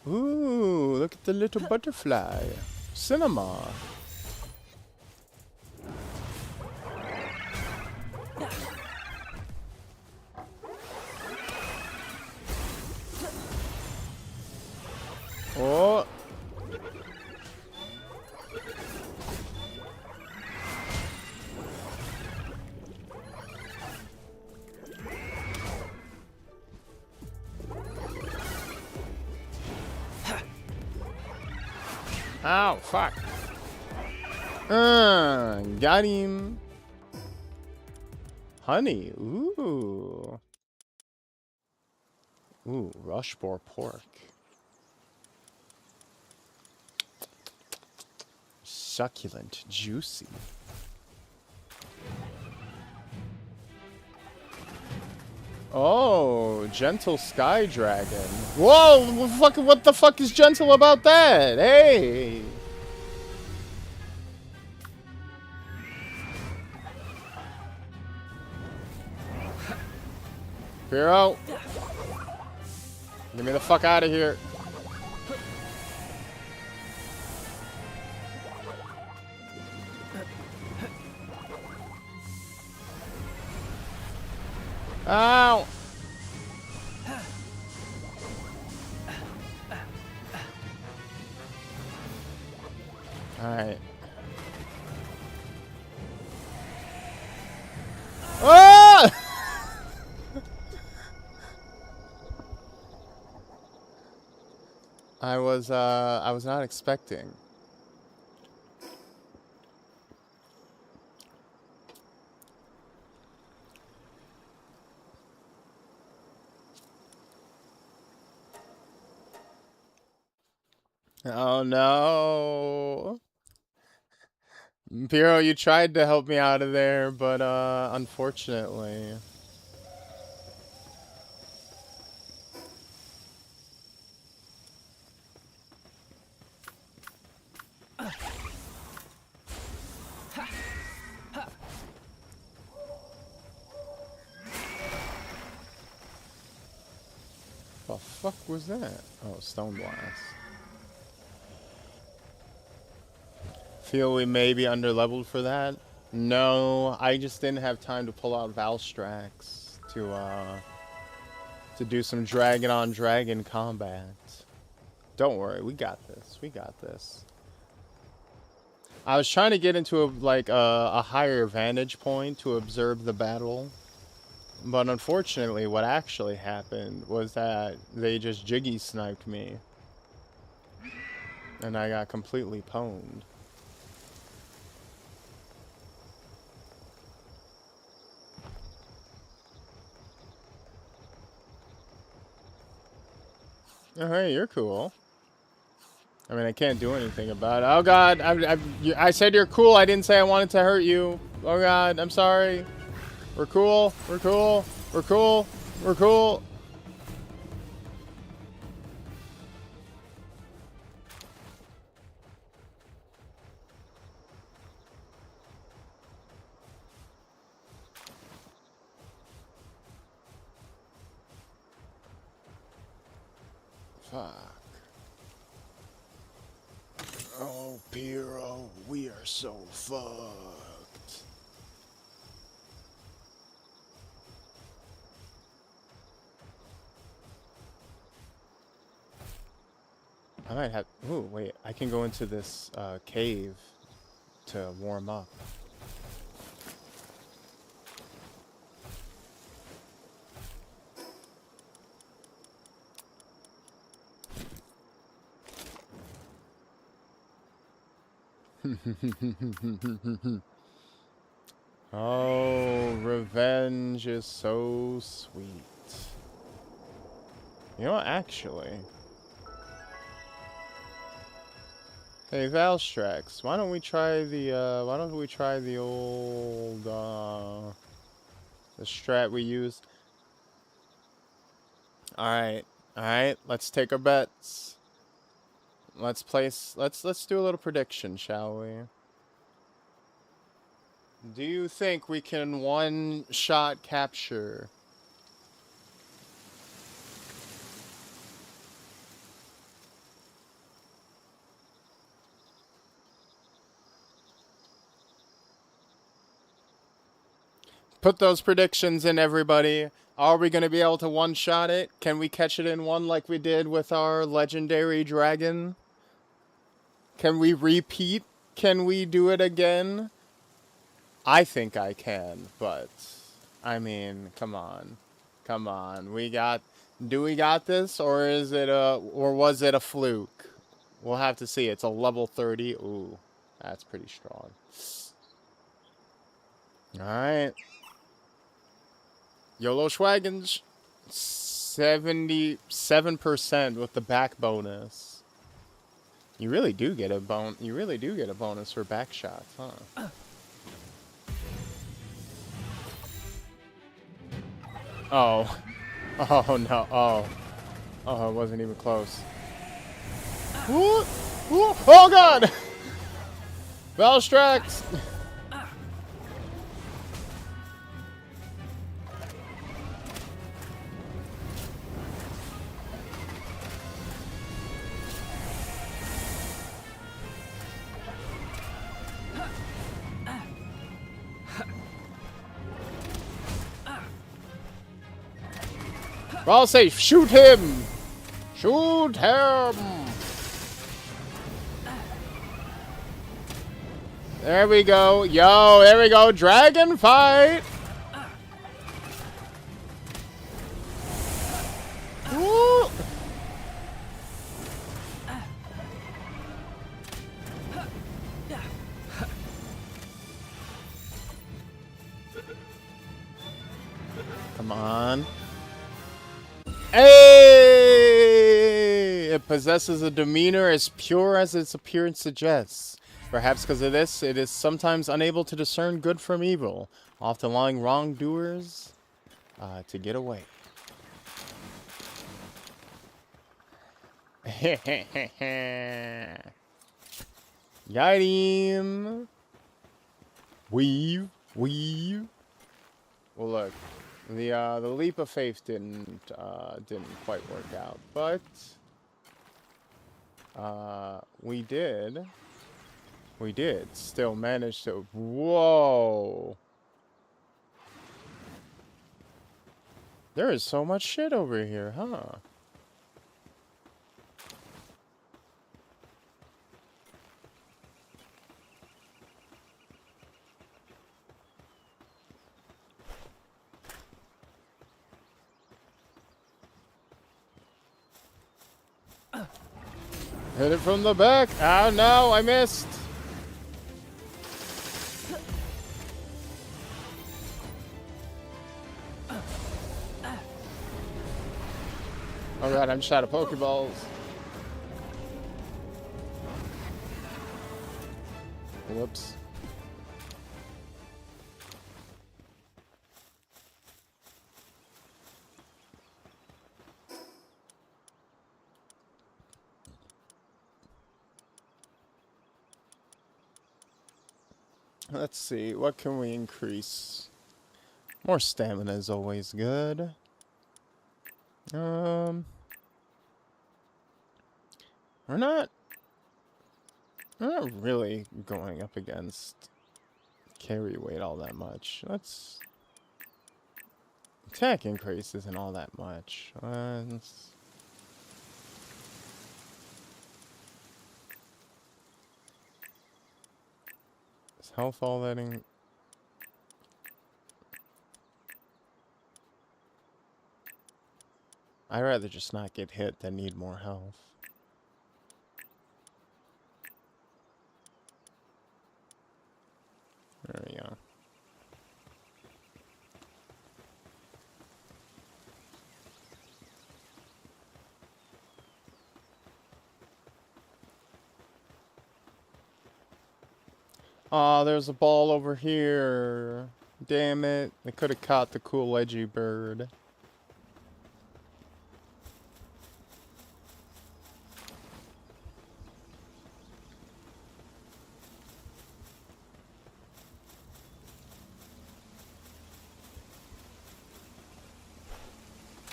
Ooh, look at the little butterfly. Cinema. Oh. Ow, fuck. Got him. Honey, ooh. Ooh, Rushmore pork. Succulent, juicy. Oh, gentle sky dragon. Whoa, what the fuck is gentle about that? Hey. Hero. Get me the fuck out of here. Ow! Alright. Ah! I was not expecting. Oh no. Piro, you tried to help me out of there, but unfortunately. The fuck was that? Oh, stone blast. Feel we may be underleveled for that? No, I just didn't have time to pull out Valstrax to do some dragon on dragon combat. Don't worry, we got this. We got this. I was trying to get into a higher vantage point to observe the battle. But unfortunately, what actually happened was that they just jiggy sniped me. And I got completely pwned. Oh, hey, you're cool. I mean, I can't do anything about it. Oh, God. I said you're cool. I didn't say I wanted to hurt you. Oh, God. I'm sorry. We're cool. We're cool. We're cool. We're cool. Fuck. Oh, Piro, we are so fucked. I might have... Ooh, wait. I can go into this cave to warm up. Oh, revenge is so sweet. You know what, actually... Hey, Valstrax, why don't we try the old, the strat we used? Alright, let's take our bets. Let's do a little prediction, shall we? Do you think we can one-shot capture? Put those predictions in, everybody. Are we going to be able to one-shot it? Can we catch it in one like we did with our legendary dragon? Can we repeat? Can we do it again? I think I can, but... I mean, come on. Come on. Do we got this? Or is it or was it a fluke? We'll have to see. It's a level 30. Ooh, that's pretty strong. Alright. YOLO Schwaggens. 77% with the back bonus. You really do get a bonus for back shots, huh? Oh. Oh no. Oh. Oh, it wasn't even close. Ooh. Ooh. Oh god! Valstrax! I'll say, shoot him! Shoot him! There we go. Yo, there we go. Dragon fight! Woo! Come on. Hey! It possesses a demeanor as pure as its appearance suggests. Perhaps because of this, it is sometimes unable to discern good from evil, often allowing wrongdoers to get away. Got him! Weave. Well, look. The leap of faith didn't quite work out, but we did still manage to. Whoa! There is so much shit over here, huh? Hit it from the back. Oh no, I missed. Oh god, I'm just out of Pokeballs. Whoops. Let's see, what can we increase? More stamina is always good. We're not really going up against carry weight all that much. Let's attack increase isn't all that much. Is health all that in? I'd rather just not get hit than need more health. There we go. Aw, there's a ball over here. Damn it. I could have caught the cool edgy bird.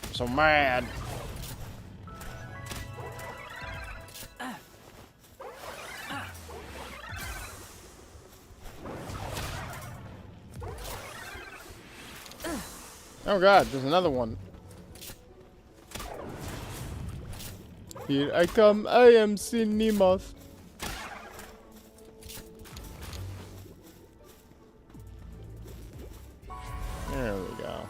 I'm so mad. Oh god, there's another one. Here I come, I am Cinemoth. There we go.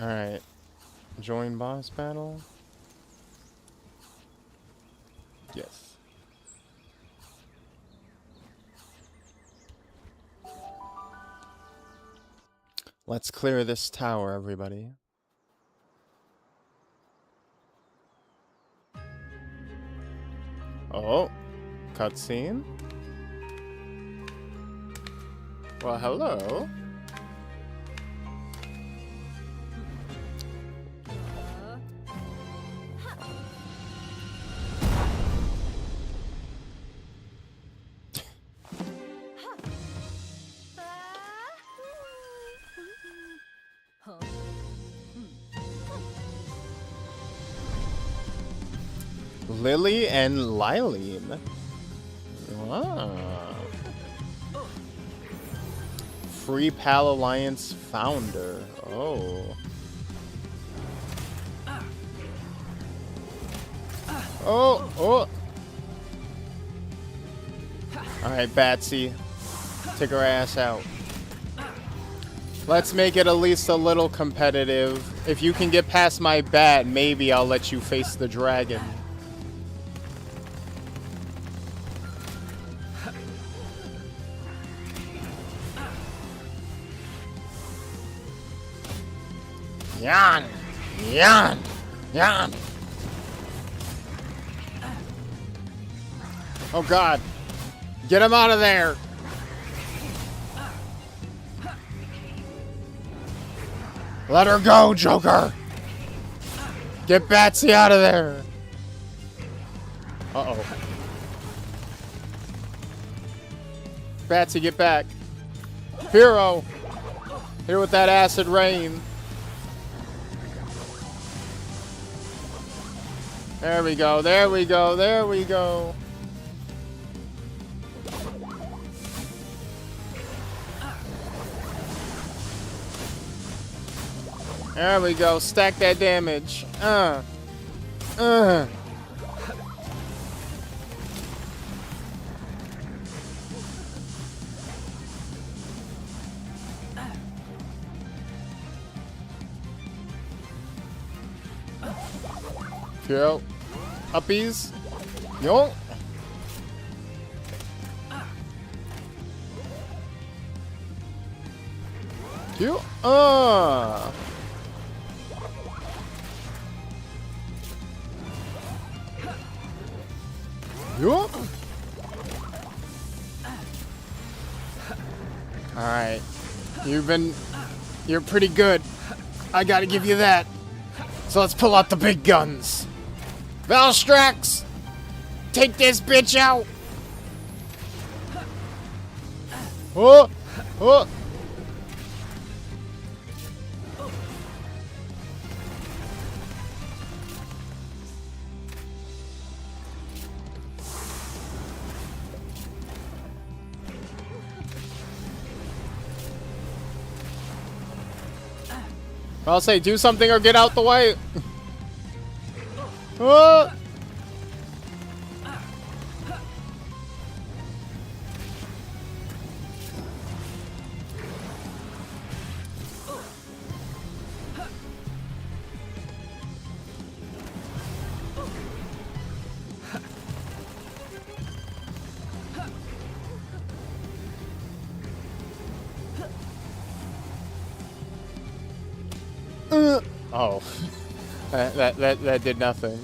Alright. Join boss battle? Yes. Let's clear this tower, everybody. Oh, cutscene. Well, hello. Lily and Lylene. Wow. Free Pal Alliance founder. Oh. Oh, oh. Alright, Batsy. Take her ass out. Let's make it at least a little competitive. If you can get past my bat, maybe I'll let you face the dragon. Yan! Yan! Yan! Oh god. Get him out of there! Let her go, Joker! Get Batsy out of there! Uh-oh. Batsy, get back. Hero! Here with that acid rain. There we go, there we go, there we go. There we go, stack that damage. Yo. Uppies. Yo. You. Yo. Alright. You're pretty good. I gotta give you that. So let's pull out the big guns. Valstrax! Take this bitch out! Oh! Oh! I'll say do something or get out the way. Oh! Oh. That did nothing.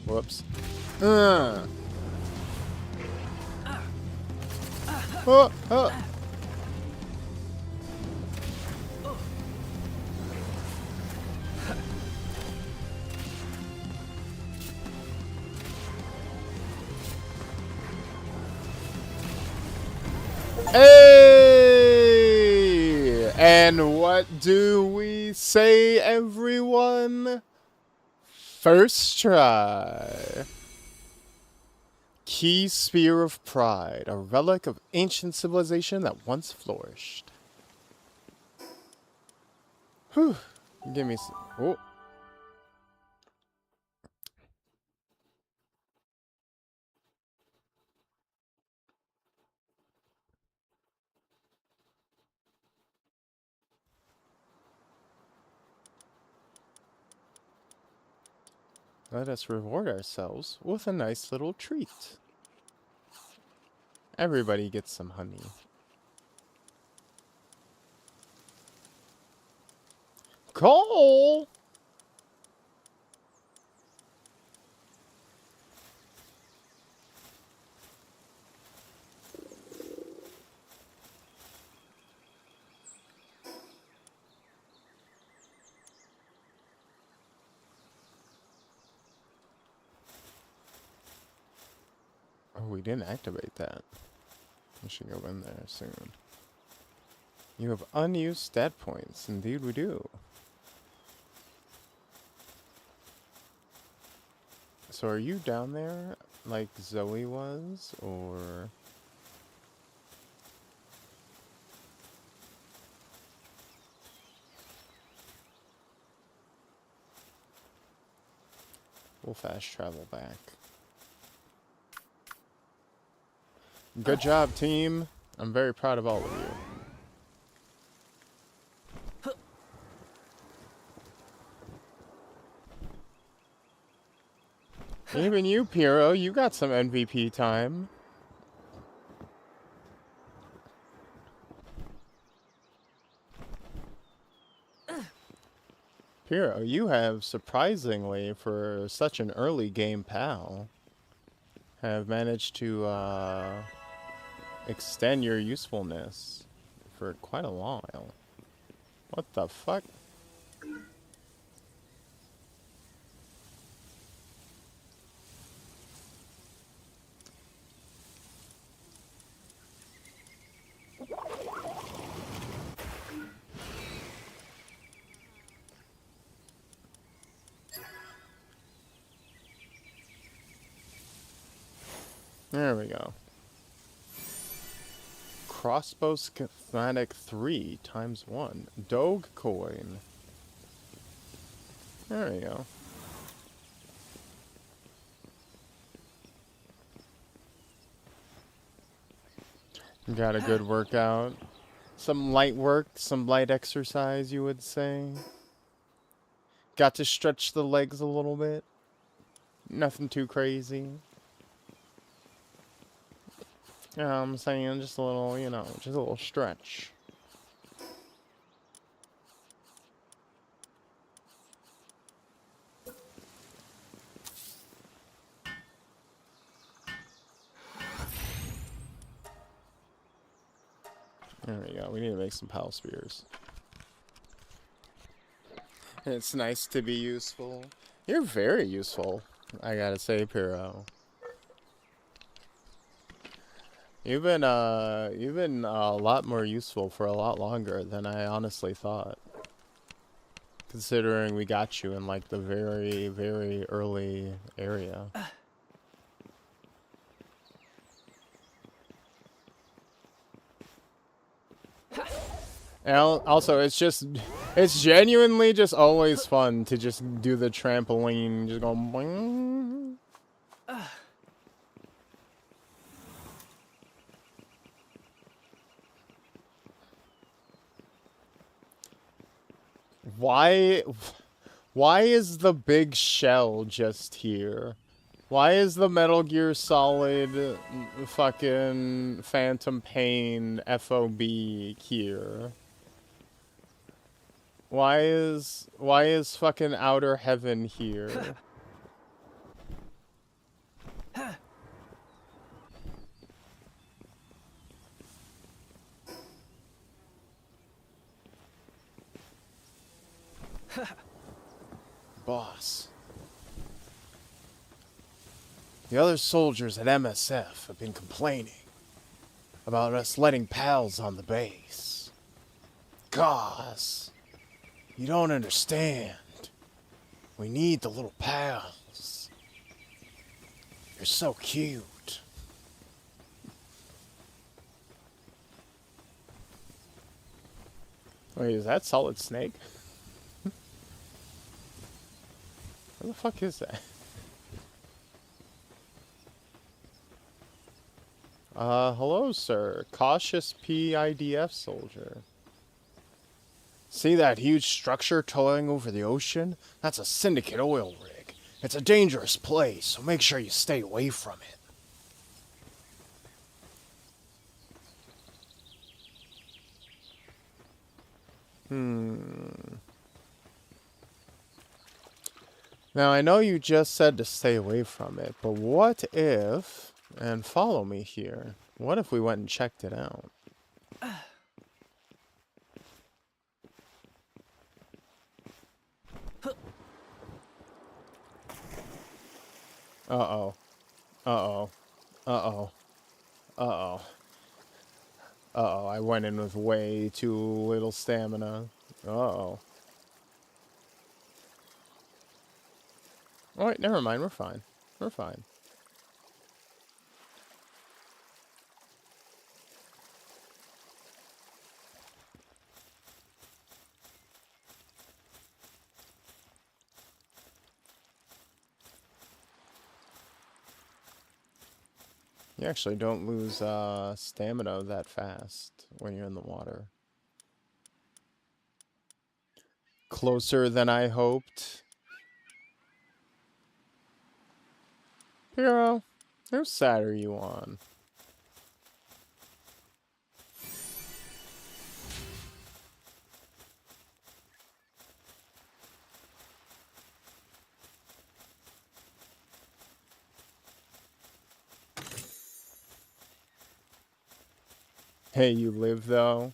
Whoops. Oh, oh. Hey! And what do we say, everyone? First try. Key Spear of Pride, a relic of ancient civilization that once flourished. Whew. Give me some. Oh. Let us reward ourselves with a nice little treat. Everybody gets some honey. Cole! Oh, we didn't activate that. We should go in there soon. You have unused stat points. Indeed we do. So are you down there like Zoe was, or... We'll fast travel back. Good job, team. I'm very proud of all of you. Even you, Pyro, you got some MVP time. Pyro, you have surprisingly, for such an early game pal, have managed to extend your usefulness for quite a while. What the fuck? There we go. Crossbow schematic 3 times 1. Dogecoin. There we go. Got a good workout. Some light work, some light exercise, you would say. Got to stretch the legs a little bit. Nothing too crazy. Yeah, I'm saying just a little, you know, just a little stretch. There we go. We need to make some pal spears. It's nice to be useful. You're very useful, I gotta say, Pyro. You've been a lot more useful for a lot longer than I honestly thought. Considering we got you in like the very, very early area. And also, it's genuinely just always fun to just do the trampoline, just go boing. Why is the big shell just here? Why is the Metal Gear Solid fucking Phantom Pain FOB here? Why is fucking Outer Heaven here? Boss. The other soldiers at MSF have been complaining about us letting pals on the base. Goss. You don't understand. We need the little pals. You're so cute. Wait, is that Solid Snake? Where the fuck is that? Hello, sir. Cautious PIDF soldier. See that huge structure towing over the ocean? That's a syndicate oil rig. It's a dangerous place, so make sure you stay away from it. Now, I know you just said to stay away from it, but what if, and follow me here, what if we went and checked it out? Uh-oh. Uh-oh. Uh-oh. Uh-oh. Uh-oh, I went in with way too little stamina. Uh-oh. Oh, wait, never mind, we're fine. We're fine. You actually don't lose stamina that fast when you're in the water. Closer than I hoped. Hero, whose side are you on? Hey, you live though?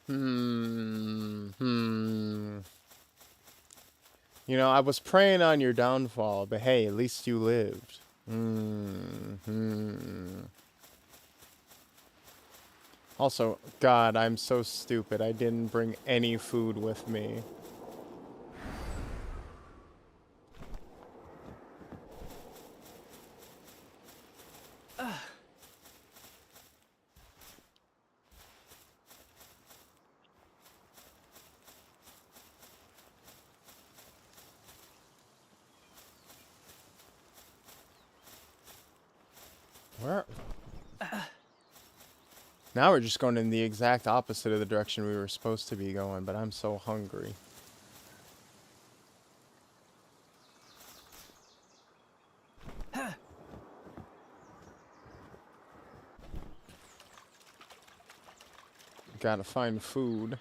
You know, I was praying on your downfall, but hey, at least you lived. Also, God, I'm so stupid. I didn't bring any food with me. Where? Now we're just going in the exact opposite of the direction we were supposed to be going, but I'm so hungry. Gotta find food.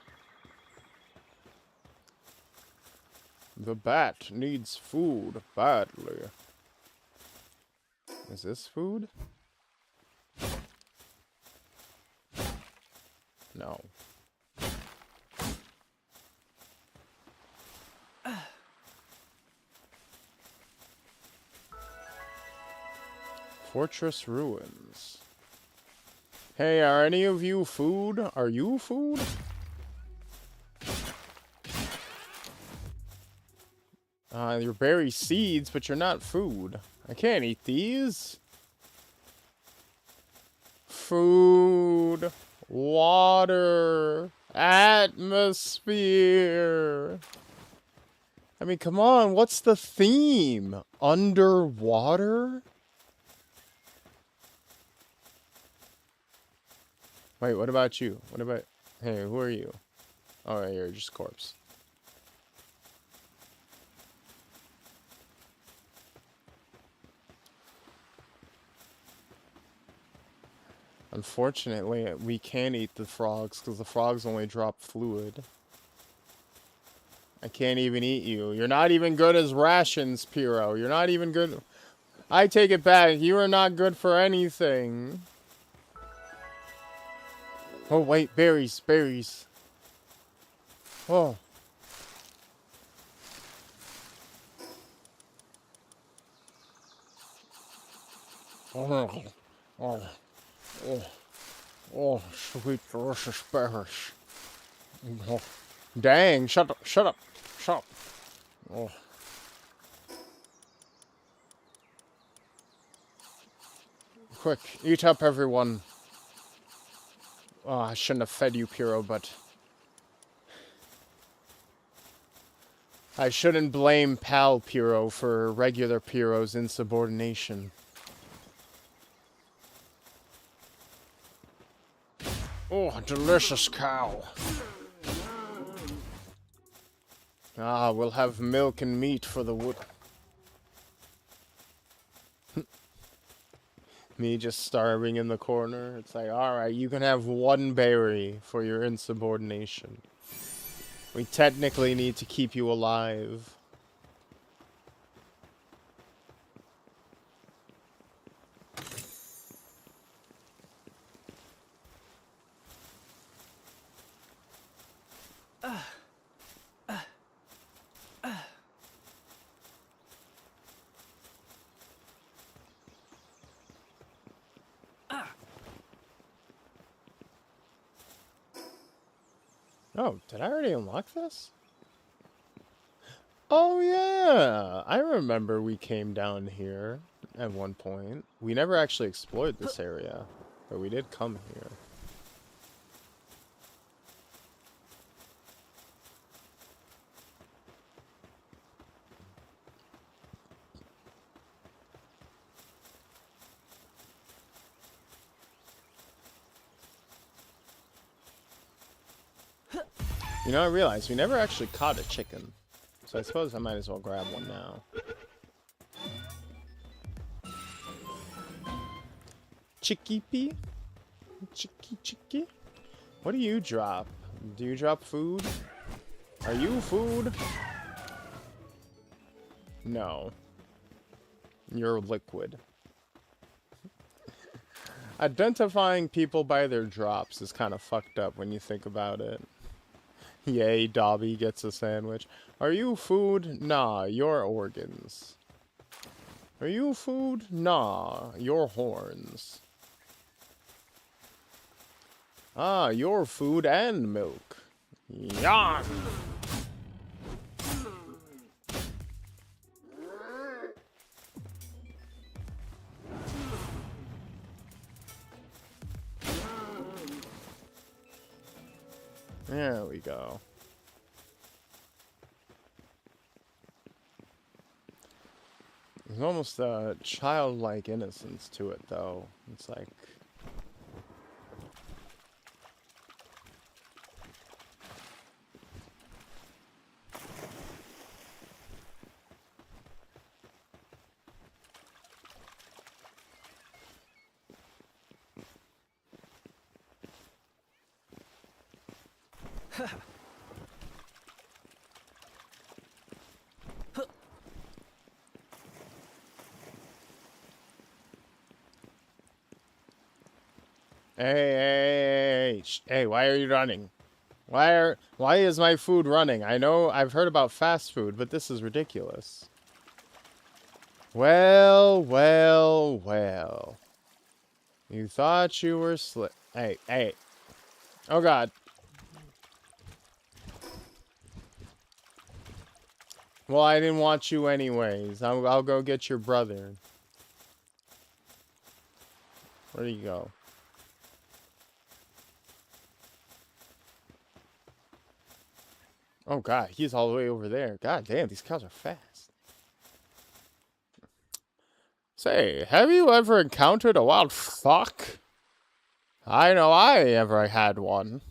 The bat needs food badly. Is this food? No. Fortress ruins. Hey, are any of you food? Are you food? You're berry seeds, but you're not food. I can't eat these. Food, water, atmosphere. I mean, come on, what's the theme? Underwater? Wait, what about you? What about... Hey, who are you? Oh, you're just a corpse. Unfortunately, we can't eat the frogs because the frogs only drop fluid. I can't even eat you. You're not even good as rations, Pyro. You're not even good. I take it back. You are not good for anything. Oh, wait. Berries. Berries. Oh. Oh. Oh. Oh. Oh. Sweet, delicious berries. Oh. Dang. Shut up. Shut up. Shut up. Oh. Quick. Eat up, everyone. Oh, I shouldn't have fed you, Pyro, but... I shouldn't blame Pal Pyro for regular Pyro's insubordination. Oh, delicious cow. Ah, we'll have milk and meat for the wood. Me just starving in the corner. It's like, alright, you can have one berry for your insubordination. We technically need to keep you alive. Oh, did I already unlock this? Oh, yeah. I remember we came down here at one point. We never actually explored this area, but we did come here. You know, I realized we never actually caught a chicken. So I suppose I might as well grab one now. Chicky-pee? Chicky. What do you drop? Do you drop food? Are you food? No. You're liquid. Identifying people by their drops is kind of fucked up when you think about it. Yay, Dobby gets a sandwich. Are you food? Nah, you're organs. Are you food? Nah, you're horns. Ah, you're food and milk. Yum! There we go. There's almost a childlike innocence to it, though. It's like... Hey, why are you running? Why is my food running? I know I've heard about fast food, but this is ridiculous. Well. You thought you were slick. Hey. Oh god. Well, I didn't want you anyways. I'll go get your brother. Where do you go? Oh god, he's all the way over there. God damn, these cows are fast. Say, have you ever encountered a wild fuck? I know I ever had one.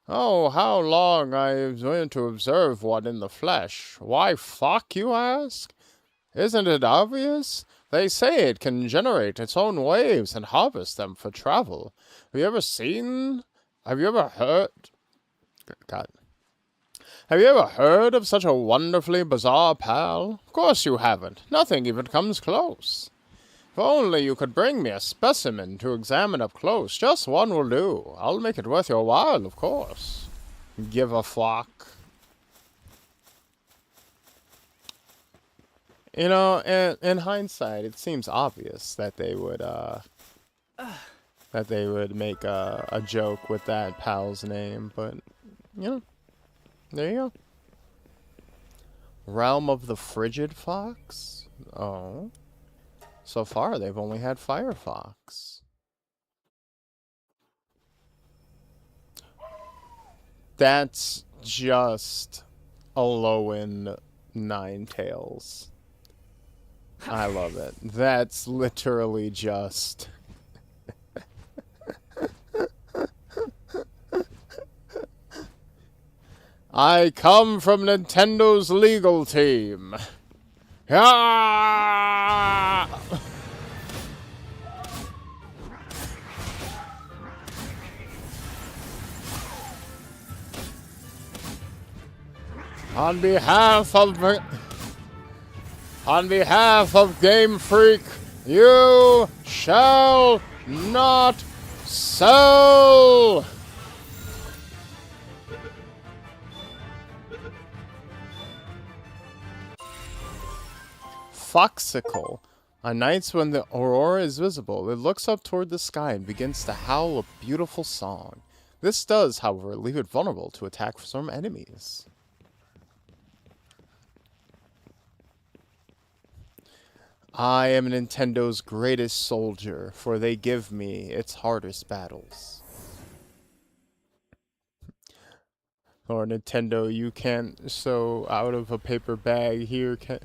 Oh, how long I've been to observe one in the flesh. Why fuck, you ask? Isn't it obvious? They say it can generate its own waves and harvest them for travel. Have you ever heard... God. Have you ever heard of such a wonderfully bizarre pal? Of course you haven't. Nothing even comes close. If only you could bring me a specimen to examine up close. Just one will do. I'll make it worth your while, of course. Give a fuck. You know, in hindsight, it seems obvious that they would make a joke with that pal's name, but you know, there you go. Realm of the Frigid Fox? Oh. So far, they've only had Firefox. That's just a Lowen Ninetales. I love it. That's literally just... I come from Nintendo's legal team. Ah! On behalf of Game Freak, you shall not sell. Foxicle. On nights when the aurora is visible, it looks up toward the sky and begins to howl a beautiful song. This does, however, leave it vulnerable to attack from enemies. I am Nintendo's greatest soldier, for they give me its hardest battles. Or Nintendo, you can't sew out of a paper bag here, can...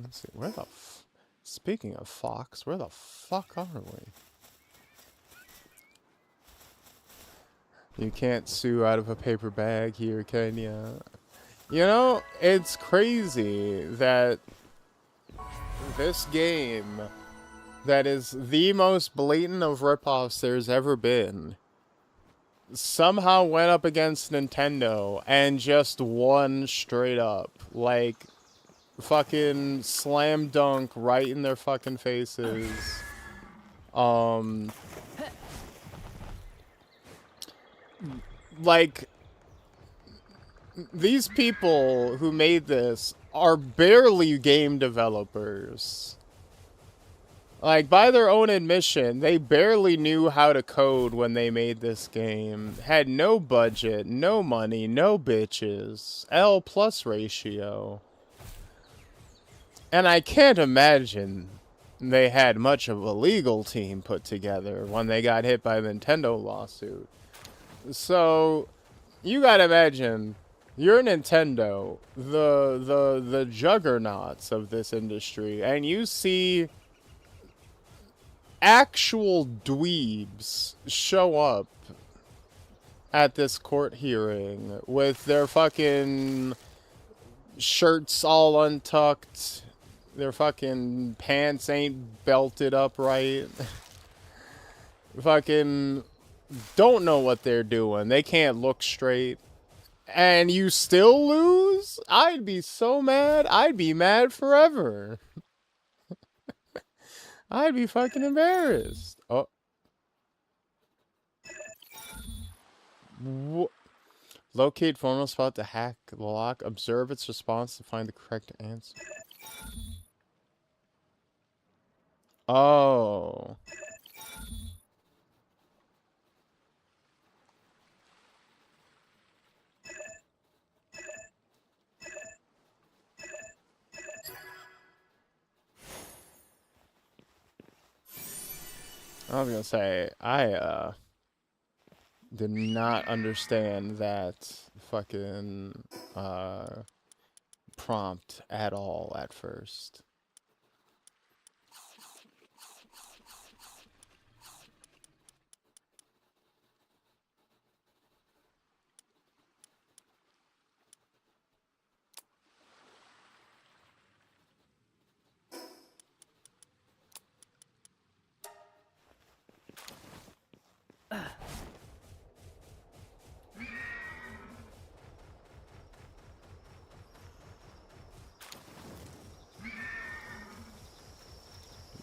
Let's see, where the speaking of Fox, where the fuck are we? You can't sue out of a paper bag here, can ya? You know, it's crazy that this game that is the most blatant of ripoffs there's ever been somehow went up against Nintendo and just won straight up. Like, fucking slam dunk right in their fucking faces. Like, these people who made this are barely game developers. Like, by their own admission, they barely knew how to code when they made this game. Had no budget, no money, no bitches. L plus ratio. And I can't imagine they had much of a legal team put together when they got hit by a Nintendo lawsuit. So, you gotta imagine, you're Nintendo, the juggernauts of this industry, and you see actual dweebs show up at this court hearing with their fucking shirts all untucked, their fucking pants ain't belted up right, fucking don't know what they're doing, they can't look straight, and you still lose? I'd be so mad, I'd be mad forever. I'd be fucking embarrassed. Oh. Locate vulnerable spot to hack the lock. Observe its response to find the correct answer. Oh. I was gonna say, I did not understand that fucking prompt at all at first.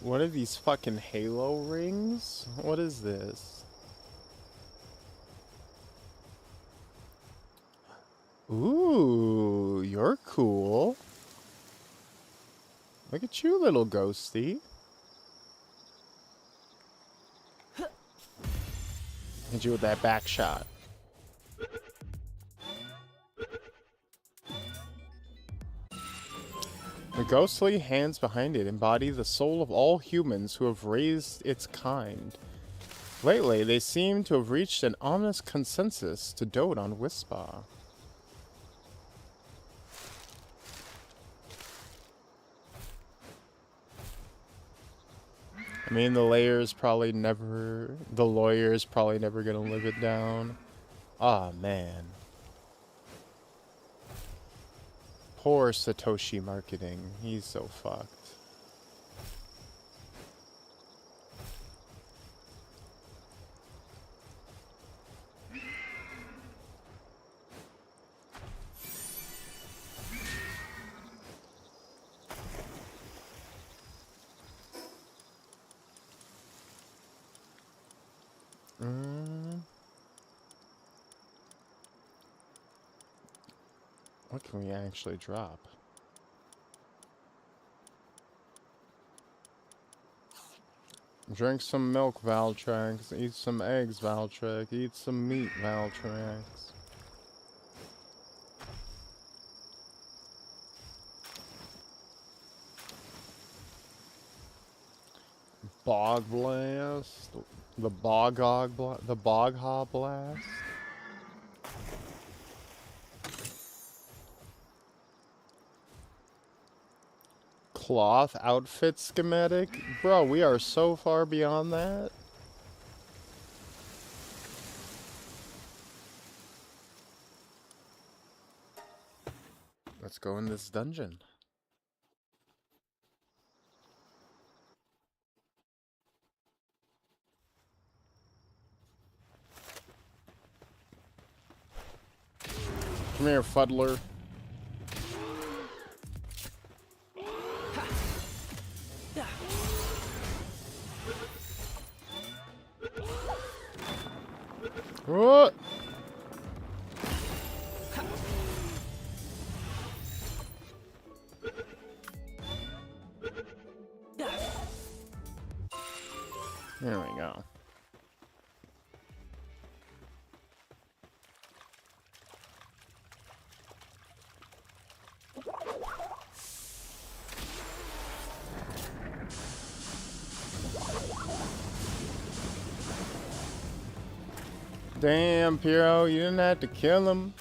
What are these fucking halo rings? What is this? Ooh, you're cool. Look at you, little ghosty. Hit you with that back shot. The ghostly hands behind it embody the soul of all humans who have raised its kind. Lately, they seem to have reached an ominous consensus to dote on Wispa. I mean, the lawyer's probably never gonna live it down. Aw, man. Poor Satoshi Marketing. He's so fucked. What can we actually drop? Drink some milk, Valtrex. Eat some eggs, Valtrex. Eat some meat, Valtrex. Bog Blast. The Bog Blast. cloth outfit schematic? Bro, we are so far beyond that. Let's go in this dungeon. Come here, fuddler. What? There we go. Damn, Piero, you didn't have to kill him.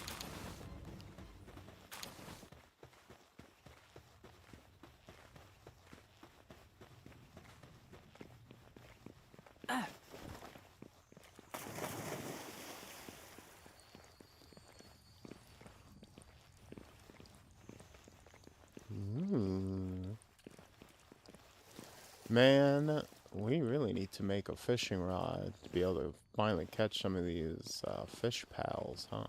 Man, we really need to make a fishing rod to be able to finally catch some of these fish pals, huh?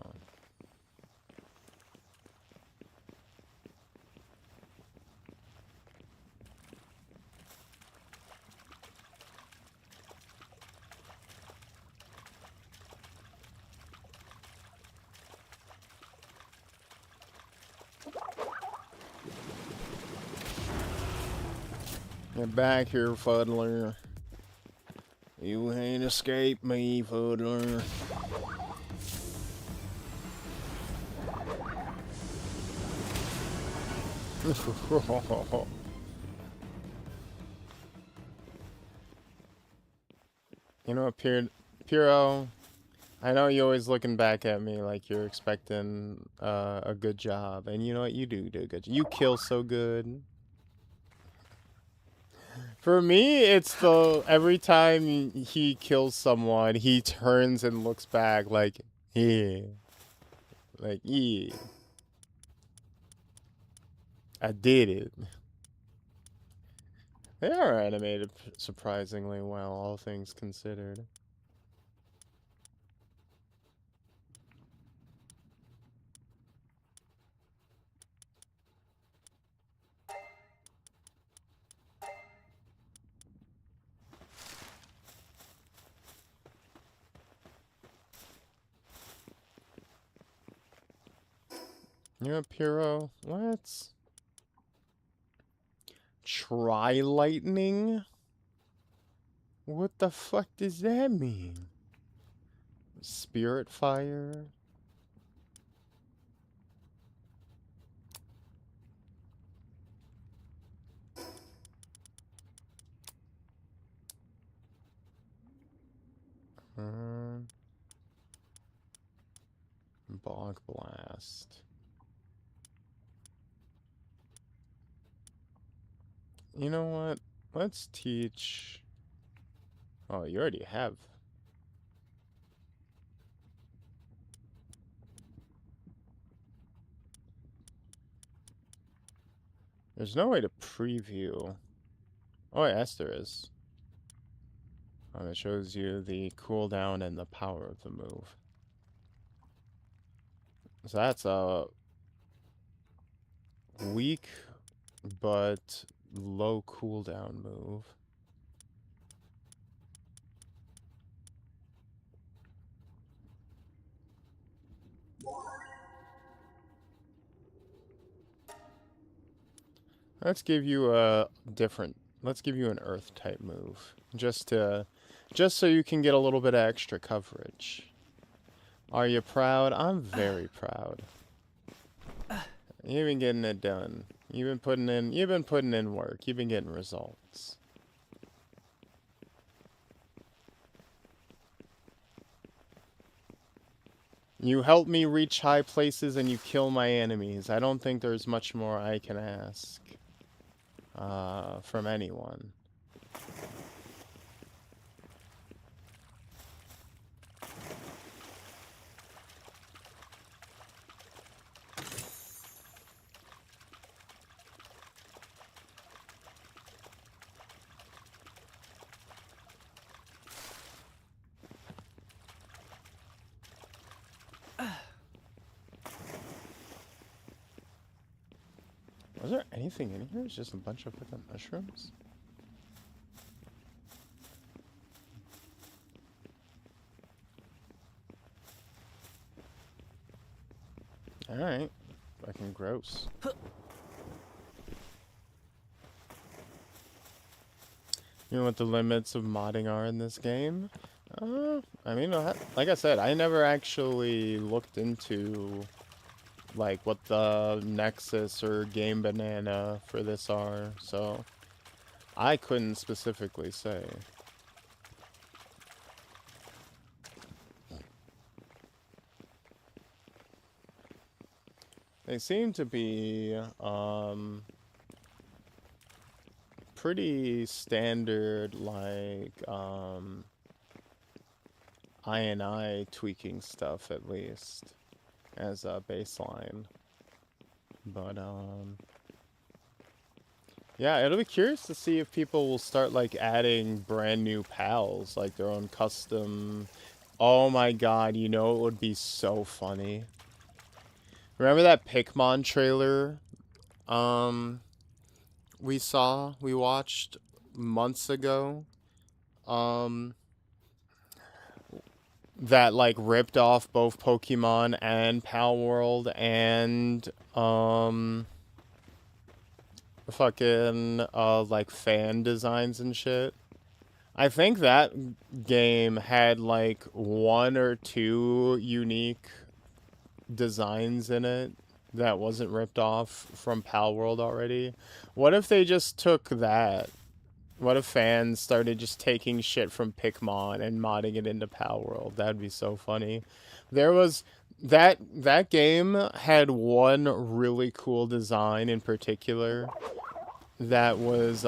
Get back here, fuddler. You ain't escaped me, fuddler. You know what, Piero? I know you're always looking back at me like you're expecting a good job. And you know what? You do a good job. You kill so good. For me, it's the every time he kills someone, he turns and looks back like, yeah. Like, yeah. I did it. They are animated surprisingly well, all things considered. You know, Piro, let's try lightning. What the fuck does that mean? Spirit fire? Bog blast. You know what? Let's teach. Oh, you already have. There's no way to preview. Oh, yes, there is. It shows you the cooldown and the power of the move. So that's a weak but low cooldown move. Let's give you a different. Let's give you an earth type move, just so you can get a little bit of extra coverage. Are you proud? I'm very proud. You've been getting it done. You've been putting in work. You've been getting results. You help me reach high places and you kill my enemies. I don't think there's much more I can ask. from anyone. Was there anything in here? It's just a bunch of fucking mushrooms? Alright. Fucking gross. You know what the limits of modding are in this game? I mean, like I said, I never actually looked into like what the Nexus or Game Banana for this are, so I couldn't specifically say. They seem to be pretty standard, like I tweaking stuff, at least as a baseline. But yeah, it'll be curious to see if people will start like adding brand new pals, like their own custom. Oh my god, you know it would be so funny. Remember that Pikmin trailer we watched months ago? That like ripped off both Pokemon and Palworld and fucking like fan designs and shit. I think that game had like one or two unique designs in it that wasn't ripped off from Palworld already. What if they just took that? What if fans started just taking shit from Pikmin and modding it into Palworld? That'd be so funny. There was that game had one really cool design in particular that was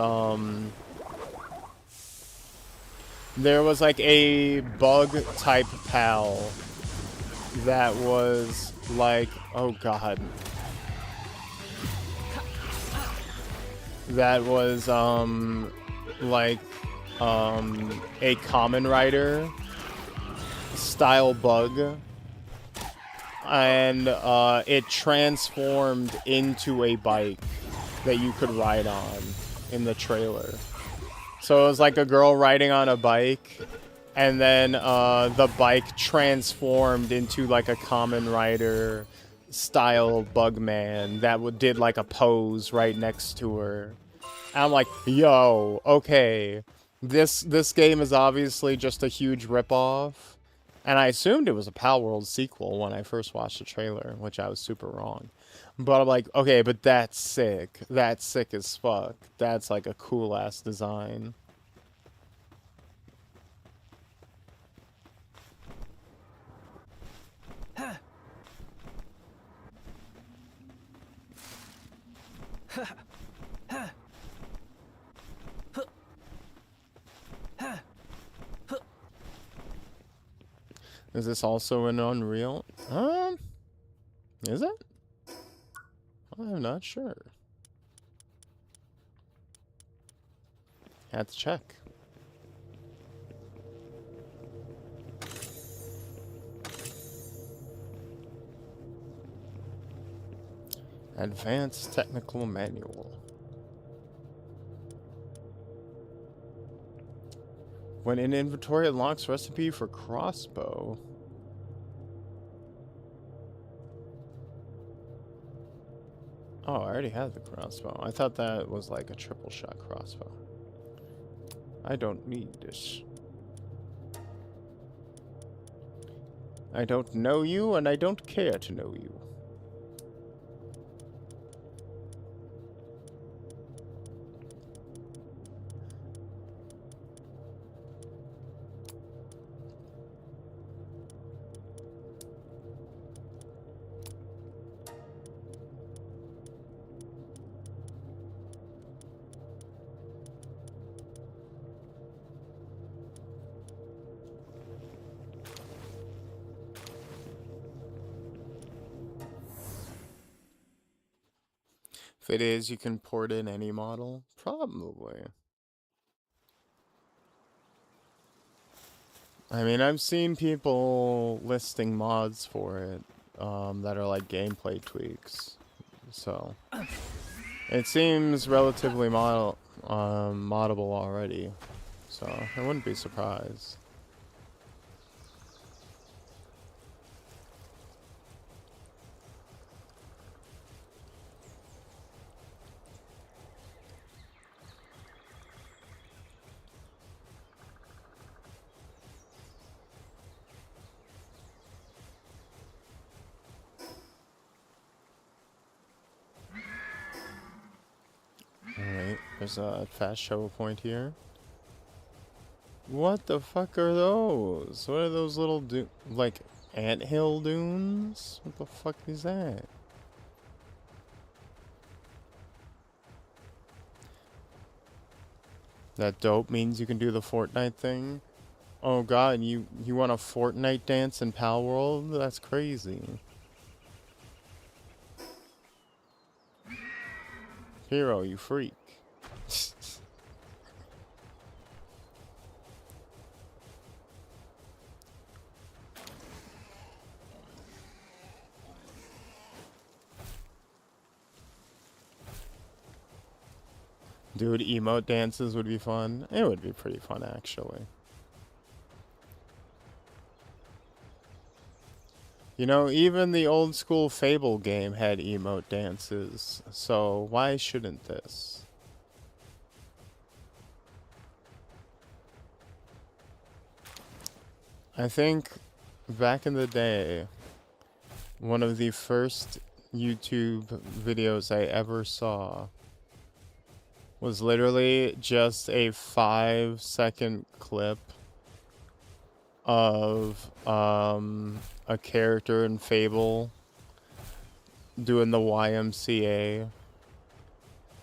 there was like a bug type pal that was like, oh god, that was like a common rider style bug, and it transformed into a bike that you could ride on in the trailer. So it was like a girl riding on a bike, and then the bike transformed into like a common rider style bug man that did like a pose right next to her. And I'm like, yo, okay, this game is obviously just a huge ripoff. And I assumed it was a Palworld sequel when I first watched the trailer, which I was super wrong. But I'm like, okay, but that's sick. That's sick as fuck. That's like a cool ass design. Is this also an Unreal? Is it? I'm not sure. Had to check. Advanced Technical Manual. When in inventory, it unlocks recipe for crossbow. Oh, I already have the crossbow. I thought that was like a triple shot crossbow. I don't need this. I don't know you, and I don't care to know you. If it is, you can port in any model? Probably. I mean, I've seen people listing mods for it that are like gameplay tweaks. So, it seems relatively moddable already. So, I wouldn't be surprised. Alright, there's a fast shovel point here. What the fuck are those? What are those little like anthill dunes? What the fuck is that? That dope means you can do the Fortnite thing? Oh god, you want a Fortnite dance in Palworld? That's crazy. Hero, you freak. Dude, emote dances would be fun. It would be pretty fun, actually. You know, even the old school Fable game had emote dances, so why shouldn't this? I think back in the day, one of the first YouTube videos I ever saw was literally just a 5-second clip of a character in Fable doing the YMCA,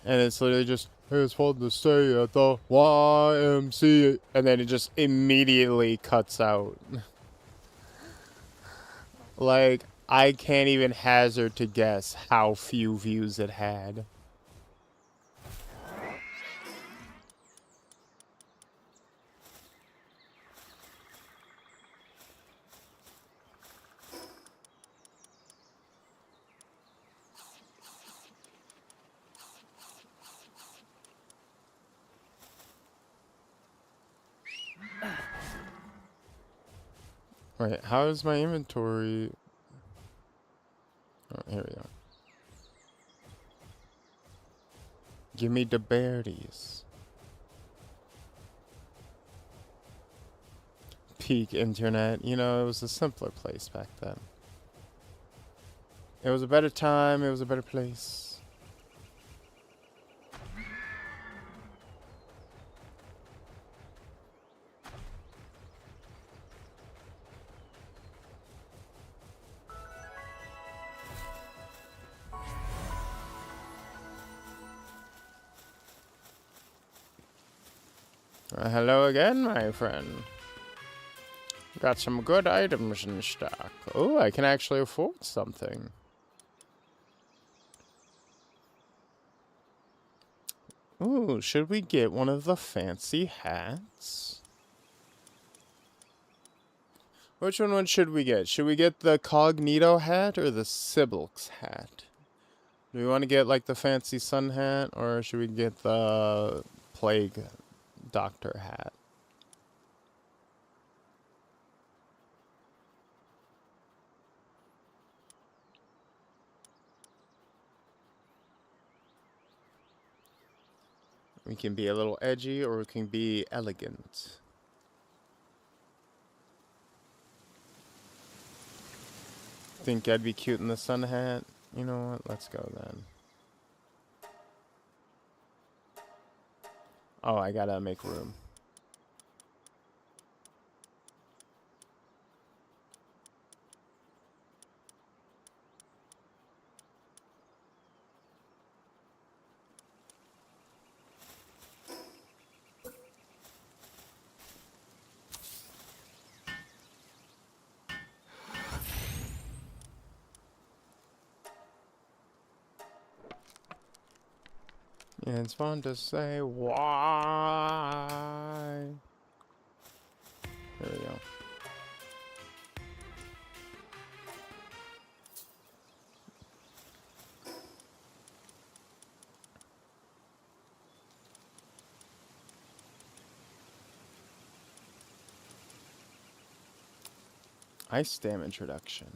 and it's literally just, hey, it's fun to stay at the YMCA, and then it just immediately cuts out. Like, I can't even hazard to guess how few views it had. Wait, how is my inventory? Oh, here we go. Give me the berries. Peak internet. You know, it was a simpler place back then. It was a better time. It was a better place. Hello again, my friend. Got some good items in stock. Oh, I can actually afford something. Ooh, should we get one of the fancy hats? Which one should we get? Should we get the Cognito hat or the Sibyl's hat? Do we want to get like the fancy sun hat, or should we get the plague doctor hat? We can be a little edgy, or we can be elegant. Think I'd be cute in the sun hat? You know what? Let's go then. Oh, I gotta make room. It's fun to say why. There we go. Ice damage reduction.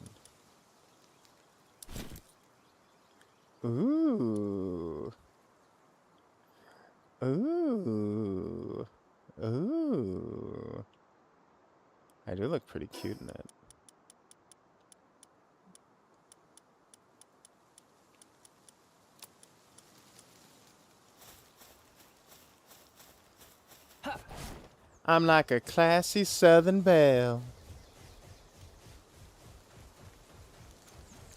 Ooh. Ooh. Ooh. I do look pretty cute in it. I'm like a classy southern belle.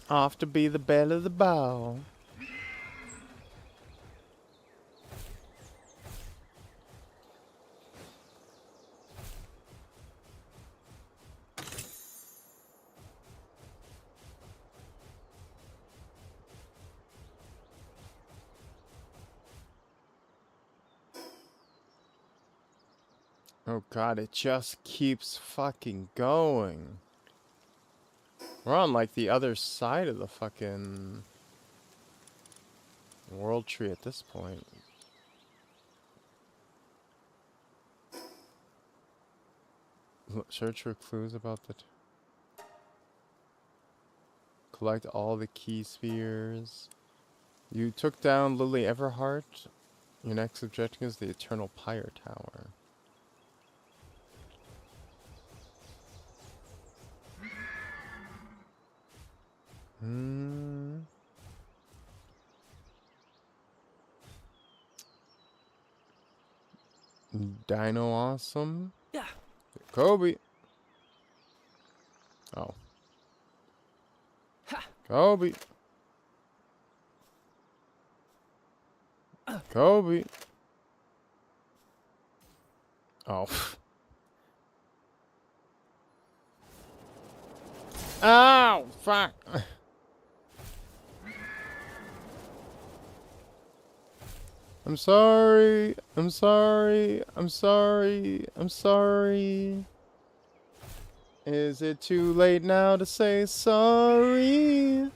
Off to be the belle of the ball. Oh god, it just keeps fucking going. We're on like the other side of the fucking world tree at this point. Search for clues about the... Collect all the key spheres. You took down Lily Everhart. Your next objective is the Eternal Pyre Tower. Dino Awesome. Yeah. Kobe. Oh. Ha. Kobe. Kobe. Oh. Ow! Fuck! I'm sorry. I'm sorry. I'm sorry. I'm sorry. Is it too late now to say sorry?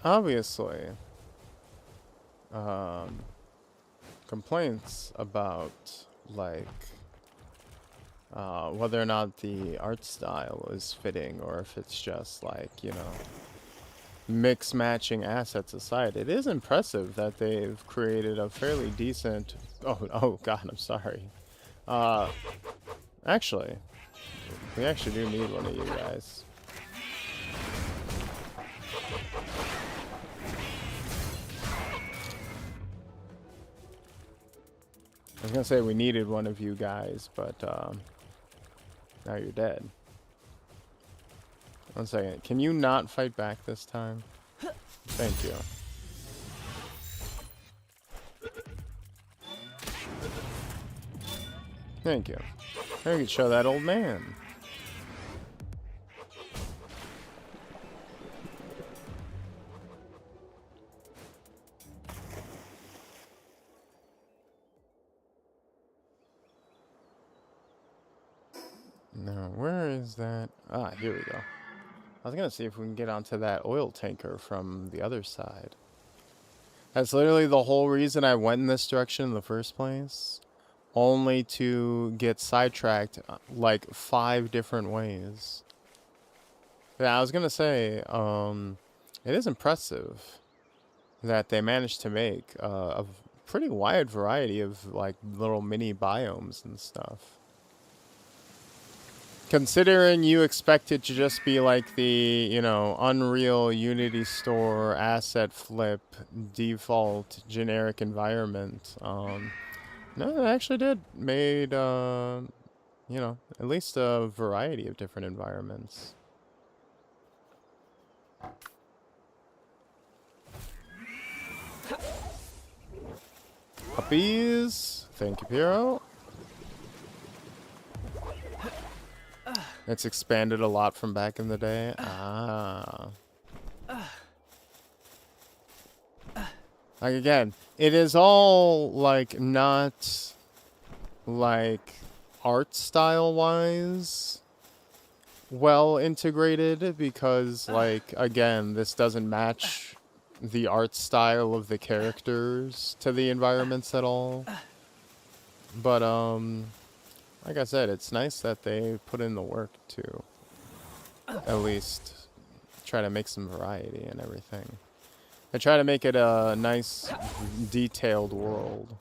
Obviously, complaints about, like, whether or not the art style is fitting, or if it's just, like, mix matching assets aside, it is impressive that they've created a fairly decent... Oh god, I'm sorry. Actually, we actually do need one of you guys. I was gonna say we needed one of you guys, but now you're dead. One second. Can you not fight back this time? Thank you. Thank you. I could show that old man. Now, where is that? Ah, here we go. I was gonna see if we can get onto that oil tanker from the other side. That's literally the whole reason I went in this direction in the first place. Only to get sidetracked like 5 different ways. Yeah, I was gonna say, it is impressive that they managed to make a pretty wide variety of like little mini biomes and stuff. Considering you expect it to just be like the, Unreal Unity Store asset flip default generic environment, no, it actually made you know, at least a variety of different environments. Puppies. Thank you, Piero. It's expanded a lot from back in the day. Ah. Like, again, it is all, like, not, like, art style-wise well integrated because, like, again, this doesn't match the art style of the characters to the environments at all. But, like I said, it's nice that they put in the work to at least try to make some variety and everything. They try to make it a nice, detailed world.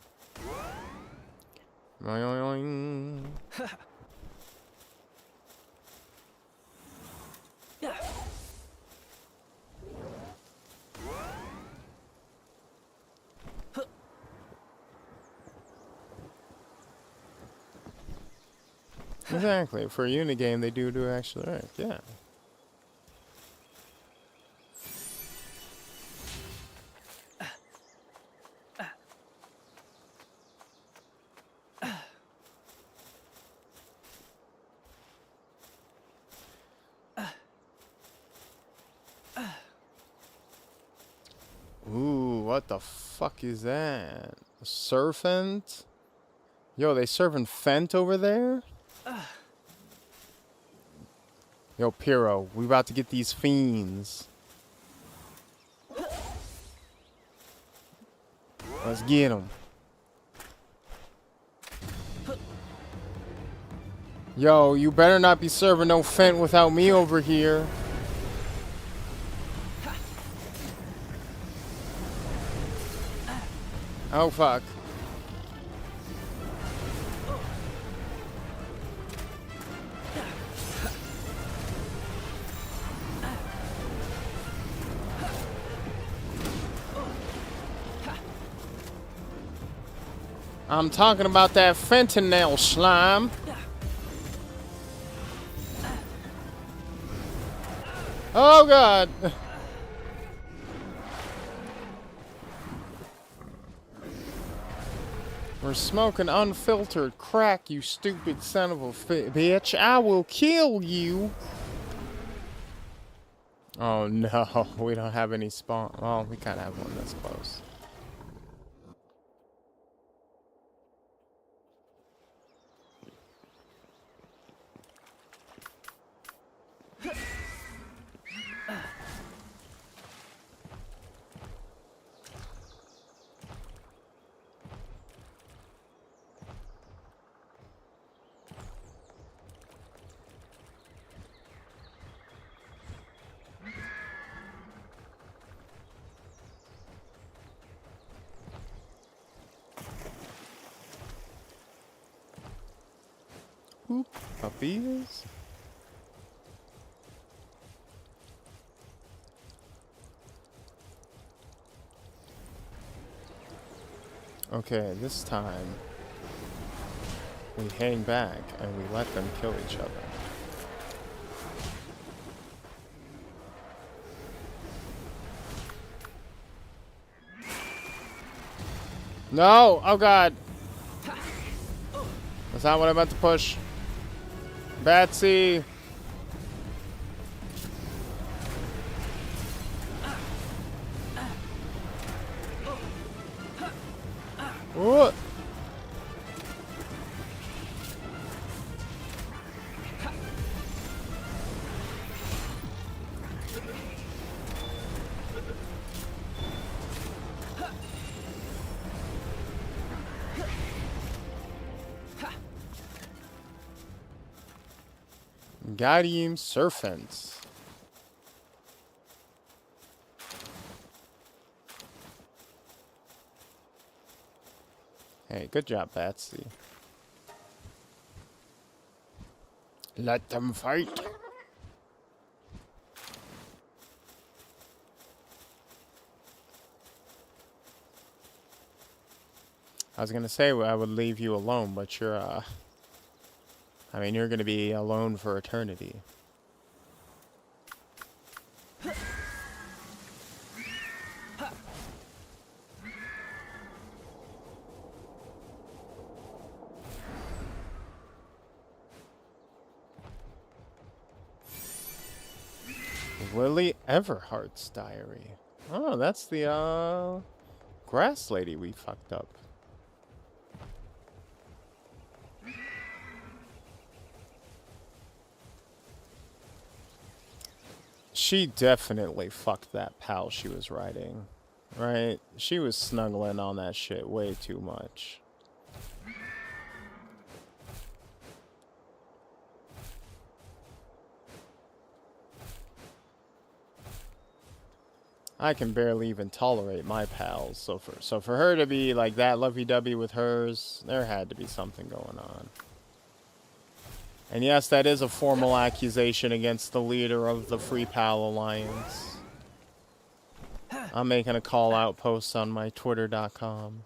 Exactly. For a unigame, they do actually right. Yeah. Ooh, what the fuck is that? A serpent? Yo, they serving Fent over there? Yo, Pyro, we about to get these fiends. Let's get them. Yo, you better not be serving no Fent without me over here. Oh, fuck. I'm talking about that fentanyl slime. Oh, God. We're smoking unfiltered crack, you stupid son of a bitch. I will kill you. Oh, no. We don't have any spawn. Well, we kind of have one that's close. Oop, puppies. Okay, this time we hang back and we let them kill each other. No! Oh, God! That's not what I meant to push. Batsy! What? Guardian Serpents. Hey, good job, Batsy. Let them fight. I was gonna say I would leave you alone, but you're I mean, you're gonna be alone for eternity. Lily Everhart's diary. Oh, that's the grass lady we fucked up. She definitely fucked that pal she was riding, right? She was snuggling on that shit way too much. I can barely even tolerate my pals, so for her to be like that lovey-dovey with hers, there had to be something going on. And yes, that is a formal accusation against the leader of the Free Pal Alliance. I'm making a call-out post on my twitter.com.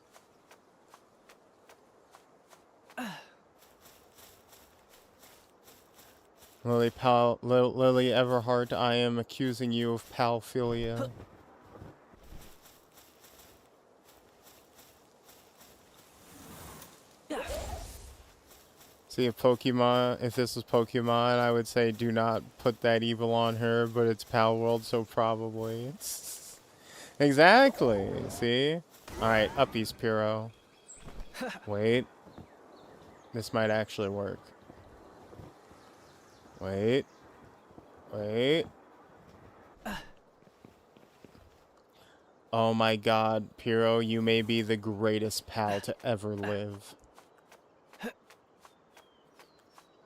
Lily Everhart, I am accusing you of palphilia. See, if this was Pokemon, I would say do not put that evil on her, but it's Palworld, so probably. Exactly, see? Alright, uppies, Piro. Wait. This might actually work. Wait. Wait. Oh my god, Piro, you may be the greatest pal to ever live.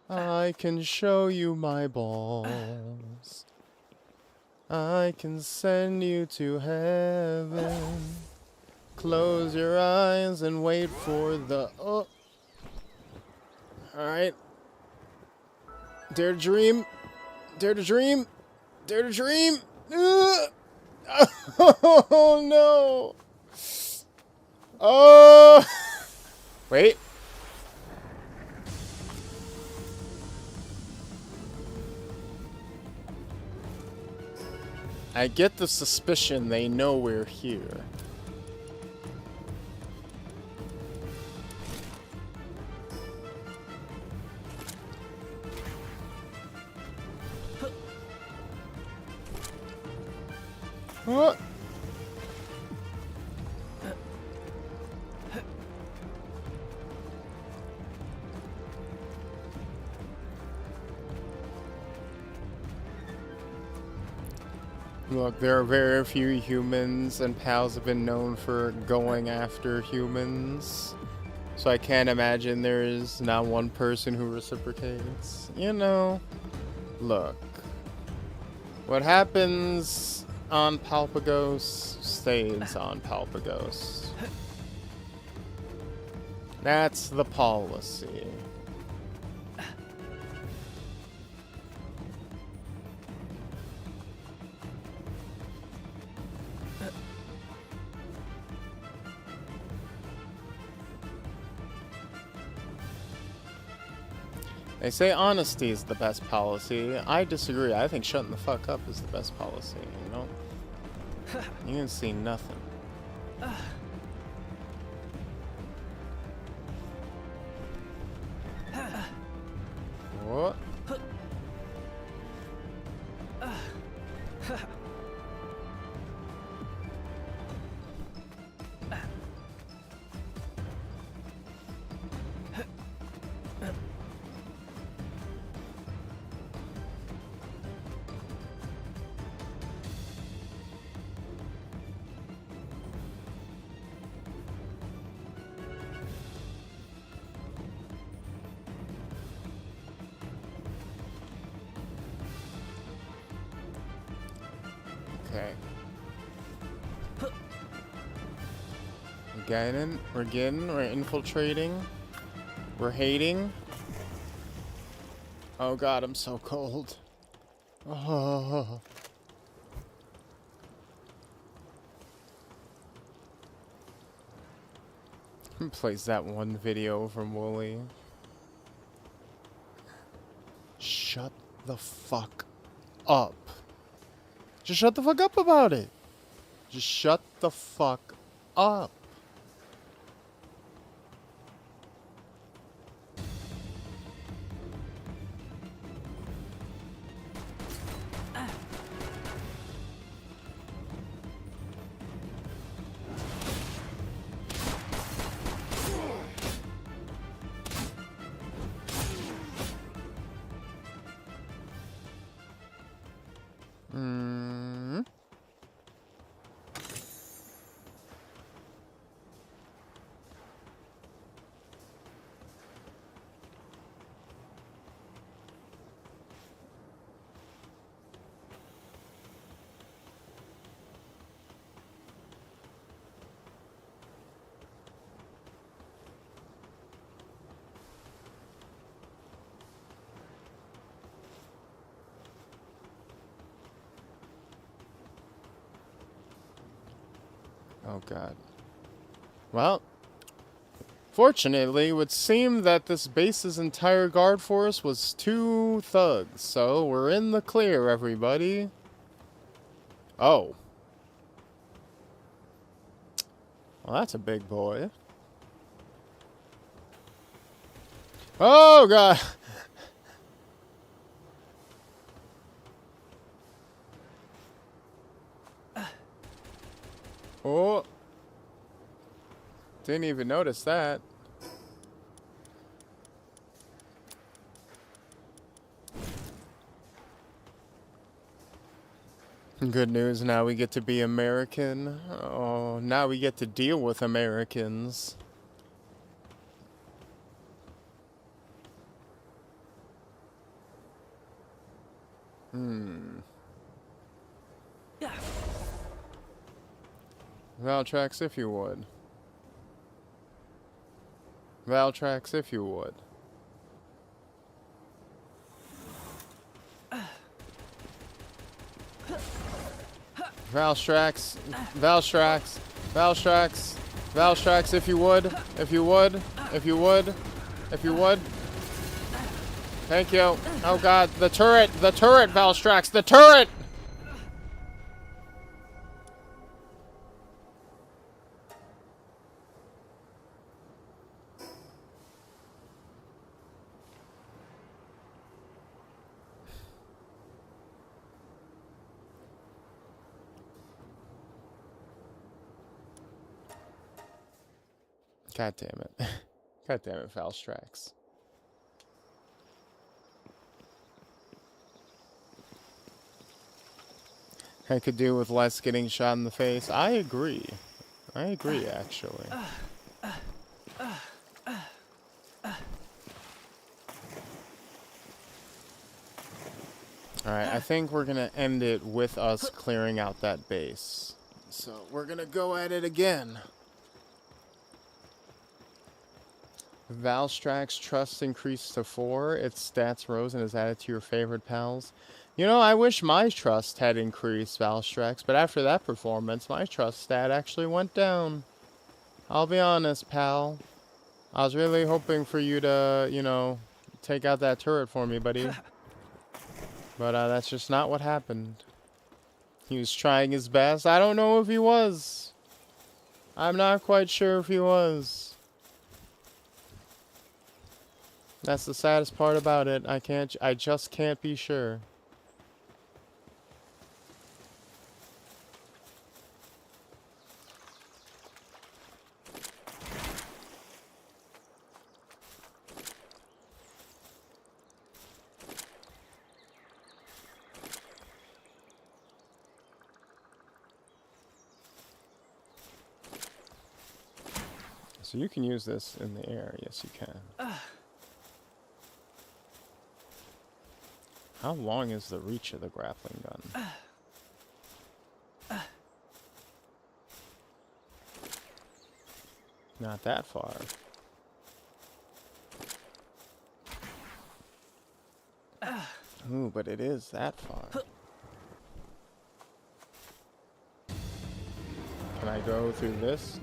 I can show you my balls. I can send you to heaven. Close your eyes and wait for the... Oh. Alright. Dare to dream. Dare to dream. Dare to dream. Oh, no. Oh. Wait. I get the suspicion they know we're here. What? Look, there are very few humans, and pals have been known for going after humans. So I can't imagine there is not one person who reciprocates. You know, look. What happens on Palpagos stays on Palpagos. That's the policy. They say honesty is the best policy. I disagree. I think shutting the fuck up is the best policy, you know? You can see nothing. What? Okay. We're infiltrating. We're hating. Oh god, I'm so cold. Oh. Plays that one video from Wooly. shut the fuck up. Just shut the fuck up about it. Just shut the fuck up. Oh god. Well, fortunately, it would seem that this base's entire guard force was 2 thugs, so we're in the clear, everybody. Oh. Well, that's a big boy. Oh god! Oh. Didn't even notice that. Good news, now we get to be American. Oh, now we get to deal with Americans. Valtrax, if you would. Valtrax, if you would. Valstrax, Valstrax, Valstrax, Valstrax, if you would, if you would, if you would, if you would. Thank you. Oh god, the turret, Valstrax, the turret! God damn it. God damn it, Valstrax. I could do with less getting shot in the face. I agree. I agree, actually. Alright, I think we're gonna end it with us clearing out that base. So, we're gonna go at it again. Valstrax trust increased to 4. Its stats rose and is added to your favorite pals. You know, I wish my trust had increased, Valstrax, but after that performance, my trust stat actually went down. I'll be honest, pal. I was really hoping for you to, you know, take out that turret for me, buddy. But that's just not what happened. He was trying his best. I don't know if he was. I'm not quite sure if he was. That's the saddest part about it. I just can't be sure. So you can use this in the air. Yes, you can. How long is the reach of the grappling gun? Not that far. Ooh, but it is that far. Can I go through this?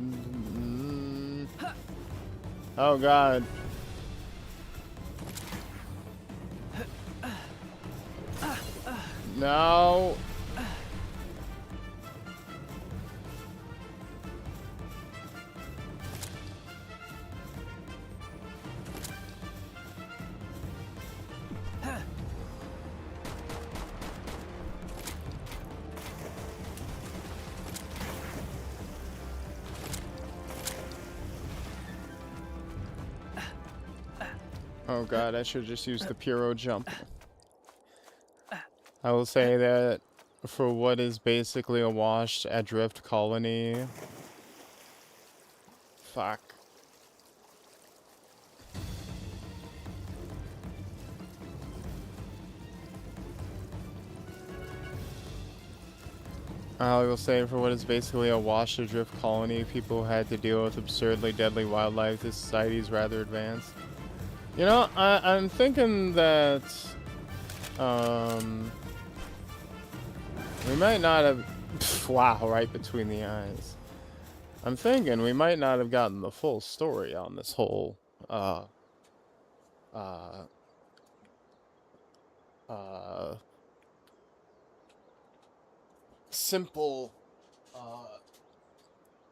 Oh god. No. Oh god, I should just use the Puro jump. I will say that for what is basically a washed adrift colony. Fuck. I will say for what is basically a washed adrift colony, people had to deal with absurdly deadly wildlife. This society is rather advanced. You know, I'm thinking that we might not have wow, right between the eyes. I'm thinking we might not have gotten the full story on this whole uh simple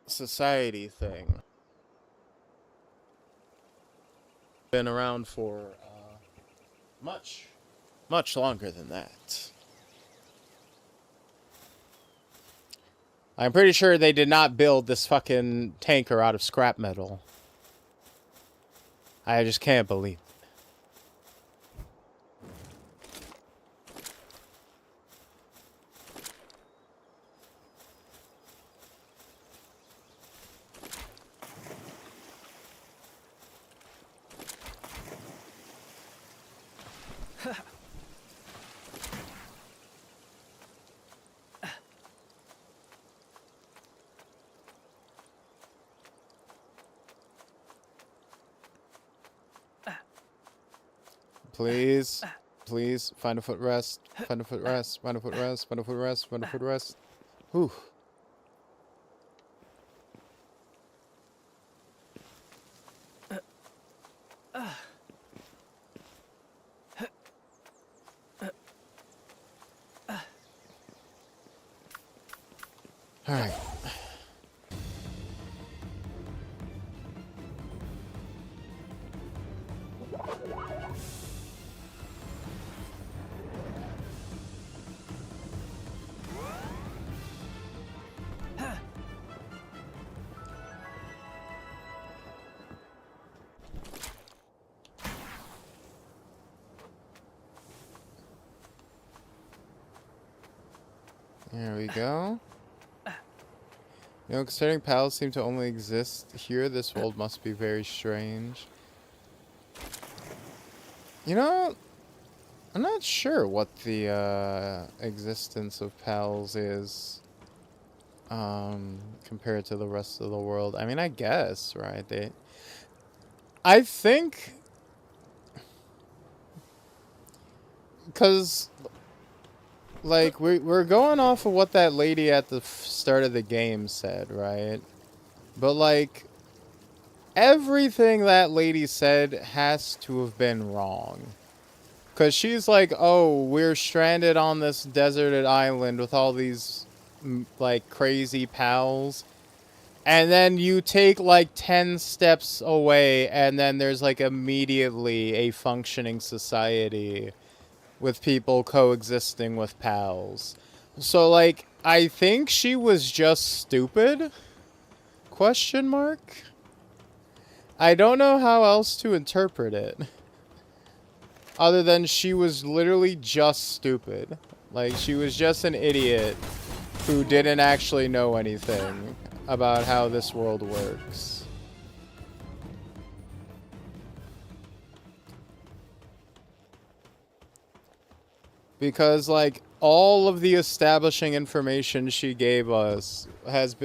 society thing. Been around for much longer than that. I'm pretty sure they did not build this fucking tanker out of scrap metal. I just can't believe it. Please, please, find a footrest, find a footrest, find a footrest, find a footrest, find a footrest. Whew. Alright. There we go. You know, considering pals seem to only exist here, this world must be very strange. You know, I'm not sure what the existence of pals is compared to the rest of the world. I mean, I guess, right? I think, because like we're going off of what that lady at the start of the game said, right? But like everything that lady said has to have been wrong. Cause she's like, "Oh, we're stranded on this deserted island with all these like crazy pals." And then you take like 10 steps away and then there's like immediately a functioning society with people coexisting with pals. So like I think she was just stupid? Question mark? I don't know how else to interpret it. Other than she was literally just stupid. Like she was just an idiot who didn't actually know anything about how this world works. Because like all of the establishing information she gave us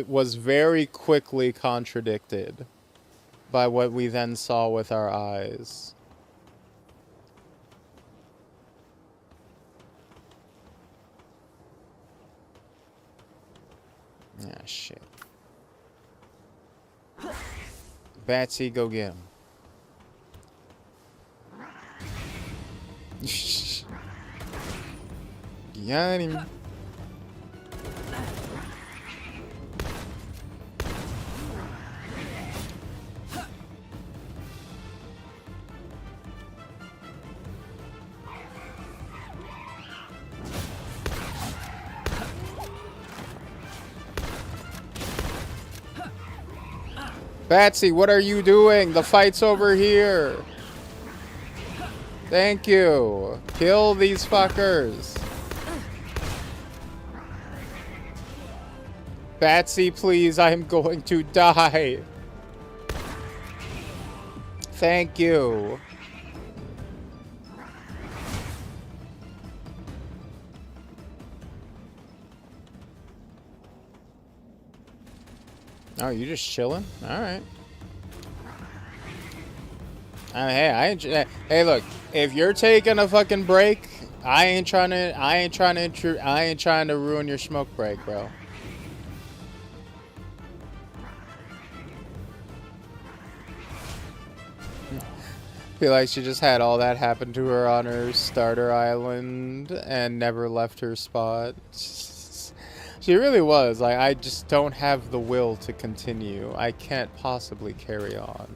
was very quickly contradicted by what we then saw with our eyes. Ah, shit. Batsy, go get him. Yani. Batsy, what are you doing? The fight's over here. Thank you. Kill these fuckers. Batsy, please, I am going to die. Thank you. Oh, you just chilling? All right. Hey, look. If you're taking a fucking break, I ain't trying to ruin your smoke break, bro. Feel like she just had all that happen to her on her starter island and never left her spot. She really was. Like, I just don't have the will to continue. I can't possibly carry on.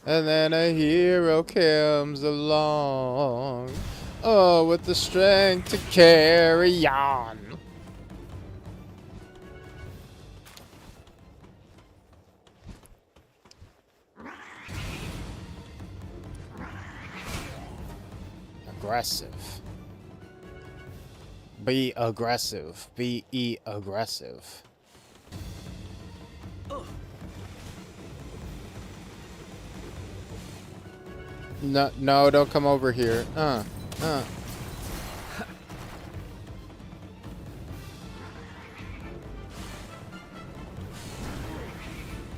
And then a hero comes along. Oh, with the strength to carry on. Aggressive. Be aggressive. Be aggressive. No, don't come over here.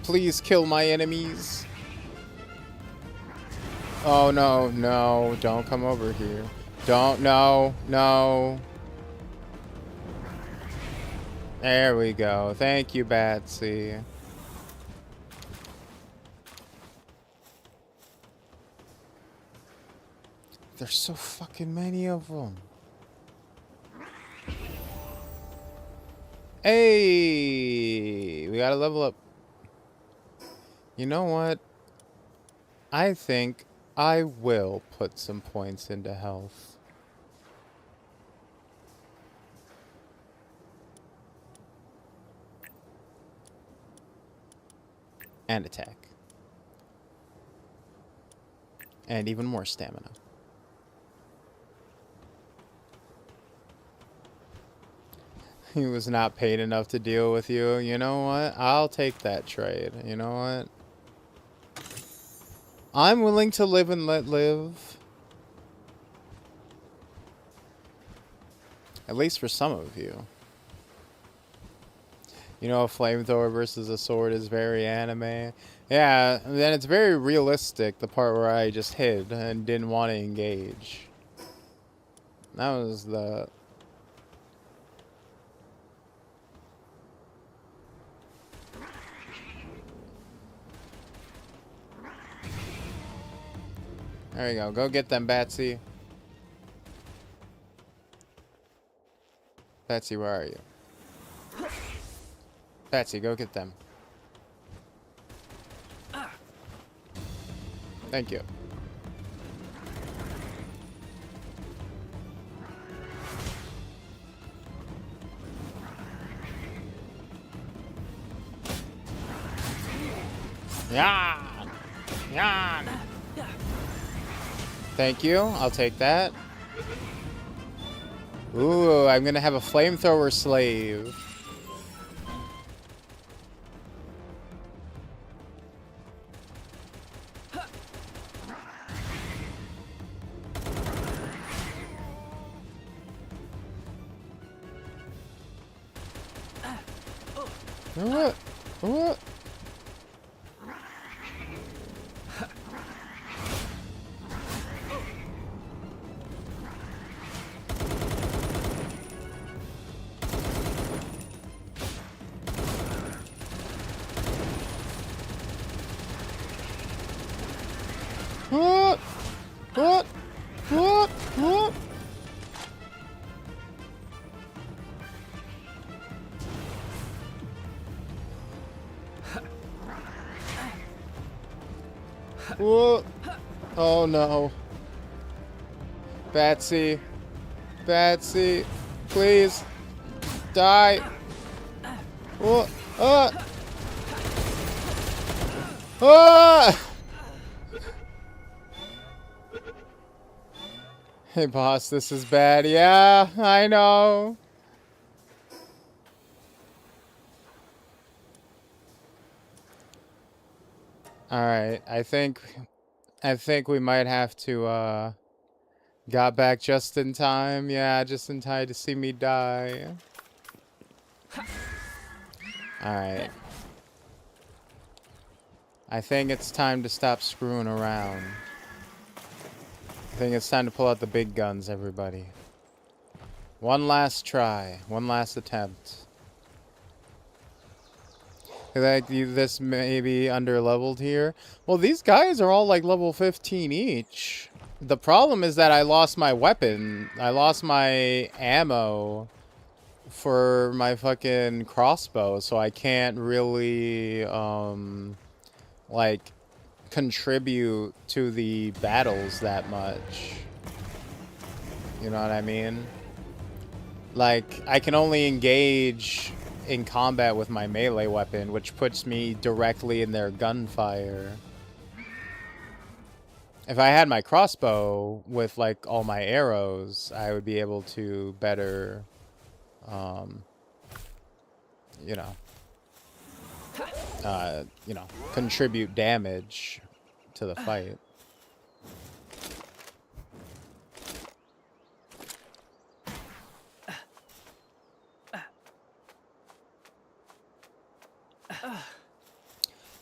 Please kill my enemies. Oh, no, don't come over here. No. There we go. Thank you, Batsy. There's so fucking many of them. Hey, we gotta level up. You know what? I think I will put some points into health. And attack. And even more stamina. He was not paid enough to deal with you. You know what? I'll take that trade. You know what? I'm willing to live and let live. At least for some of you. You know, a flamethrower versus a sword is very anime. Yeah, and then it's very realistic, the part where I just hid and didn't want to engage. That was the... There you go. Go get them, Batsy. Batsy, where are you? Batsy, go get them. Thank you. Yan! Yan! Thank you. I'll take that. Ooh, I'm gonna have a flamethrower slave. What? What? What? What? What? Oh no. Batsy. Batsy. Please. Die. Oh. Ah. Ah. Hey boss, this is bad. Yeah, I know. Alright, I think we might have to got back just in time. Yeah, just in time to see me die. Alright. I think it's time to stop screwing around. I think it's time to pull out the big guns, everybody. One last try. One last attempt. Like, this may be under-leveled here. Well, these guys are all, like, level 15 each. The problem is that I lost my weapon. I lost my ammo for my fucking crossbow, so I can't really, like, contribute to the battles that much. You know what I mean? Like, I can only engage in combat with my melee weapon, which puts me directly in their gunfire. If I had my crossbow with, like, all my arrows, I would be able to better, you know, contribute damage to the fight.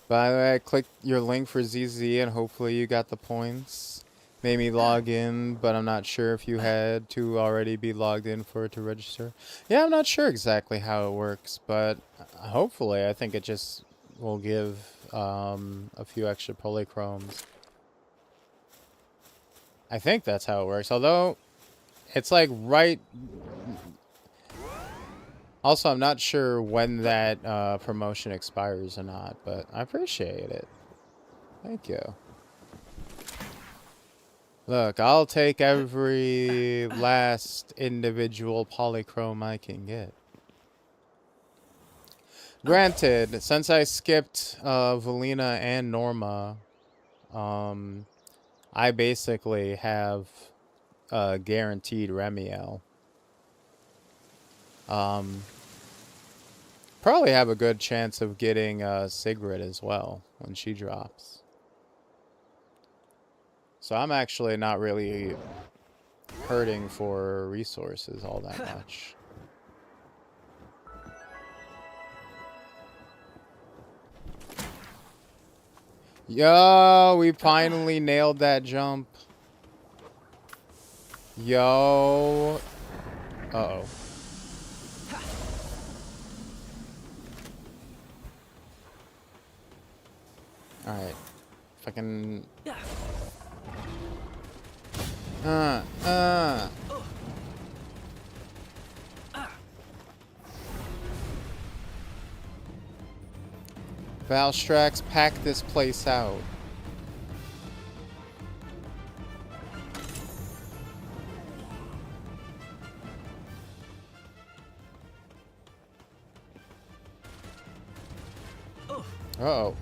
By the way, I clicked your link for ZZ and hopefully you got the points. Made me log in, but I'm not sure if you had to already be logged in for it to register. Yeah, I'm not sure exactly how it works, but hopefully I think it just will give a few extra polychromes. I think that's how it works, although it's like right... Also, I'm not sure when that promotion expires or not, but I appreciate it. Thank you. Look, I'll take every last individual polychrome I can get. Granted, since I skipped Valina and Norma, I basically have guaranteed Remiel. Probably have a good chance of getting Sigrid as well when she drops. So I'm actually not really hurting for resources all that much. Yo, we finally nailed that jump. Yo. Uh-oh. Alright. Fucking... Valstrax, pack this place out. Uh-oh.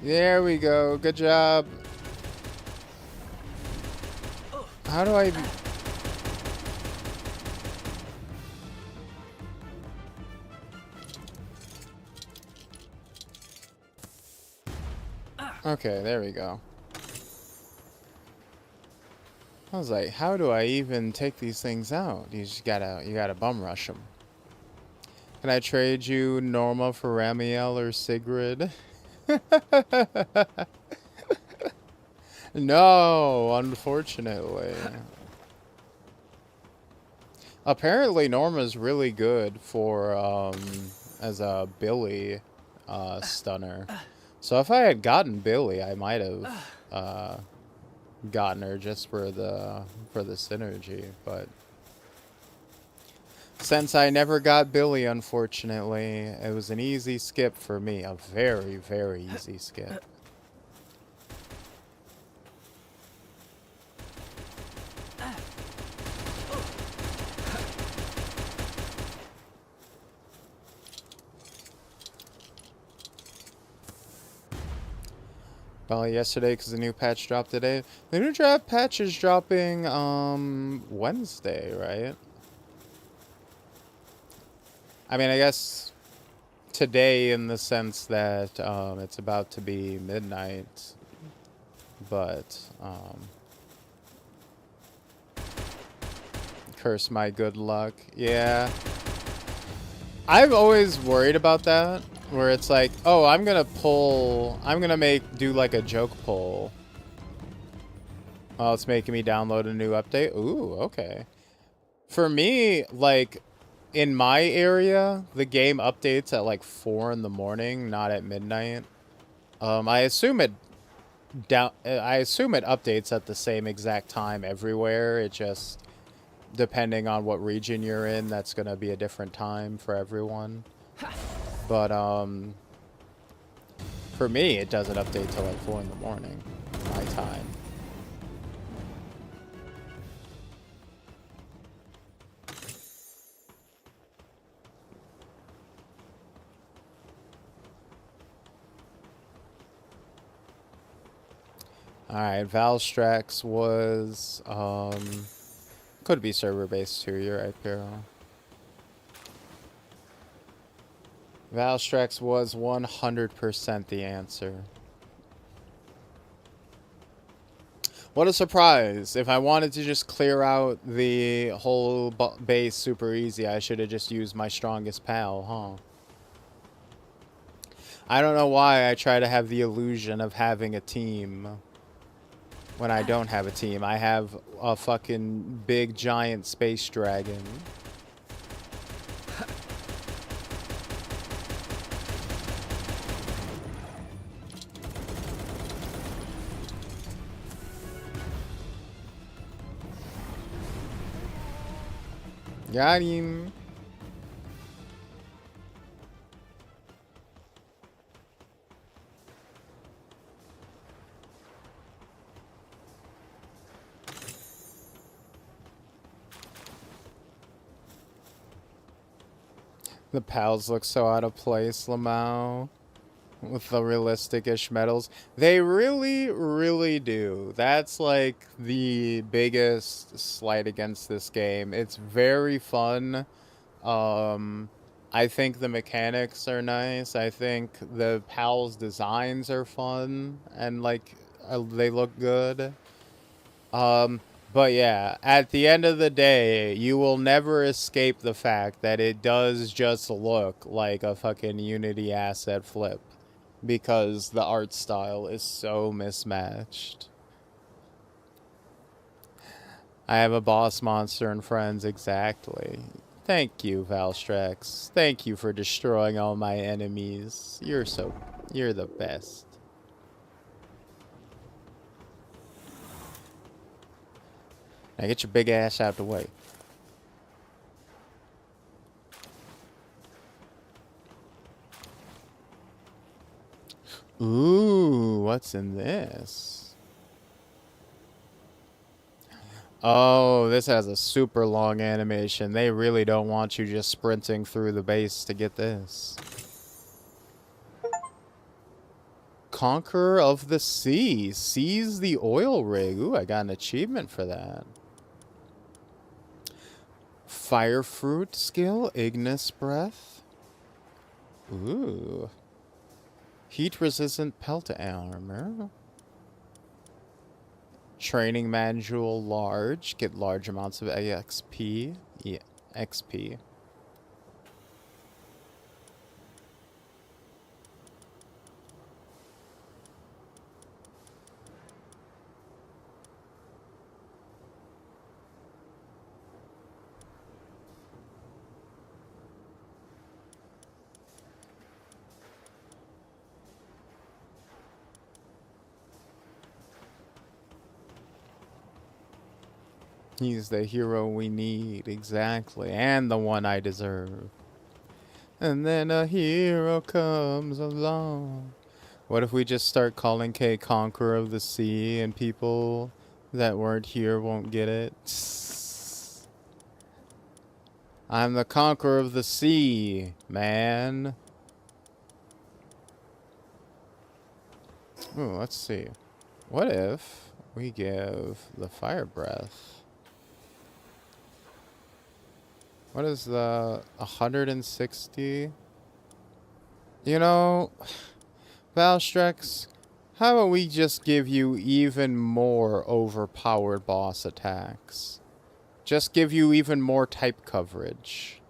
There we go. Good job. How do I... Okay, there we go. I was like, how do I even take these things out? You gotta bum rush them. Can I trade you Norma for Ramiel or Sigrid? No, unfortunately. Apparently Norma's really good for as a Billy stunner. So if I had gotten Billy, I might have gotten her just for the synergy, but since I never got Billy, unfortunately, it was an easy skip for me. A very, very easy skip. Well, yesterday because the new patch dropped today. The new draft patch is dropping Wednesday, right? I mean, I guess today in the sense that it's about to be midnight, but curse my good luck. Yeah. I've always worried about that, where it's like, oh, I'm gonna do like a joke poll. Oh, it's making me download a new update. Ooh, okay. For me, like, in my area, the game updates at like 4 in the morning, not at midnight. I assume it updates at the same exact time everywhere. It just, depending on what region you're in, that's gonna be a different time for everyone. But for me, it doesn't update till like 4 in the morning, my time. Alright, Valstrax was, could be server-based too, you're right, Piero. Valstrax was 100% the answer. What a surprise. If I wanted to just clear out the whole base super easy, I should have just used my strongest pal, huh? I don't know why I try to have the illusion of having a team when I don't have a team. I have a fucking big giant space dragon. Got him. The pals look so out of place, Lamau. With the realistic-ish medals. They really, really do. That's like the biggest slight against this game. It's very fun. I think the mechanics are nice. I think the pals' designs are fun and like they look good. But yeah, at the end of the day, you will never escape the fact that it does just look like a fucking Unity asset flip. Because the art style is so mismatched. I have a boss monster and friends, exactly. Thank you, Valstrax. Thank you for destroying all my enemies. You're the best. Now get your big ass out the way. Ooh, what's in this? Oh, this has a super long animation. They really don't want you just sprinting through the base to get this. Conqueror of the Sea. Seize the oil rig. Ooh, I got an achievement for that. Fire fruit skill. Ignis breath. Ooh. Heat resistant pelt armor. Training manual large. Get large amounts of XP. Yeah, XP. He's the hero we need, exactly, and the one I deserve. And then a hero comes along. What if we just start calling K Conqueror of the Sea and people that weren't here won't get it? I'm the Conqueror of the Sea, man. Ooh, let's see. What if we give the fire breath? What is the 160? You know, Valstrex, how about we just give you even more overpowered boss attacks? Just give you even more type coverage.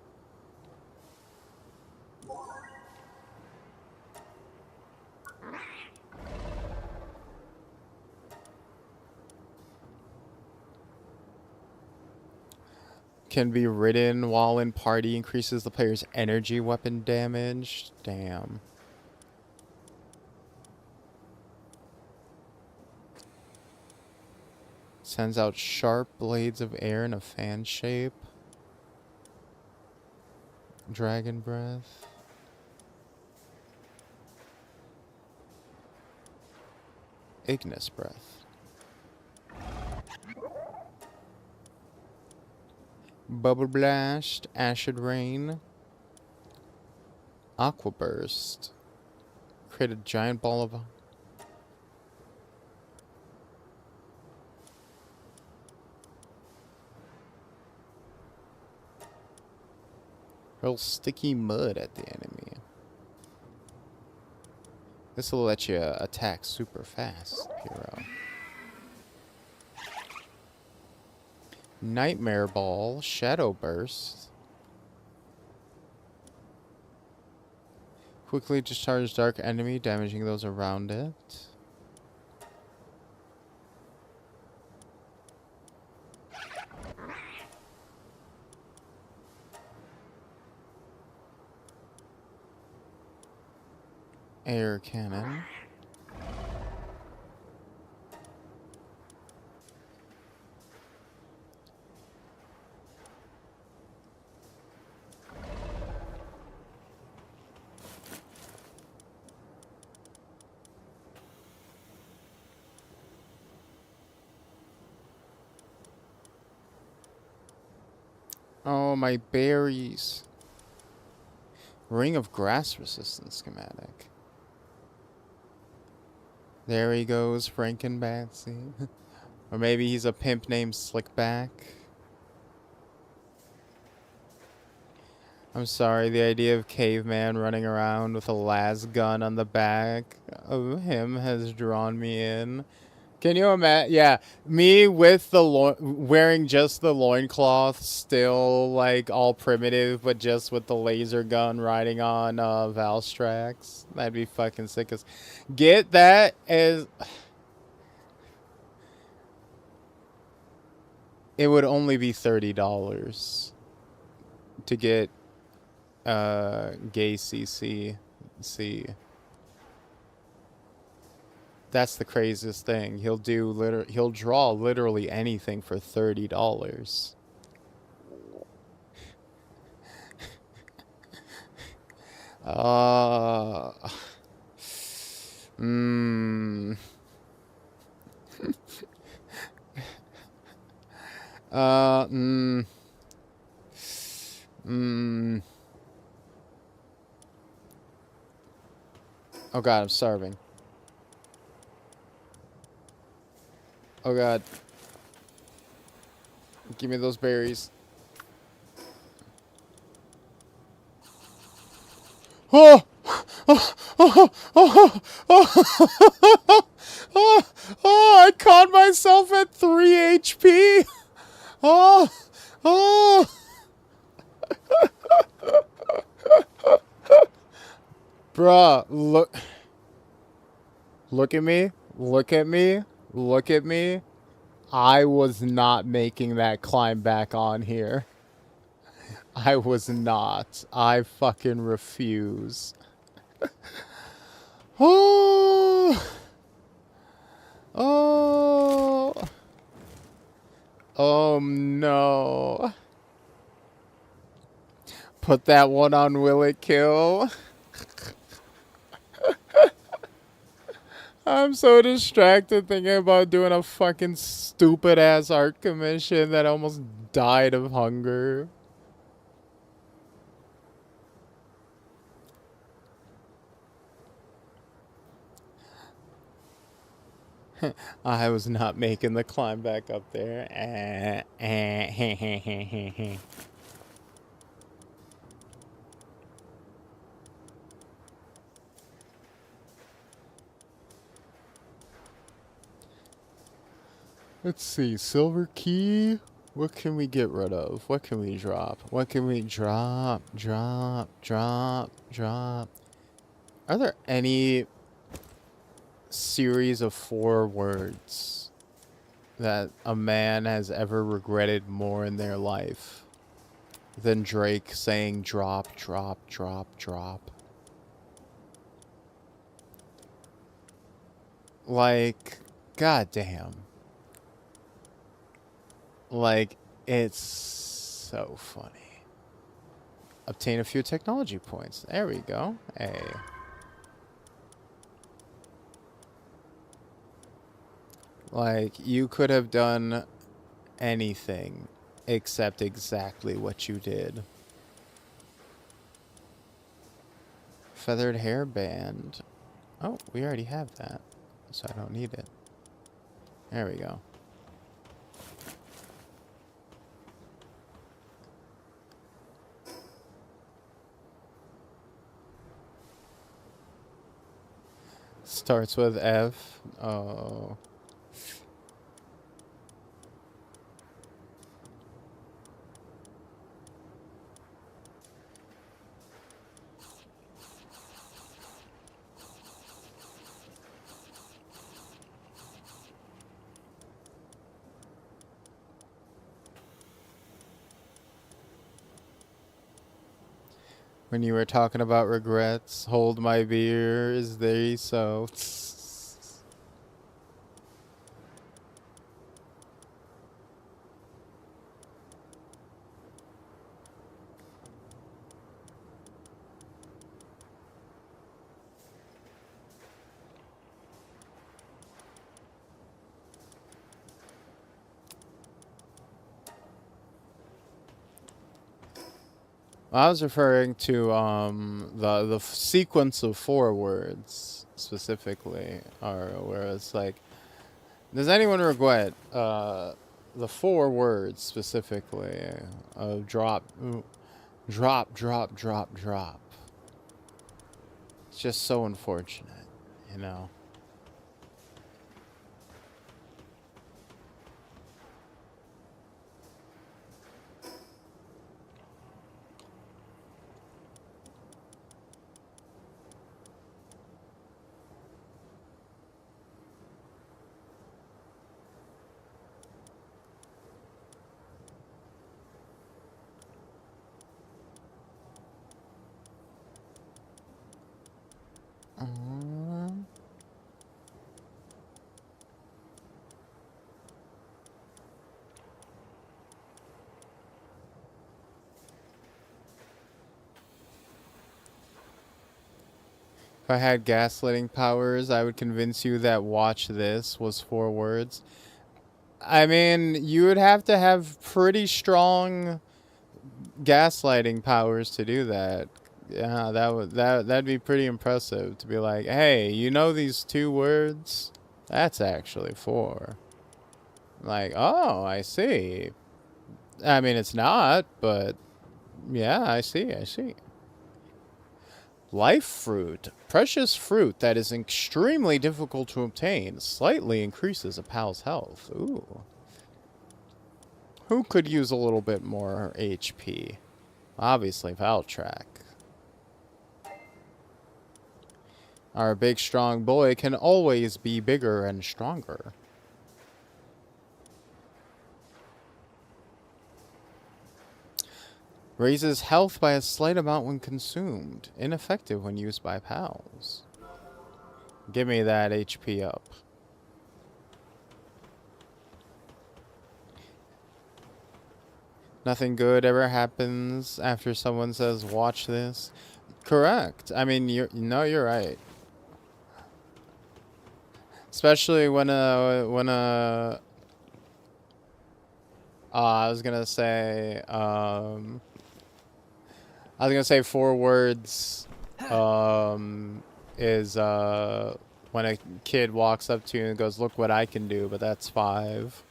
Can be ridden while in party, increases the player's energy weapon damage. Damn. Sends out sharp blades of air in a fan shape. Dragon breath. Ignis breath. Bubble blast. Acid rain. Aqua burst. Create a giant ball of... Hurl sticky mud at the enemy. This will let you attack super fast, hero. Nightmare ball. Shadow burst. Quickly discharge dark enemy, damaging those around it. Air cannon. Oh, my berries. Ring of grass resistance schematic. There he goes, Frankenbatsy. Or maybe he's a pimp named Slickback. I'm sorry, the idea of caveman running around with a las gun on the back of him has drawn me in. Can you imagine? Yeah, me with the wearing just the loincloth, still like all primitive, but just with the laser gun riding on Valstrax. That'd be fucking sick as. Get that as. It would only be $30 to get gay CC. See. That's the craziest thing. He'll draw literally anything for $30. Uh mm. uh mm. Mm. Oh god, I'm starving. Oh god. Give me those berries. Oh! Oh! Oh! Oh! Oh! Oh! Oh! I caught myself at 3 HP! Oh! Oh! Bruh, look. Look at me. Look at me. Look at me. I was not making that climb back on here. I was not. I fucking refuse. Oh! Oh! Oh no. Put that one on Will It Kill. I'm so distracted thinking about doing a fucking stupid ass art commission that almost died of hunger. I was not making the climb back up there. Let's see, silver key. What can we get rid of? What can we drop? What can we drop? Drop. Are there any series of 4 words that a man has ever regretted more in their life than Drake saying drop? Like, goddamn. Like, it's so funny. Obtain a few technology points. There we go. Hey. Like, you could have done anything except exactly what you did. Feathered hairband. Oh, we already have that, so I don't need it. There we go. Starts with F. Oh. When you were talking about regrets, hold my beer is they so. I was referring to the sequence of 4 words specifically, or where it's like, does anyone regret the 4 words specifically of drop? It's just so unfortunate, you know. If I had gaslighting powers, I would convince you that watch this was 4 words. I mean, you would have to have pretty strong gaslighting powers to do that. Yeah, that'd be pretty impressive to be like, "Hey, you know these 2 words? That's actually 4." Like, "Oh, I see." I mean, it's not, but yeah, I see. Life fruit. Precious fruit that is extremely difficult to obtain. Slightly increases a pal's health. Ooh. Who could use a little bit more HP? Obviously, Valtrak. Our big strong boy can always be bigger and stronger. Raises health by a slight amount when consumed. Ineffective when used by pals. Give me that HP up. Nothing good ever happens after someone says, watch this. Correct. I mean, you're right. Especially I was gonna say, four words, is, when a kid walks up to you and goes, look what I can do, but that's 5.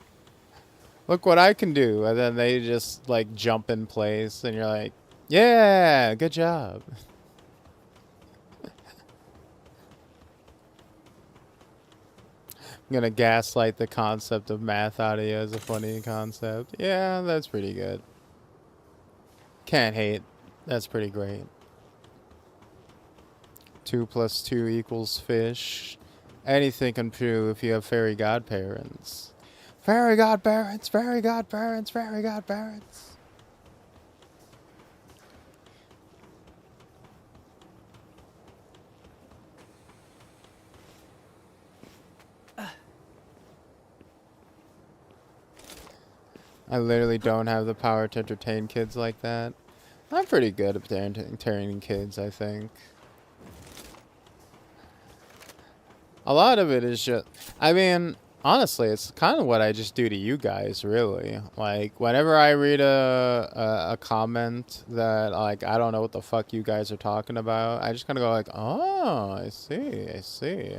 Look what I can do. And then they just, like, jump in place, and you're like, yeah, good job. I'm gonna gaslight the concept of math out of you as a funny concept. Yeah, that's pretty good. Can't hate. That's pretty great. 2 plus 2 equals fish. Anything can prove if you have fairy godparents. Fairy godparents, fairy godparents, fairy godparents. I literally don't have the power to entertain kids like that. I'm pretty good at entertaining kids, I think. A lot of it is just, I mean, honestly, it's kind of what I just do to you guys, really. Like, whenever I read a comment that, like, I don't know what the fuck you guys are talking about, I just kind of go like, oh, I see, I see.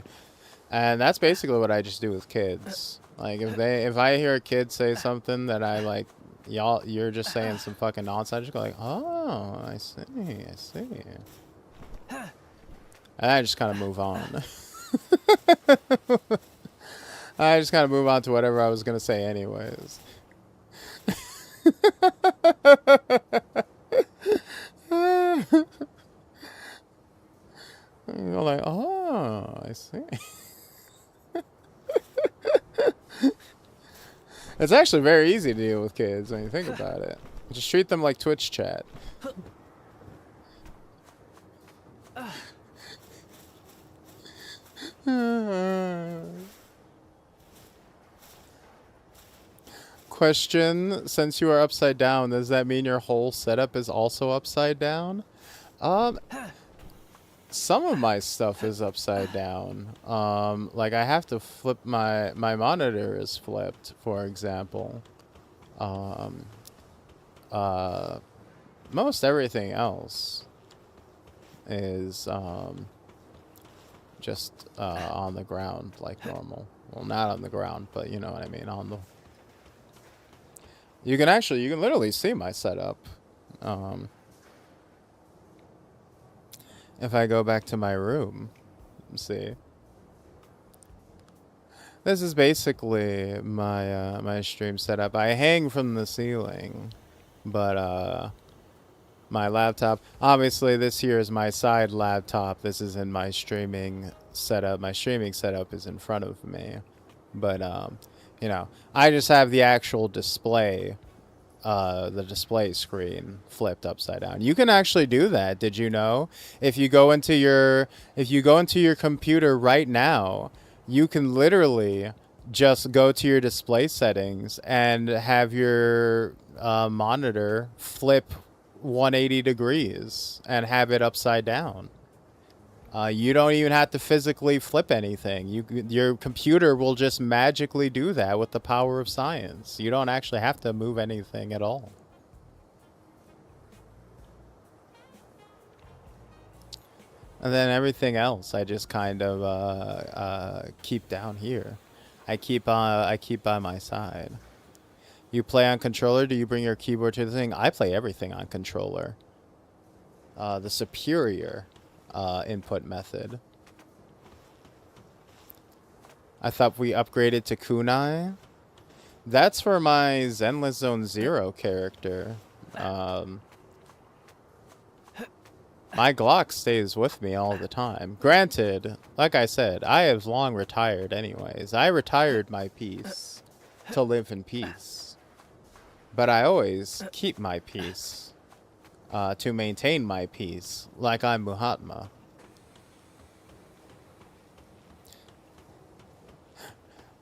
And that's basically what I just do with kids. Like, if I hear a kid say something that I like, you're just saying some fucking nonsense, I just go like, oh, I see, I see. And I just kind of move on. I just kind of move on to whatever I was going to say anyways. You're like, oh, I see. It's actually very easy to deal with kids when you think about it. Just treat them like Twitch chat. Question, since you are upside down, does that mean your whole setup is also upside down? Some of my stuff is upside down. Like I have to flip my monitor is flipped, for example. Most everything else is just on the ground like normal. Well, not on the ground, but you know what I mean, on the. You can literally see my setup. If I go back to my room, see. This is basically my my stream setup. I hang from the ceiling, but my laptop. Obviously, this here is my side laptop. This is in my streaming setup. My streaming setup is in front of me, but you know, I just have the actual display. The display screen flipped upside down. You can actually do that. Did you know? If you go into your computer right now, you can literally just go to your display settings and have your monitor flip 180 degrees and have it upside down. You don't even have to physically flip anything. Your computer will just magically do that with the power of science. You don't actually have to move anything at all. And then everything else, I just kind of keep down here. I keep by my side. You play on controller? Do you bring your keyboard to the thing? I play everything on controller. The superior input method. I thought we upgraded to kunai. That's for my Zenless Zone Zero character. My Glock stays with me all the time. Granted, like I said, I have long retired anyways. I retired my peace to live in peace. But I always keep my peace. To maintain my peace, like I'm Muhatma.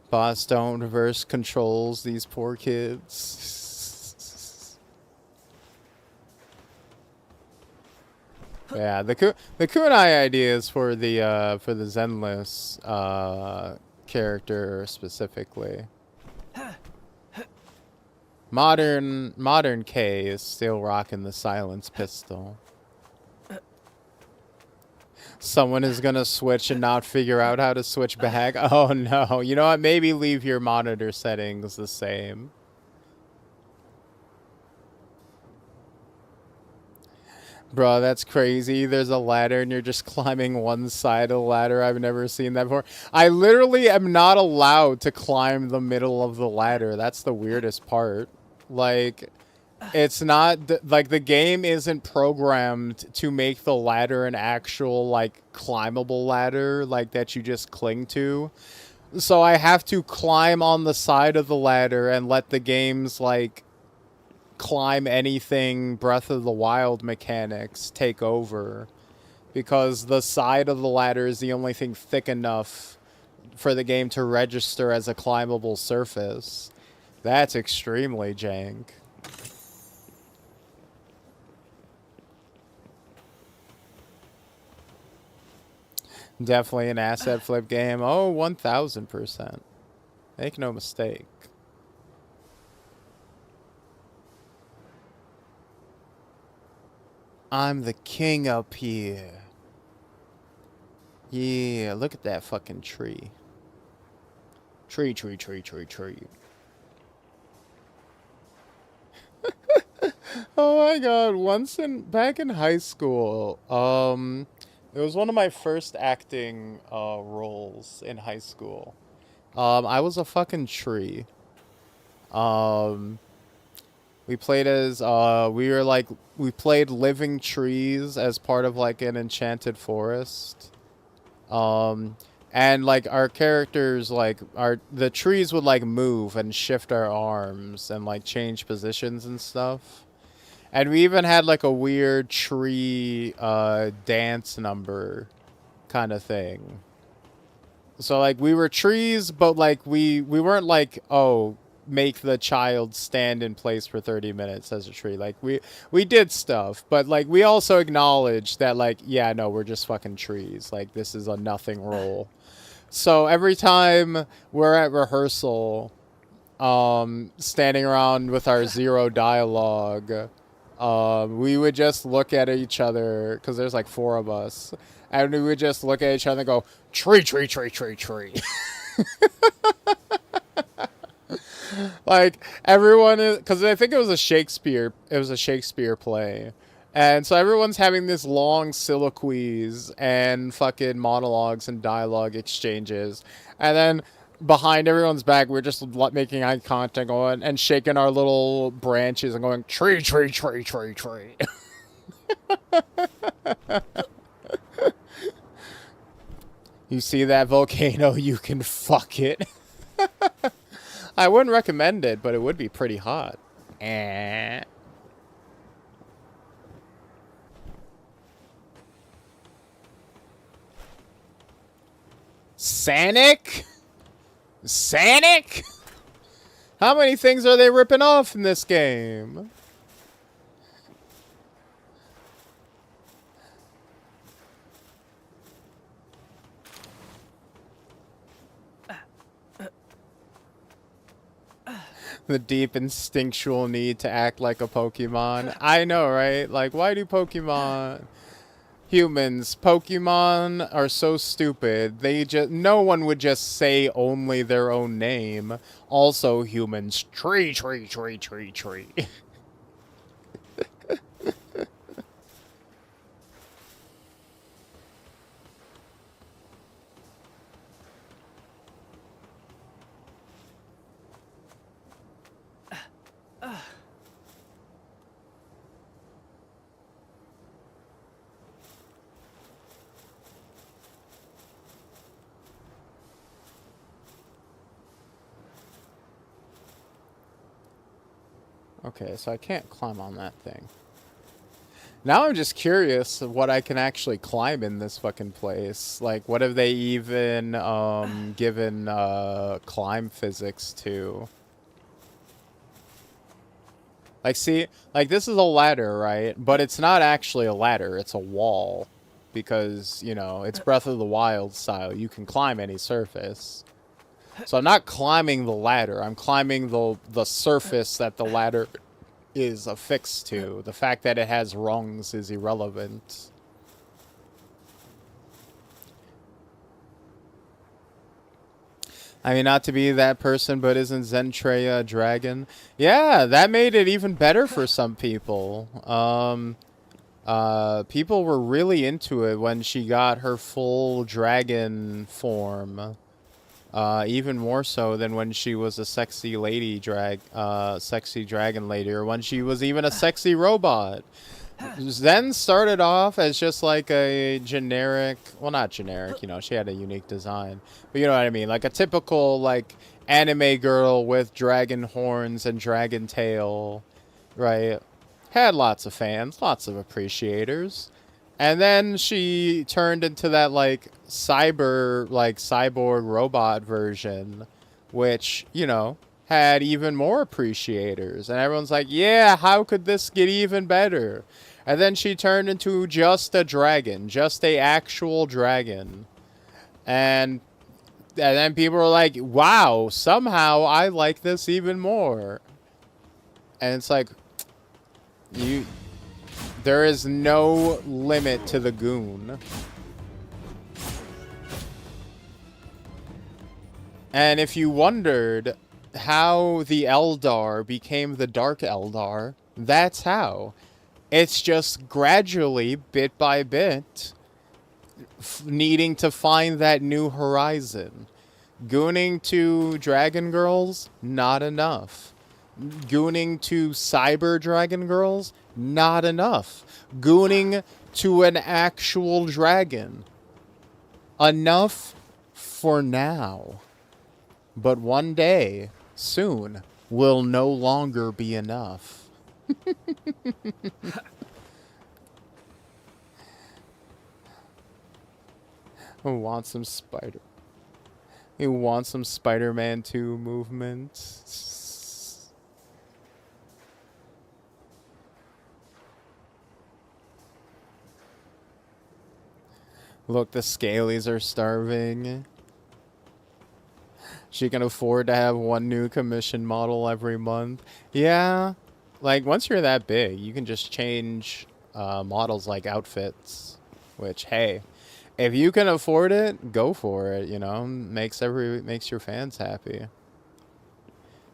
Boss don't reverse controls these poor kids. Yeah, the kunai ideas for the Zenless character specifically. Modern K is still rocking the silence pistol. Someone is gonna switch and not figure out how to switch back. Oh no! You know what? Maybe leave your monitor settings the same. Bro, that's crazy. There's a ladder and you're just climbing one side of the ladder. I've never seen that before. I literally am not allowed to climb the middle of the ladder. That's the weirdest part. Like, it's not, like, the game isn't programmed to make the ladder an actual, like, climbable ladder, like, that you just cling to. So I have to climb on the side of the ladder and let the game's, like, climb anything Breath of the Wild mechanics take over, because the side of the ladder is the only thing thick enough for the game to register as a climbable surface. That's extremely jank. Definitely an asset flip game. Oh, 1000%. Make no mistake. I'm the king up here. Yeah, look at that fucking tree. Tree. Oh my god, back in high school, it was one of my first acting roles in high school. I was a fucking tree. Um we played as we played living trees as part of like an enchanted forest. And like our characters, like the trees would like move and shift our arms and like change positions and stuff. And we even had like a weird tree dance number kind of thing. So like we were trees, but like we weren't like, oh, make the child stand in place for 30 minutes as a tree. Like we did stuff, but like we also acknowledged that like, yeah, no, we're just fucking trees. Like this is a nothing role. So every time we're at rehearsal, standing around with our zero dialogue, we would just look at each other, because there's like four of us, and we would just look at each other and go, tree. Like everyone is, because I think it was a Shakespeare play. And so everyone's having this long soliloquies and fucking monologues and dialogue exchanges. And then behind everyone's back, we're just making eye contact going and shaking our little branches and going, tree. You see that volcano? You can fuck it. I wouldn't recommend it, but it would be pretty hot. Sanic? How many things are they ripping off in this game? The deep instinctual need to act like a Pokemon. I know, right? Like, why do Pokemon... Pokemon are so stupid. No one would just say only their own name. Also, humans, tree. Okay, so I can't climb on that thing. Now I'm just curious of what I can actually climb in this fucking place. Like, what have they even given climb physics to? Like, see, like, this is a ladder, right? But it's not actually a ladder, it's a wall. Because, you know, it's Breath of the Wild style. You can climb any surface. So I'm not climbing the ladder. I'm climbing the surface that the ladder is affixed to. The fact that it has rungs is irrelevant. I mean, not to be that person, but isn't Zentreya a dragon? Yeah, that made it even better for some people. People were really into it when she got her full dragon form. Even more so than when she was a sexy lady sexy dragon lady, or when she was even a sexy robot. Zen started off as just like a generic, well, not generic, you know, she had a unique design, but you know what I mean, like a typical, like, anime girl with dragon horns and dragon tail, right? Had lots of fans, lots of appreciators. And then she turned into that, like, cyborg robot version, which, you know, had even more appreciators. And everyone's like, yeah, how could this get even better? And then she turned into just a dragon, just a actual dragon. And then people were like, wow, somehow I like this even more. And it's like, there is no limit to the goon. And if you wondered how the Eldar became the Dark Eldar, that's how. It's just gradually, bit by bit, needing to find that new horizon. Gooning to Dragon Girls, not enough. Gooning to Cyber Dragon Girls, not enough. Gooning to an actual dragon, enough for now. But one day, soon, will no longer be enough. Who wants some spider? You want some Spider-Man 2 movement? Look, the Scalies are starving. She can afford to have one new commission model every month. Yeah, like, once you're that big, you can just change models like outfits. Which, hey, if you can afford it, go for it, you know? Makes your fans happy.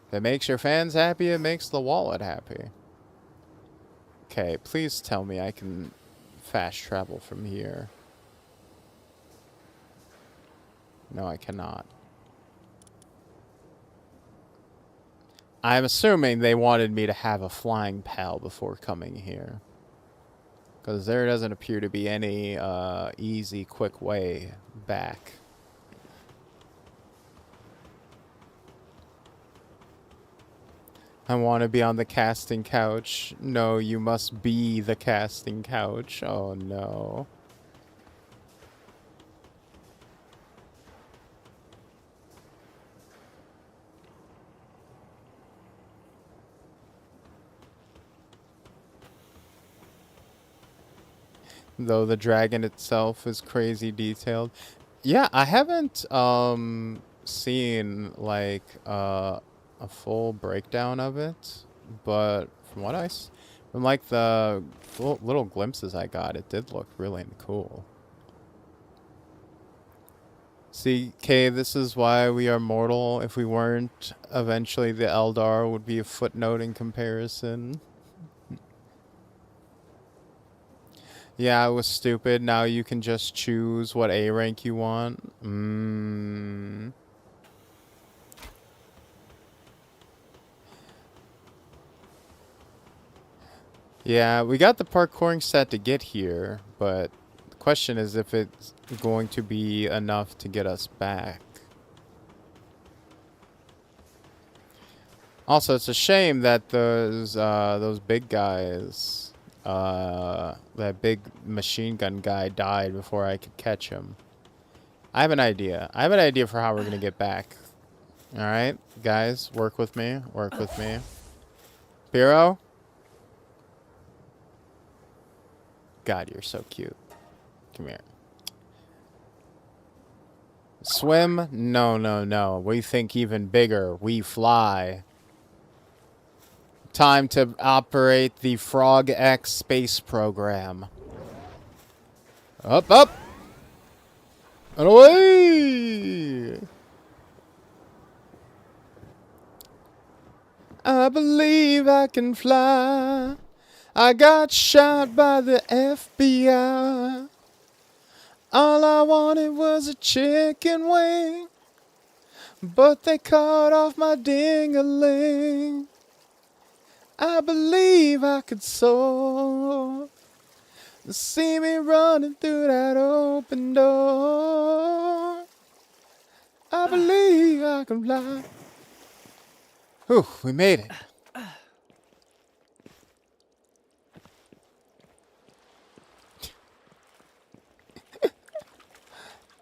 If it makes your fans happy, it makes the wallet happy. Okay, please tell me I can fast travel from here. No, I cannot. I'm assuming they wanted me to have a flying pal before coming here. Because there doesn't appear to be any easy, quick way back. I want to be on the casting couch. No, you must be the casting couch. Oh, no. Though the dragon itself is crazy detailed. Yeah, I haven't seen like a full breakdown of it, but from from like the little glimpses I got, it did look really cool. See, Kay, this is why we are mortal. If we weren't, eventually the Eldar would be a footnote in comparison. Yeah, it was stupid. Now you can just choose what A rank you want. Yeah, we got the parkouring set to get here, but the question is if it's going to be enough to get us back. Also, it's a shame that those big guys, that big machine gun guy died before I could catch him. I have an idea. I have an idea for how we're gonna get back. All right, guys, work with me. Work with me. Piro? God, you're so cute. Come here. Swim? No, no, no. We think even bigger. We fly. Time to operate the Frog X space program. Up, up! And away! I believe I can fly. I got shot by the FBI. All I wanted was a chicken wing, but they cut off my ding-a-ling. I believe I could soar. See me running through that open door. I believe I can fly. Whew, we made it.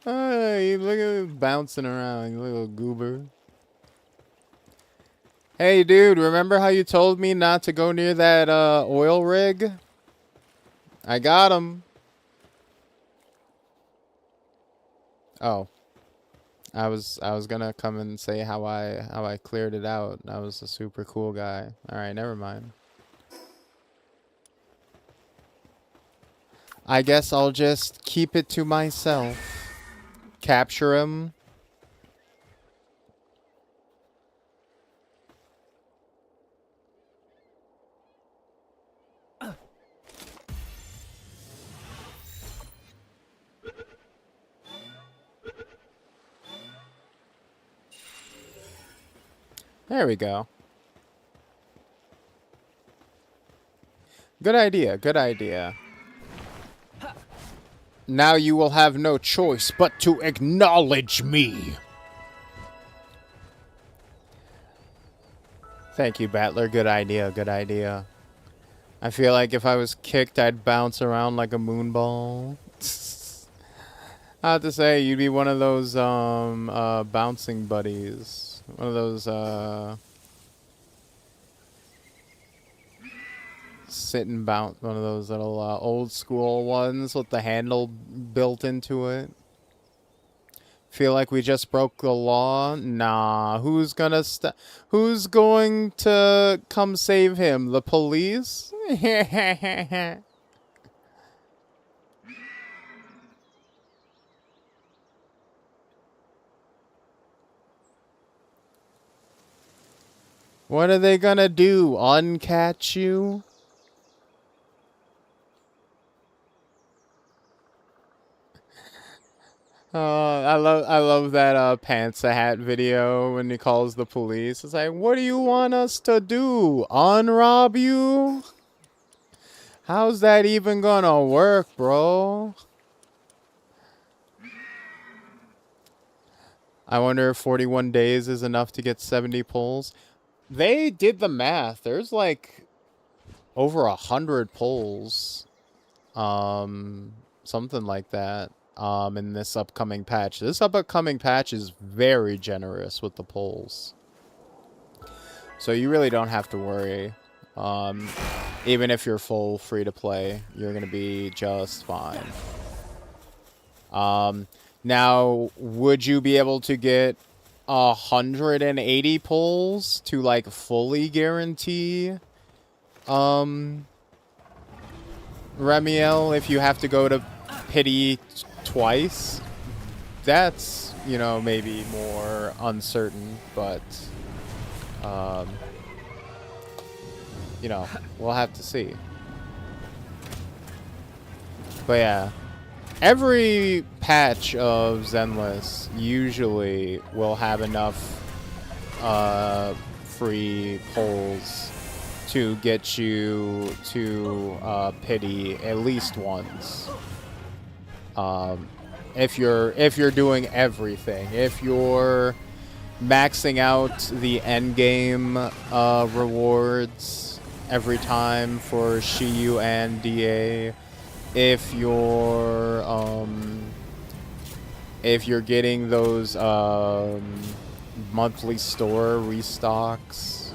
Hey, look at him bouncing around, you little goober. Hey, dude, remember how you told me not to go near that oil rig? I got him. Oh. I was gonna come and say how I cleared it out. I was a super cool guy. Alright, never mind. I guess I'll just keep it to myself. Capture him. There we go. Good idea, good idea. Now you will have no choice but to acknowledge me. Thank you, Battler. Good idea, good idea. I feel like if I was kicked, I'd bounce around like a moonball. I have to say, you'd be one of those bouncing buddies. One of those sit and bounce, one of those little old school ones with the handle built into it. Feel like we just broke the law? Nah, who's going to come save him? The police? What are they gonna do? Uncatch you? I love that Pants a Hat video when he calls the police. It's like, what do you want us to do? Unrob you? How's that even gonna work, bro? I wonder if 41 days is enough to get 70 pulls. They did the math. There's like over 100 pulls. Something like that. In this upcoming patch. This upcoming patch is very generous with the pulls. So you really don't have to worry. Even if you're full free to play, you're gonna be just fine. Now, would you be able to get 180 pulls to like fully guarantee Remiel if you have to go to pity twice? That's, you know, maybe more uncertain, but you know, we'll have to see. But yeah, every patch of Zenless usually will have enough free pulls to get you to pity at least once. If you're doing everything, if you're maxing out the end game rewards every time for Shiyu and DA, if you're getting those monthly store restocks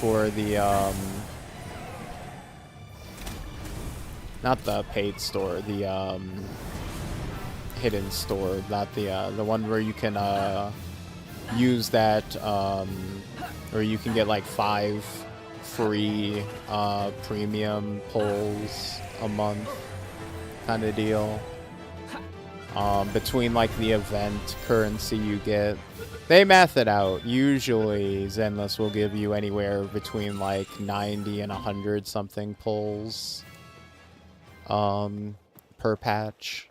for the not the paid store, the hidden store, not the one where you can use that or you can get like 5 free premium pulls a month kind of deal. Between like the event currency you get, they math it out. Usually Zenless will give you anywhere between like 90 and 100 something pulls per patch.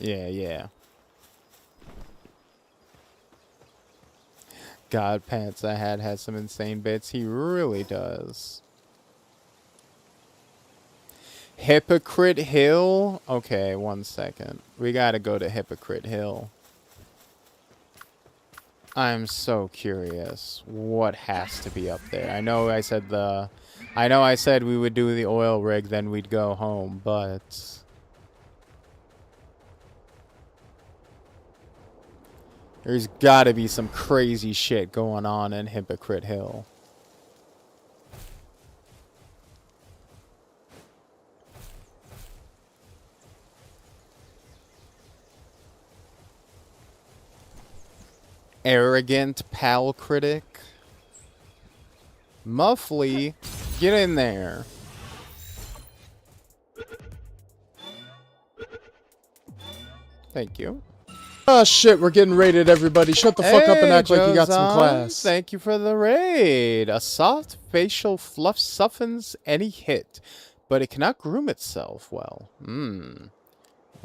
Yeah. God, Pants I had some insane bits. He really does. Hypocrite Hill? Okay, 1 second. We gotta go to Hypocrite Hill. I'm so curious. What has to be up there? I know I said we would do the oil rig, then we'd go home, but there's gotta be some crazy shit going on in Hypocrite Hill. Arrogant pal critic. Muffly, get in there. Thank you. Oh shit, we're getting raided, everybody. Shut the fuck up and act like you got some class. Thank you for the raid. A soft facial fluff softens any hit, but it cannot groom itself well.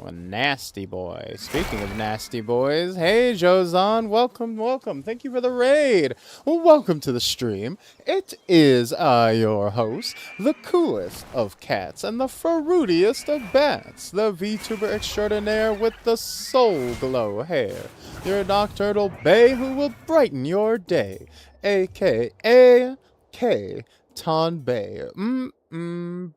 A nasty boy. Speaking of nasty boys, hey Jozan, welcome. Thank you for the raid. Welcome to the stream. It is your host, the coolest of cats and the fruitiest of bats, the VTuber extraordinaire with the soul glow hair, your nocturnal bae who will brighten your day, aka K Tonbay.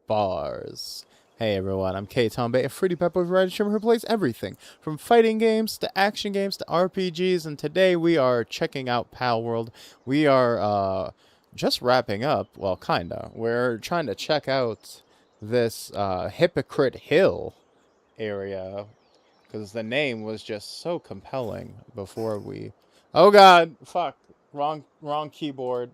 Bars. Hey everyone, I'm K Tonbay, a fruity pepper variety streamer who plays everything from fighting games to action games to RPGs, and today we are checking out Palworld. We are just wrapping up, well, kinda. We're trying to check out this Hypocrite Hill area because the name was just so compelling before we. Oh God, fuck, wrong keyboard.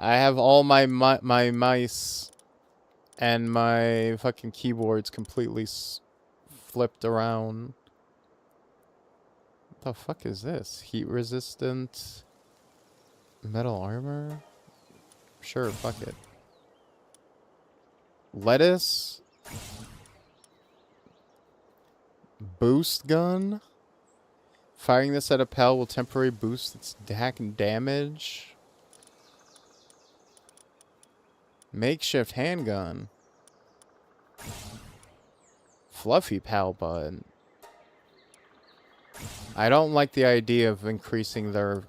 I have all my mice and my fucking keyboard's completely flipped around. What the fuck is this? Heat resistant metal armor? Sure, fuck it. Lettuce? Boost gun? Firing this at a pal will temporarily boost its attack and damage. Makeshift handgun. Fluffy pal bud. I don't like the idea of increasing their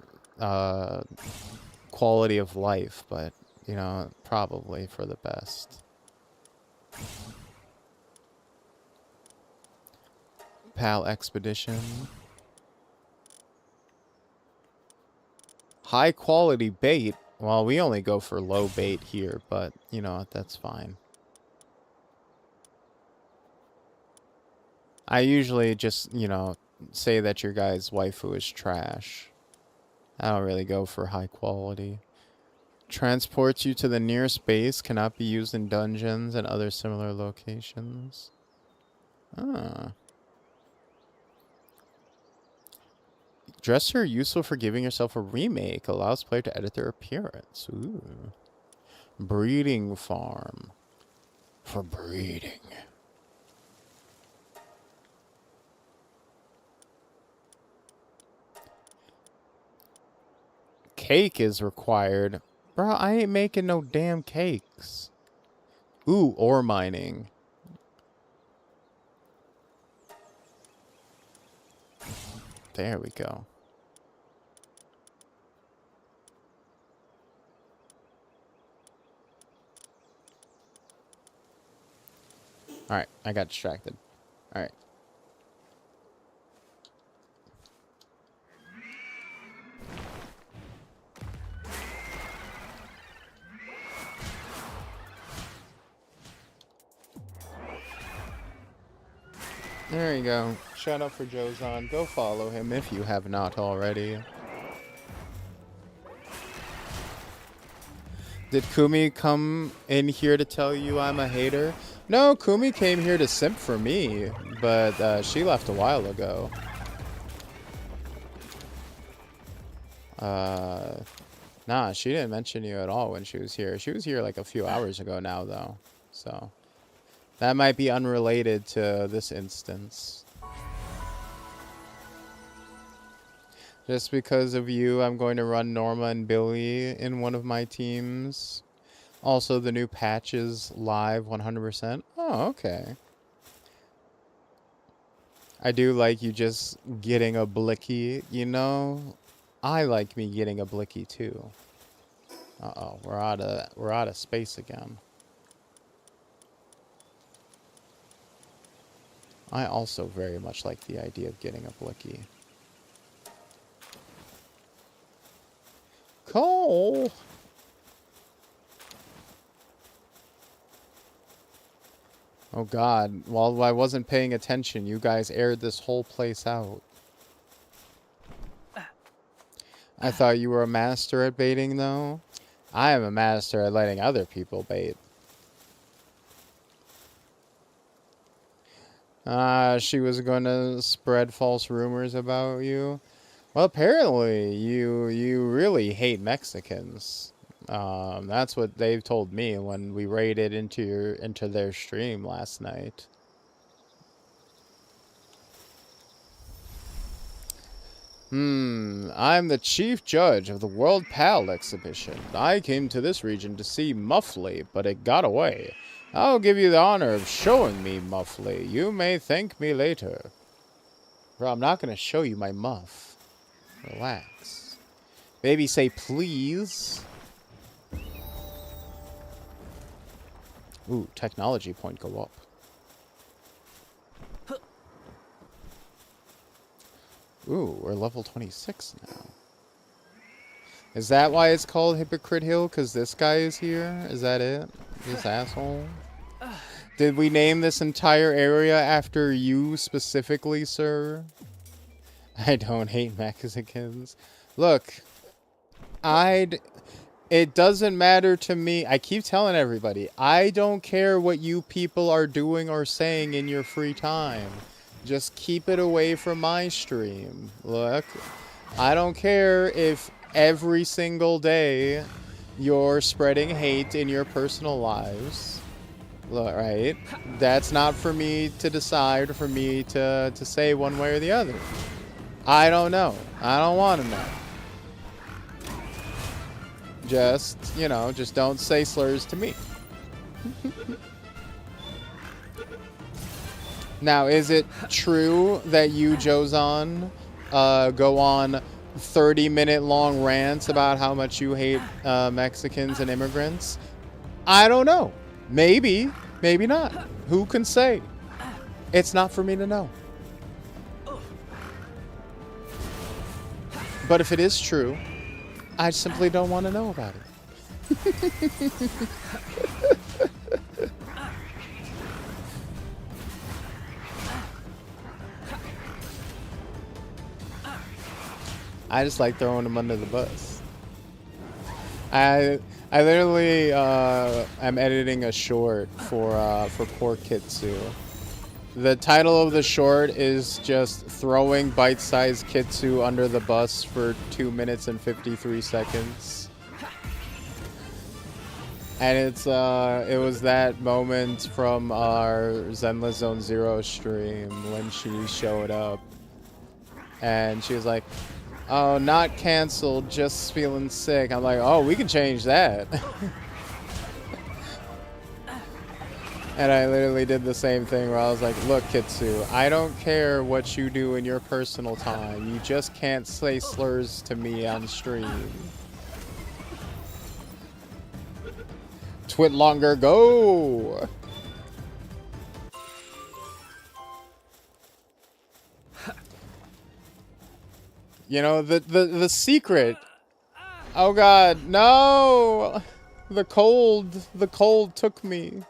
quality of life, but, you know, probably for the best. Pal expedition. High quality bait. Well, we only go for low bait here, but, you know, that's fine. I usually just, you know, say that your guy's waifu is trash. I don't really go for high quality. Transports you to the nearest base, cannot be used in dungeons and other similar locations. Ah. Dresser useful for giving yourself a remake. Allows player to edit their appearance. Ooh. Breeding farm. For breeding. Cake is required. Bro, I ain't making no damn cakes. Ooh, ore mining. There we go. Alright, I got distracted. Alright. There you go. Shout out for Jozon. Go follow him if you have not already. Did Kumi come in here to tell you I'm a hater? No, Kumi came here to simp for me, but she left a while ago. Nah, she didn't mention you at all when she was here. She was here like a few hours ago now, though. So, that might be unrelated to this instance. Just because of you, I'm going to run Norma and Billy in one of my teams. Also, the new patch is live 100%. Oh, okay. I do like you just getting a blicky, you know? I like me getting a blicky too. Uh-oh, we're out of space again. I also very much like the idea of getting a blicky. Cole! Oh god, while I wasn't paying attention, you guys aired this whole place out. I thought you were a master at baiting, though. I am a master at letting other people bait. She was going to spread false rumors about you. Well, apparently, you really hate Mexicans. That's what they've told me when we raided into their stream last night. I'm the chief judge of the World Pal exhibition. I came to this region to see Muffly, but it got away. I'll give you the honor of showing me Muffly. You may thank me later. Bro, I'm not going to show you my muff. Relax. Baby, say please. Ooh, technology point go up. Ooh, we're level 26 now. Is that why it's called Hypocrite Hill? Because this guy is here? Is that it? This asshole? Did we name this entire area after you specifically, sir? I don't hate Mexicans. Look, it doesn't matter to me. I keep telling everybody, I don't care what you people are doing or saying in your free time. Just keep it away from my stream. Look, I don't care if every single day you're spreading hate in your personal lives. Look, right? That's not for me to decide, for me to say one way or the other. I don't know. I don't want to know. Just, you know, just don't say slurs to me. Now, is it true that you, Jozon, go on 30-minute long rants about how much you hate Mexicans and immigrants? I don't know. Maybe. Maybe not. Who can say? It's not for me to know. But if it is true, I simply don't want to know about it. I just like throwing them under the bus. I literally am editing a short for poor Kitsu. The title of the short is just throwing bite-sized Kitsu under the bus for 2 minutes and 53 seconds. And it was that moment from our Zenless Zone Zero stream when she showed up. And she was like, oh, not canceled, just feeling sick. I'm like, oh, we can change that. And I literally did the same thing where I was like, look, Kitsu, I don't care what you do in your personal time. You just can't say slurs to me on stream. Twit longer, go! You know, the secret. Oh god, no! The cold took me.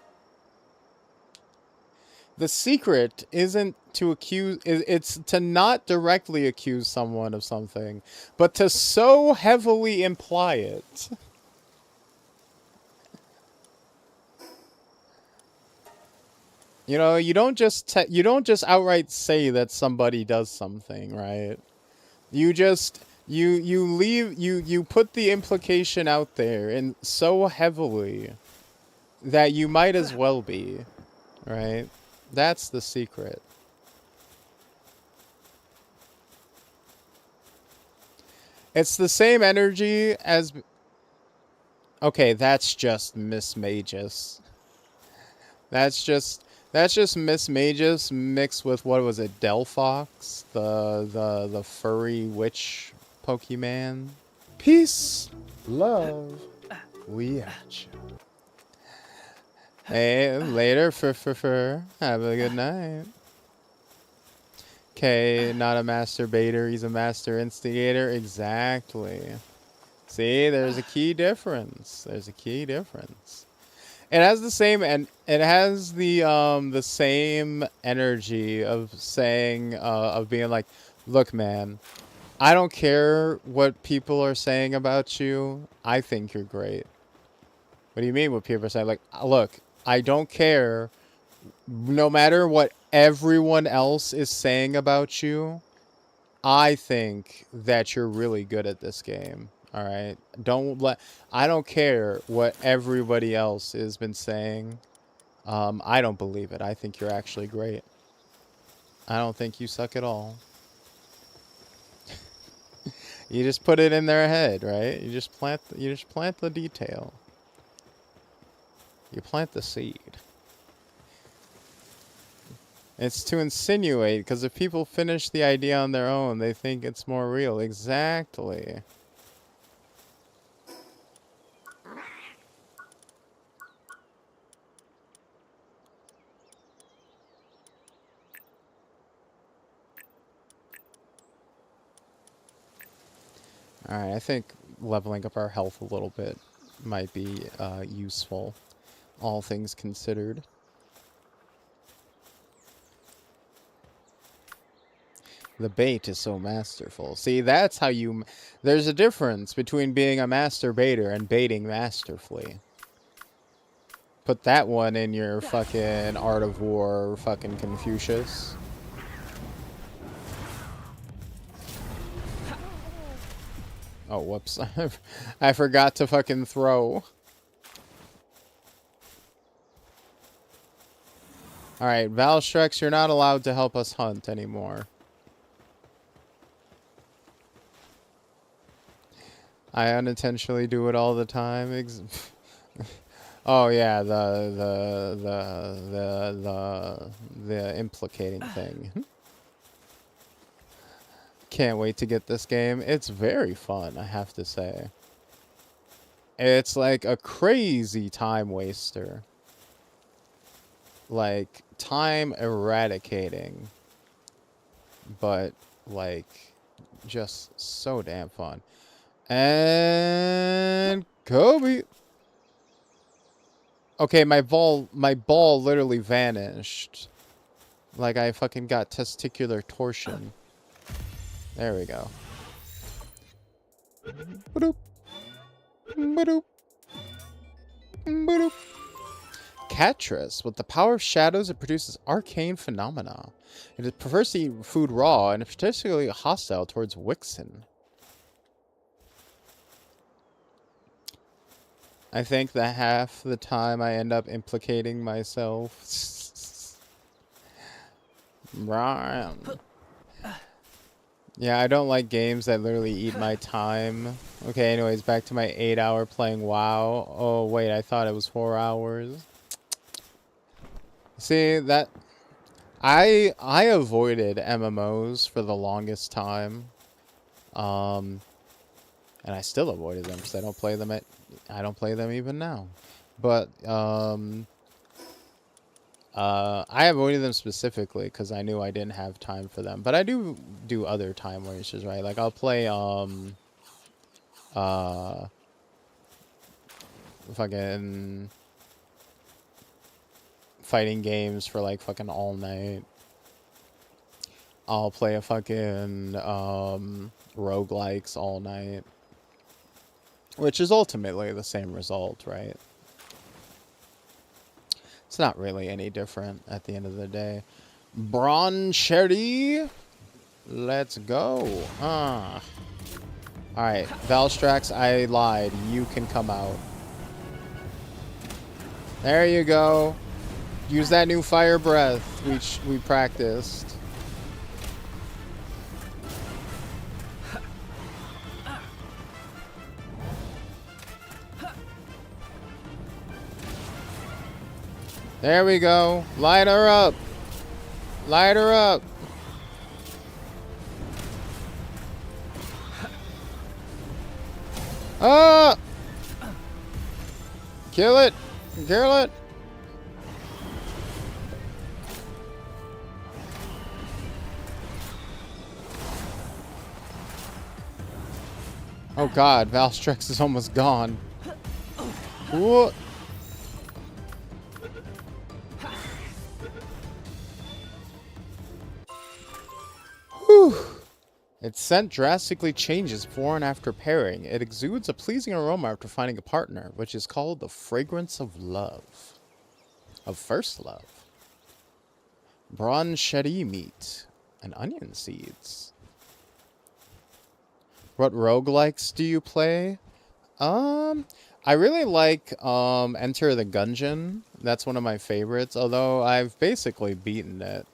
The secret isn't to accuse, it's to not directly accuse someone of something, but to so heavily imply it. You know, you don't just outright say that somebody does something, right? You just you put the implication out there and so heavily that you might as well be, right? That's the secret. It's the same energy as... Okay, that's just Miss Magus. That's just Miss Magus mixed with, what was it, Delphox, the furry witch Pokemon. Peace, love, we at you. Hey, later, fur. Have a good night. Okay, not a masturbator, he's a master instigator. Exactly. See, there's a key difference. There's a key difference. It has the same, and it has the same energy of saying, of being like, look, man, I don't care what people are saying about you. I think you're great. What do you mean what people are saying? Like, look, I don't care. No matter what everyone else is saying about you, I think that you're really good at this game. All right. I don't care what everybody else has been saying. I don't believe it. I think you're actually great. I don't think you suck at all. You just put it in their head, right? You just plant the detail. You plant the seed. It's to insinuate, because if people finish the idea on their own, they think it's more real. Exactly. Alright, I think leveling up our health a little bit might be useful, all things considered. The bait is so masterful. See, that's how you... There's a difference between being a master baiter and baiting masterfully. Put that one in your fucking Art of War fucking Confucius. Oh, whoops. I forgot to fucking throw. Alright, Valstrex, you're not allowed to help us hunt anymore. I unintentionally do it all the time. Oh yeah, the implicating thing. Can't wait to get this game. It's very fun, I have to say. It's like a crazy time waster. Like, time eradicating. But, like, just so damn fun. And Kobe. Okay, my ball literally vanished. Like I fucking got testicular torsion. There we go. Ba-doop. Ba-doop. Ba-doop. Catress. With the power of shadows, it produces arcane phenomena. It prefers to eat food raw and is particularly hostile towards Wixen. I think that half the time I end up implicating myself. Right. Yeah, I don't like games that literally eat my time. Okay, anyways, back to my 8-hour playing WoW. Oh, wait, I thought it was 4 hours. See, that... I avoided MMOs for the longest time. And I still avoided them because I don't play them even now. But, I avoided them specifically because I knew I didn't have time for them. But I do other time wasters, right? Like, I'll play, fucking fighting games for like fucking all night. I'll play a fucking roguelikes all night. Which is ultimately the same result, right? It's not really any different at the end of the day. Broncherry. Let's go. Alright, Valstrax, I lied. You can come out. There you go. Use that new fire breath we practiced. There we go. Light her up. Light her up. Ah! Kill it. Kill it. Oh god, Valstrax is almost gone. Ooh. Whew. Its scent drastically changes before and after pairing. It exudes a pleasing aroma after finding a partner, which is called the fragrance of love. Of first love. Broncherry meat and onion seeds. What roguelikes do you play? I really like Enter the Gungeon. That's one of my favorites, although I've basically beaten it.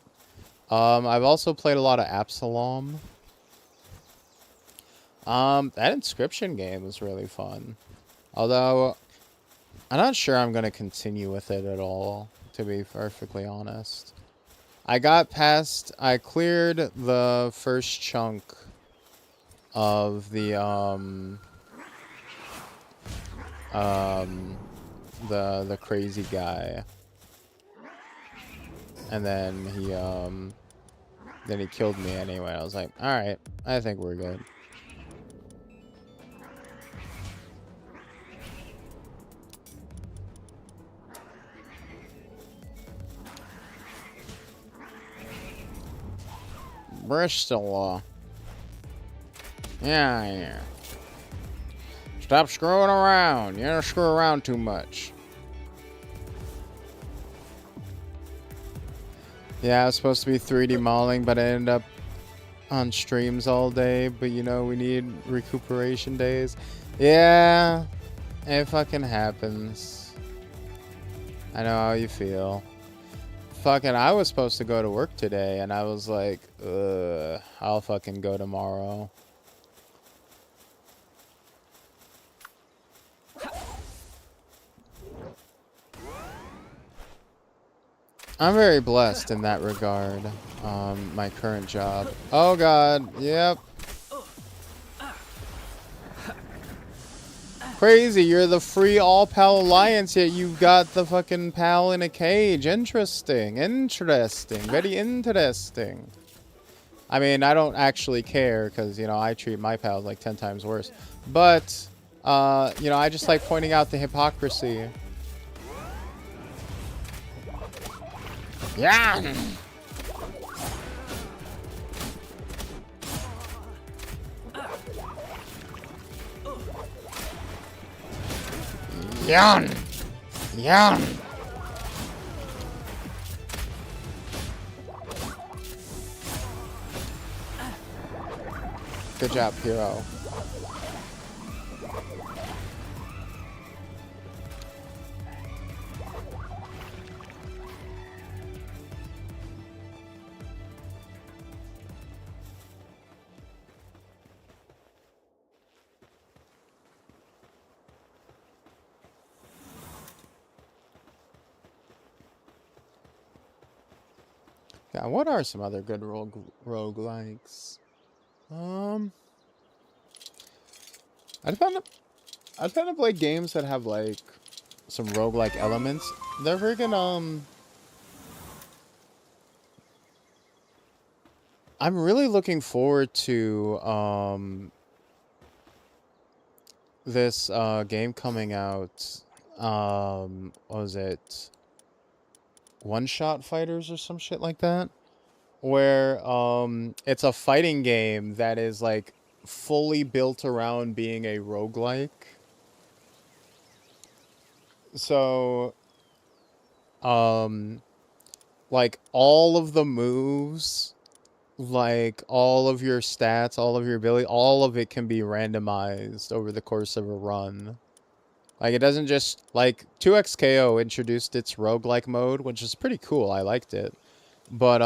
I've also played a lot of Absalom. That Inscription game was really fun. Although, I'm not sure I'm going to continue with it at all, to be perfectly honest. I cleared the first chunk of the crazy guy. And then he killed me anyway. I was like, alright, I think we're good. Bristol. Yeah. Stop screwing around. You don't screw around too much. Yeah, I was supposed to be 3D mauling, but I ended up on streams all day. But you know, we need recuperation days. Yeah, it fucking happens. I know how you feel. Fucking, I was supposed to go to work today, and I was like, I'll fucking go tomorrow. I'm very blessed in that regard. My current job. Oh god, yep. Crazy, you're the free all-pal alliance, yet you've got the fucking pal in a cage. Interesting, interesting, very interesting. I mean, I don't actually care, because, you know, I treat my pals like 10 times worse. But, you know, I just like pointing out the hypocrisy. Yeah! Yawn! Yawn! Good job, hero. Yeah, what are some other good roguelikes? I'd kind of like games that have like some roguelike elements. They're freaking I'm really looking forward to this game coming out. What was it? one-shot fighters or some shit like that, where it's a fighting game that is like fully built around being a roguelike. So like all of the moves, like all of your stats, all of your ability, all of it can be randomized over the course of a run. Like it doesn't just like 2XKO introduced its roguelike mode, which is pretty cool. I liked it. But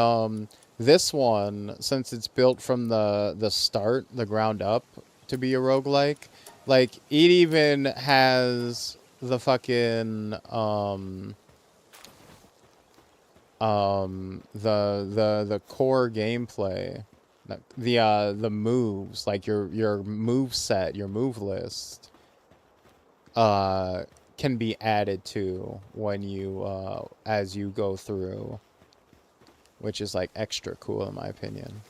this one, since it's built from the start, the ground up to be a roguelike, like it even has the fucking the core gameplay, the moves, like your move set, your move list can be added to when you as you go through, which is like extra cool in my opinion.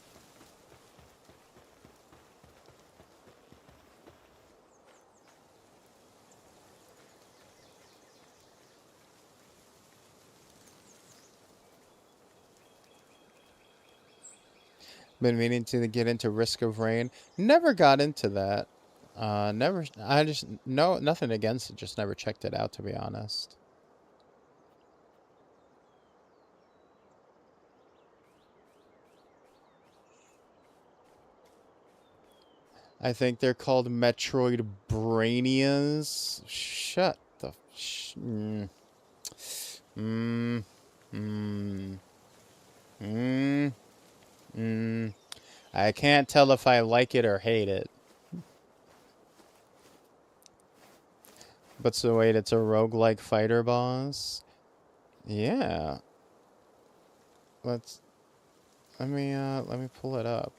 Been meaning to get into Risk of Rain. Never got into that. Never. I just no nothing against it. Just never checked it out, to be honest. I think they're called Metroid Brainias. Shut the. Mm. Mm. Mm. Mm. Mm. I can't tell if I like it or hate it. But so wait, it's a roguelike fighter boss? Yeah. Let me pull it up.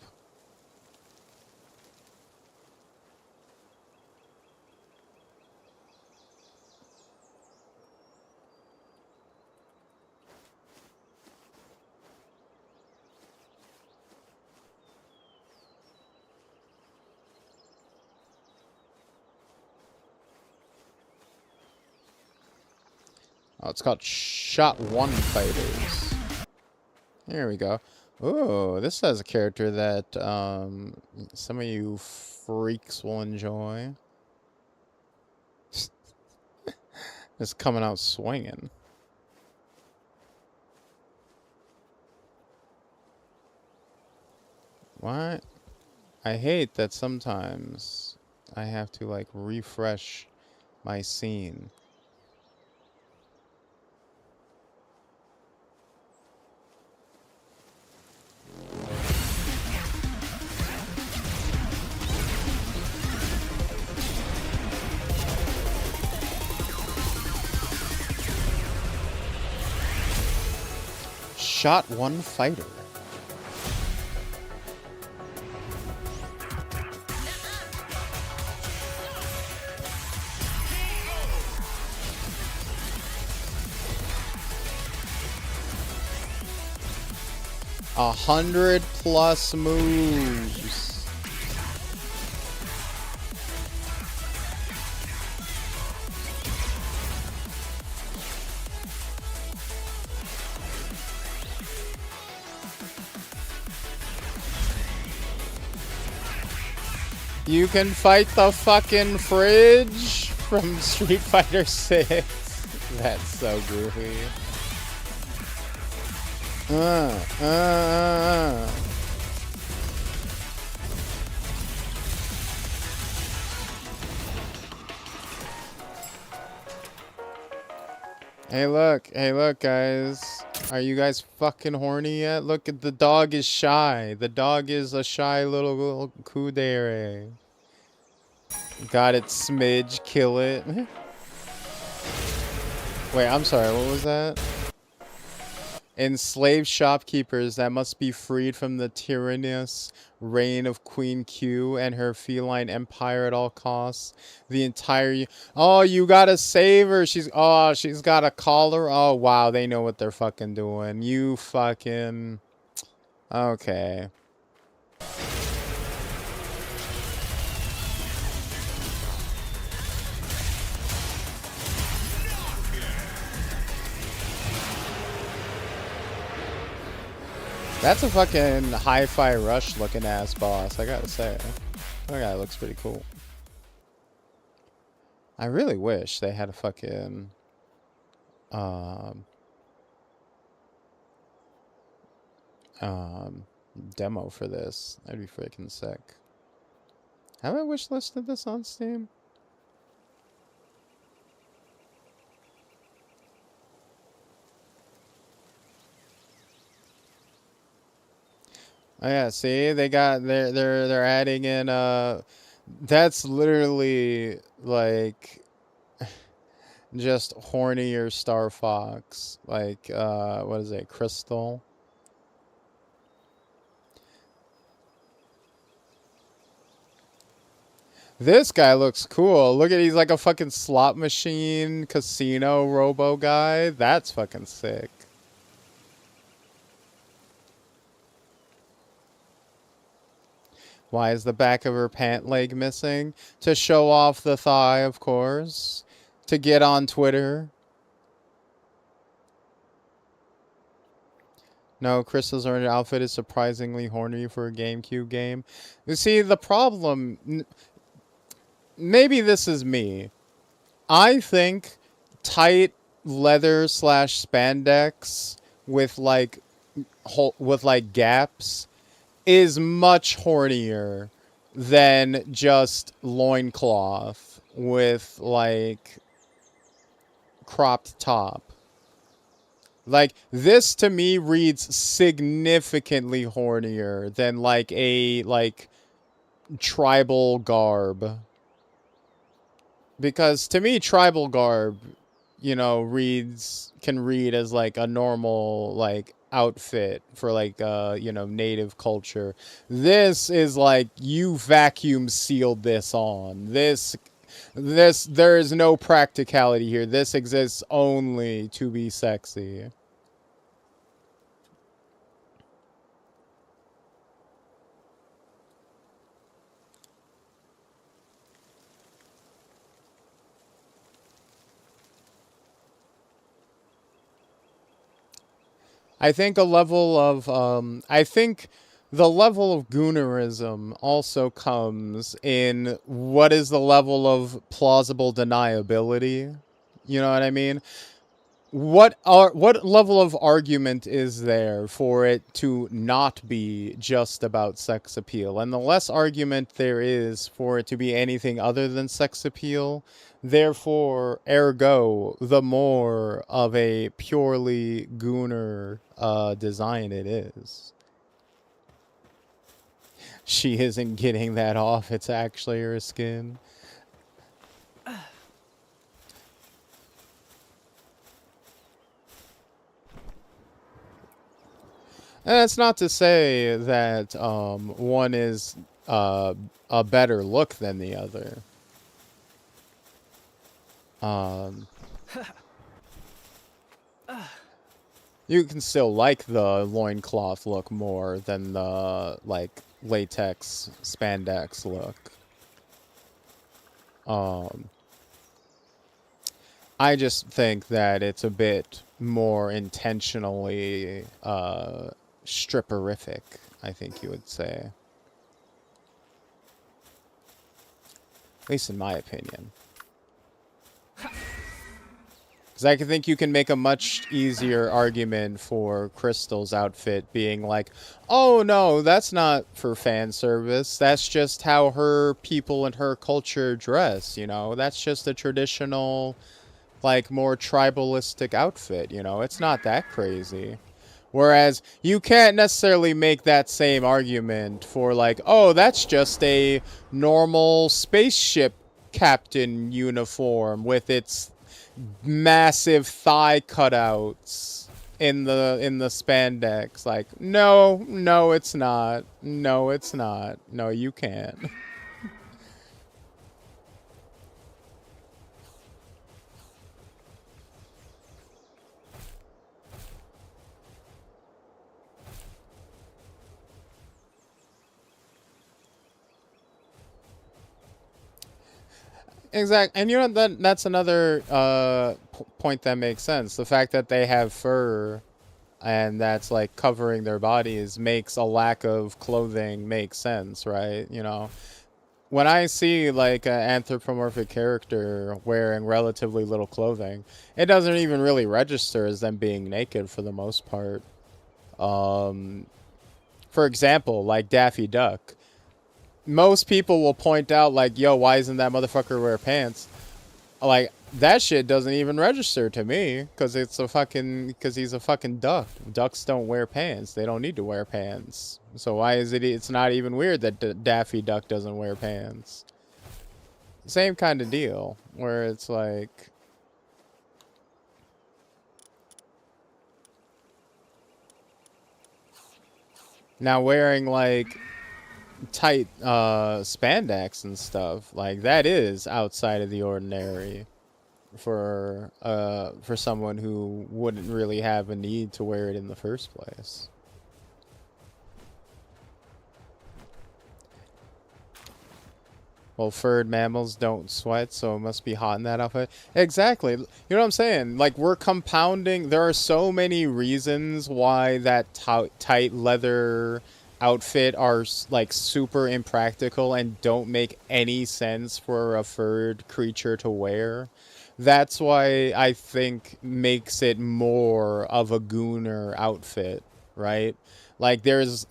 Oh, it's called Shot 1 Fighters. Here we go. Oh, this has a character that some of you freaks will enjoy. It's coming out swinging. What? I hate that sometimes I have to like refresh my scene. Shot 1 Fighter. A 100+ moves. You can fight the fucking fridge from Street Fighter 6. That's so goofy. Hey look, guys. Are you guys fucking horny yet? Look at the dog is shy. The dog is a shy little kudere. Got it, smidge, kill it. Wait, I'm sorry, what was that? Enslaved shopkeepers that must be freed from the tyrannous reign of Queen Q and her feline empire at all costs. The entire... Oh, you gotta save her. She's got a collar. Oh, wow, they know what they're fucking doing. You fucking... Okay. That's a fucking Hi-Fi Rush looking ass boss, I gotta say. That guy looks pretty cool. I really wish they had a fucking demo for this. That'd be freaking sick. Have I wishlisted this on Steam? Oh yeah, see, they're adding in that's literally like just hornier Star Fox. Like what is it, Crystal? This guy looks cool. Look at, he's like a fucking slot machine casino robo guy. That's fucking sick. Why is the back of her pant leg missing? To show off the thigh, of course. To get on Twitter. No, Crystal's orange outfit is surprisingly horny for a GameCube game. You see, the problem... Maybe this is me. I think tight leather / spandex with like gaps is much hornier than just loincloth with like cropped top. Like, this to me reads significantly hornier than like a like tribal garb. Because to me, tribal garb, you know, can read as like a normal like outfit for like you know, native culture. This is like you vacuum sealed this on. This there is no practicality here. This exists only to be sexy. I think a level of I think the level of goonerism also comes in what is the level of plausible deniability. You know what I mean? What level of argument is there for it to not be just about sex appeal? And the less argument there is for it to be anything other than sex appeal, therefore, ergo, the more of a purely gooner design it is. She isn't getting that off, it's actually her skin. And that's not to say that one is a better look than the other. You can still like the loincloth look more than the like latex spandex look. I just think that it's a bit more intentionally stripperific, I think you would say. At least in my opinion. Because I think you can make a much easier argument for Crystal's outfit being like, oh no, that's not for fan service. That's just how her people and her culture dress, you know? That's just a traditional, like, more tribalistic outfit, you know? It's not that crazy. Whereas you can't necessarily make that same argument for like, oh, that's just a normal spaceship captain uniform with its massive thigh cutouts in the spandex. Like, no, it's not. No, it's not. No, you can't. Exactly, and you know that's another point that makes sense. The fact that they have fur and that's like covering their bodies makes a lack of clothing make sense, right? You know, when I see like an anthropomorphic character wearing relatively little clothing, it doesn't even really register as them being naked for the most part. Um, for example, like Daffy Duck. Most people will point out like, yo, why isn't that motherfucker wear pants? Like, that shit doesn't even register to me because he's a fucking duck. Ducks don't wear pants. They don't need to wear pants. So why is it's not even weird that Daffy Duck doesn't wear pants? Same kind of deal where it's like, now wearing like tight spandex and stuff, like that is outside of the ordinary for someone who wouldn't really have a need to wear it in the first place. Well, furred mammals don't sweat, so it must be hot in that outfit. Exactly. You know what I'm saying? Like, we're compounding. There are so many reasons why that tight leather outfit are, like, super impractical and don't make any sense for a furred creature to wear. That's why I think makes it more of a gooner outfit, right? Like there is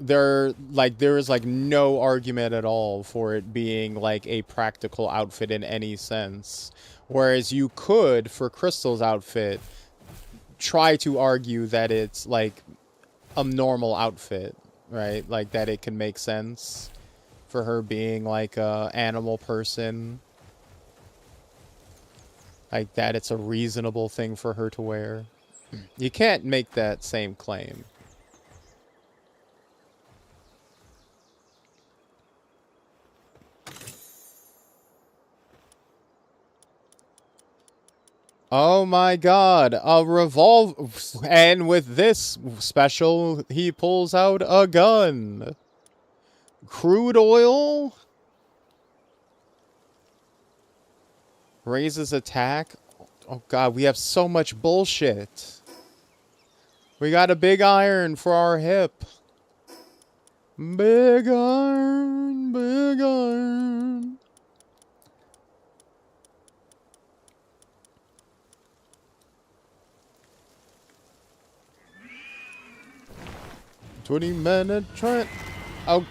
like no argument at all for it being like a practical outfit in any sense. Whereas you could, for Crystal's outfit, try to argue that it's like a normal outfit, right? Like that it can make sense for her being like a animal person. Like that it's a reasonable thing for her to wear. You can't make that same claim. Oh my god, a and with this special, he pulls out a gun. Crude oil? Raises attack? Oh god, we have so much bullshit. We got a big iron for our hip. Big iron, big iron. "20-minute Trent." Oh,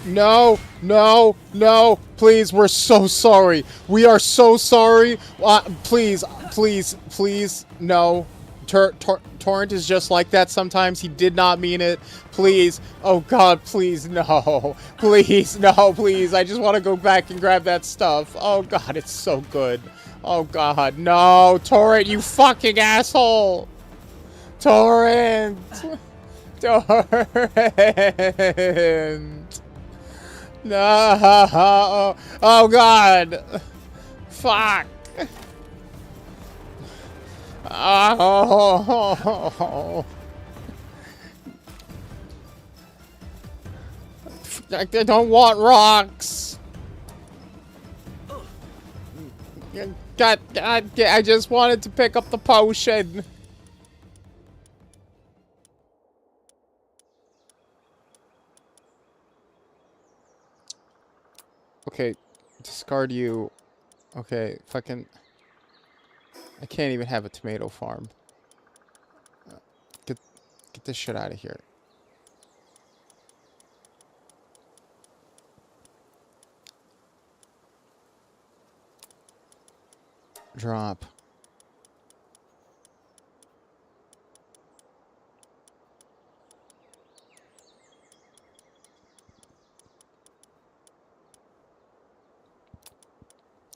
no, no, no. Please, we're so sorry. We are so sorry. Please, please, please, no. Torrent is just like that sometimes. He did not mean it. Please. Oh, God, please, no. Please, no, please. I just want to go back and grab that stuff. Oh, God, it's so good. Oh, God, no. Torrent, you fucking asshole. Torrent. Torrent. No. Oh, God. Fuck. Oh. I don't want rocks. God, I just wanted to pick up the potion. Okay, discard you. Okay, fucking... I can't even have a tomato farm. Get this shit out of here. Drop.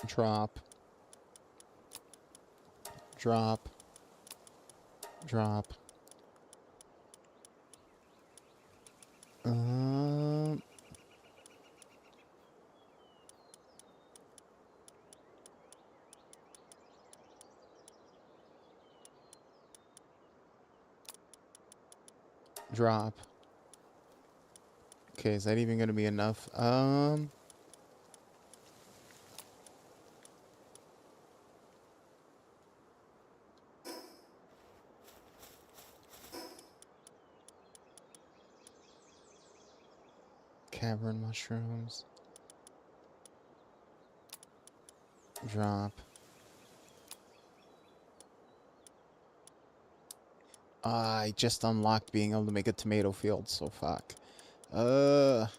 Drop. Drop. Drop. Drop. Okay, is that even gonna be enough? Cavern mushrooms. Drop. I just unlocked being able to make a tomato field, so fuck. Okay,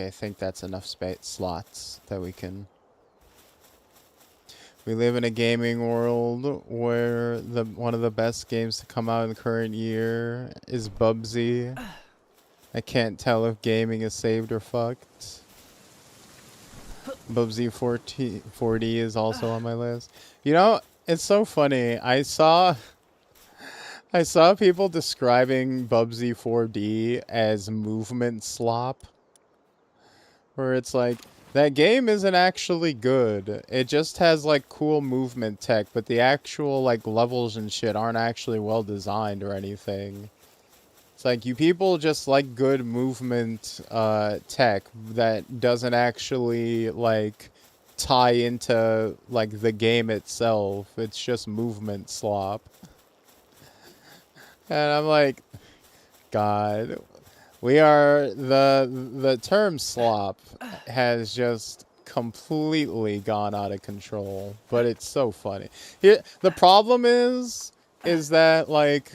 I think that's enough space slots that we can... We live in a gaming world where one of the best games to come out in the current year is Bubsy. I can't tell if gaming is saved or fucked. Bubsy 40 is also on my list. You know, it's so funny. I saw people describing Bubsy 4D as movement slop. Where it's like, that game isn't actually good. It just has, like, cool movement tech, but the actual, like, levels and shit aren't actually well designed or anything. It's like, you people just like good movement, tech that doesn't actually, like, tie into, like, the game itself. It's just movement slop. And I'm like, God... We are the term slop has just completely gone out of control, but it's so funny. Here, the problem is that like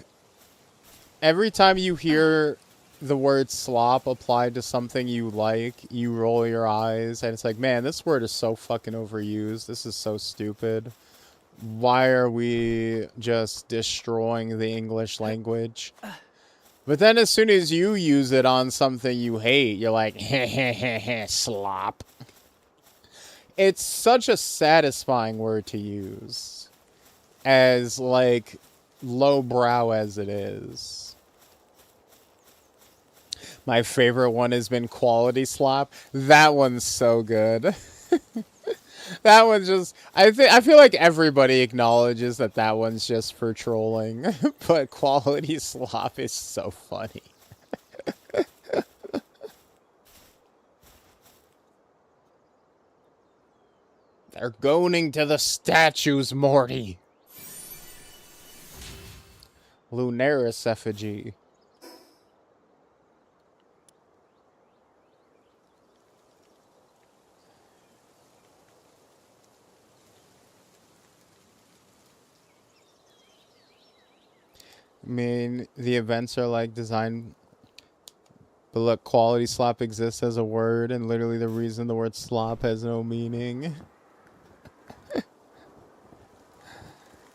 every time you hear the word slop applied to something you like, you roll your eyes and it's like, man, this word is so fucking overused. This is so stupid. Why are we just destroying the English language? But then as soon as you use it on something you hate, you're like, heh heh heh heh, slop. It's such a satisfying word to use. As, like, lowbrow as it is. My favorite one has been quality slop. That one's so good. That one's just... I feel like everybody acknowledges that that one's just for trolling. But quality slop is so funny. They're going to the statues, Morty. Lunaris effigy. I mean, the events are like designed, but look, quality slop exists as a word, and literally the reason the word slop has no meaning.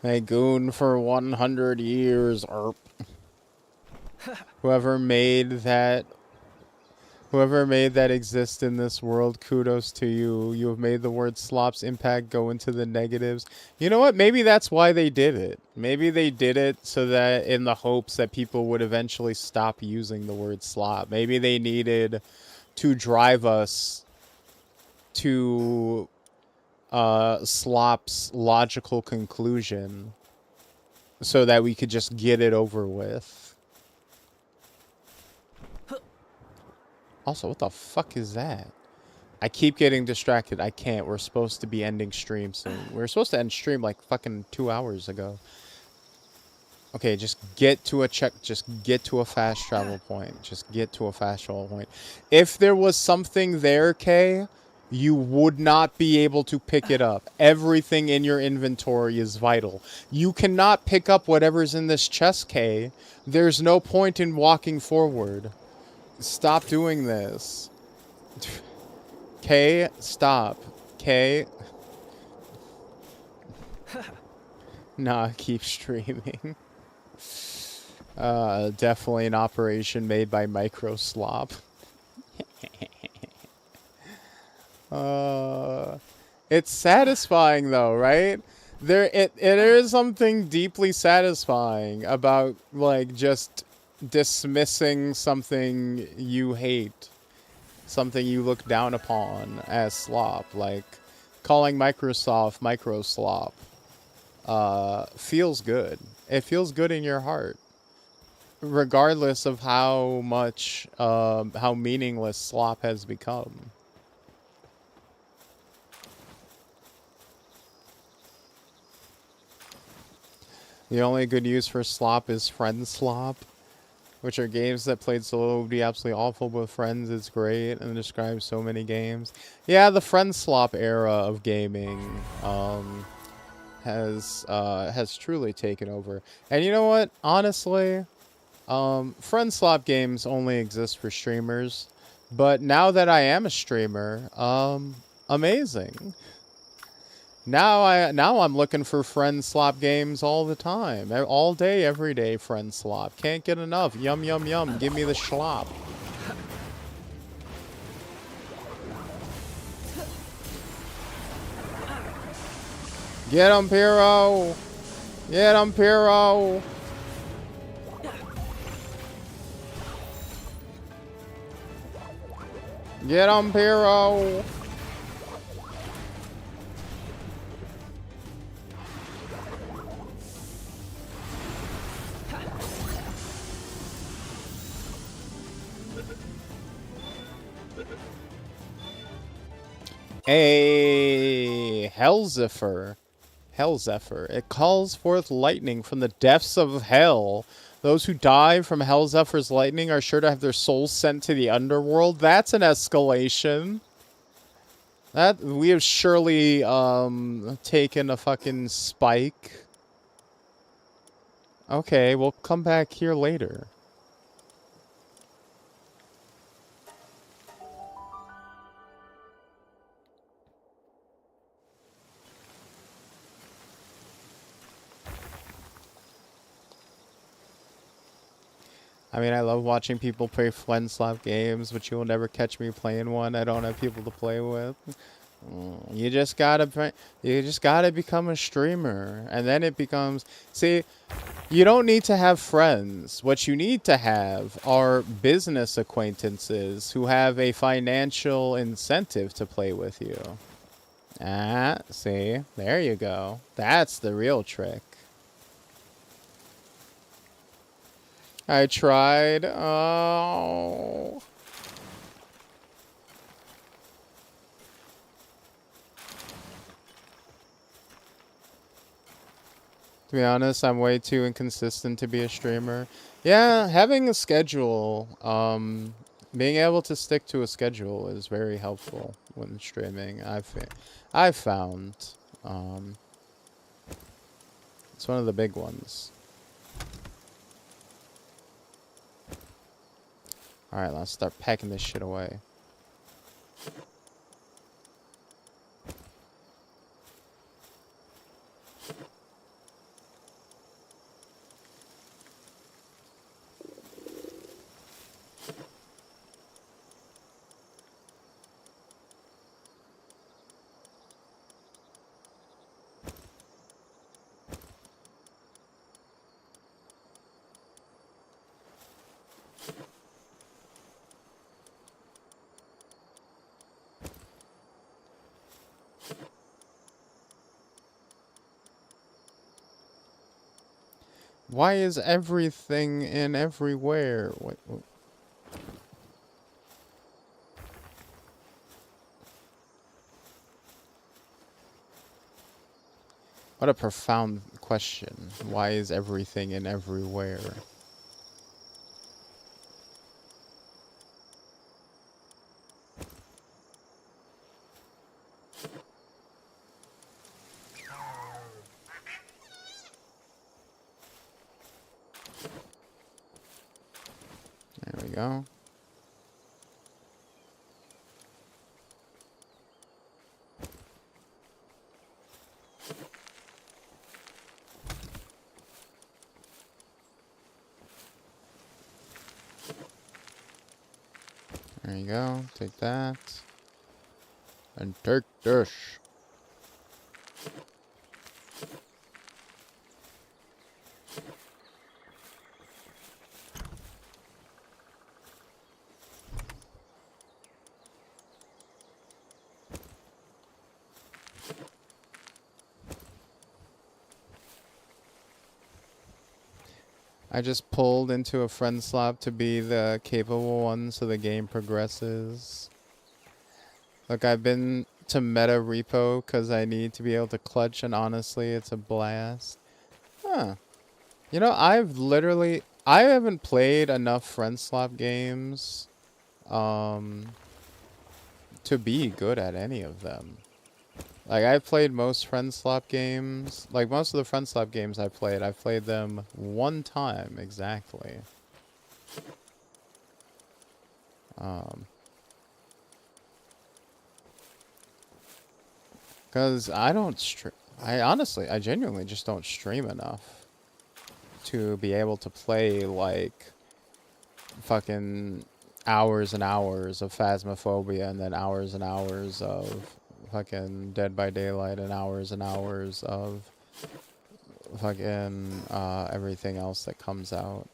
Hey, goon for 100 years, erp. Whoever made that exist in this world, kudos to you. You have made the word slop's impact go into the negatives. You know what? Maybe that's why they did it. Maybe they did it so that in the hopes that people would eventually stop using the word slop. Maybe they needed to drive us to slop's logical conclusion so that we could just get it over with. Also, what the fuck is that? I keep getting distracted. I can't. We're supposed to be ending stream soon. We were supposed to end stream like fucking 2 hours ago. Okay, just get to a fast travel point. Just get to a fast travel point. If there was something there, Kay, you would not be able to pick it up. Everything in your inventory is vital. You cannot pick up whatever's in this chest, Kay. There's no point in walking forward. Stop doing this. Kay, stop. Kay. Nah, keep streaming. Definitely an operation made by Microslop. It's satisfying though, right? There is something deeply satisfying about like just dismissing something you hate, something you look down upon as slop, like calling Microsoft Microslop. Feels good. It feels good in your heart, regardless of how much, how meaningless slop has become. The only good use for slop is friend slop, which are games that played solo would be absolutely awful, but with friends it's great and describes so many games. Yeah, the friend slop era of gaming has truly taken over. And you know what? Honestly, friend slop games only exist for streamers, but now that I am a streamer, amazing. Now I'm looking for friend slop games all the time. All day, every day, friend slop. Can't get enough. Yum, yum, yum. Give me the schlop. Get him, Pyro! Get him, Pyro! Get him, Pyro! Hey, Hellzephyr. Hellzephyr. It calls forth lightning from the depths of hell. Those who die from Hellzephyr's lightning are sure to have their souls sent to the underworld. That's an escalation. That we have surely taken a fucking spike. Okay, we'll come back here later. I mean, I love watching people play friend slap games, but you will never catch me playing one. I don't have people to play with. You just gotta become a streamer, and then it becomes. See, you don't need to have friends. What you need to have are business acquaintances who have a financial incentive to play with you. Ah, see, there you go. That's the real trick. I tried. Oh. To be honest, I'm way too inconsistent to be a streamer. Yeah, having a schedule, being able to stick to a schedule is very helpful when streaming. I've found, it's one of the big ones. All right, let's start packing this shit away. Why is everything in everywhere? Wait. What a profound question. Why is everything in everywhere? There we go. There you go. Take that. And take this. I just pulled into a friend slot to be the capable one so the game progresses. Look, I've been to meta repo because I need to be able to clutch, and honestly, it's a blast. Huh. You know, I haven't played enough friend slap games um to be good at any of them. Like I've played most friend slap games. Like most of the friend slap games I've played them one time exactly. Um, Cause I don't stream. I genuinely just don't stream enough to be able to play like fucking hours and hours of Phasmophobia and then hours and hours of fucking Dead by Daylight and hours of fucking everything else that comes out.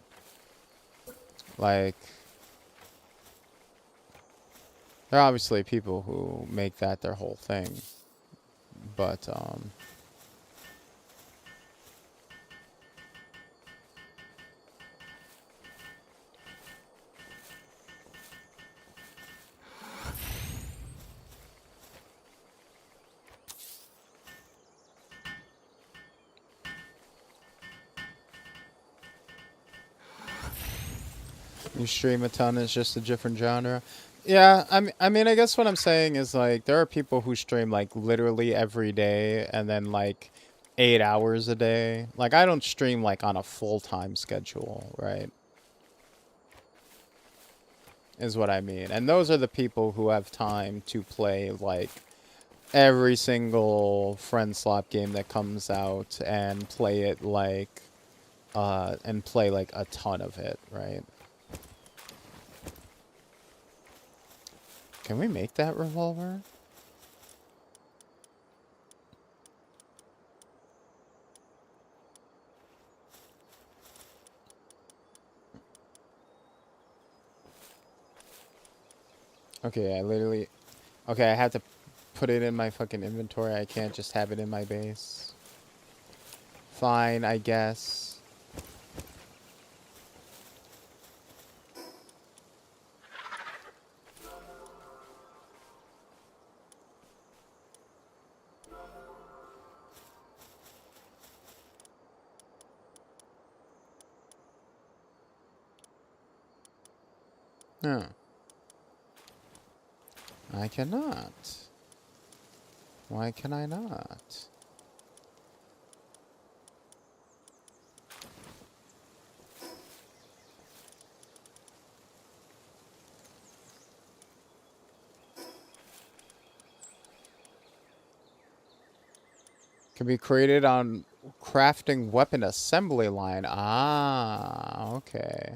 Like, there are obviously people who make that their whole thing, but you stream a ton, it's just a different genre. Yeah, I mean, I guess what I'm saying is like there are people who stream like literally every day and then like 8 hours a day. Like I don't stream like on a full-time schedule, right? Is what I mean. And those are the people who have time to play like every single friend slot game that comes out and play it like and play like a ton of it, right? Can we make that revolver? Okay, okay, I have to put it in my fucking inventory. I can't just have it in my base. Fine, I guess. No. I cannot. Why can I not? Can be created on crafting weapon assembly line. Ah, okay.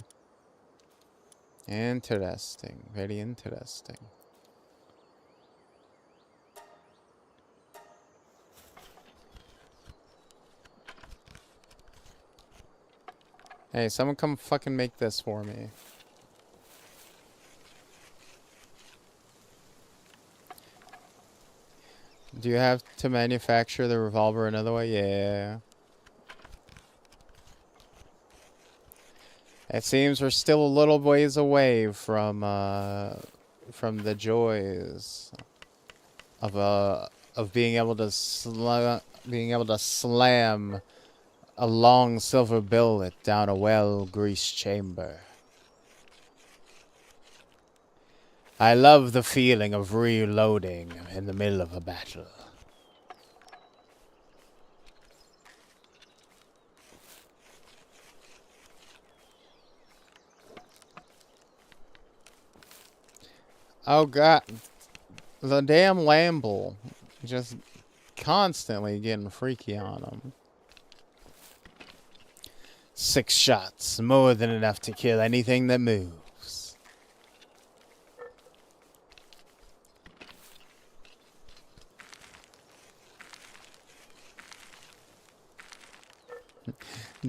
Interesting. Very interesting. Hey, someone come fucking make this for me. Do you have to manufacture the revolver another way? Yeah. It seems we're still a little ways away from the joys of being able to slam a long silver billet down a well-greased chamber. I love the feeling of reloading in the middle of a battle. Oh god, the damn Lamble, just constantly getting freaky on him. 6 shots, more than enough to kill anything that moves.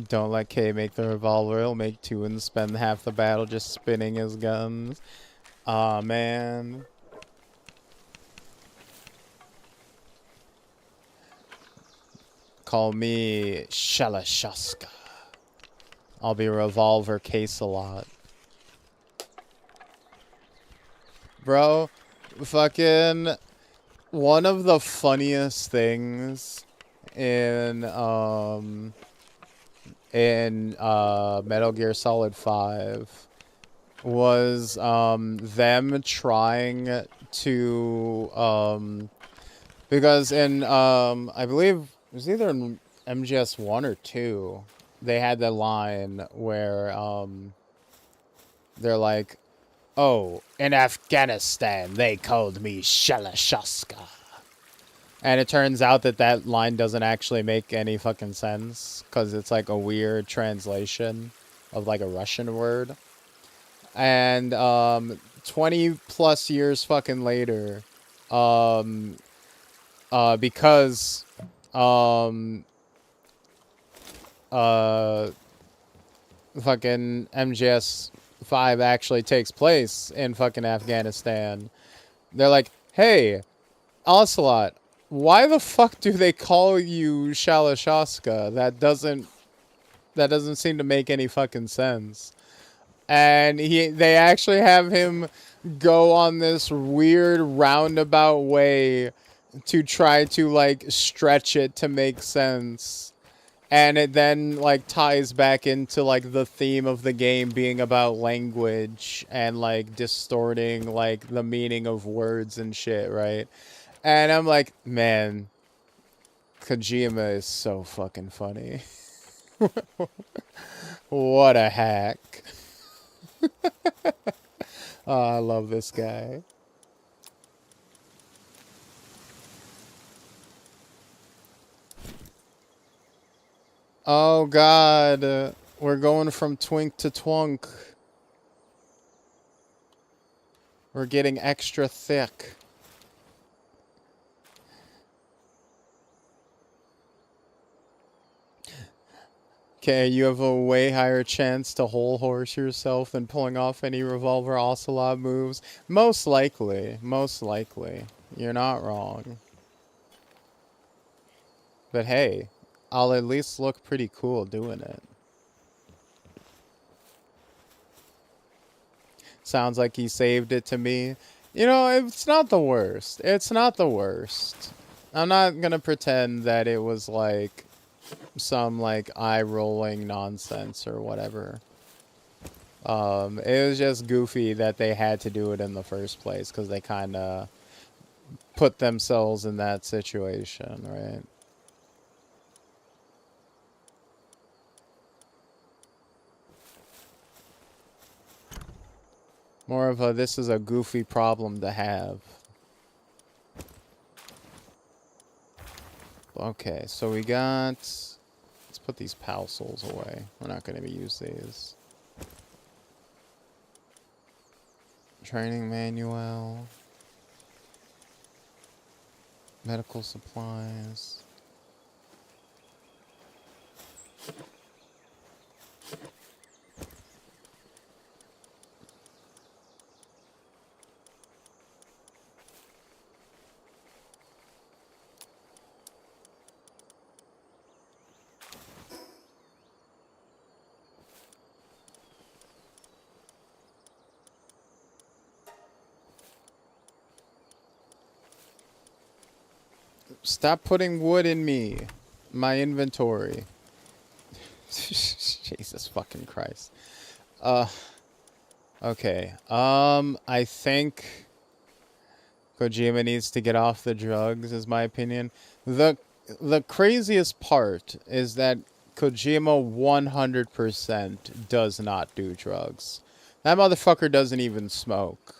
Don't let K make the revolver, he'll make 2 and spend half the battle just spinning his guns. Aw, man. Call me Shalashaska. I'll be revolver case a lot. Bro, fucking one of the funniest things in in Metal Gear Solid 5 was them trying to because in I believe it was either in MGS 1 or 2 they had the line where they're like, "Oh, in Afghanistan they called me Shalashaska." And it turns out that that line doesn't actually make any fucking sense because it's like a weird translation of like a Russian word. And 20 plus years fucking later, um, because um, uh, fucking MGS 5 actually takes place in fucking Afghanistan, they're like, "Hey, Ocelot, why the fuck do they call you Shalashaska? That doesn't seem to make any fucking sense." And they actually have him go on this weird roundabout way to try to like stretch it to make sense. And it then like ties back into like the theme of the game being about language and like distorting like the meaning of words and shit, right? And I'm like, man, Kojima is so fucking funny. What a hack. Oh, I love this guy. Oh god, we're going from twink to twunk. We're getting extra thick. Okay, you have a way higher chance to whole horse yourself than pulling off any revolver ocelot moves. Most likely. Most likely. You're not wrong. But hey, I'll at least look pretty cool doing it. Sounds like he saved it to me. You know, it's not the worst. It's not the worst. I'm not gonna pretend that it was like some like eye-rolling nonsense or whatever. It was just goofy that they had to do it in the first place because they kind of put themselves in that situation, right? More of a, this is a goofy problem to have. Okay, so we got... Let's put these PAL souls away. We're not going to use these. Training manual. Medical supplies. Stop putting wood in me. My inventory. Jesus fucking Christ. Okay. I think Kojima needs to get off the drugs, is my opinion. The craziest part is that Kojima 100% does not do drugs. That motherfucker doesn't even smoke.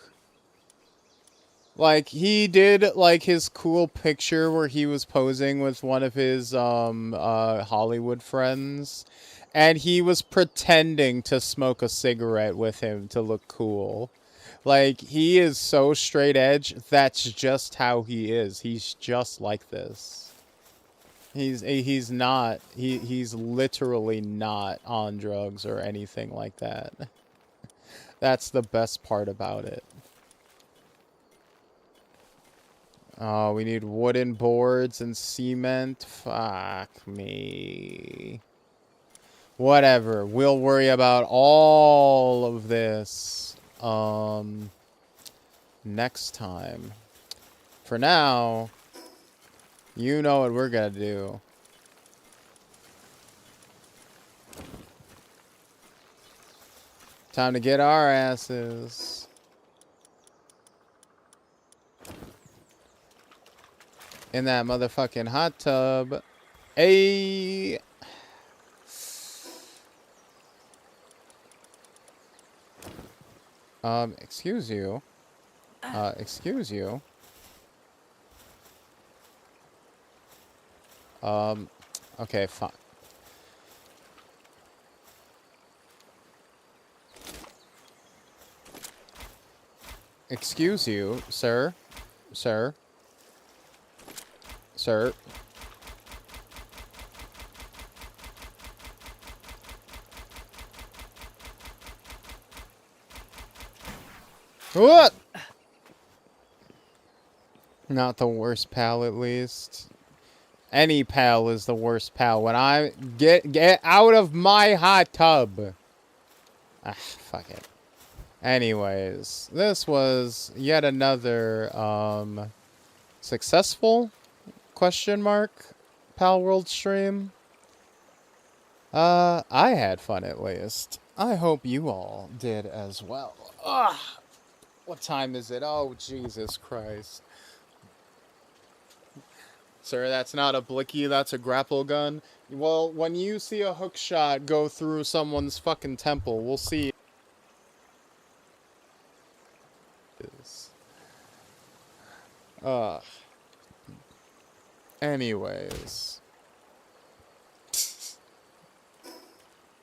Like, he did, like, his cool picture where he was posing with one of his, Hollywood friends. And he was pretending to smoke a cigarette with him to look cool. Like, he is so straight edge, that's just how he is. He's just like this. He's not, he's literally not on drugs or anything like that. That's the best part about it. Oh, we need wooden boards and cement. Fuck me. Whatever. We'll worry about all of this next time. For now, you know what we're gonna do. Time to get our asses. In that motherfucking hot tub. Hey. Excuse you. Excuse you. Okay, fine. Excuse you, sir. Sir. Sir. What? Not the worst pal, at least. Any pal is the worst pal. When I get out of my hot tub. Ah, fuck it. Anyways, this was yet another successful question mark Palworld stream. I had fun at least. I hope you all did as well. Ugh. What time is it? Oh, Jesus Christ. Sir, that's not a blicky, that's a grapple gun. Well, when you see a hook shot go through someone's fucking temple, we'll see. Ugh. Anyways.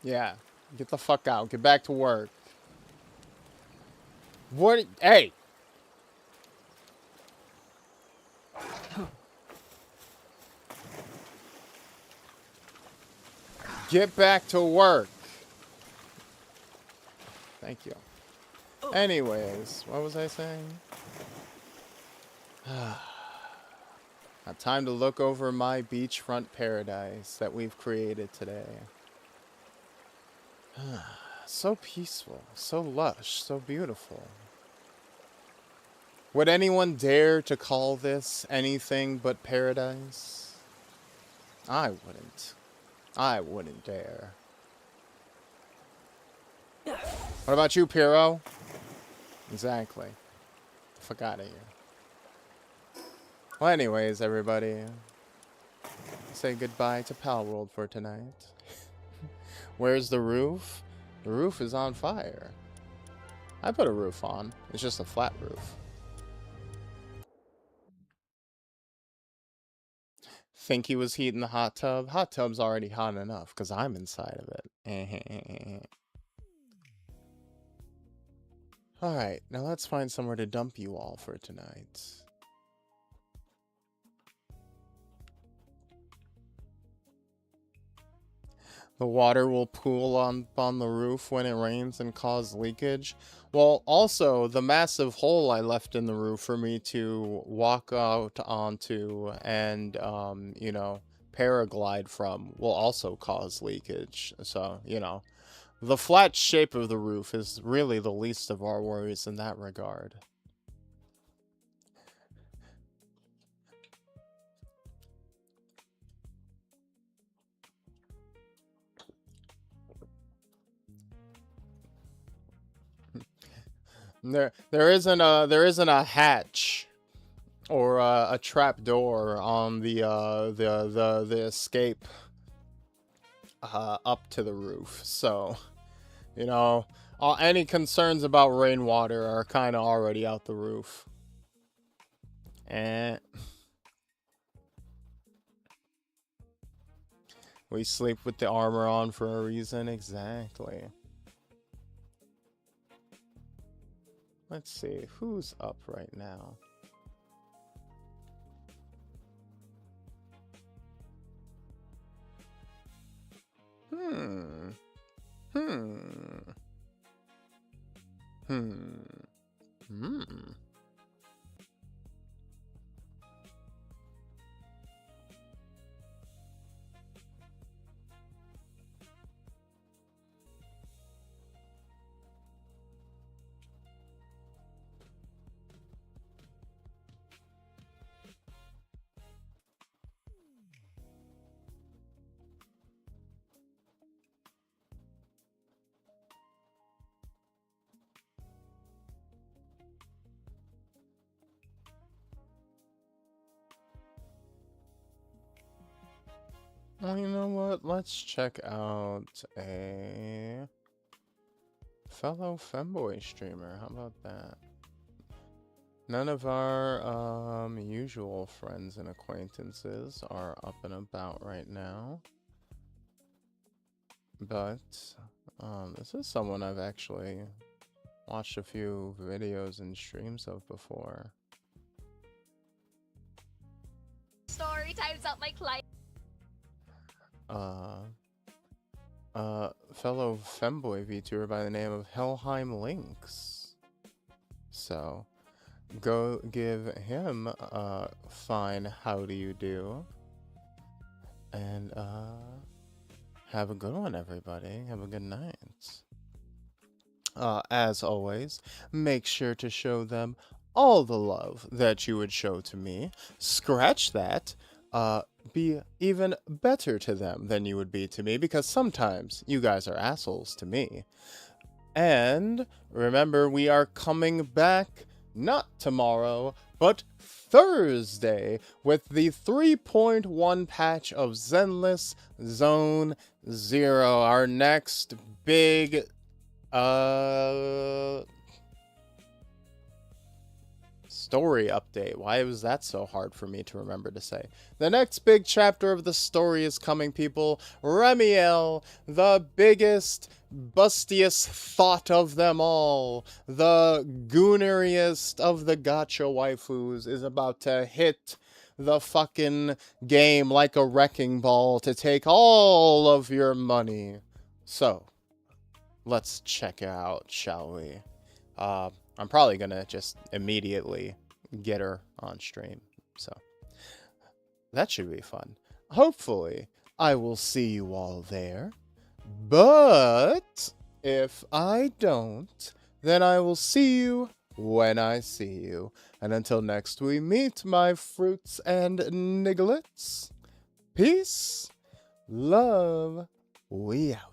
Yeah. Get the fuck out. Get back to work. What? Hey! Get back to work. Thank you. Anyways, what was I saying? Time to look over my beachfront paradise that we've created today. So peaceful, so lush, so beautiful. Would anyone dare to call this anything but paradise? I wouldn't. I wouldn't dare. What about you, Piero? Exactly. Fuck out of here. Well, anyways, everybody. Say goodbye to Palworld for tonight. Where's the roof? The roof is on fire. I put a roof on. It's just a flat roof. Think he was heating the hot tub? Hot tub's already hot enough because I'm inside of it. Alright, now let's find somewhere to dump you all for tonight. The water will pool on the roof when it rains and cause leakage. Well, also, the massive hole I left in the roof for me to walk out onto and, you know, paraglide from will also cause leakage. So, you know, the flat shape of the roof is really the least of our worries in that regard. There isn't a hatch or a trap door on the escape up to the roof. So, you know, any concerns about rainwater are kind of already out the roof. And we sleep with the armor on for a reason. Exactly. Let's see, who's up right now? Hmm. Well, you know what? Let's check out a fellow femboy streamer. How about that? None of our usual friends and acquaintances are up and about right now. But this is someone I've actually watched a few videos and streams of before. Story times up my client. Fellow femboy VTuber by the name of Helheim Links. So, go give him a fine how do you do. And, have a good one, everybody. Have a good night. As always, make sure to show them all the love that you would show to me. Scratch that. Be even better to them than you would be to me, because sometimes you guys are assholes to me. And remember, we are coming back not tomorrow, but Thursday with the 3.1 patch of Zenless Zone 0, our next big story update. Why was that so hard for me to remember to say? The next big chapter of the story is coming, people. Remiel, the biggest, bustiest thought of them all, the gooneriest of the gacha waifus, is about to hit the fucking game like a wrecking ball to take all of your money. So, let's check out, shall we? I'm probably gonna just immediately get her on stream, so that should be fun. Hopefully, I will see you all there, but if I don't, then I will see you when I see you. And until next we meet, my fruits and nigglets, peace, love, we out.